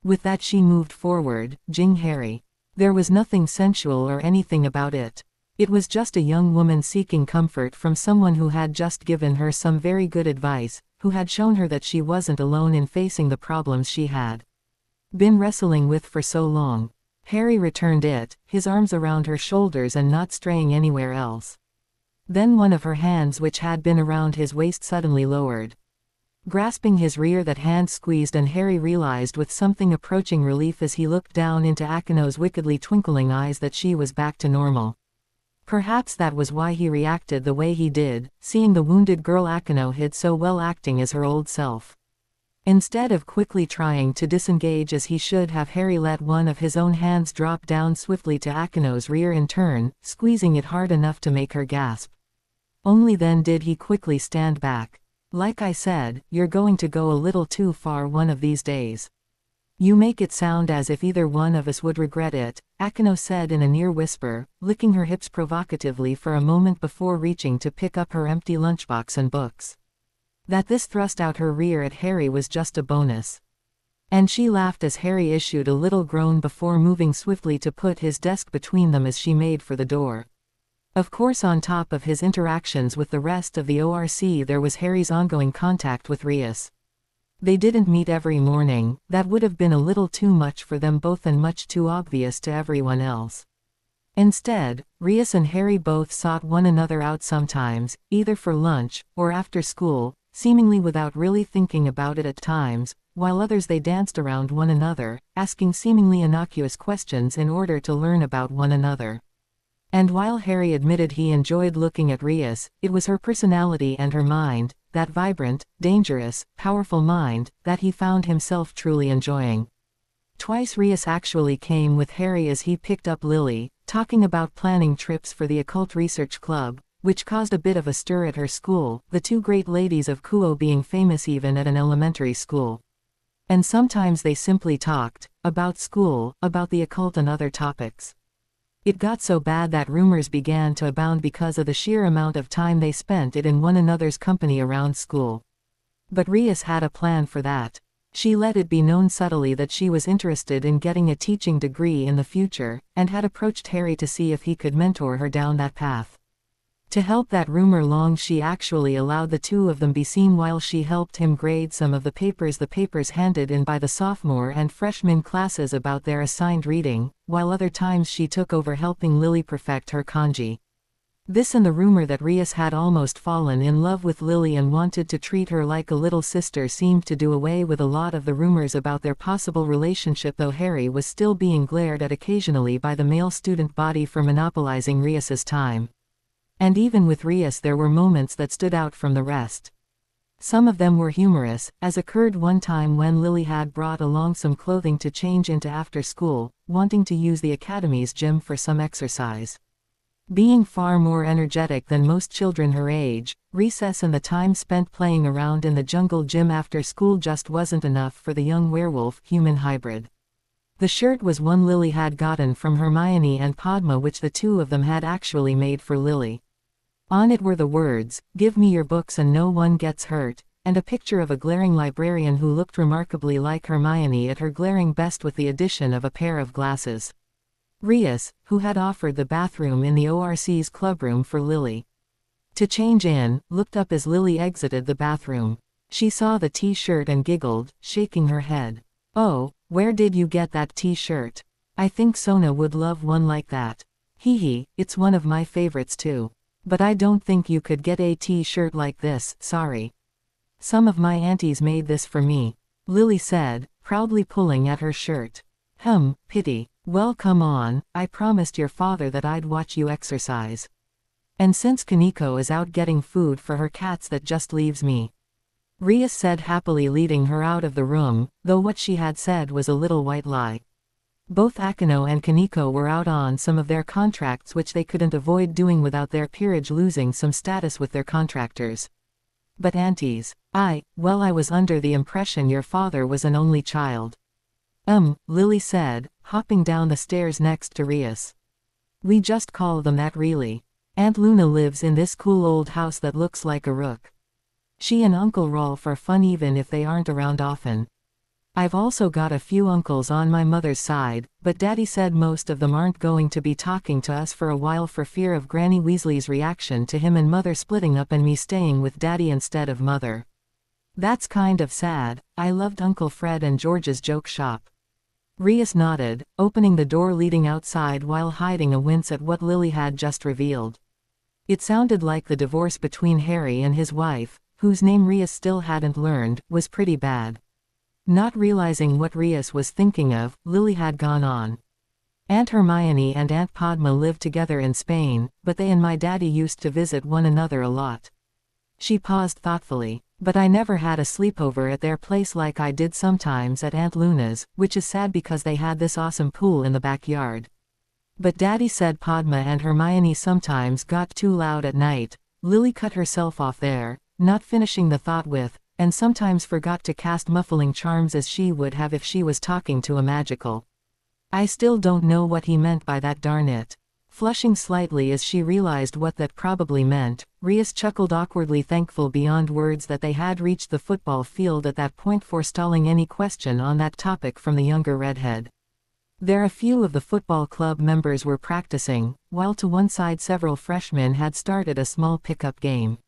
With that she moved forward, jing Harry. There was nothing sensual or anything about it. It was just a young woman seeking comfort from someone who had just given her some very good advice, who had shown her that she wasn't alone in facing the problems she had been wrestling with for so long. Harry returned it, his arms around her shoulders and not straying anywhere else. Then one of her hands, which had been around his waist, suddenly lowered. Grasping his rear, that hand squeezed, and Harry realized with something approaching relief as he looked down into Akino's wickedly twinkling eyes that she was back to normal. Perhaps that was why he reacted the way he did, seeing the wounded girl Akino hid so well acting as her old self. Instead of quickly trying to disengage as he should have, Harry let one of his own hands drop down swiftly to Akino's rear in turn, squeezing it hard enough to make her gasp. Only then did he quickly stand back. Like I said, you're going to go a little too far one of these days. You make it sound as if either one of us would regret it, Akino said in a near whisper, licking her hips provocatively for a moment before reaching to pick up her empty lunchbox and books. That this thrust out her rear at Harry was just a bonus. And she laughed as Harry issued a little groan before moving swiftly to put his desk between them as she made for the door. Of course, on top of his interactions with the rest of the ORC, there was Harry's ongoing contact with Rias. They didn't meet every morning, that would have been a little too much for them both and much too obvious to everyone else. Instead, Rias and Harry both sought one another out sometimes, either for lunch, or after school, seemingly without really thinking about it at times, while others they danced around one another, asking seemingly innocuous questions in order to learn about one another. And while Harry admitted he enjoyed looking at Rias, it was her personality and her mind, that vibrant, dangerous, powerful mind, that he found himself truly enjoying. Twice Rias actually came with Harry as he picked up Lily, talking about planning trips for the Occult Research Club, which caused a bit of a stir at her school, the two great ladies of Kuo being famous even at an elementary school. And sometimes they simply talked, about school, about the occult and other topics. It got so bad that rumors began to abound because of the sheer amount of time they spent in one another's company around school. But Rias had a plan for that. She let it be known subtly that she was interested in getting a teaching degree in the future, and had approached Harry to see if he could mentor her down that path. To help that rumor along, she actually allowed the two of them be seen while she helped him grade some of the papers handed in by the sophomore and freshman classes about their assigned reading, while other times she took over helping Lily perfect her kanji. This and the rumor that Rias had almost fallen in love with Lily and wanted to treat her like a little sister seemed to do away with a lot of the rumors about their possible relationship, though Harry was still being glared at occasionally by the male student body for monopolizing Rias's time. And even with Rias there were moments that stood out from the rest. Some of them were humorous, as occurred one time when Lily had brought along some clothing to change into after school, wanting to use the academy's gym for some exercise. Being far more energetic than most children her age, recess and the time spent playing around in the jungle gym after school just wasn't enough for the young werewolf-human hybrid. The shirt was one Lily had gotten from Hermione and Padma, which the two of them had actually made for Lily. On it were the words, "Give me your books and no one gets hurt," and a picture of a glaring librarian who looked remarkably like Hermione at her glaring best with the addition of a pair of glasses. Rias, who had offered the bathroom in the ORC's clubroom for Lily to change in, looked up as Lily exited the bathroom. She saw the t-shirt and giggled, shaking her head. "Oh, where did you get that t-shirt? I think Sona would love one like that. Hee, it's one of my favorites too. But I don't think you could get a t-shirt like this, sorry. Some of my aunties made this for me," Lily said, proudly pulling at her shirt. Pity. Well, come on, I promised your father that I'd watch you exercise. And since Kaneko is out getting food for her cats, that just leaves me," Rias said happily, leading her out of the room, though what she had said was a little white lie. Both Akeno and Kaneko were out on some of their contracts which they couldn't avoid doing without their peerage losing some status with their contractors. "But aunties, I was under the impression your father was an only child." Lily said, hopping down the stairs next to Rias. "We just call them that really. Aunt Luna lives in this cool old house that looks like a rook. She and Uncle Rolf are fun even if they aren't around often. I've also got a few uncles on my mother's side, but Daddy said most of them aren't going to be talking to us for a while for fear of Granny Weasley's reaction to him and Mother splitting up and me staying with Daddy instead of Mother. That's kind of sad. I loved Uncle Fred and George's joke shop." Rias nodded, opening the door leading outside while hiding a wince at what Lily had just revealed. It sounded like the divorce between Harry and his wife, whose name Rias still hadn't learned, was pretty bad. Not realizing what Rias was thinking of, Lily had gone on. "Aunt Hermione and Aunt Padma live together in Spain, but they and my daddy used to visit one another a lot." She paused thoughtfully. "But I never had a sleepover at their place like I did sometimes at Aunt Luna's, which is sad because they had this awesome pool in the backyard. But Daddy said Padma and Hermione sometimes got too loud at night." Lily cut herself off there, not finishing the thought with, "and sometimes forgot to cast muffling charms as she would have if she was talking to a magical. I still don't know what he meant by that, darn it." Flushing slightly as she realized what that probably meant, Rias chuckled awkwardly, thankful beyond words that they had reached the football field at that point, forestalling any question on that topic from the younger redhead. There a few of the football club members were practicing, while to one side several freshmen had started a small pickup game.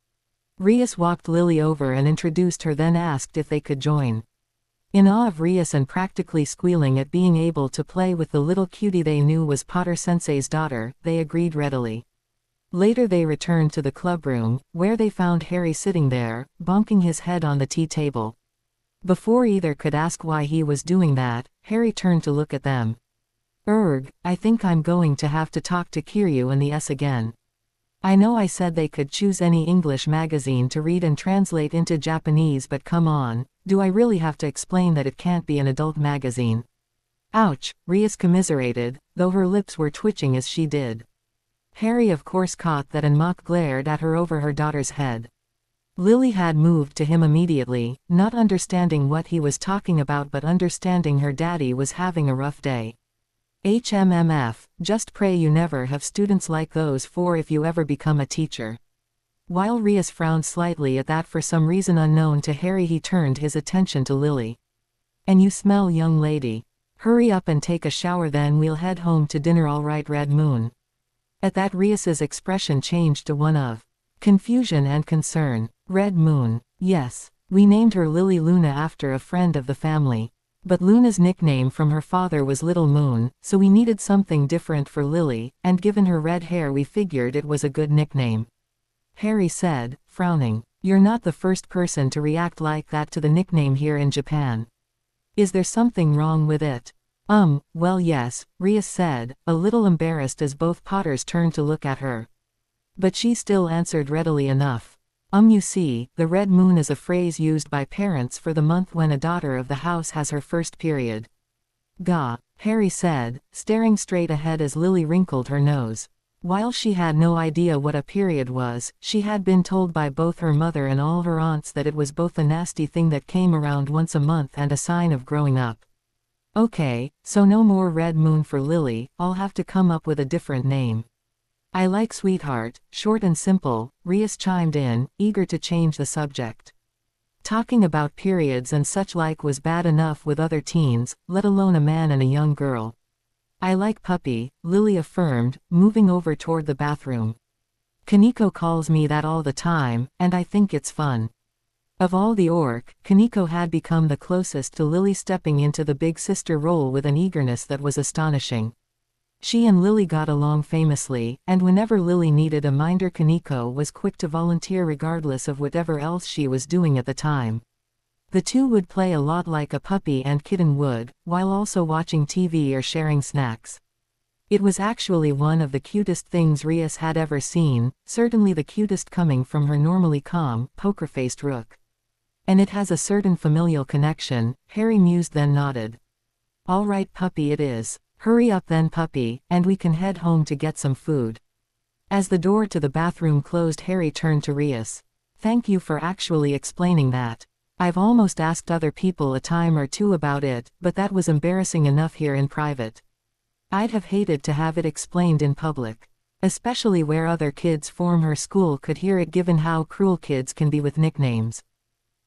Rias walked Lily over and introduced her, then asked if they could join. In awe of Rias and practically squealing at being able to play with the little cutie they knew was Potter-sensei's daughter, they agreed readily. Later they returned to the clubroom, where they found Harry sitting there, bonking his head on the tea table. Before either could ask why he was doing that, Harry turned to look at them. I think I'm going to have to talk to Kiryu and the S again. I know I said they could choose any English magazine to read and translate into Japanese, but come on, do I really have to explain that it can't be an adult magazine? Ouch, Rias commiserated, though her lips were twitching as she did. Harry of course caught that and mock glared at her over her daughter's head. Lily had moved to him immediately, not understanding what he was talking about but understanding her daddy was having a rough day. HMMF, just pray you never have students like those for if you ever become a teacher. While Rias frowned slightly at that for some reason unknown to Harry, he turned his attention to Lily. And you smell, young lady. Hurry up and take a shower, then we'll head home to dinner, all right, Red Moon. At that Rias's expression changed to one of confusion and concern. Red Moon. Yes, we named her Lily Luna after a friend of the family. But Luna's nickname from her father was Little Moon, so we needed something different for Lily, and given her red hair we figured it was a good nickname. Harry said, frowning. You're not the first person to react like that to the nickname here in Japan. Is there something wrong with it? Well yes, Rias said, a little embarrassed as both Potters turned to look at her. But she still answered readily enough. You see, the red moon is a phrase used by parents for the month when a daughter of the house has her first period. Gah, Harry said, staring straight ahead as Lily wrinkled her nose. While she had no idea what a period was, she had been told by both her mother and all her aunts that it was both a nasty thing that came around once a month and a sign of growing up. Okay, so no more red moon for Lily, I'll have to come up with a different name. I like sweetheart, short and simple, Rias chimed in, eager to change the subject. Talking about periods and such like was bad enough with other teens, let alone a man and a young girl. I like puppy, Lily affirmed, moving over toward the bathroom. Kaneko calls me that all the time, and I think it's fun. Of all the orc, Kaneko had become the closest to Lily, stepping into the big sister role with an eagerness that was astonishing. She and Lily got along famously, and whenever Lily needed a minder, Kaneko was quick to volunteer regardless of whatever else she was doing at the time. The two would play a lot like a puppy and kitten would, while also watching TV or sharing snacks. It was actually one of the cutest things Rias had ever seen, certainly the cutest coming from her normally calm, poker-faced Rook. And it has a certain familial connection, Harry mused, then nodded. All right puppy, it is. Hurry up then puppy, and we can head home to get some food. As the door to the bathroom closed, Harry turned to Rias. Thank you for actually explaining that. I've almost asked other people a time or two about it, but that was embarrassing enough here in private. I'd have hated to have it explained in public. Especially where other kids from her school could hear it, given how cruel kids can be with nicknames.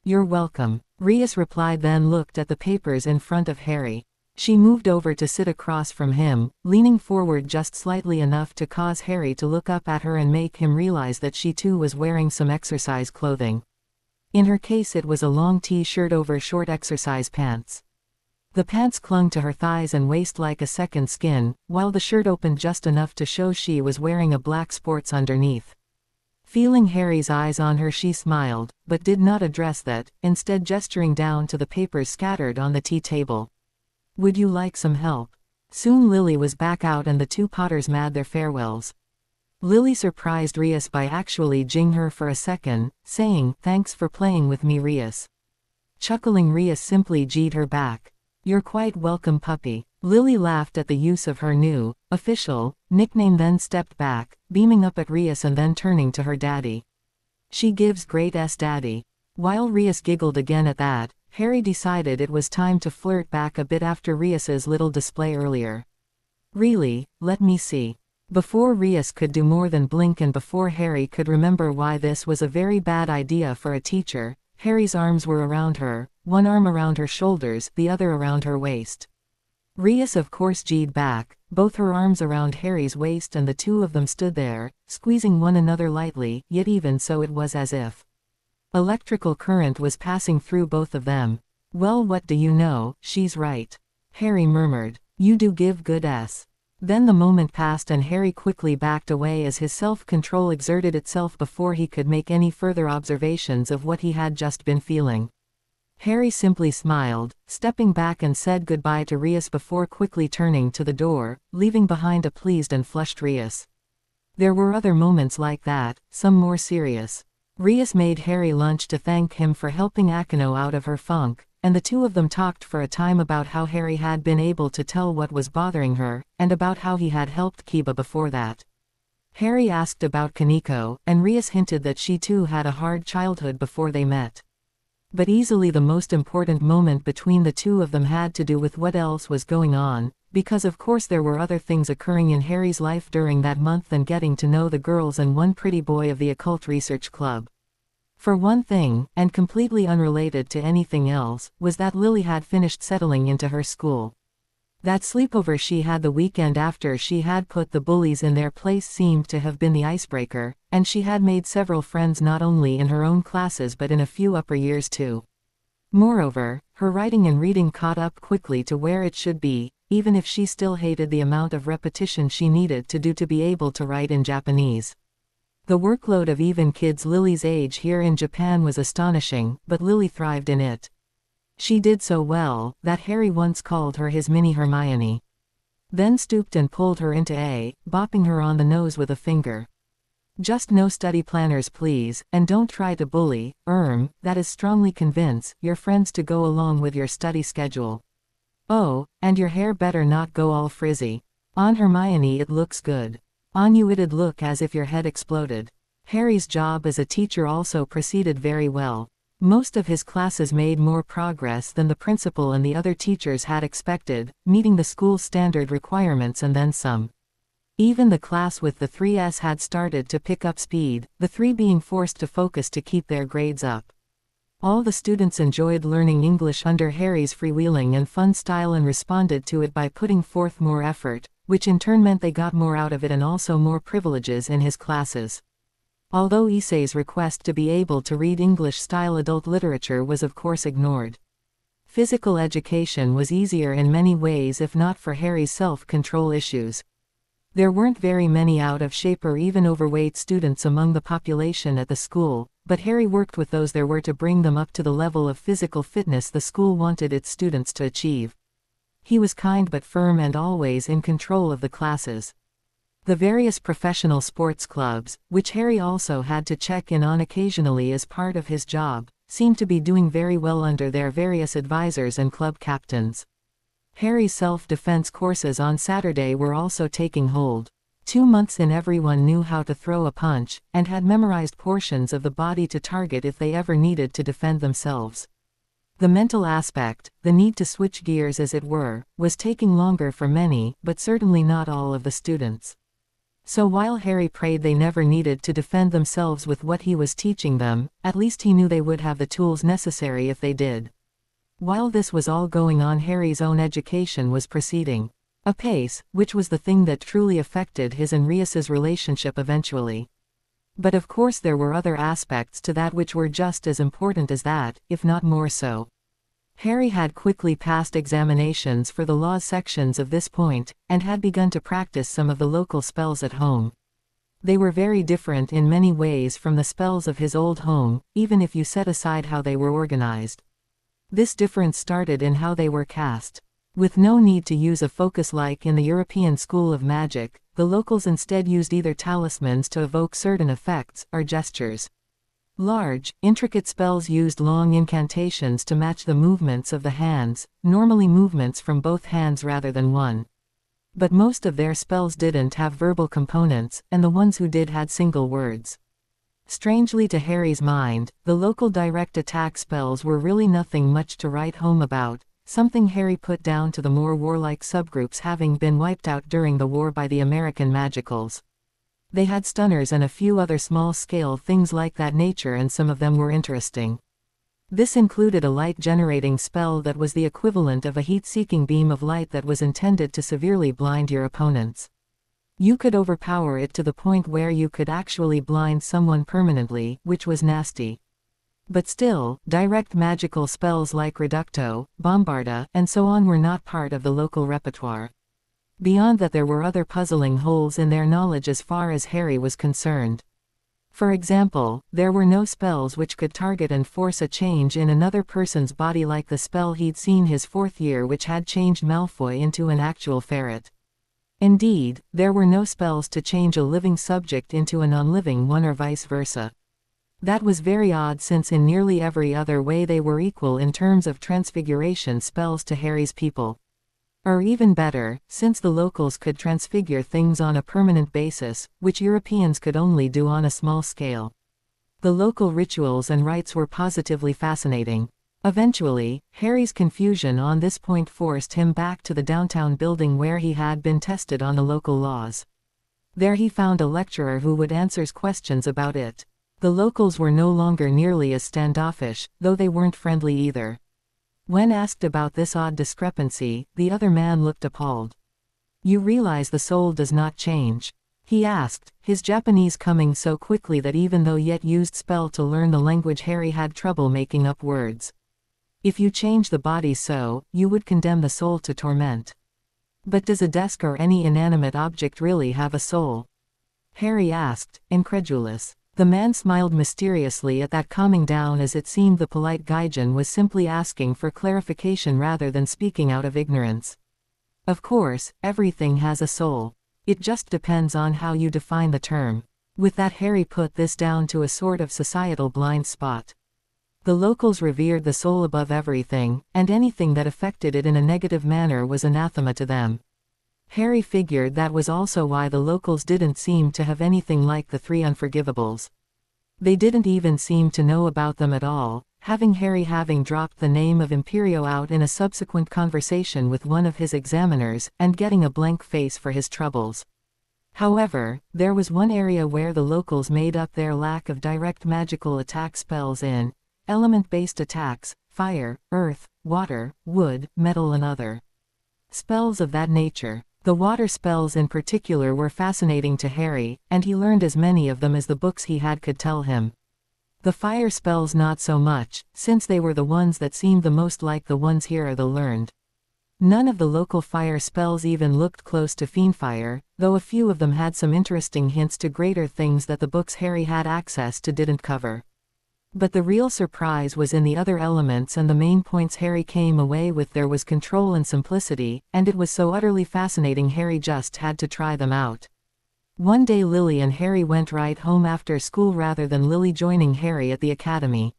You're welcome, Rias replied, then looked at the papers in front of Harry. She moved over to sit across from him, leaning forward just slightly enough to cause Harry to look up at her and make him realize that she too was wearing some exercise clothing. In her case it was a long t-shirt over short exercise pants. The pants clung to her thighs and waist like a second skin, while the shirt opened just enough to show she was wearing a black sports underneath. Feeling Harry's eyes on her, she smiled, but did not address that, instead gesturing down to the papers scattered on the tea table. Would you like some help? Soon Lily was back out and the two Potters made their farewells. Lily surprised Rias by actually jing her for a second, saying, thanks for playing with me, Rias. Chuckling, Rias simply G'd her back. You're quite welcome puppy. Lily laughed at the use of her new, official, nickname, then stepped back, beaming up at Rias and then turning to her daddy. She gives great S daddy. While Rias giggled again at that, Harry decided it was time to flirt back a bit after Rias's little display earlier. Really, let me see. Before Rias could do more than blink and before Harry could remember why this was a very bad idea for a teacher, Harry's arms were around her, one arm around her shoulders, the other around her waist. Rias of course G'd back, both her arms around Harry's waist, and the two of them stood there, squeezing one another lightly, yet even so it was as if electrical current was passing through both of them. Well, what do you know, she's right. Harry murmured. You do give good s. Then the moment passed and Harry quickly backed away as his self-control exerted itself before he could make any further observations of what he had just been feeling. Harry simply smiled, stepping back and said goodbye to Rias before quickly turning to the door, leaving behind a pleased and flushed Rias. There were other moments like that, some more serious. Rias made Harry lunch to thank him for helping Akino out of her funk, and the two of them talked for a time about how Harry had been able to tell what was bothering her, and about how he had helped Kiba before that. Harry asked about Kaneko, and Rias hinted that she too had a hard childhood before they met. But easily the most important moment between the two of them had to do with what else was going on, because of course there were other things occurring in Harry's life during that month than getting to know the girls and one pretty boy of the Occult Research Club. For one thing, and completely unrelated to anything else, was that Lily had finished settling into her school. That sleepover she had the weekend after she had put the bullies in their place seemed to have been the icebreaker, and she had made several friends not only in her own classes but in a few upper years too. Moreover, her writing and reading caught up quickly to where it should be, even if she still hated the amount of repetition she needed to do to be able to write in Japanese. The workload of even kids Lily's age here in Japan was astonishing, but Lily thrived in it. She did so well, that Harry once called her his mini Hermione. Then stooped and pulled her into A, bopping her on the nose with a finger. Just no study planners please, and don't try to bully, that is strongly convince, your friends to go along with your study schedule. Oh, and your hair better not go all frizzy. On Hermione it looks good. On you it'd look as if your head exploded. Harry's job as a teacher also proceeded very well. Most of his classes made more progress than the principal and the other teachers had expected, meeting the school's standard requirements and then some. Even the class with the 3s had started to pick up speed, the 3 being forced to focus to keep their grades up. All the students enjoyed learning English under Harry's freewheeling and fun style and responded to it by putting forth more effort, which in turn meant they got more out of it and also more privileges in his classes. Although Issei's request to be able to read English-style adult literature was of course ignored. Physical education was easier in many ways if not for Harry's self-control issues. There weren't very many out-of-shape or even overweight students among the population at the school, but Harry worked with those there were to bring them up to the level of physical fitness the school wanted its students to achieve. He was kind but firm and always in control of the classes. The various professional sports clubs, which Harry also had to check in on occasionally as part of his job, seemed to be doing very well under their various advisors and club captains. Harry's self-defense courses on Saturday were also taking hold. 2 months in everyone knew how to throw a punch, and had memorized portions of the body to target if they ever needed to defend themselves. The mental aspect, the need to switch gears as it were, was taking longer for many, but certainly not all of the students. So while Harry prayed they never needed to defend themselves with what he was teaching them, at least he knew they would have the tools necessary if they did. While this was all going on, Harry's own education was proceeding apace, which was the thing that truly affected his and Rias's relationship eventually. But of course there were other aspects to that which were just as important as that, if not more so. Harry had quickly passed examinations for the law sections of this point, and had begun to practice some of the local spells at home. They were very different in many ways from the spells of his old home, even if you set aside how they were organized. This difference started in how they were cast. With no need to use a focus like in the European school of magic, the locals instead used either talismans to evoke certain effects, or gestures. Large, intricate spells used long incantations to match the movements of the hands, normally movements from both hands rather than one. But most of their spells didn't have verbal components, and the ones who did had single words. Strangely to Harry's mind, the local direct attack spells were really nothing much to write home about, something Harry put down to the more warlike subgroups having been wiped out during the war by the American Magicals. They had stunners and a few other small-scale things like that nature, and some of them were interesting. This included a light-generating spell that was the equivalent of a heat-seeking beam of light that was intended to severely blind your opponents. You could overpower it to the point where you could actually blind someone permanently, which was nasty. But still, direct magical spells like Reducto, Bombarda, and so on were not part of the local repertoire. Beyond that, there were other puzzling holes in their knowledge as far as Harry was concerned. For example, there were no spells which could target and force a change in another person's body like the spell he'd seen his fourth year which had changed Malfoy into an actual ferret. Indeed, there were no spells to change a living subject into a non-living one or vice versa. That was very odd, since in nearly every other way they were equal in terms of transfiguration spells to Harry's people. Or even better, since the locals could transfigure things on a permanent basis, which Europeans could only do on a small scale. The local rituals and rites were positively fascinating. Eventually, Harry's confusion on this point forced him back to the downtown building where he had been tested on the local laws. There he found a lecturer who would answer questions about it. The locals were no longer nearly as standoffish, though they weren't friendly either. When asked about this odd discrepancy, the other man looked appalled. "You realize the soul does not change?" he asked, his Japanese coming so quickly that even though yet used spell to learn the language, Harry had trouble making up words. "If you change the body so, you would condemn the soul to torment. But does a desk or any inanimate object really have a soul?" Harry asked, incredulous. The man smiled mysteriously at that, calming down as it seemed the polite Gaijin was simply asking for clarification rather than speaking out of ignorance. "Of course, everything has a soul. It just depends on how you define the term." With that, Harry put this down to a sort of societal blind spot. The locals revered the soul above everything, and anything that affected it in a negative manner was anathema to them. Harry figured that was also why the locals didn't seem to have anything like the three unforgivables. They didn't even seem to know about them at all, Harry having dropped the name of Imperio out in a subsequent conversation with one of his examiners, and getting a blank face for his troubles. However, there was one area where the locals made up their lack of direct magical attack spells in element-based attacks: fire, earth, water, wood, metal and other spells of that nature. The water spells in particular were fascinating to Harry, and he learned as many of them as the books he had could tell him. The fire spells not so much, since they were the ones that seemed the most like the ones here the learned. None of the local fire spells even looked close to Fiendfire, though a few of them had some interesting hints to greater things that the books Harry had access to didn't cover. But the real surprise was in the other elements, and the main points Harry came away with there was control and simplicity, and it was so utterly fascinating Harry just had to try them out. One day Lily and Harry went right home after school rather than Lily joining Harry at the academy.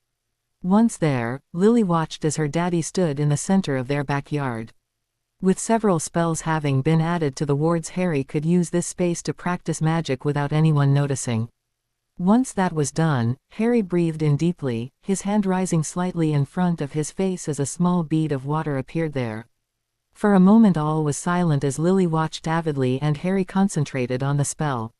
Once there, Lily watched as her daddy stood in the center of their backyard. With several spells having been added to the wards, Harry could use this space to practice magic without anyone noticing. Once that was done, Harry breathed in deeply, his hand rising slightly in front of his face as a small bead of water appeared there. For a moment all was silent as Lily watched avidly and Harry concentrated on the spell.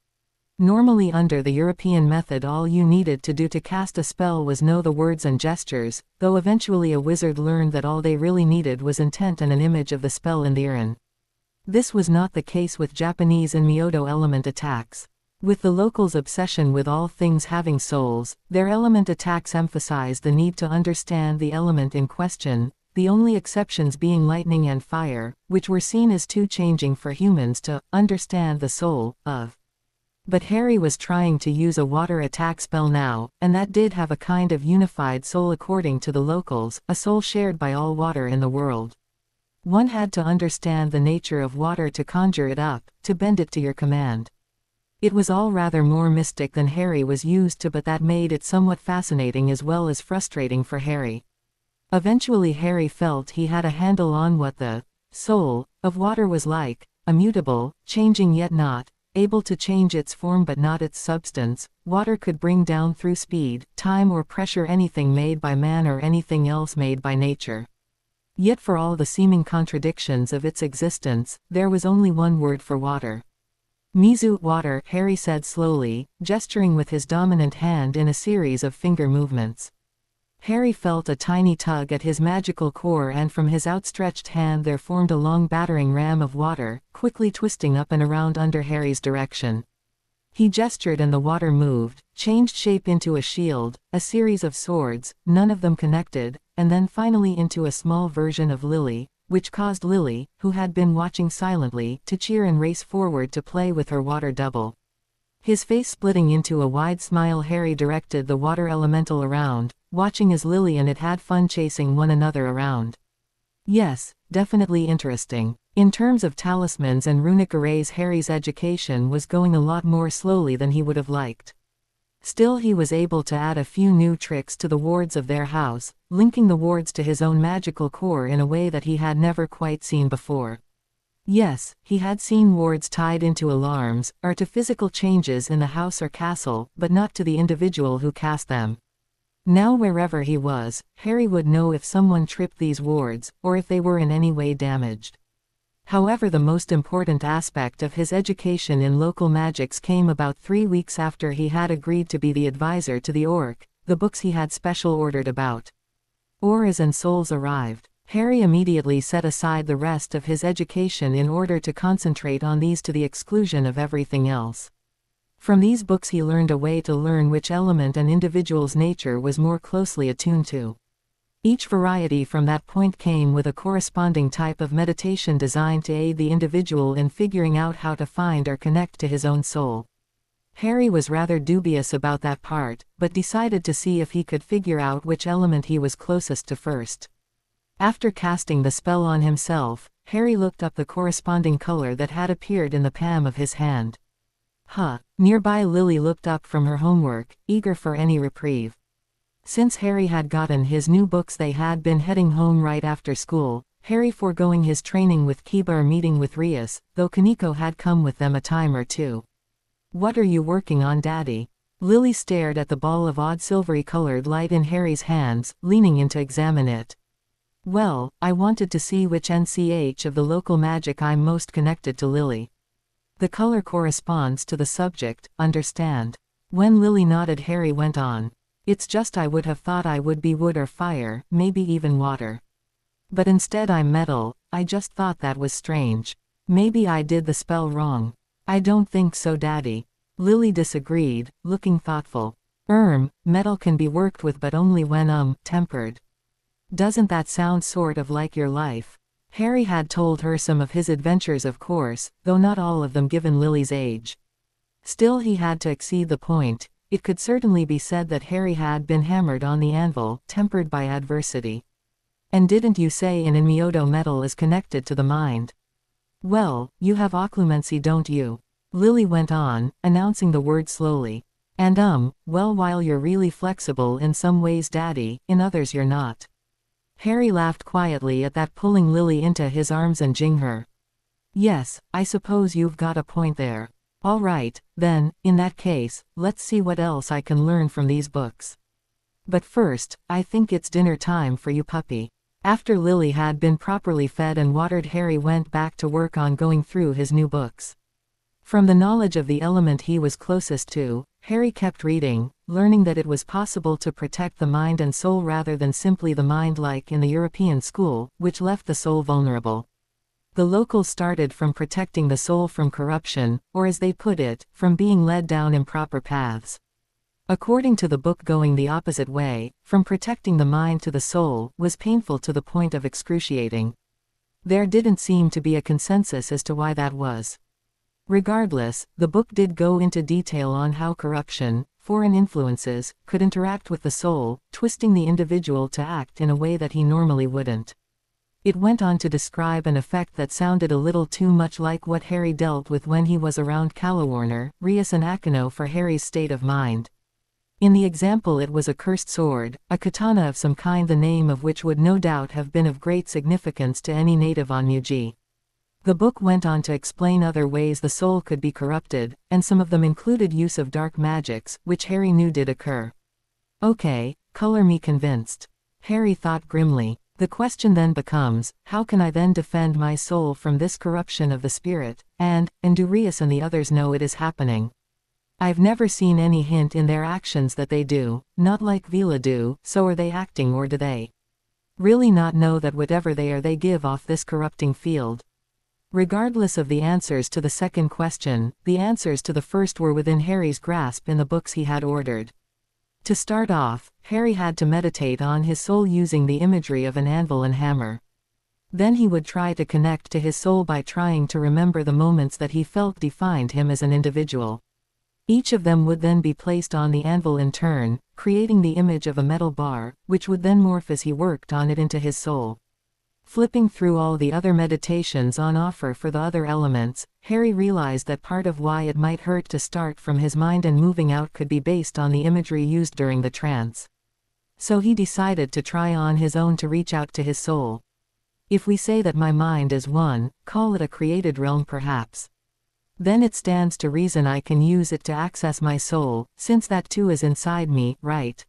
Normally under the European method all you needed to do to cast a spell was know the words and gestures, though eventually a wizard learned that all they really needed was intent and an image of the spell in the urn. This was not the case with Japanese and Myoto element attacks. With the locals' obsession with all things having souls, their element attacks emphasized the need to understand the element in question, the only exceptions being lightning and fire, which were seen as too changing for humans to understand the soul of. But Harry was trying to use a water attack spell now, and that did have a kind of unified soul according to the locals, a soul shared by all water in the world. One had to understand the nature of water to conjure it up, to bend it to your command. It was all rather more mystic than Harry was used to, but that made it somewhat fascinating as well as frustrating for Harry. Eventually Harry felt he had a handle on what the soul of water was like: immutable, changing yet not able to change its form but not its substance. Water could bring down through speed, time or pressure anything made by man or anything else made by nature. Yet for all the seeming contradictions of its existence, there was only one word for water. Mizu, water, Harry said slowly, gesturing with his dominant hand in a series of finger movements. Harry felt a tiny tug at his magical core, and from his outstretched hand there formed a long battering ram of water, quickly twisting up and around under Harry's direction. He gestured and the water moved, changed shape into a shield, a series of swords, none of them connected, and then finally into a small version of Lily, which caused Lily, who had been watching silently, to cheer and race forward to play with her water double. His face splitting into a wide smile, Harry directed the water elemental around, watching as Lily and it had fun chasing one another around. Yes, definitely interesting. In terms of talismans and runic arrays, Harry's education was going a lot more slowly than he would have liked. Still, he was able to add a few new tricks to the wards of their house, linking the wards to his own magical core in a way that he had never quite seen before. Yes, he had seen wards tied into alarms, or to physical changes in the house or castle, but not to the individual who cast them. Now wherever he was, Harry would know if someone tripped these wards, or if they were in any way damaged. However, the most important aspect of his education in local magics came about 3 weeks after he had agreed to be the advisor to the Orc, the books he had special ordered about. Auras and souls arrived. Harry immediately set aside the rest of his education in order to concentrate on these to the exclusion of everything else. From these books he learned a way to learn which element an individual's nature was more closely attuned to. Each variety from that point came with a corresponding type of meditation designed to aid the individual in figuring out how to find or connect to his own soul. Harry was rather dubious about that part, but decided to see if he could figure out which element he was closest to first. After casting the spell on himself, Harry looked up the corresponding color that had appeared in the palm of his hand. Nearby Lily looked up from her homework, eager for any reprieve. Since Harry had gotten his new books, they had been heading home right after school, Harry foregoing his training with Kiba or meeting with Rias, though Kaneko had come with them a time or two. "What are you working on, Daddy?" Lily stared at the ball of odd silvery-colored light in Harry's hands, leaning in to examine it. "Well, I wanted to see which NCH of the local magic I'm most connected to, Lily. The color corresponds to the subject, understand?" When Lily nodded, Harry went on. "It's just I would have thought I would be wood or fire, maybe even water. But instead I'm metal. I just thought that was strange. Maybe I did the spell wrong." "I don't think so, Daddy." Lily disagreed, looking thoughtful. Metal can be worked with, but only when, tempered. Doesn't that sound sort of like your life?" Harry had told her some of his adventures, of course, though not all of them given Lily's age. Still, he had to exceed the point. It could certainly be said that Harry had been hammered on the anvil, tempered by adversity. "And didn't you say in Myoto metal is connected to the mind?" "Well, you have occlumency, don't you?" Lily went on, announcing the word slowly. "And well, while you're really flexible in some ways, Daddy, in others you're not." Harry laughed quietly at that, pulling Lily into his arms and jing her. "Yes, I suppose you've got a point there. All right, then, in that case, let's see what else I can learn from these books. But first, I think it's dinner time for you, puppy." After Lily had been properly fed and watered, Harry went back to work on going through his new books. From the knowledge of the element he was closest to, Harry kept reading, learning that it was possible to protect the mind and soul rather than simply the mind like in the European school, which left the soul vulnerable. The locals started from protecting the soul from corruption, or as they put it, from being led down improper paths. According to the book, going the opposite way, from protecting the mind to the soul, was painful to the point of excruciating. There didn't seem to be a consensus as to why that was. Regardless, the book did go into detail on how corruption, foreign influences, could interact with the soul, twisting the individual to act in a way that he normally wouldn't. It went on to describe an effect that sounded a little too much like what Harry dealt with when he was around Calawarner, Rias and Akino for Harry's state of mind. In the example, it was a cursed sword, a katana of some kind, the name of which would no doubt have been of great significance to any native on Muji. The book went on to explain other ways the soul could be corrupted, and some of them included use of dark magics, which Harry knew did occur. Okay, color me convinced. Harry thought grimly. The question then becomes, how can I then defend my soul from this corruption of the spirit, and do Rias and the others know it is happening? I've never seen any hint in their actions that they do, not like Vila do, so are they acting, or do they really not know that whatever they are, they give off this corrupting field? Regardless of the answers to the second question, the answers to the first were within Harry's grasp in the books he had ordered. To start off, Harry had to meditate on his soul using the imagery of an anvil and hammer. Then he would try to connect to his soul by trying to remember the moments that he felt defined him as an individual. Each of them would then be placed on the anvil in turn, creating the image of a metal bar, which would then morph as he worked on it into his soul. Flipping through all the other meditations on offer for the other elements, Harry realized that part of why it might hurt to start from his mind and moving out could be based on the imagery used during the trance. So he decided to try on his own to reach out to his soul. If we say that my mind is one, call it a created realm perhaps. Then it stands to reason I can use it to access my soul, since that too is inside me, right?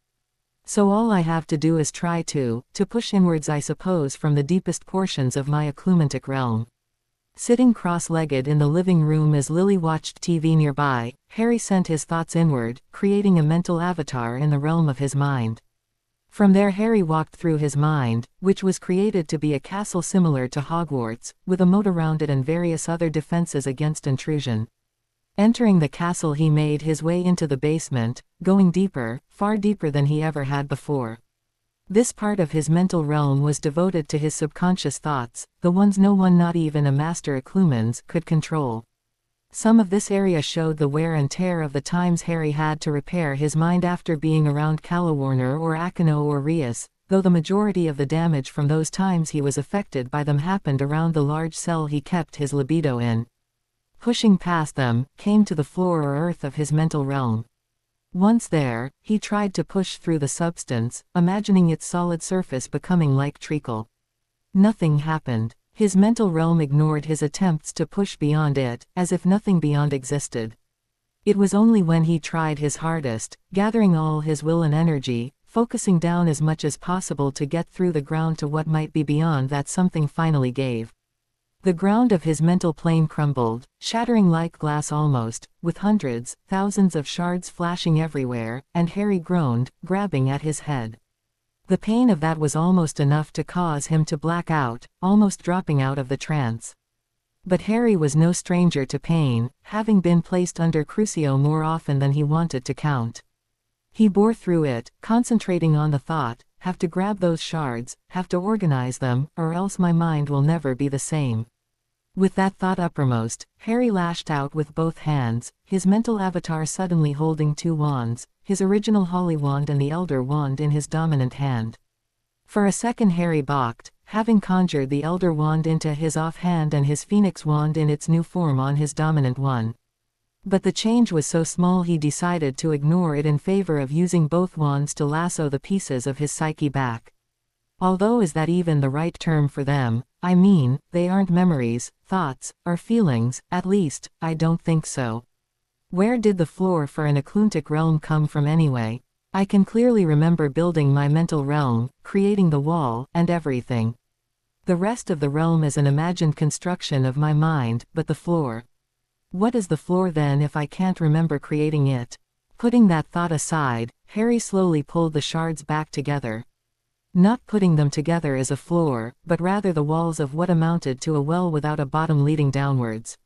So all I have to do is try to push inwards I suppose from the deepest portions of my occlumentic realm. Sitting cross-legged in the living room as Lily watched TV nearby, Harry sent his thoughts inward, creating a mental avatar in the realm of his mind. From there Harry walked through his mind, which was created to be a castle similar to Hogwarts, with a moat around it and various other defenses against intrusion. Entering the castle he made his way into the basement, going deeper, far deeper than he ever had before. This part of his mental realm was devoted to his subconscious thoughts, the ones no one not even a master occlumens could control. Some of this area showed the wear and tear of the times Harry had to repair his mind after being around Calawarner or Akino or Rias, though the majority of the damage from those times he was affected by them happened around the large cell he kept his libido in. Pushing past them, came to the floor or earth of his mental realm. Once there, he tried to push through the substance, imagining its solid surface becoming like treacle. Nothing happened. His mental realm ignored his attempts to push beyond it, as if nothing beyond existed. It was only when he tried his hardest, gathering all his will and energy, focusing down as much as possible to get through the ground to what might be beyond that something finally gave. The ground of his mental plane crumbled, shattering like glass almost, with hundreds, thousands of shards flashing everywhere, and Harry groaned, grabbing at his head. The pain of that was almost enough to cause him to black out, almost dropping out of the trance. But Harry was no stranger to pain, having been placed under Crucio more often than he wanted to count. He bore through it, concentrating on the thought, have to grab those shards, have to organize them, or else my mind will never be the same. With that thought uppermost, Harry lashed out with both hands, his mental avatar suddenly holding two wands, his original Holy Wand and the Elder Wand in his dominant hand. For a second Harry balked, having conjured the Elder Wand into his offhand and his Phoenix Wand in its new form on his dominant one. But the change was so small he decided to ignore it in favor of using both wands to lasso the pieces of his psyche back. Although is that even the right term for them? I mean, they aren't memories, thoughts, or feelings, at least, I don't think so. Where did the floor for an occluntic realm come from anyway? I can clearly remember building my mental realm, creating the wall, and everything. The rest of the realm is an imagined construction of my mind, but the floor. What is the floor then if I can't remember creating it? Putting that thought aside, Harry slowly pulled the shards back together. Not putting them together as a floor, but rather the walls of what amounted to a well without a bottom leading downwards.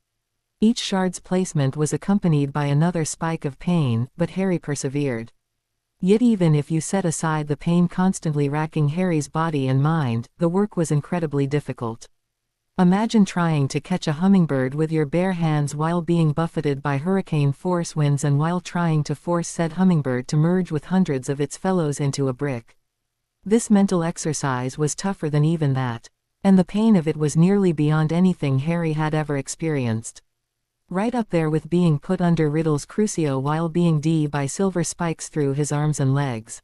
Each shard's placement was accompanied by another spike of pain, but Harry persevered. Yet even if you set aside the pain constantly racking Harry's body and mind, the work was incredibly difficult. Imagine trying to catch a hummingbird with your bare hands while being buffeted by hurricane force winds and while trying to force said hummingbird to merge with hundreds of its fellows into a brick. This mental exercise was tougher than even that. And the pain of it was nearly beyond anything Harry had ever experienced. Right up there with being put under Riddle's Crucio while being d by silver spikes through his arms and legs.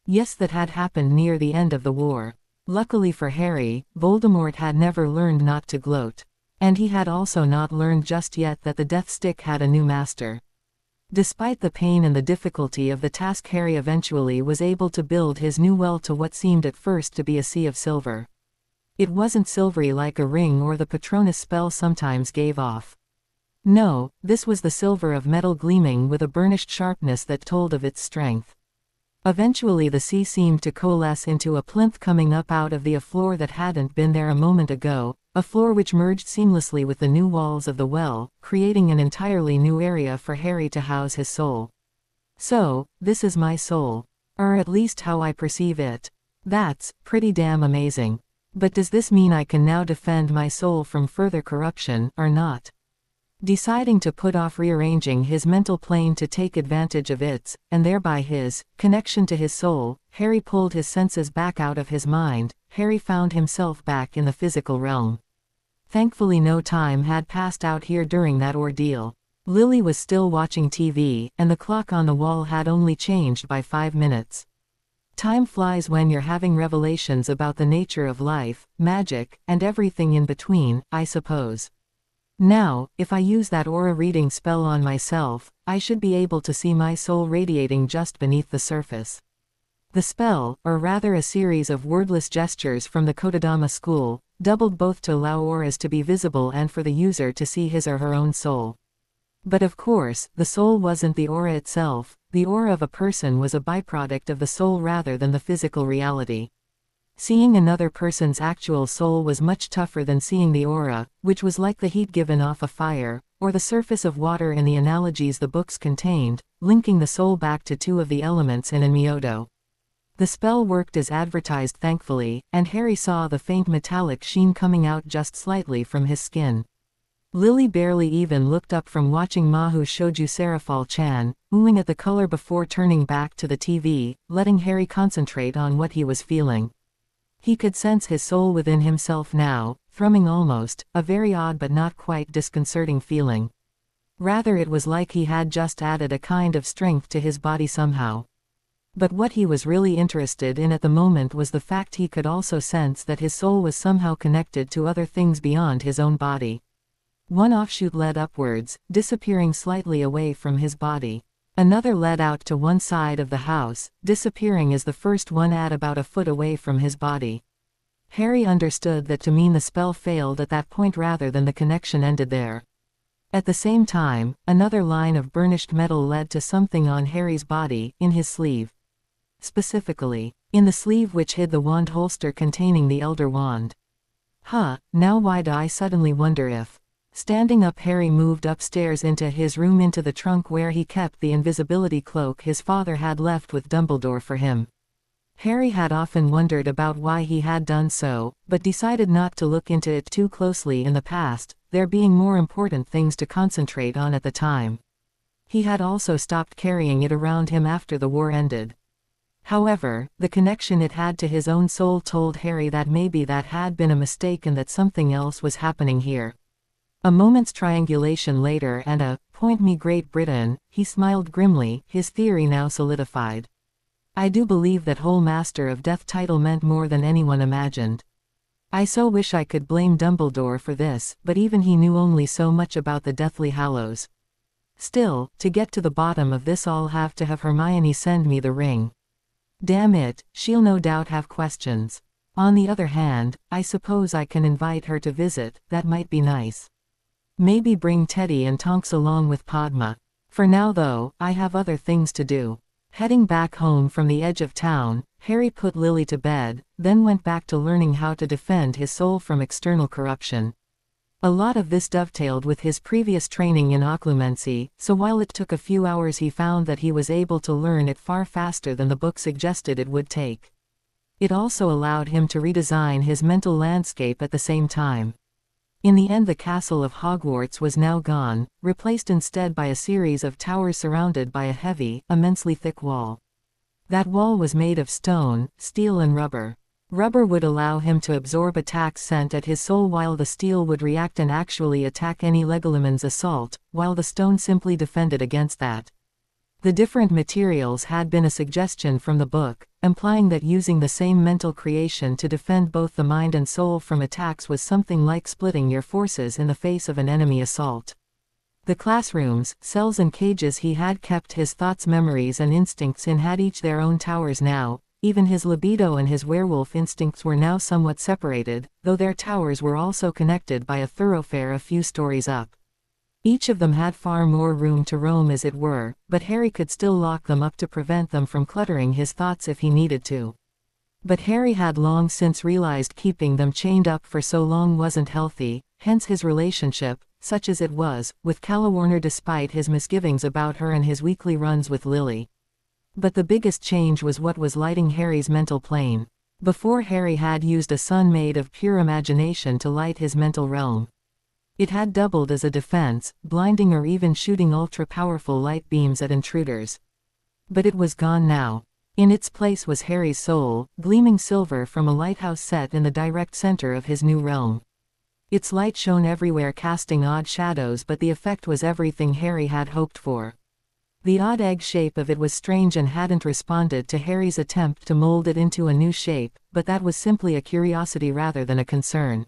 Yes, that had happened near the end of the war. Luckily for Harry, Voldemort had never learned not to gloat. And he had also not learned just yet that the Death Stick had a new master. Despite the pain and the difficulty of the task, Harry eventually was able to build his new well to what seemed at first to be a sea of silver. It wasn't silvery like a ring or the Patronus spell sometimes gave off. No, this was the silver of metal gleaming with a burnished sharpness that told of its strength. Eventually the sea seemed to coalesce into a plinth coming up out of the floor that hadn't been there a moment ago, a floor which merged seamlessly with the new walls of the well, creating an entirely new area for Harry to house his soul. So, this is my soul. Or at least how I perceive it. That's pretty damn amazing. But does this mean I can now defend my soul from further corruption, or not? Deciding to put off rearranging his mental plane to take advantage of its, and thereby his, connection to his soul, Harry pulled his senses back out of his mind. Harry found himself back in the physical realm. Thankfully no time had passed out here during that ordeal. Lily was still watching TV, and the clock on the wall had only changed by 5 minutes. Time flies when you're having revelations about the nature of life, magic, and everything in between, I suppose. Now, if I use that aura reading spell on myself, I should be able to see my soul radiating just beneath the surface. The spell, or rather a series of wordless gestures from the Kodadama school, doubled both to allow auras to be visible and for the user to see his or her own soul. But of course, the soul wasn't the aura itself. The aura of a person was a byproduct of the soul rather than the physical reality. Seeing another person's actual soul was much tougher than seeing the aura, which was like the heat given off a fire, or the surface of water in the analogies the books contained, linking the soul back to 2 of the elements in Myoto. The spell worked as advertised thankfully, and Harry saw the faint metallic sheen coming out just slightly from his skin. Lily barely even looked up from watching Mahu Shouju Serafal-chan, oohing at the color before turning back to the TV, letting Harry concentrate on what he was feeling. He could sense his soul within himself now, thrumming almost, a very odd but not quite disconcerting feeling. Rather it was like he had just added a kind of strength to his body somehow. But what he was really interested in at the moment was the fact he could also sense that his soul was somehow connected to other things beyond his own body. One offshoot led upwards, disappearing slightly away from his body. Another led out to one side of the house, disappearing as the first one at about a foot away from his body. Harry understood that to mean the spell failed at that point rather than the connection ended there. At the same time, another line of burnished metal led to something on Harry's body, in his sleeve. Specifically, in the sleeve which hid the wand holster containing the Elder Wand. Now why do I suddenly wonder if... Standing up, Harry moved upstairs into his room into the trunk where he kept the invisibility cloak his father had left with Dumbledore for him. Harry had often wondered about why he had done so, but decided not to look into it too closely in the past, there being more important things to concentrate on at the time. He had also stopped carrying it around him after the war ended. However, the connection it had to his own soul told Harry that maybe that had been a mistake and that something else was happening here. A moment's triangulation later and point me Great Britain, he smiled grimly, his theory now solidified. I do believe that whole Master of Death title meant more than anyone imagined. I so wish I could blame Dumbledore for this, but even he knew only so much about the Deathly Hallows. Still, to get to the bottom of this I'll have to have Hermione send me the ring. Damn it, she'll no doubt have questions. On the other hand, I suppose I can invite her to visit, that might be nice. Maybe bring Teddy and Tonks along with Padma. For now though, I have other things to do. Heading back home from the edge of town, Harry put Lily to bed, then went back to learning how to defend his soul from external corruption. A lot of this dovetailed with his previous training in occlumency, so while it took a few hours he found that he was able to learn it far faster than the book suggested it would take. It also allowed him to redesign his mental landscape at the same time. In the end the castle of Hogwarts was now gone, replaced instead by a series of towers surrounded by a heavy, immensely thick wall. That wall was made of stone, steel and rubber. Rubber would allow him to absorb attacks sent at his soul while the steel would react and actually attack any Legolemon's assault, while the stone simply defended against that. The different materials had been a suggestion from the book, implying that using the same mental creation to defend both the mind and soul from attacks was something like splitting your forces in the face of an enemy assault. The classrooms, cells and cages he had kept his thoughts, memories and instincts in had each their own towers now. Even his libido and his werewolf instincts were now somewhat separated, though their towers were also connected by a thoroughfare a few stories up. Each of them had far more room to roam as it were, but Harry could still lock them up to prevent them from cluttering his thoughts if he needed to. But Harry had long since realized keeping them chained up for so long wasn't healthy, hence his relationship, such as it was, with Calawarner despite his misgivings about her and his weekly runs with Lily. But the biggest change was what was lighting Harry's mental plane. Before, Harry had used a sun made of pure imagination to light his mental realm. It had doubled as a defense, blinding or even shooting ultra-powerful light beams at intruders. But it was gone now. In its place was Harry's soul, gleaming silver from a lighthouse set in the direct center of his new realm. Its light shone everywhere, casting odd shadows, but the effect was everything Harry had hoped for. The odd egg shape of it was strange and hadn't responded to Harry's attempt to mold it into a new shape, but that was simply a curiosity rather than a concern.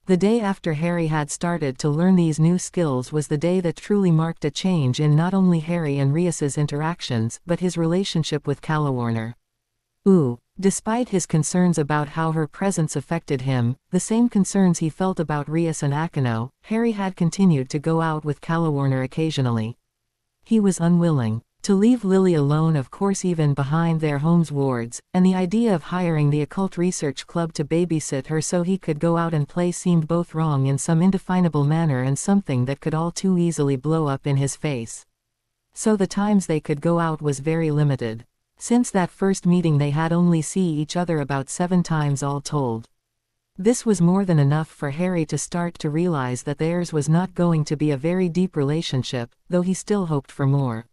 The day after Harry had started to learn these new skills was the day that truly marked a change in not only Harry and Rias's interactions, but his relationship with Calawarner. Despite his concerns about how her presence affected him, the same concerns he felt about Rias and Akino, Harry had continued to go out with Calawarner occasionally. He was unwilling to leave Lily alone, of course, even behind their home's wards, and the idea of hiring the Occult Research Club to babysit her so he could go out and play seemed both wrong in some indefinable manner and something that could all too easily blow up in his face. So the times they could go out was very limited. Since that first meeting they had only seen each other about 7 times all told. This was more than enough for Harry to start to realize that theirs was not going to be a very deep relationship, though he still hoped for more.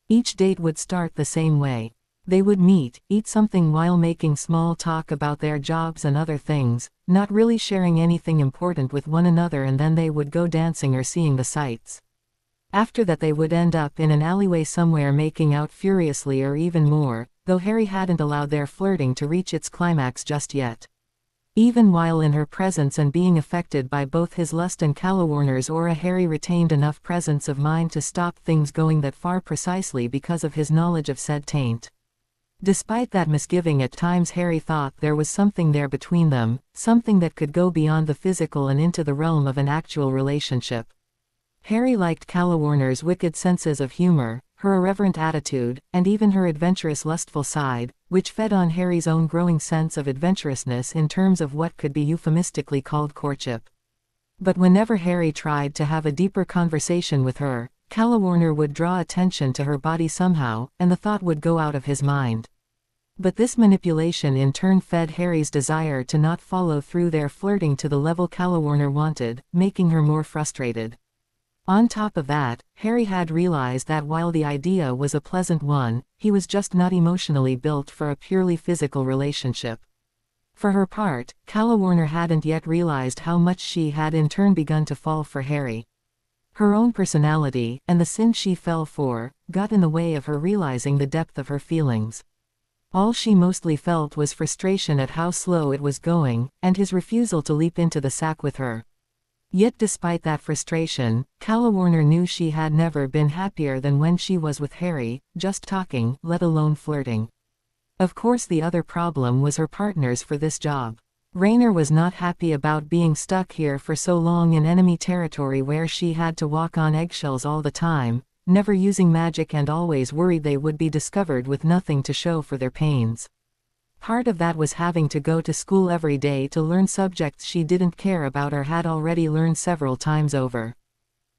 Each date would start the same way. They would meet, eat something while making small talk about their jobs and other things, not really sharing anything important with one another, and then they would go dancing or seeing the sights. After that they would end up in an alleyway somewhere making out furiously or even more, though Harry hadn't allowed their flirting to reach its climax just yet. Even while in her presence and being affected by both his lust and Calawarner's aura, Harry retained enough presence of mind to stop things going that far precisely because of his knowledge of said taint. Despite that misgiving, at times Harry thought there was something there between them, something that could go beyond the physical and into the realm of an actual relationship. Harry liked Calawarner's wicked senses of humor, her irreverent attitude, and even her adventurous lustful side, which fed on Harry's own growing sense of adventurousness in terms of what could be euphemistically called courtship. But whenever Harry tried to have a deeper conversation with her, Calawarner would draw attention to her body somehow, and the thought would go out of his mind. But this manipulation in turn fed Harry's desire to not follow through their flirting to the level Calawarner wanted, making her more frustrated. On top of that, Harry had realized that while the idea was a pleasant one, he was just not emotionally built for a purely physical relationship. For her part, Calawarner hadn't yet realized how much she had in turn begun to fall for Harry. Her own personality, and the sin she fell for, got in the way of her realizing the depth of her feelings. All she mostly felt was frustration at how slow it was going, and his refusal to leap into the sack with her. Yet despite that frustration, Calawarner knew she had never been happier than when she was with Harry, just talking, let alone flirting. Of course, the other problem was her partners for this job. Raynor was not happy about being stuck here for so long in enemy territory where she had to walk on eggshells all the time, never using magic, and always worried they would be discovered with nothing to show for their pains. Part of that was having to go to school every day to learn subjects she didn't care about or had already learned several times over.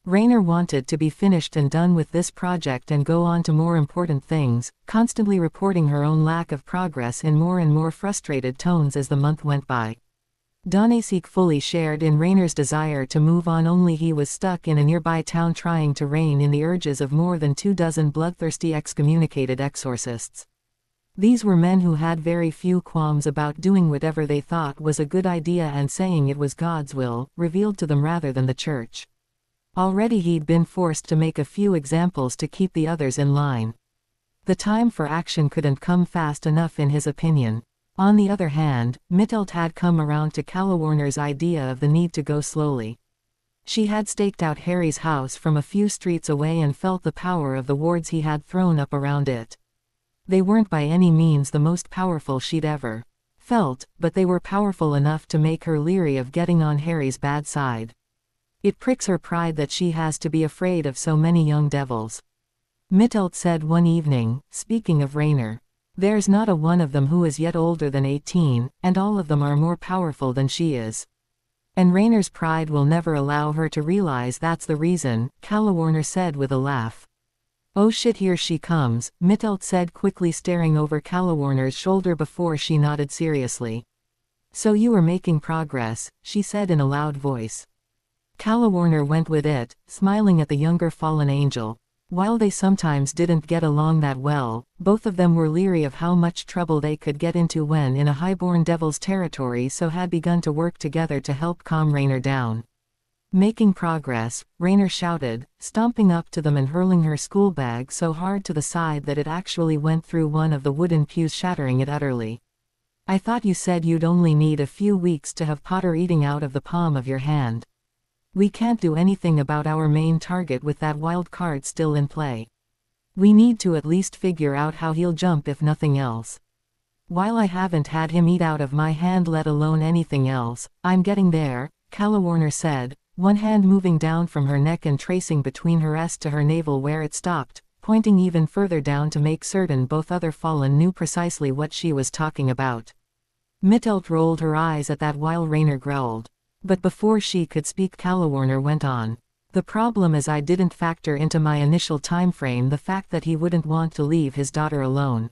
Raynor wanted to be finished and done with this project and go on to more important things, constantly reporting her own lack of progress in more and more frustrated tones as the month went by. Donacek fully shared in Raynor's desire to move on, only he was stuck in a nearby town trying to rein in the urges of more than 24 bloodthirsty excommunicated exorcists. These were men who had very few qualms about doing whatever they thought was a good idea and saying it was God's will, revealed to them rather than the church. Already he'd been forced to make a few examples to keep the others in line. The time for action couldn't come fast enough in his opinion. On the other hand, Mittelt had come around to Calawarner's idea of the need to go slowly. She had staked out Harry's house from a few streets away and felt the power of the wards he had thrown up around it. They weren't by any means the most powerful she'd ever felt, but they were powerful enough to make her leery of getting on Harry's bad side. It pricks her pride that she has to be afraid of so many young devils. Mittelt said one evening, speaking of Raynor. There's not a one of them who is yet older than 18, and all of them are more powerful than she is. And Raynor's pride will never allow her to realize that's the reason, Calawarner said with a laugh. Oh shit, here she comes, Mittelt said quickly, staring over Calawarner's shoulder before she nodded seriously. So you were making progress, she said in a loud voice. Calawarner went with it, smiling at the younger fallen angel. While they sometimes didn't get along that well, both of them were leery of how much trouble they could get into when in a highborn devil's territory, so had begun to work together to help calm Raynor down. Making progress, Raynor shouted, stomping up to them and hurling her school bag so hard to the side that it actually went through one of the wooden pews, shattering it utterly. I thought you said you'd only need a few weeks to have Potter eating out of the palm of your hand. We can't do anything about our main target with that wild card still in play. We need to at least figure out how he'll jump if nothing else. While I haven't had him eat out of my hand, let alone anything else, I'm getting there, Calawarner said, one hand moving down from her neck and tracing between her wrist to her navel where it stopped, pointing even further down to make certain both other fallen knew precisely what she was talking about. Mittelt rolled her eyes at that while Raynor growled. But before she could speak, Calawarner went on. The problem is I didn't factor into my initial timeframe the fact that he wouldn't want to leave his daughter alone.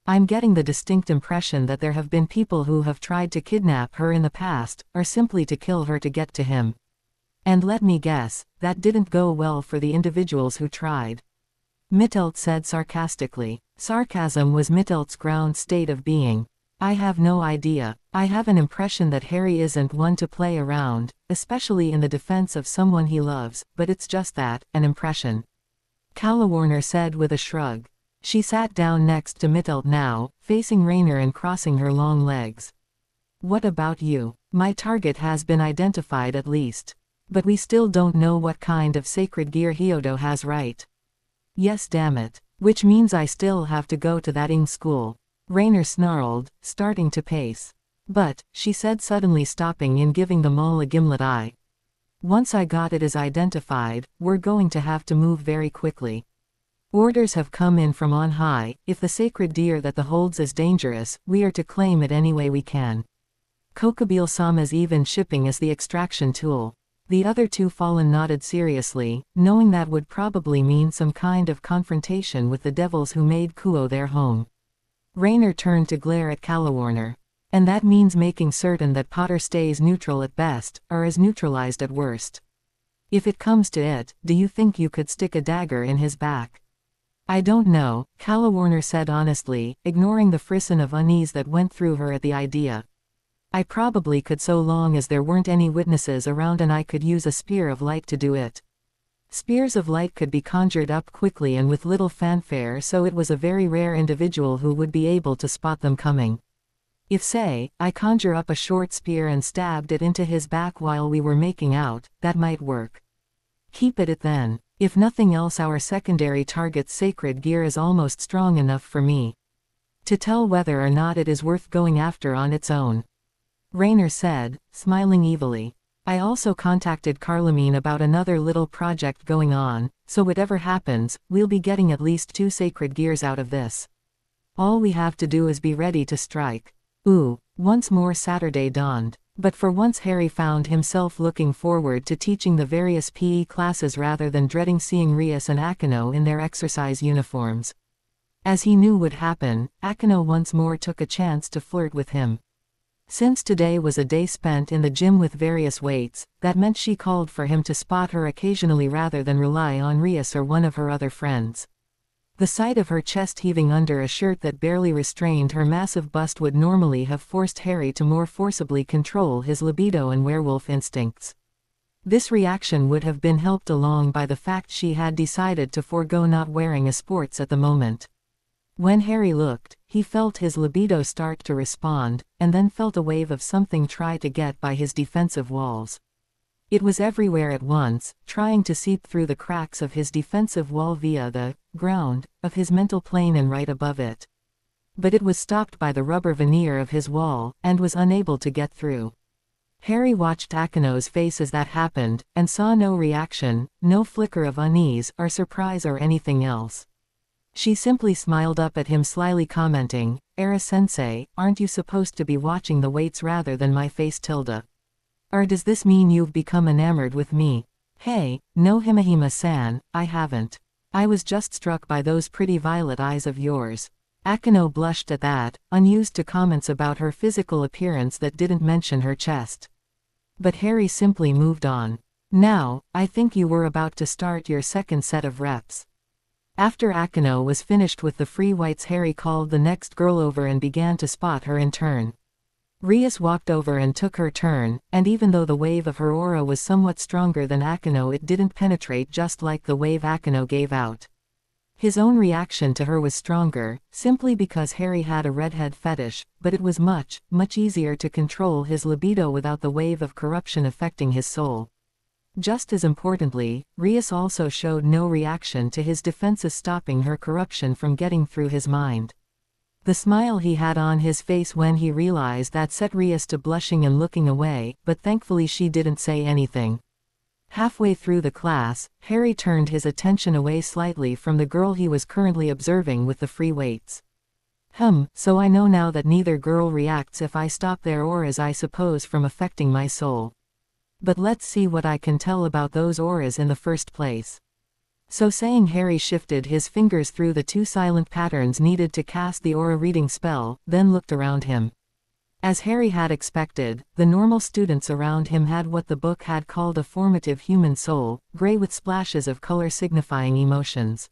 I'm getting the distinct impression that there have been people who have tried to kidnap her in the past, or simply to kill her to get to him. And let me guess, that didn't go well for the individuals who tried. Mittelt said sarcastically. Sarcasm was Mittelt's ground state of being. I have no idea. I have an impression that Harry isn't one to play around, especially in the defense of someone he loves, but it's just that, an impression. Calawarner said with a shrug. She sat down next to Mittelt now, facing Raynor and crossing her long legs. What about you? My target has been identified at least. But we still don't know what kind of sacred gear Hyodo has, right? Yes, damn it. Which means I still have to go to that school. Raynor snarled, starting to pace. But, she said suddenly, stopping and giving them all a gimlet eye. Once I got it as identified, we're going to have to move very quickly. Orders have come in from on high. If the sacred deer that the holds is dangerous, we are to claim it any way we can. Kokobile-sama's even shipping as the extraction tool. The other two fallen nodded seriously, knowing that would probably mean some kind of confrontation with the devils who made Kuo their home. Raynor turned to glare at Calawarner. And that means making certain that Potter stays neutral at best, or is neutralized at worst. If it comes to it, do you think you could stick a dagger in his back? I don't know, Calawarner said honestly, ignoring the frisson of unease that went through her at the idea. I probably could, so long as there weren't any witnesses around, and I could use a spear of light to do it. Spears of light could be conjured up quickly and with little fanfare, so it was a very rare individual who would be able to spot them coming. If, say, I conjure up a short spear and stabbed it into his back while we were making out, that might work. Keep it then. If nothing else, our secondary target's sacred gear is almost strong enough for me to tell whether or not it is worth going after on its own. Raynor said, smiling evilly. I also contacted Carlamine about another little project going on, so whatever happens, we'll be getting at least 2 sacred gears out of this. All we have to do is be ready to strike. Ooh, once more Saturday dawned. But for once Harry found himself looking forward to teaching the various PE classes rather than dreading seeing Rias and Akino in their exercise uniforms. As he knew would happen, Akino once more took a chance to flirt with him. Since today was a day spent in the gym with various weights, that meant she called for him to spot her occasionally rather than rely on Rias or one of her other friends. The sight of her chest heaving under a shirt that barely restrained her massive bust would normally have forced Harry to more forcibly control his libido and werewolf instincts. This reaction would have been helped along by the fact she had decided to forego not wearing a sports at the moment. When Harry looked, he felt his libido start to respond, and then felt a wave of something try to get by his defensive walls. It was everywhere at once, trying to seep through the cracks of his defensive wall via the ground of his mental plane and right above it. But it was stopped by the rubber veneer of his wall, and was unable to get through. Harry watched Akino's face as that happened, and saw no reaction, no flicker of unease or surprise or anything else. She simply smiled up at him, slyly commenting, "Era-sensei, aren't you supposed to be watching the weights rather than my face, Tilda? Or does this mean you've become enamored with me?" "Hey, no Himehime-san, I haven't. I was just struck by those pretty violet eyes of yours." Akino blushed at that, unused to comments about her physical appearance that didn't mention her chest. But Harry simply moved on. "Now, I think you were about to start your second set of reps." After Akino was finished with the free weights, Harry called the next girl over and began to spot her in turn. Rias walked over and took her turn, and even though the wave of her aura was somewhat stronger than Akino, it didn't penetrate just like the wave Akino gave out. His own reaction to her was stronger, simply because Harry had a redhead fetish, but it was much, much easier to control his libido without the wave of corruption affecting his soul. Just as importantly, Rias also showed no reaction to his defenses stopping her corruption from getting through his mind. The smile he had on his face when he realized that set Rias to blushing and looking away, but thankfully she didn't say anything. Halfway through the class, Harry turned his attention away slightly from the girl he was currently observing with the free weights. So I know now that neither girl reacts if I stop their auras, I suppose, from affecting my soul. But let's see what I can tell about those auras in the first place." So saying, Harry shifted his fingers through the 2 silent patterns needed to cast the aura reading spell, then looked around him. As Harry had expected, the normal students around him had what the book had called a formative human soul, gray with splashes of color signifying emotions.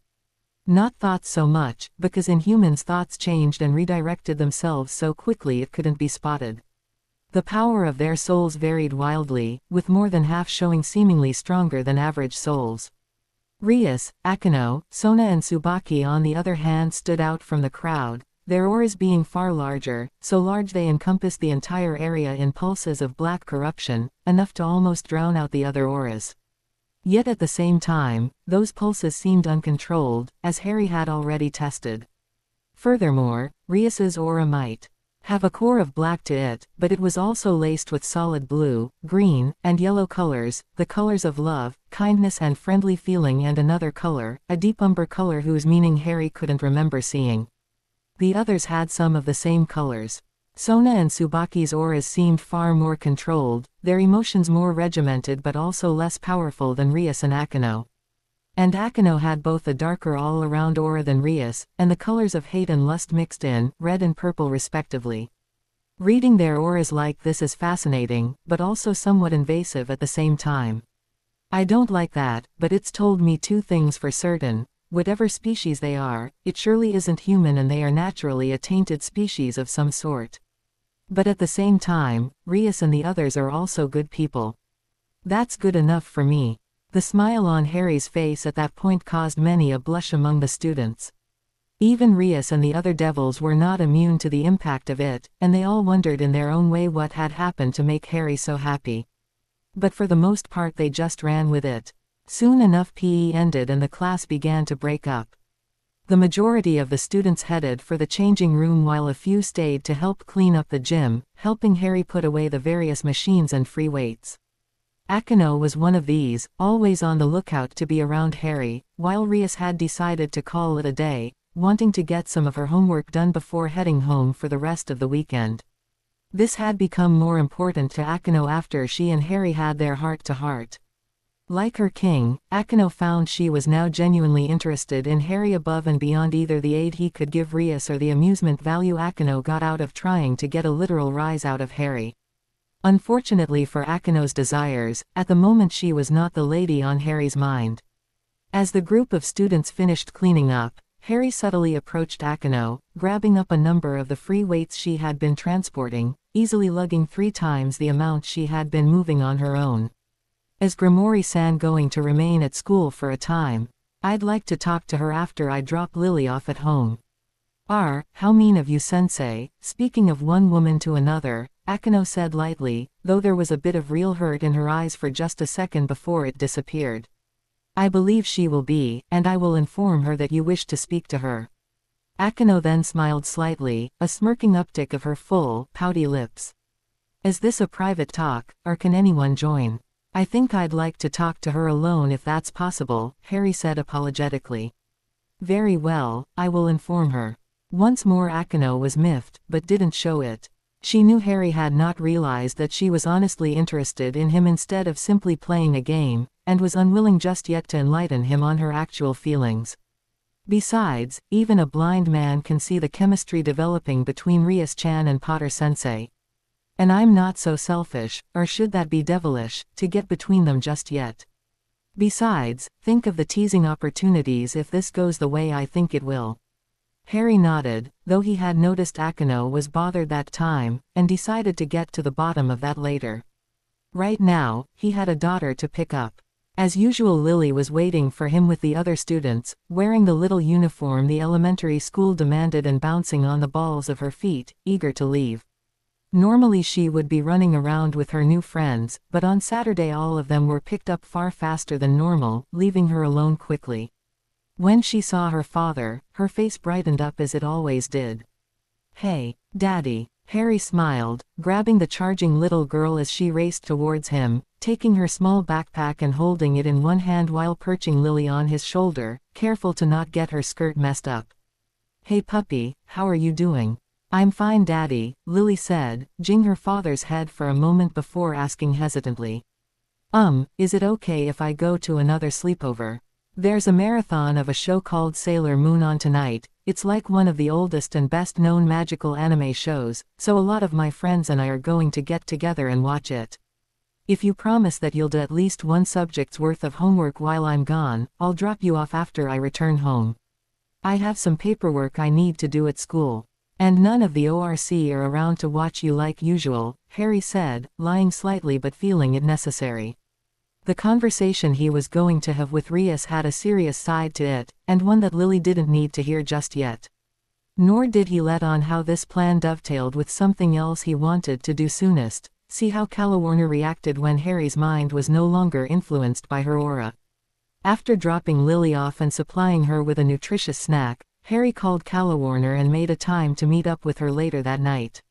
Not thoughts so much, because in humans thoughts changed and redirected themselves so quickly it couldn't be spotted. The power of their souls varied wildly, with more than half showing seemingly stronger than average souls. Rias, Akino, Sona and Tsubaki on the other hand stood out from the crowd, their auras being far larger, so large they encompassed the entire area in pulses of black corruption, enough to almost drown out the other auras. Yet at the same time, those pulses seemed uncontrolled, as Harry had already tested. Furthermore, Rias's aura might have a core of black to it, but it was also laced with solid blue, green, and yellow colors, the colors of love, kindness and friendly feeling, and another color, a deep umber color whose meaning Harry couldn't remember seeing. The others had some of the same colors. Sona and Tsubaki's auras seemed far more controlled, their emotions more regimented but also less powerful than Rias and Akino. And Akino had both a darker all-around aura than Rias, and the colors of hate and lust mixed in, red and purple respectively. Reading their auras like this is fascinating, but also somewhat invasive at the same time. I don't like that, but it's told me 2 things for certain. Whatever species they are, it surely isn't human and they are naturally a tainted species of some sort. But at the same time, Rias and the others are also good people. That's good enough for me. The smile on Harry's face at that point caused many a blush among the students. Even Rias and the other devils were not immune to the impact of it, and they all wondered in their own way what had happened to make Harry so happy. But for the most part they just ran with it. Soon enough PE ended and the class began to break up. The majority of the students headed for the changing room while a few stayed to help clean up the gym, helping Harry put away the various machines and free weights. Akino was one of these, always on the lookout to be around Harry, while Rias had decided to call it a day, wanting to get some of her homework done before heading home for the rest of the weekend. This had become more important to Akino after she and Harry had their heart-to-heart. Like her king, Akino found she was now genuinely interested in Harry above and beyond either the aid he could give Rias or the amusement value Akino got out of trying to get a literal rise out of Harry. Unfortunately for Akino's desires, at the moment she was not the lady on Harry's mind. As the group of students finished cleaning up, Harry subtly approached Akino, grabbing up a number of the free weights she had been transporting, easily lugging 3 times the amount she had been moving on her own. "Is Grimori-san going to remain at school for a time? I'd like to talk to her after I drop Lily off at home." How mean of you, sensei." Speaking of one woman to another, Akino said lightly, though there was a bit of real hurt in her eyes for just a second before it disappeared. "I believe she will be, and I will inform her that you wish to speak to her." Akino then smiled slightly, a smirking uptick of her full, pouty lips. "Is this a private talk, or can anyone join? I think I'd like to talk to her alone if that's possible," Harry said apologetically. Very well, I will inform her. Once more Akino was miffed, but didn't show it. She knew Harry had not realized that she was honestly interested in him instead of simply playing a game, and was unwilling just yet to enlighten him on her actual feelings. Besides, even a blind man can see the chemistry developing between Rias-chan and Potter-sensei. And I'm not so selfish, or should that be devilish, to get between them just yet. Besides, think of the teasing opportunities if this goes the way I think it will. Harry nodded, though he had noticed Akino was bothered that time, and decided to get to the bottom of that later. Right now, he had a daughter to pick up. As usual, Lily was waiting for him with the other students, wearing the little uniform the elementary school demanded and bouncing on the balls of her feet, eager to leave. Normally she would be running around with her new friends, but on Saturday all of them were picked up far faster than normal, leaving her alone quickly. When she saw her father, her face brightened up as it always did. "Hey, Daddy," Harry smiled, grabbing the charging little girl as she raced towards him, taking her small backpack and holding it in one hand while perching Lily on his shoulder, careful to not get her skirt messed up. "Hey puppy, how are you doing?" "I'm fine Daddy," Lily said, jing her father's head for a moment before asking hesitantly. Is it okay if I go to another sleepover? There's a marathon of a show called Sailor Moon on tonight. It's like one of the oldest and best-known magical anime shows, so a lot of my friends and I are going to get together and watch it. If you promise that you'll do at least one subject's worth of homework while I'm gone, I'll drop you off after I return home. I have some paperwork I need to do at school. And none of the ORC are around to watch you like usual, Harry said, lying slightly but feeling it necessary. The conversation he was going to have with Rias had a serious side to it, and one that Lily didn't need to hear just yet. Nor did he let on how this plan dovetailed with something else he wanted to do soonest, see how Calawarner reacted when Harry's mind was no longer influenced by her aura. After dropping Lily off and supplying her with a nutritious snack, Harry called Calawarner and made a time to meet up with her later that night.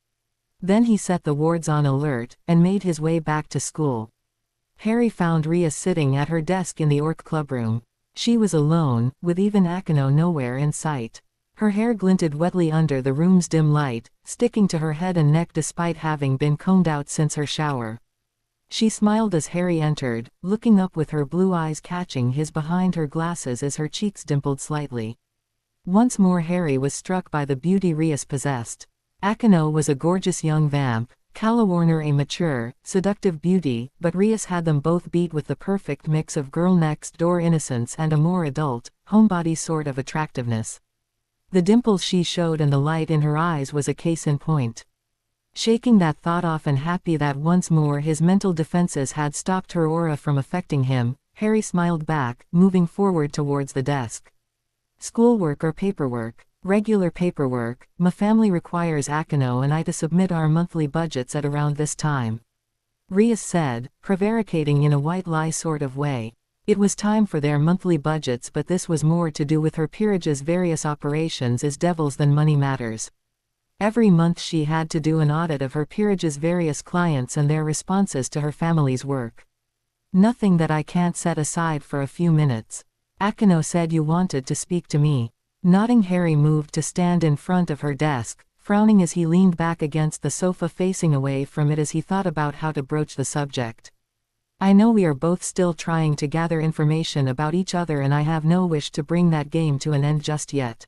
Then he set the wards on alert, and made his way back to school. Harry found Rias sitting at her desk in the Orc clubroom. She was alone, with even Akino nowhere in sight. Her hair glinted wetly under the room's dim light, sticking to her head and neck despite having been combed out since her shower. She smiled as Harry entered, looking up with her blue eyes catching his behind her glasses as her cheeks dimpled slightly. Once more Harry was struck by the beauty Rias possessed. Akino was a gorgeous young vamp, Calawarner a mature, seductive beauty, but Rias had them both beat with the perfect mix of girl-next-door innocence and a more adult, homebody sort of attractiveness. The dimples she showed and the light in her eyes was a case in point. Shaking that thought off and happy that once more his mental defenses had stopped her aura from affecting him, Harry smiled back, moving forward towards the desk. "Schoolwork or paperwork?" "Regular paperwork. My family requires Akino and I to submit our monthly budgets at around this time," Rias said, prevaricating in a white lie sort of way. It was time for their monthly budgets, but this was more to do with her peerage's various operations as devils than money matters. Every month she had to do an audit of her peerage's various clients and their responses to her family's work. "Nothing that I can't set aside for a few minutes. Akino said you wanted to speak to me." Nodding, Harry moved to stand in front of her desk, frowning as he leaned back against the sofa facing away from it as he thought about how to broach the subject. "I know we are both still trying to gather information about each other and I have no wish to bring that game to an end just yet.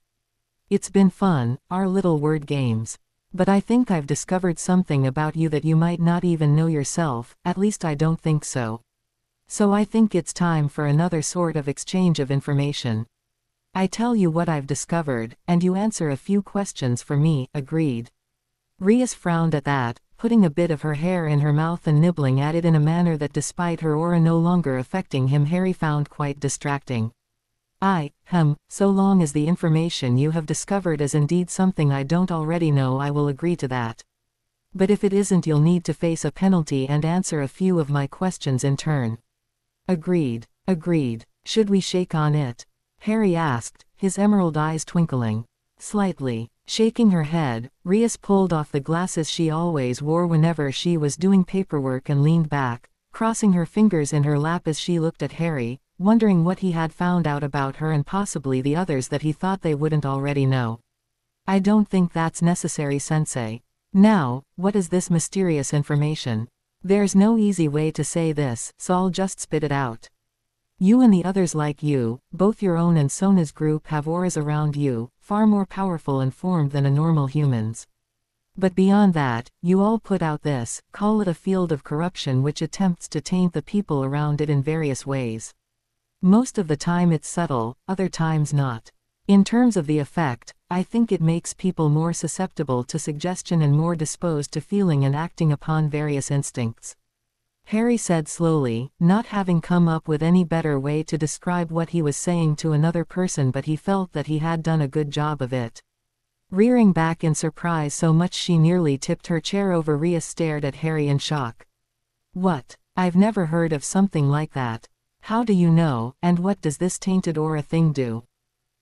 It's been fun, our little word games. But I think I've discovered something about you that you might not even know yourself, at least I don't think so. So I think it's time for another sort of exchange of information. I tell you what I've discovered, and you answer a few questions for me." "Agreed." Rias frowned at that, putting a bit of her hair in her mouth and nibbling at it in a manner that despite her aura no longer affecting him Harry found quite distracting. So long as the information you have discovered is indeed something I don't already know I will agree to that. But if it isn't you'll need to face a penalty and answer a few of my questions in turn." "Agreed." "Should we shake on it?" Harry asked, his emerald eyes twinkling. Slightly. Shaking her head, Rias pulled off the glasses she always wore whenever she was doing paperwork and leaned back, crossing her fingers in her lap as she looked at Harry, wondering what he had found out about her and possibly the others that he thought they wouldn't already know. I don't think that's necessary, Sensei. Now, what is this mysterious information? There's no easy way to say this, so I'll just spit it out. You and the others like you, both your own and Sona's group, have auras around you, far more powerful and formed than a normal human's. But beyond that, you all put out this, call it a field of corruption which attempts to taint the people around it in various ways. Most of the time it's subtle, other times not. In terms of the effect, I think it makes people more susceptible to suggestion and more disposed to feeling and acting upon various instincts. Harry said slowly, not having come up with any better way to describe what he was saying to another person, but he felt that he had done a good job of it. Rearing back in surprise so much she nearly tipped her chair over, Rias stared at Harry in shock. What? I've never heard of something like that. How do you know, and what does this tainted aura thing do?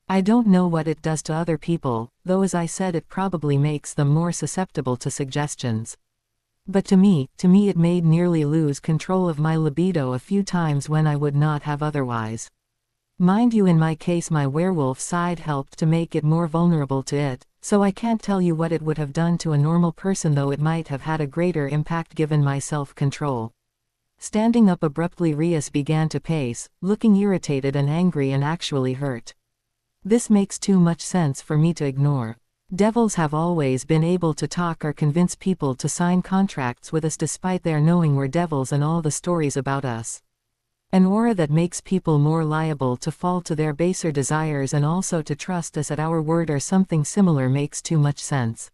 I don't know what it does to other people, though as I said it probably makes them more susceptible to suggestions. But to me it made nearly lose control of my libido a few times when I would not have otherwise. Mind you, in my case my werewolf side helped to make it more vulnerable to it, so I can't tell you what it would have done to a normal person, though it might have had a greater impact given my self-control. Standing up abruptly, Rias began to pace, looking irritated and angry and actually hurt. This makes too much sense for me to ignore. Devils have always been able to talk or convince people to sign contracts with us despite their knowing we're devils and all the stories about us. An aura that makes people more liable to fall to their baser desires and also to trust us at our word or something similar makes too much sense.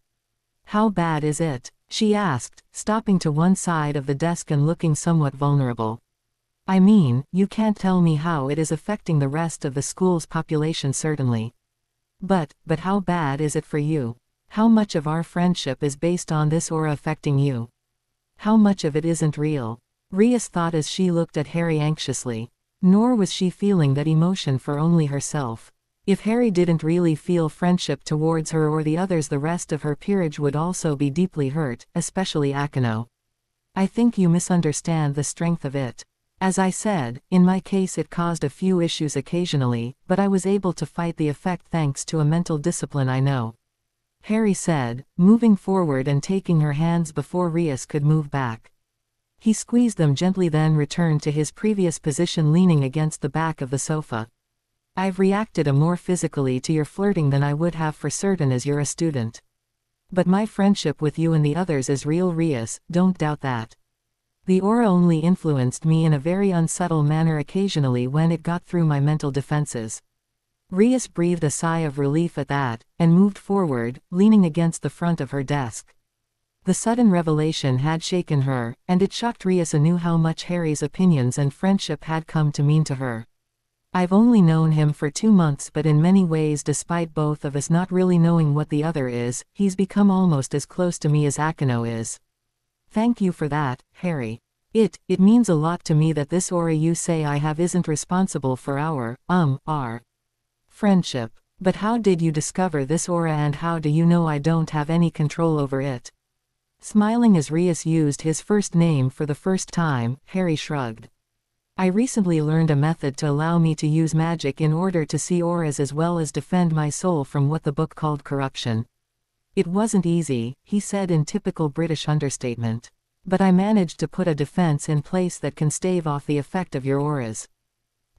How bad is it? She asked, stopping to one side of the desk and looking somewhat vulnerable. I mean, you can't tell me how it is affecting the rest of the school's population, certainly. But how bad is it for you? How much of our friendship is based on this aura affecting you? How much of it isn't real? Rias thought as she looked at Harry anxiously. Nor was she feeling that emotion for only herself. If Harry didn't really feel friendship towards her or the others, the rest of her peerage would also be deeply hurt, especially Akeno. I think you misunderstand the strength of it. As I said, in my case it caused a few issues occasionally, but I was able to fight the effect thanks to a mental discipline I know. Harry said, moving forward and taking her hands before Rias could move back. He squeezed them gently, then returned to his previous position, leaning against the back of the sofa. I've reacted more physically to your flirting than I would have for certain, as you're a student. But my friendship with you and the others is real, Rias, don't doubt that. The aura only influenced me in a very unsubtle manner occasionally when it got through my mental defenses. Rias breathed a sigh of relief at that, and moved forward, leaning against the front of her desk. The sudden revelation had shaken her, and it shocked Rias anew how much Harry's opinions and friendship had come to mean to her. I've only known him for 2 months, but in many ways, despite both of us not really knowing what the other is, he's become almost as close to me as Akeno is. Thank you for that, Harry. It means a lot to me that this aura you say I have isn't responsible for our friendship. But how did you discover this aura, and how do you know I don't have any control over it? Smiling as Rias used his first name for the first time, Harry shrugged. I recently learned a method to allow me to use magic in order to see auras as well as defend my soul from what the book called corruption. It wasn't easy, he said in typical British understatement. But I managed to put a defense in place that can stave off the effect of your auras.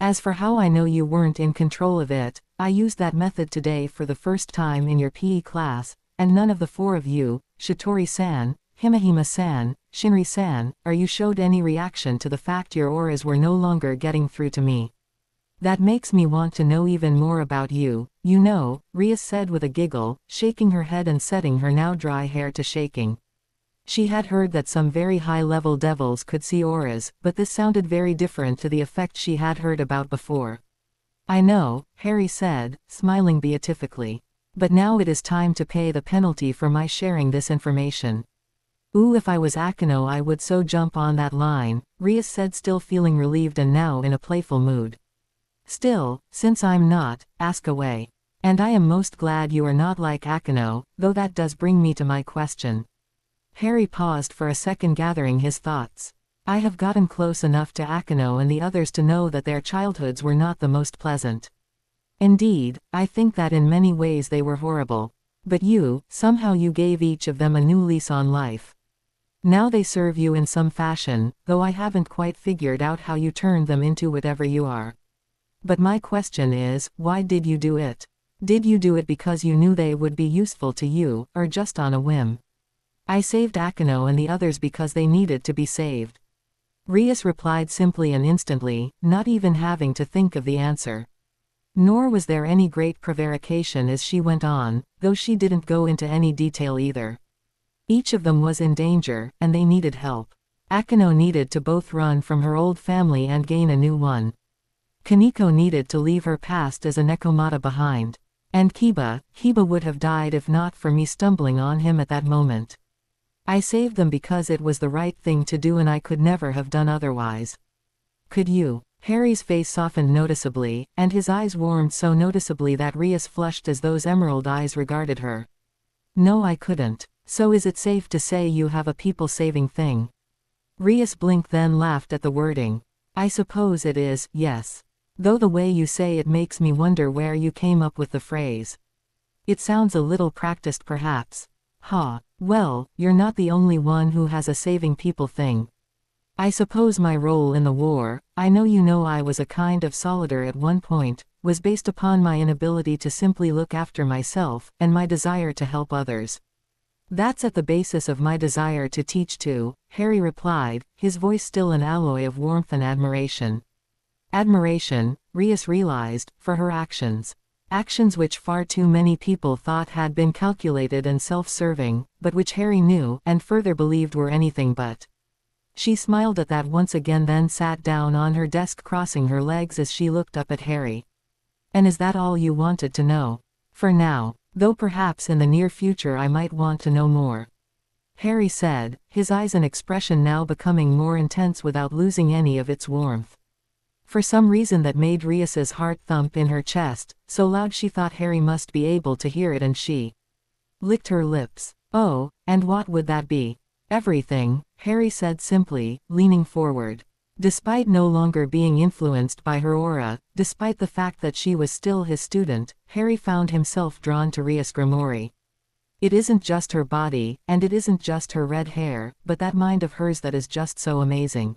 As for how I know you weren't in control of it, I used that method today for the first time in your PE class, and none of the 4 of you, Shitori-san, Himehime-san, Shinri-san, or you showed any reaction to the fact your auras were no longer getting through to me. That makes me want to know even more about you, you know, Rias said with a giggle, shaking her head and setting her now dry hair to shaking. She had heard that some very high-level devils could see auras, but this sounded very different to the effect she had heard about before. I know, Harry said, smiling beatifically. But now it is time to pay the penalty for my sharing this information. Ooh, if I was Akeno I would so jump on that line, Rias said, still feeling relieved and now in a playful mood. Still, since I'm not, ask away. And I am most glad you are not like Akeno, though that does bring me to my question. Harry paused for a second, gathering his thoughts. I have gotten close enough to Akino and the others to know that their childhoods were not the most pleasant. Indeed, I think that in many ways they were horrible. But somehow you gave each of them a new lease on life. Now they serve you in some fashion, though I haven't quite figured out how you turned them into whatever you are. But my question is, why did you do it? Did you do it because you knew they would be useful to you, or just on a whim? I saved Akino and the others because they needed to be saved. Rias replied simply and instantly, not even having to think of the answer. Nor was there any great prevarication as she went on, though she didn't go into any detail either. Each of them was in danger, and they needed help. Akino needed to both run from her old family and gain a new one. Kaneko needed to leave her past as a Nekomata behind. And Kiba would have died if not for me stumbling on him at that moment. I saved them because it was the right thing to do and I could never have done otherwise. Could you? Harry's face softened noticeably, and his eyes warmed so noticeably that Rias flushed as those emerald eyes regarded her. No, I couldn't. So is it safe to say you have a people-saving thing? Rias blinked then laughed at the wording. I suppose it is, yes. Though the way you say it makes me wonder where you came up with the phrase. It sounds a little practiced perhaps. Ha. Well, you're not the only one who has a saving people thing. I suppose my role in the war, I know I was a kind of soldier at one point, was based upon my inability to simply look after myself, and my desire to help others. That's at the basis of my desire to teach too, Harry replied, his voice still an alloy of warmth and admiration. Admiration, Rias realized, for her actions. Actions which far too many people thought had been calculated and self-serving, but which Harry knew and further believed were anything but. She smiled at that once again then sat down on her desk crossing her legs as she looked up at Harry. And is that all you wanted to know? For now, though perhaps in the near future I might want to know more. Harry said, his eyes and expression now becoming more intense without losing any of its warmth. For some reason that made Rias's heart thump in her chest, so loud she thought Harry must be able to hear it and she licked her lips. Oh, and what would that be? Everything, Harry said simply, leaning forward. Despite no longer being influenced by her aura, despite the fact that she was still his student, Harry found himself drawn to Rias Grimoire. It isn't just her body, and it isn't just her red hair, but that mind of hers that is just so amazing.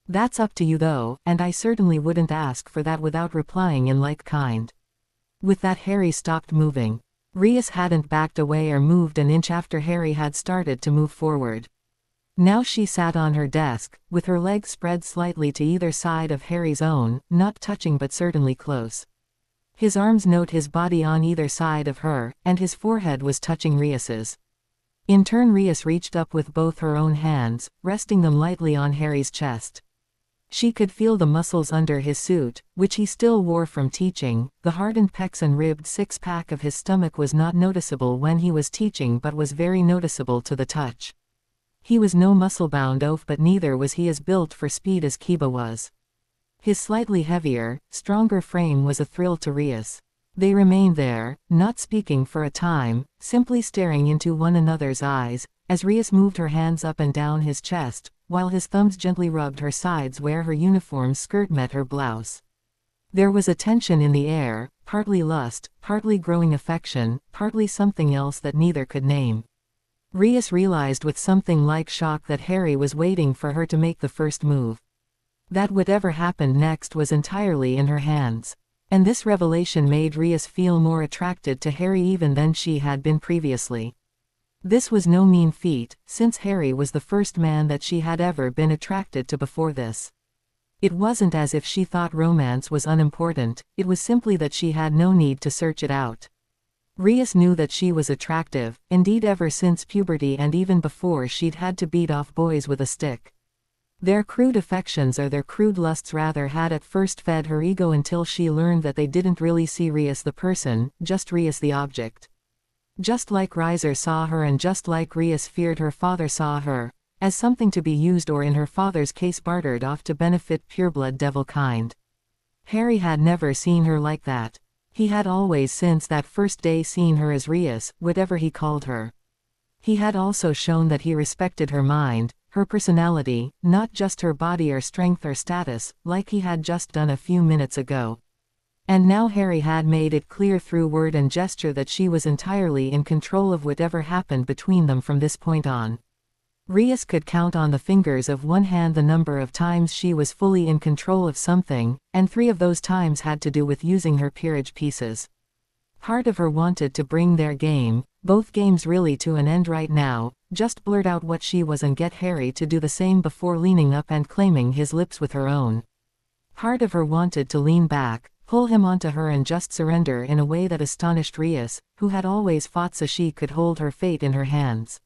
That's up to you though, and I certainly wouldn't ask for that without replying in like kind. With that Harry stopped moving. Rias hadn't backed away or moved an inch after Harry had started to move forward. Now she sat on her desk, with her legs spread slightly to either side of Harry's own, not touching but certainly close. His arms note his body on either side of her, and his forehead was touching Rias's. In turn Rias reached up with both her own hands, resting them lightly on Harry's chest. She could feel the muscles under his suit, which he still wore from teaching. The hardened pecs and ribbed six-pack of his stomach was not noticeable when he was teaching but was very noticeable to the touch. He was no muscle-bound oaf but neither was he as built for speed as Kiba was. His slightly heavier, stronger frame was a thrill to Rias. They remained there, not speaking for a time, simply staring into one another's eyes, as Rias moved her hands up and down his chest, while his thumbs gently rubbed her sides where her uniform skirt met her blouse. There was a tension in the air, partly lust, partly growing affection, partly something else that neither could name. Rias realized with something like shock that Harry was waiting for her to make the first move. That whatever happened next was entirely in her hands. And this revelation made Rias feel more attracted to Harry even than she had been previously. This was no mean feat, since Harry was the first man that she had ever been attracted to before this. It wasn't as if she thought romance was unimportant, it was simply that she had no need to search it out. Rias knew that she was attractive, indeed ever since puberty and even before she'd had to beat off boys with a stick. Their crude affections or their crude lusts rather had at first fed her ego until she learned that they didn't really see Rias the person, just Rias the object. Just like Riser saw her and just like Rias feared her father saw her, as something to be used or in her father's case bartered off to benefit pureblood devil kind. Harry had never seen her like that. He had always since that first day seen her as Rias, whatever he called her. He had also shown that he respected her mind, her personality, not just her body or strength or status, like he had just done a few minutes ago. And now Harry had made it clear through word and gesture that she was entirely in control of whatever happened between them from this point on. Rias could count on the fingers of one hand the number of times she was fully in control of something, and 3 of those times had to do with using her peerage pieces. Part of her wanted to bring their game, both games really, to an end right now, just blurt out what she was and get Harry to do the same before leaning up and claiming his lips with her own. Part of her wanted to lean back, pull him onto her and just surrender in a way that astonished Rias, who had always fought so she could hold her fate in her hands.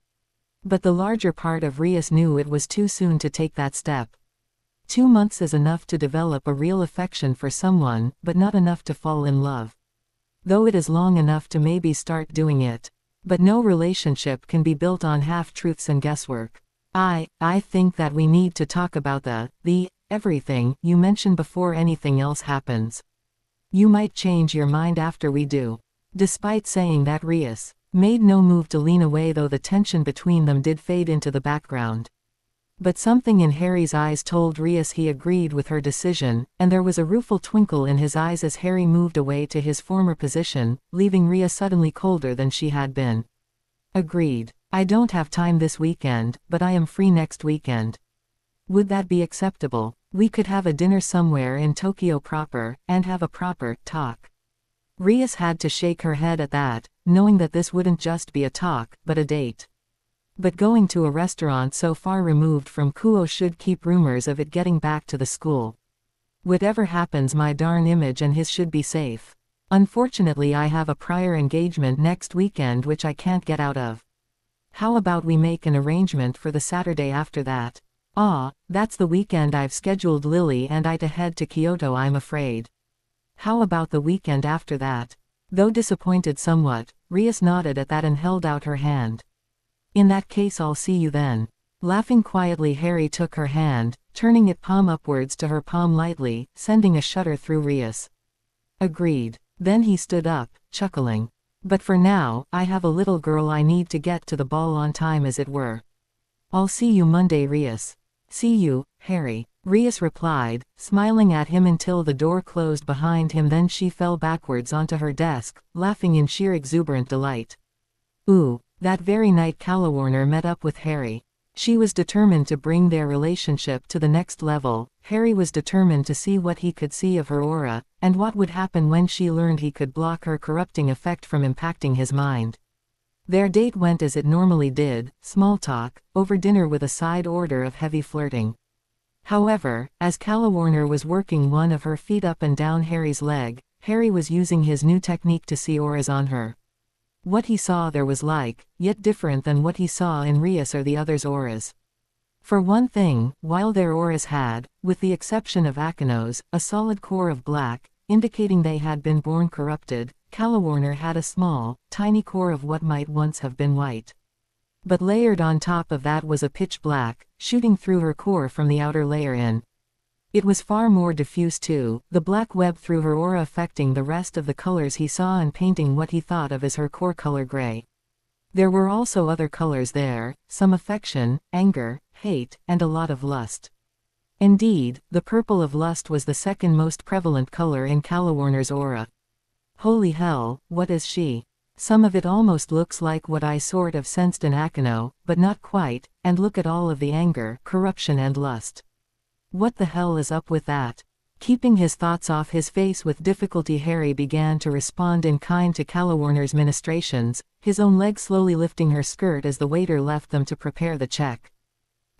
But the larger part of Rias knew it was too soon to take that step. 2 months is enough to develop a real affection for someone, but not enough to fall in love. Though it is long enough to maybe start doing it. But no relationship can be built on half-truths and guesswork. I think that we need to talk about the everything you mentioned before anything else happens. You might change your mind after we do. Despite saying that, Rias made no move to lean away, though the tension between them did fade into the background. But something in Harry's eyes told Rias he agreed with her decision, and there was a rueful twinkle in his eyes as Harry moved away to his former position, leaving Rias suddenly colder than she had been. Agreed. I don't have time this weekend, but I am free next weekend. Would that be acceptable? We could have a dinner somewhere in Tokyo proper, and have a proper talk. Rias had to shake her head at that, knowing that this wouldn't just be a talk, but a date. But going to a restaurant so far removed from Kuo should keep rumors of it getting back to the school. Whatever happens, my darn image and his should be safe. Unfortunately, I have a prior engagement next weekend which I can't get out of. How about we make an arrangement for the Saturday after that? That's the weekend I've scheduled Lily and I to head to Kyoto, I'm afraid. How about the weekend after that? Though disappointed somewhat, Rias nodded at that and held out her hand. In that case, I'll see you then. Laughing quietly, Harry took her hand, turning it palm upwards to her palm lightly, sending a shudder through Rias. Agreed. Then he stood up, chuckling. But for now, I have a little girl I need to get to the ball on time, as it were. I'll see you Monday, Rias. See you, Harry. Rias replied, smiling at him until the door closed behind him. Then she fell backwards onto her desk, laughing in sheer exuberant delight. That very night Calawarner met up with Harry. She was determined to bring their relationship to the next level. Harry was determined to see what he could see of her aura, and what would happen when she learned he could block her corrupting effect from impacting his mind. Their date went as it normally did, small talk, over dinner with a side order of heavy flirting. However, as Calawarner was working one of her feet up and down Harry's leg, Harry was using his new technique to see auras on her. What he saw there was like, yet different than what he saw in Rias or the others' auras. For one thing, while their auras had, with the exception of Akino's, a solid core of black, indicating they had been born corrupted, Calawarner had a small, tiny core of what might once have been white. But layered on top of that was a pitch black, shooting through her core from the outer layer in. It was far more diffuse too, the black web through her aura affecting the rest of the colors he saw and painting what he thought of as her core color gray. There were also other colors there, some affection, anger, hate, and a lot of lust. Indeed, the purple of lust was the second most prevalent color in Calawarner's aura. Holy hell, what is she? Some of it almost looks like what I sort of sensed in Akino, but not quite, and look at all of the anger, corruption and lust. What the hell is up with that? Keeping his thoughts off his face with difficulty, Harry began to respond in kind to Calawarner's ministrations, his own leg slowly lifting her skirt as the waiter left them to prepare the check.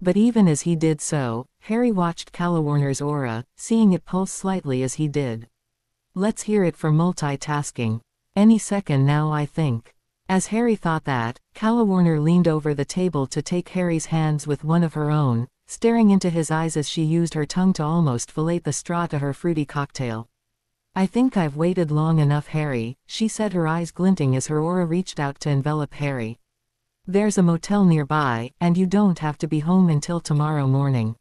But even as he did so, Harry watched Calawarner's aura, seeing it pulse slightly as he did. Let's hear it for multitasking. Any second now, I think. As Harry thought that, Calawarner leaned over the table to take Harry's hands with one of her own, staring into his eyes as she used her tongue to almost fillet the straw to her fruity cocktail. I think I've waited long enough, Harry, she said, her eyes glinting as her aura reached out to envelop Harry. There's a motel nearby, and you don't have to be home until tomorrow morning.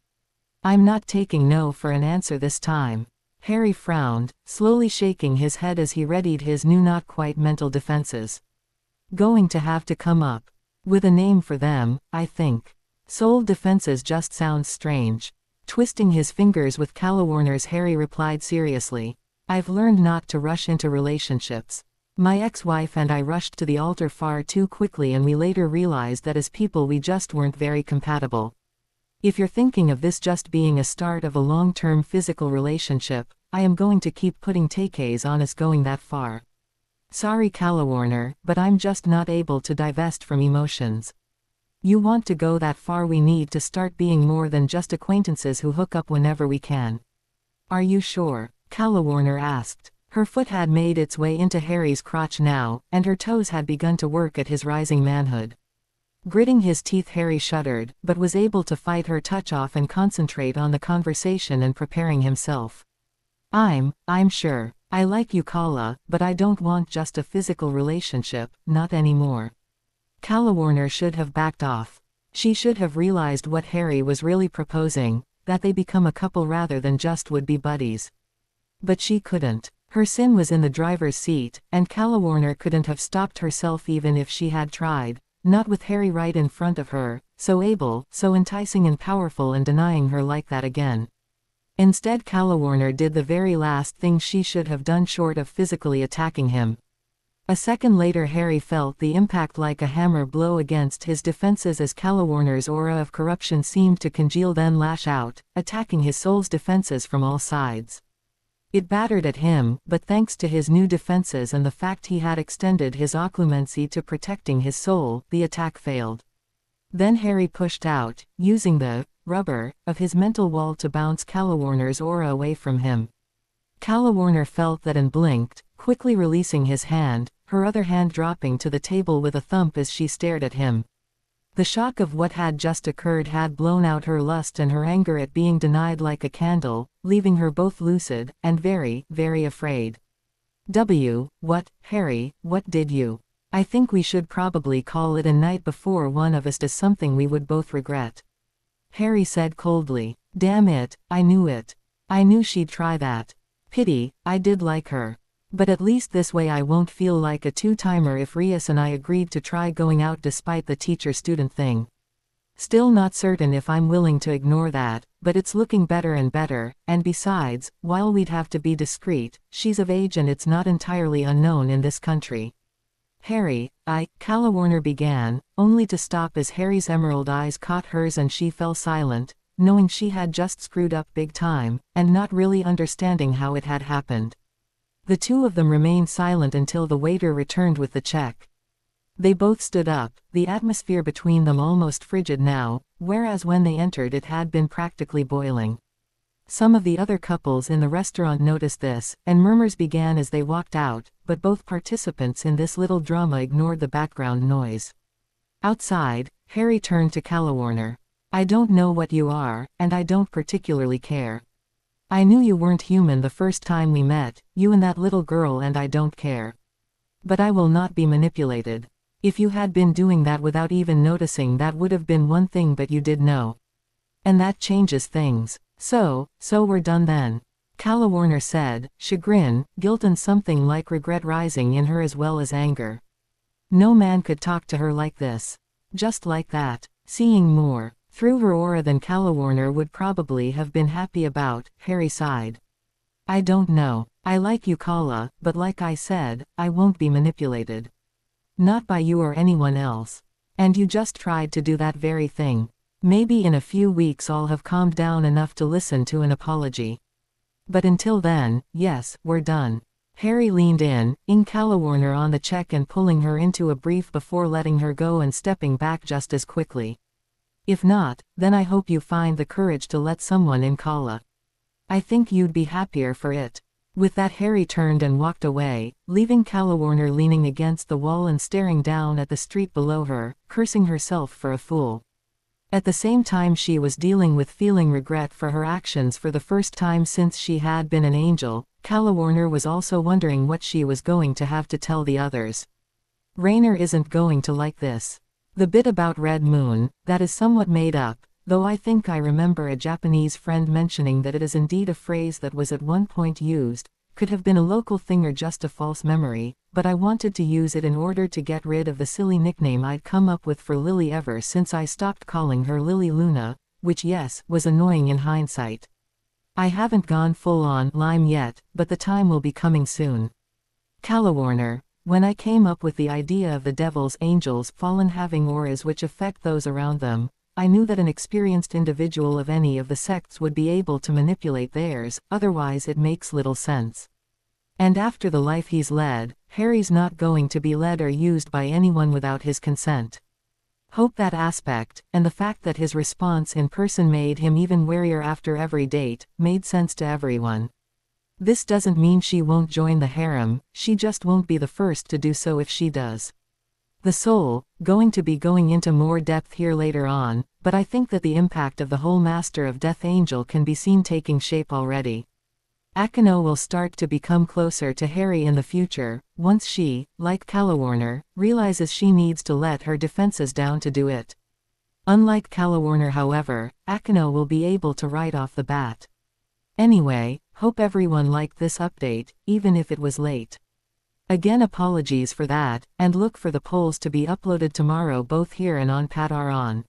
I'm not taking no for an answer this time. Harry frowned, slowly shaking his head as he readied his new not quite mental defenses. Going to have to come up with a name for them, I think. Soul defenses just sounds strange. Twisting his fingers with Calawarner's, Harry replied seriously. I've learned not to rush into relationships. My ex-wife and I rushed to the altar far too quickly, and we later realized that as people we just weren't very compatible. If you're thinking of this just being a start of a long-term physical relationship, I am going to keep putting takes on us going that far. Sorry Calawarner, but I'm just not able to divest from emotions. You want to go that far, we need to start being more than just acquaintances who hook up whenever we can. Are you sure? Calawarner asked. Her foot had made its way into Harry's crotch now, and her toes had begun to work at his rising manhood. Gritting his teeth, Harry shuddered, but was able to fight her touch off and concentrate on the conversation and preparing himself. I'm sure. I like you, Kala, but I don't want just a physical relationship, not anymore. Calawarner should have backed off. She should have realized what Harry was really proposing, that they become a couple rather than just would-be buddies. But she couldn't. Her sin was in the driver's seat, and Calawarner couldn't have stopped herself even if she had tried. Not with Harry right in front of her, so able, so enticing and powerful, and denying her like that again. Instead, Calawarner did the very last thing she should have done short of physically attacking him. A second later, Harry felt the impact like a hammer blow against his defenses as Calawarner's aura of corruption seemed to congeal, then lash out, attacking his soul's defenses from all sides. It battered at him, but thanks to his new defenses and the fact he had extended his occlumency to protecting his soul, the attack failed. Then Harry pushed out, using the rubber of his mental wall to bounce Calawarner's aura away from him. Calawarner felt that and blinked, quickly releasing his hand, her other hand dropping to the table with a thump as she stared at him. The shock of what had just occurred had blown out her lust and her anger at being denied like a candle, leaving her both lucid and very, very afraid. What, Harry, what did you? I think we should probably call it a night before one of us does something we would both regret. Harry said coldly. Damn it, I knew it. I knew she'd try that. Pity, I did like her. But at least this way I won't feel like a two-timer if Rias and I agreed to try going out despite the teacher-student thing. Still not certain if I'm willing to ignore that, but it's looking better and better, and besides, while we'd have to be discreet, she's of age and it's not entirely unknown in this country. Harry, Calawarner began, only to stop as Harry's emerald eyes caught hers and she fell silent, knowing she had just screwed up big time, and not really understanding how it had happened. The two of them remained silent until the waiter returned with the check. They both stood up, the atmosphere between them almost frigid now, whereas when they entered it had been practically boiling. Some of the other couples in the restaurant noticed this, and murmurs began as they walked out, but both participants in this little drama ignored the background noise. Outside, Harry turned to Calawarner. I don't know what you are, and I don't particularly care. I knew you weren't human the first time we met, you and that little girl, and I don't care. But I will not be manipulated. If you had been doing that without even noticing, that would have been one thing, but you did know. And that changes things. So we're done then. Calawarner said, chagrin, guilt and something like regret rising in her as well as anger. No man could talk to her like this. Just like that. Seeing more through her aura than Calawarner would probably have been happy about, Harry sighed. I don't know. I like you, Kala, but like I said, I won't be manipulated. Not by you or anyone else. And you just tried to do that very thing. Maybe in a few weeks I'll have calmed down enough to listen to an apology. But until then, yes, we're done. Harry leaned in Calawarner on the check and pulling her into a brief before letting her go and stepping back just as quickly. If not, then I hope you find the courage to let someone in, Kala. I think you'd be happier for it. With that, Harry turned and walked away, leaving Calawarner leaning against the wall and staring down at the street below her, cursing herself for a fool. At the same time she was dealing with feeling regret for her actions for the first time since she had been an angel. Calawarner was also wondering what she was going to have to tell the others. Rainer isn't going to like this. The bit about Red Moon, that is somewhat made up, though I think I remember a Japanese friend mentioning that it is indeed a phrase that was at one point used, could have been a local thing or just a false memory, but I wanted to use it in order to get rid of the silly nickname I'd come up with for Lily ever since I stopped calling her Lily Luna, which yes, was annoying in hindsight. I haven't gone full on lime yet, but the time will be coming soon. Calawarner. When I came up with the idea of the devil's angels fallen having auras which affect those around them, I knew that an experienced individual of any of the sects would be able to manipulate theirs, otherwise it makes little sense. And after the life he's led, Harry's not going to be led or used by anyone without his consent. Hope that aspect, and the fact that his response in person made him even warier after every date, made sense to everyone. This doesn't mean she won't join the harem, she just won't be the first to do so if she does. The Soul, going to be going into more depth here later on, but I think that the impact of the whole Master of Death Angel can be seen taking shape already. Akeno will start to become closer to Harry in the future, once she, like Calawarner, realizes she needs to let her defenses down to do it. Unlike Calawarner however, Akeno will be able to right off the bat. Anyway, hope everyone liked this update, even if it was late. Again apologies for that, and look for the polls to be uploaded tomorrow both here and on Padaron.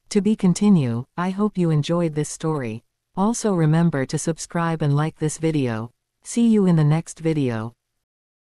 To be continue, I hope you enjoyed this story. Also remember to subscribe and like this video. See you in the next video.